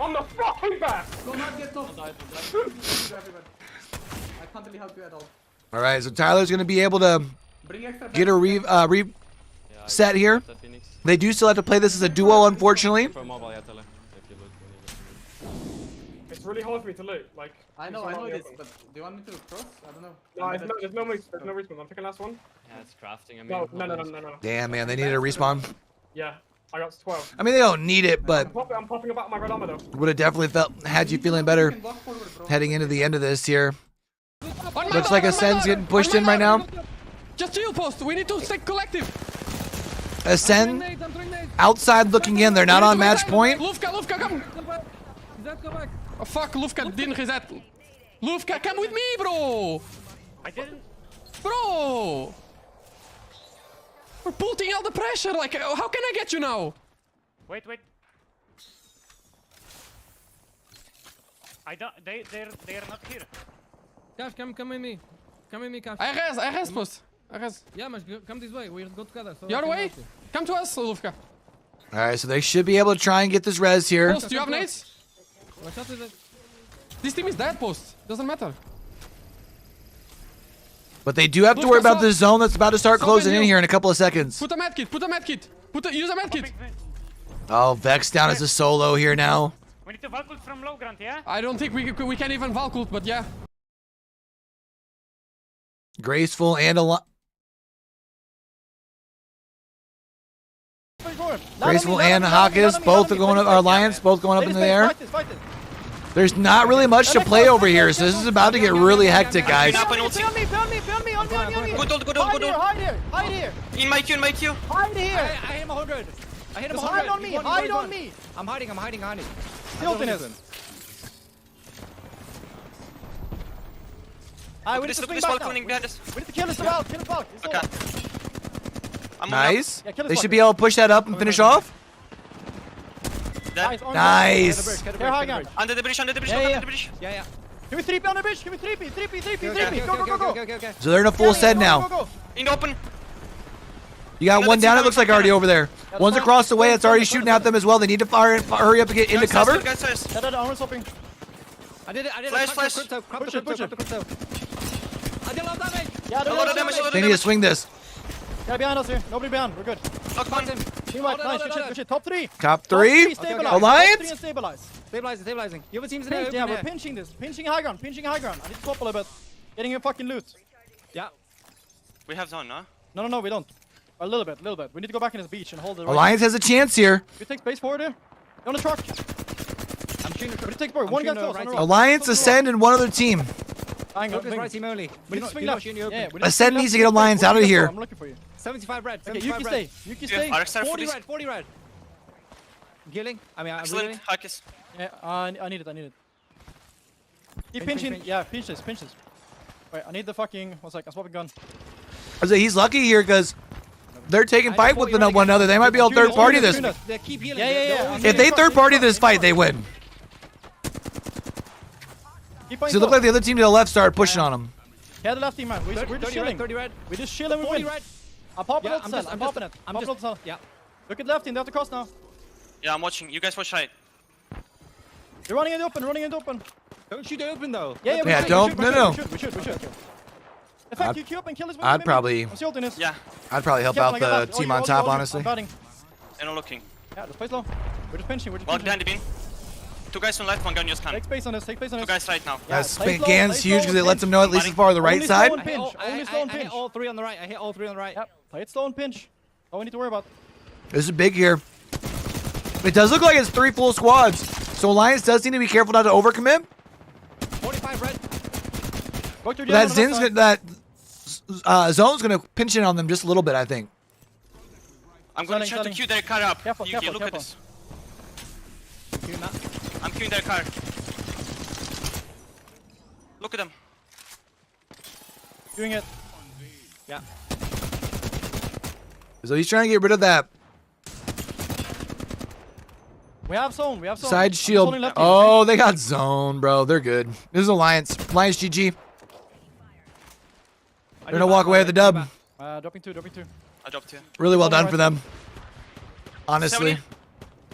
Speaker 22: On the fucking back!
Speaker 6: Do not get off. I can't really help you at all.
Speaker 1: Alright, so Tyler's gonna be able to get a reset here. They do still have to play this as a duo, unfortunately.
Speaker 22: It's really hard for me to loot. Like,
Speaker 6: I know it is, but do you want me to cross? I don't know.
Speaker 22: No, there's no respawn. I'm taking last one.
Speaker 23: Yeah, it's crafting. I mean,
Speaker 22: No.
Speaker 1: Damn, man, they needed a respawn.
Speaker 22: Yeah, I got 12.
Speaker 1: I mean, they don't need it, but
Speaker 22: I'm popping about my red armor though.
Speaker 1: would have definitely had you feeling better heading into the end of this here. Looks like Ascend's getting pushed in right now.
Speaker 17: Just chill post. We need to stay collective.
Speaker 1: Ascend outside looking in. They're not on match point.
Speaker 17: Lufka, come. Oh fuck, Lufka didn't reset. Lufka, come with me, bro.
Speaker 22: I didn't.
Speaker 17: Bro. We're putting all the pressure. Like, how can I get you now?
Speaker 11: Wait. I don't. They're not here.
Speaker 6: Cash, come with me. Come with me, Cash.
Speaker 17: I res post.
Speaker 6: Yeah, man, come this way. We'll go together. So
Speaker 17: Your way? Come to us, Lufka.
Speaker 1: Alright, so they should be able to try and get this res here.
Speaker 17: Post, do you have nades? This team is dead, post. Doesn't matter.
Speaker 1: But they do have to worry about this zone that's about to start closing in here in a couple of seconds.
Speaker 17: Put a medkit. Use a medkit.
Speaker 1: Oh, Vex down as a solo here now.
Speaker 11: We need to Valkult from low ground, yeah?
Speaker 17: I don't think we can even Valkult, but yeah.
Speaker 1: Graceful and a lot. Graceful and Hawkins both are going up. Our Alliance both going up in the air. There's not really much to play over here, so this is about to get really hectic, guys.
Speaker 22: Good ult.
Speaker 7: Hide here.
Speaker 18: In my queue.
Speaker 7: Hide here.
Speaker 23: I hit him 100.
Speaker 7: Hide on me. Hide on me.
Speaker 23: I'm hiding.
Speaker 7: Tiltiness. We need to swing back now. We need to kill this Valk.
Speaker 18: Okay.
Speaker 1: Nice. They should be able to push that up and finish off. Nice.
Speaker 18: Under the bridge, under the bridge,
Speaker 20: Yeah.
Speaker 18: under the bridge.
Speaker 20: Yeah. Can we 3P on the bridge? Can we 3P? 3P. Go.
Speaker 1: So they're in a full set now.
Speaker 20: Go.
Speaker 18: In the open.
Speaker 1: You got one down, it looks like already over there. One's across the way, it's already shooting at them as well. They need to hurry up and get into cover.
Speaker 20: Armor swapping.
Speaker 23: I did it.
Speaker 18: Flash.
Speaker 20: Push it.
Speaker 23: I did a lot of damage.
Speaker 20: Yeah,
Speaker 18: A lot of damage.
Speaker 1: They need to swing this.
Speaker 20: Yeah, behind us here. Nobody behind. We're good.
Speaker 18: Knock one.
Speaker 20: Teamwork. Nice. Good shit. Top 3.
Speaker 1: Top 3.
Speaker 20: Stabilize.
Speaker 1: Alliance.
Speaker 20: Top 3 and stabilize.
Speaker 23: Stabilizing. The other team's in there.
Speaker 20: Yeah, we're pinching this. Pinching high ground. I need to swap a little bit. Getting your fucking loot.
Speaker 23: Yeah.
Speaker 18: We have zone, no?
Speaker 20: No, we don't. A little bit. We need to go back in this beach and hold it.
Speaker 1: Alliance has a chance here.
Speaker 20: You take space forward here. You're on the truck. I'm shooting. We take forward. One guy close.
Speaker 1: Alliance, Ascend, and one other team.
Speaker 23: Focus right team only.
Speaker 20: We need to swing left.
Speaker 1: Ascend needs to get Alliance out of here.
Speaker 20: I'm looking for you.
Speaker 23: 75 red.
Speaker 20: Okay, you can stay.
Speaker 18: RX
Speaker 23: 40 red. I'm healing. I'm
Speaker 18: Excellent. Hackers.
Speaker 20: Yeah, I need it. Keep pinching. Yeah, pinch this. Wait, I need the fucking. One sec. I'm swapping gun.
Speaker 1: He's lucky here because they're taking fight with one another. They might be able to third party this.
Speaker 23: They keep healing.
Speaker 20: Yeah.
Speaker 1: If they third party this fight, they win. So it looked like the other team to the left started pushing on them.
Speaker 20: Yeah, the left team, man. We're just chilling.
Speaker 23: 30 red.
Speaker 20: We just chill and we win. I'm popping it. I'm popping it.
Speaker 23: Yeah.
Speaker 20: Look at the left team. They have to cross now.
Speaker 18: Yeah, I'm watching. You guys watch right.
Speaker 20: You're running in the open.
Speaker 23: Don't shoot the open though.
Speaker 20: Yeah,
Speaker 1: don't. No.
Speaker 20: We should. In fact, you queue up and kill this one.
Speaker 1: I'd probably help out the team on top, honestly.
Speaker 18: And I'm looking.
Speaker 20: Yeah, just play slow. We're just pinching.
Speaker 18: Well, behind the bin. 2 guys on left, 1 guy on your scan.
Speaker 20: Take space on this.
Speaker 18: 2 guys right now.
Speaker 1: Gan's huge because it lets them know at least as far as the right side.
Speaker 20: Only slow and pinch.
Speaker 23: I hit all 3 on the right.
Speaker 20: Yep. Play it slow and pinch. All we need to worry about.
Speaker 1: This is big here. It does look like it's 3 full squads. So Alliance does need to be careful not to overcommit.
Speaker 23: 45 red.
Speaker 1: That zone's gonna pinch in on them just a little bit, I think.
Speaker 18: I'm gonna try to queue their car up.
Speaker 20: Careful.
Speaker 18: Look at this. I'm queuing their car. Look at them.
Speaker 20: Doing it.
Speaker 23: Yeah.
Speaker 1: So he's trying to get rid of that
Speaker 20: We have zone.
Speaker 1: side shield. Oh, they got zone, bro. They're good. This is Alliance. Alliance GG. They're gonna walk away with the dub.
Speaker 20: Dropping two.
Speaker 18: I dropped 2.
Speaker 1: Really well done for them. Honestly.
Speaker 18: 70.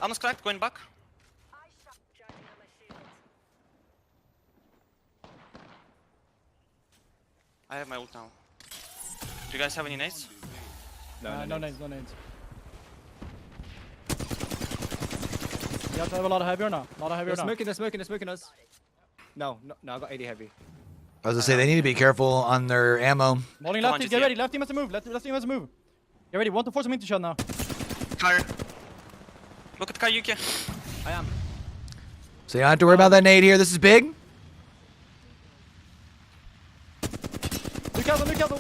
Speaker 18: Almost cracked, going back. I have my ult now. Do you guys have any nades?
Speaker 20: No nades. You have to have a lot of heavy or not?
Speaker 23: They're smoking us. No, I got 80 heavy.
Speaker 1: I was gonna say they need to be careful on their ammo.
Speaker 20: Molling left team, get ready. Left team has to move. Left team has to move. Get ready. Want to force him into shot now.
Speaker 18: Car. Look at Kai Yuki.
Speaker 23: I am.
Speaker 1: So you don't have to worry about that nade here. This is big.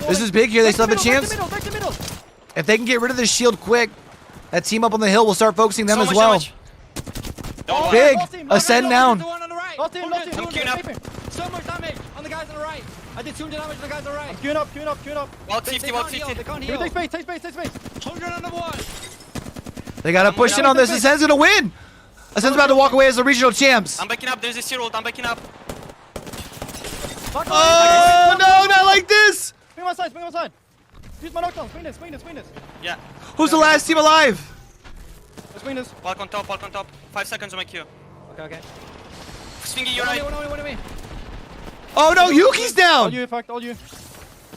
Speaker 1: This is big here. They still have a chance.
Speaker 20: Back to middle.
Speaker 1: If they can get rid of this shield quick, that team up on the hill will start focusing them as well. Big. Ascend down.
Speaker 20: Lost team.
Speaker 18: I'm queuing up.
Speaker 23: So much damage on the guys on the right. I did 200 damage on the guys on the right.
Speaker 20: Queuing up.
Speaker 18: Wall 50.
Speaker 23: They can't heal.
Speaker 20: Take space.
Speaker 23: 100 on the wall.
Speaker 1: They gotta push in on this. Ascend's gonna win. Ascend's about to walk away as the regional champs.
Speaker 18: I'm backing up. There's a zero ult. I'm backing up.
Speaker 1: Oh no, not like this.
Speaker 20: Swing one side. Use my knockdown. Swing this.
Speaker 18: Yeah.
Speaker 1: Who's the last team alive?
Speaker 20: Let's swing this.
Speaker 18: Walk on top. 5 seconds on my queue.
Speaker 23: Okay.
Speaker 18: Swingy, you're right.
Speaker 23: One of me.
Speaker 1: Oh no, Yuki's down.
Speaker 20: All you.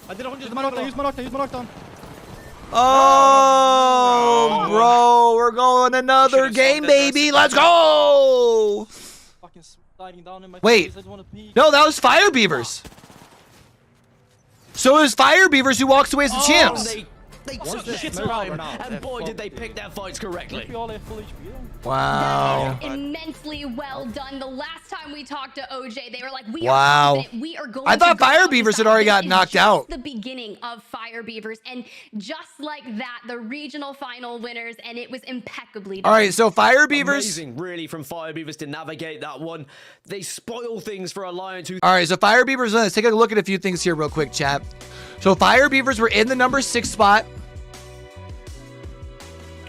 Speaker 23: I did 100.
Speaker 20: Use my knockdown.
Speaker 1: Oh, bro, we're going another game, baby. Let's go.
Speaker 20: Fucking sliding down in my
Speaker 1: Wait.
Speaker 20: face.
Speaker 1: No, that was Fire Beavers. So it was Fire Beavers who walks away as the champs.
Speaker 16: They took shit time, and boy did they pick their fights correctly.
Speaker 1: Wow.
Speaker 13: Immensely well done. The last time we talked to OJ, they were like, we
Speaker 1: Wow.
Speaker 13: are confident. We are going
Speaker 1: I thought
Speaker 13: to go
Speaker 1: Fire
Speaker 13: on
Speaker 1: Beavers had
Speaker 13: top.
Speaker 1: already got
Speaker 13: This is
Speaker 1: knocked
Speaker 13: just
Speaker 1: out.
Speaker 13: the beginning of Fire Beavers, and just like that, the regional final winners, and it was impeccably done.
Speaker 1: All right, so Fire Beavers.
Speaker 16: Amazing, really, from Fire Beavers to navigate that one. They spoil things for Alliance. Who
Speaker 1: All right, so Fire Beavers, let's take a look at a few things here real quick, chat. So Fire Beavers were in the number 6 spot.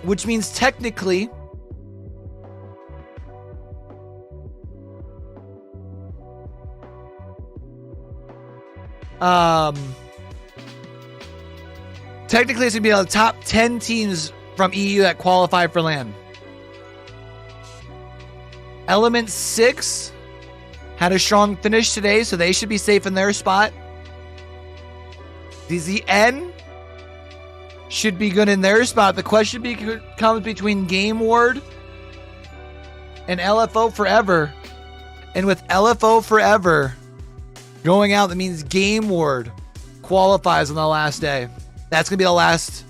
Speaker 1: which means technically technically it's gonna be the top 10 teams from EU that qualify for LAN. Element 6 had a strong finish today, so they should be safe in their spot. DZN should be good in their spot. The question comes between Game Ward and LFO Forever. And with LFO Forever going out, that means Game Ward qualifies on the last day. That's going to be the last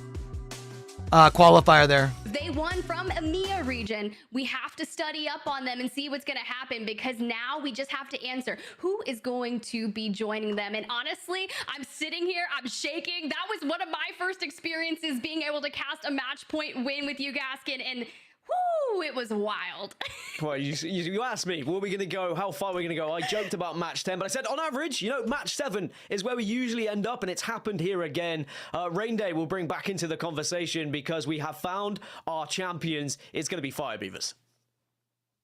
Speaker 1: qualifier there.
Speaker 13: They won from EMEA region. We have to study up on them and see what's going to happen, because now we just have to answer who is going to be joining them. And honestly, I'm sitting here, I'm shaking. That was one of my first experiences, being able to cast a match point win with you, Gaskin, and whoo, it was wild.
Speaker 16: Well, you asked me, where are we going to go? How far are we going to go? I joked about match 10, but I said on average, you know, match 7 is where we usually end up, and it's happened here again. Rain Day will bring back into the conversation because we have found our champions. It's going to be Fire Beavers.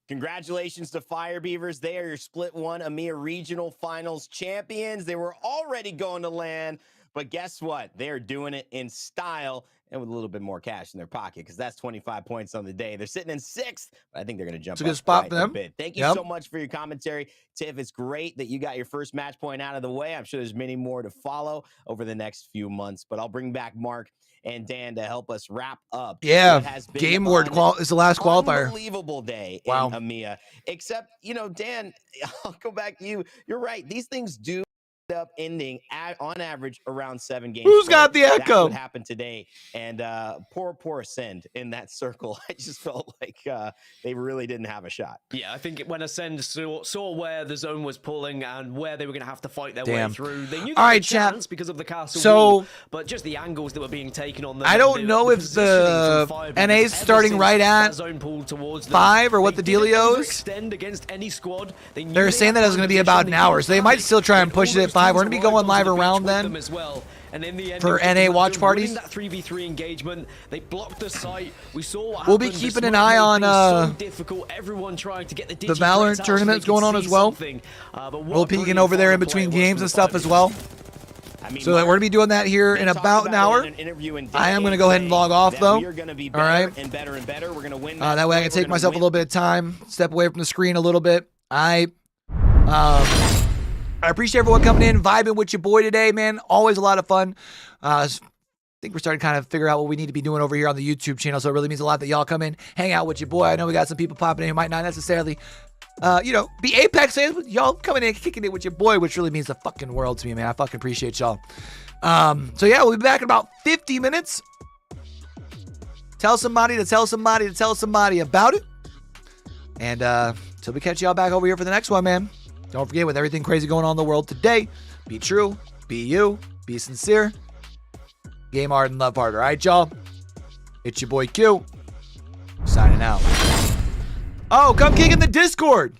Speaker 12: Congratulations to Fire Beavers. They are your Split 1 EMEA Regional Finals champions. They were already going to LAN, but guess what? They're doing it in style and with a little bit more cash in their pocket, because that's 25 points on the day. They're sitting in 6th, but I think they're going to jump
Speaker 1: it's a good
Speaker 12: up
Speaker 1: spot
Speaker 12: quite
Speaker 1: for them.
Speaker 12: a bit. Thank you so much for your commentary, Tiff. It's great that you got your first match point out of the way. I'm sure there's many more to follow over the next few months, but I'll bring back Mark and Dan to help us wrap up.
Speaker 1: Yeah, Game Ward is the last qualifier.
Speaker 12: Unbelievable day in
Speaker 1: Wow.
Speaker 12: EMEA. Except, you know, Dan, I'll go back to you. You're right. These things do up ending on average around 7 games.
Speaker 1: Who's got the
Speaker 12: That's
Speaker 1: echo?
Speaker 12: what happened today, and poor Ascend in that circle. I just felt like they really didn't have a shot.
Speaker 16: Yeah, I think when Ascend saw where the zone was pulling and where they were going to have to fight their
Speaker 1: Damn.
Speaker 16: way through, they knew
Speaker 1: All
Speaker 16: they
Speaker 1: right,
Speaker 16: had a
Speaker 1: chat.
Speaker 16: chance because of the castle
Speaker 1: So-
Speaker 16: wall, but just the angles that were being taken on them.
Speaker 1: I don't know if the NA's starting right at 5 or what the dealio is.
Speaker 16: Extend against any squad.
Speaker 1: They're saying that it's going to be about an hour, so they might still try and push it at 5. We're going to be going live around then
Speaker 16: as well. And in the end,
Speaker 1: for NA watch parties.
Speaker 16: That 3v3 engagement, they blocked the site. We saw what
Speaker 1: We'll be
Speaker 16: happened.
Speaker 1: keeping
Speaker 16: This
Speaker 1: an eye on
Speaker 16: so difficult. Everyone trying to get
Speaker 1: the Valorant tournaments going on as well. We'll be peeking over there in between games and stuff as well. So we're going to be doing that here in about an hour. I am going to go ahead and log off though. All right. That way I can take myself a little bit of time, step away from the screen a little bit. I appreciate everyone coming in, vibing with your boy today, man. Always a lot of fun. I think we're starting to kind of figure out what we need to be doing over here on the YouTube channel, so it really means a lot that y'all come in, hang out with your boy. I know we got some people popping in who might not necessarily, be Apex fans, but y'all coming in, kicking it with your boy, which really means the fucking world to me, man. I fucking appreciate y'all. So yeah, we'll be back in about 50 minutes. Tell somebody to tell somebody to tell somebody about it. And till we catch y'all back over here for the next one, man. Don't forget, with everything crazy going on in the world today, be true, be you, be sincere, game hard and love hard. All right, y'all? It's your boy Q, signing out. Oh, come kick in the Discord.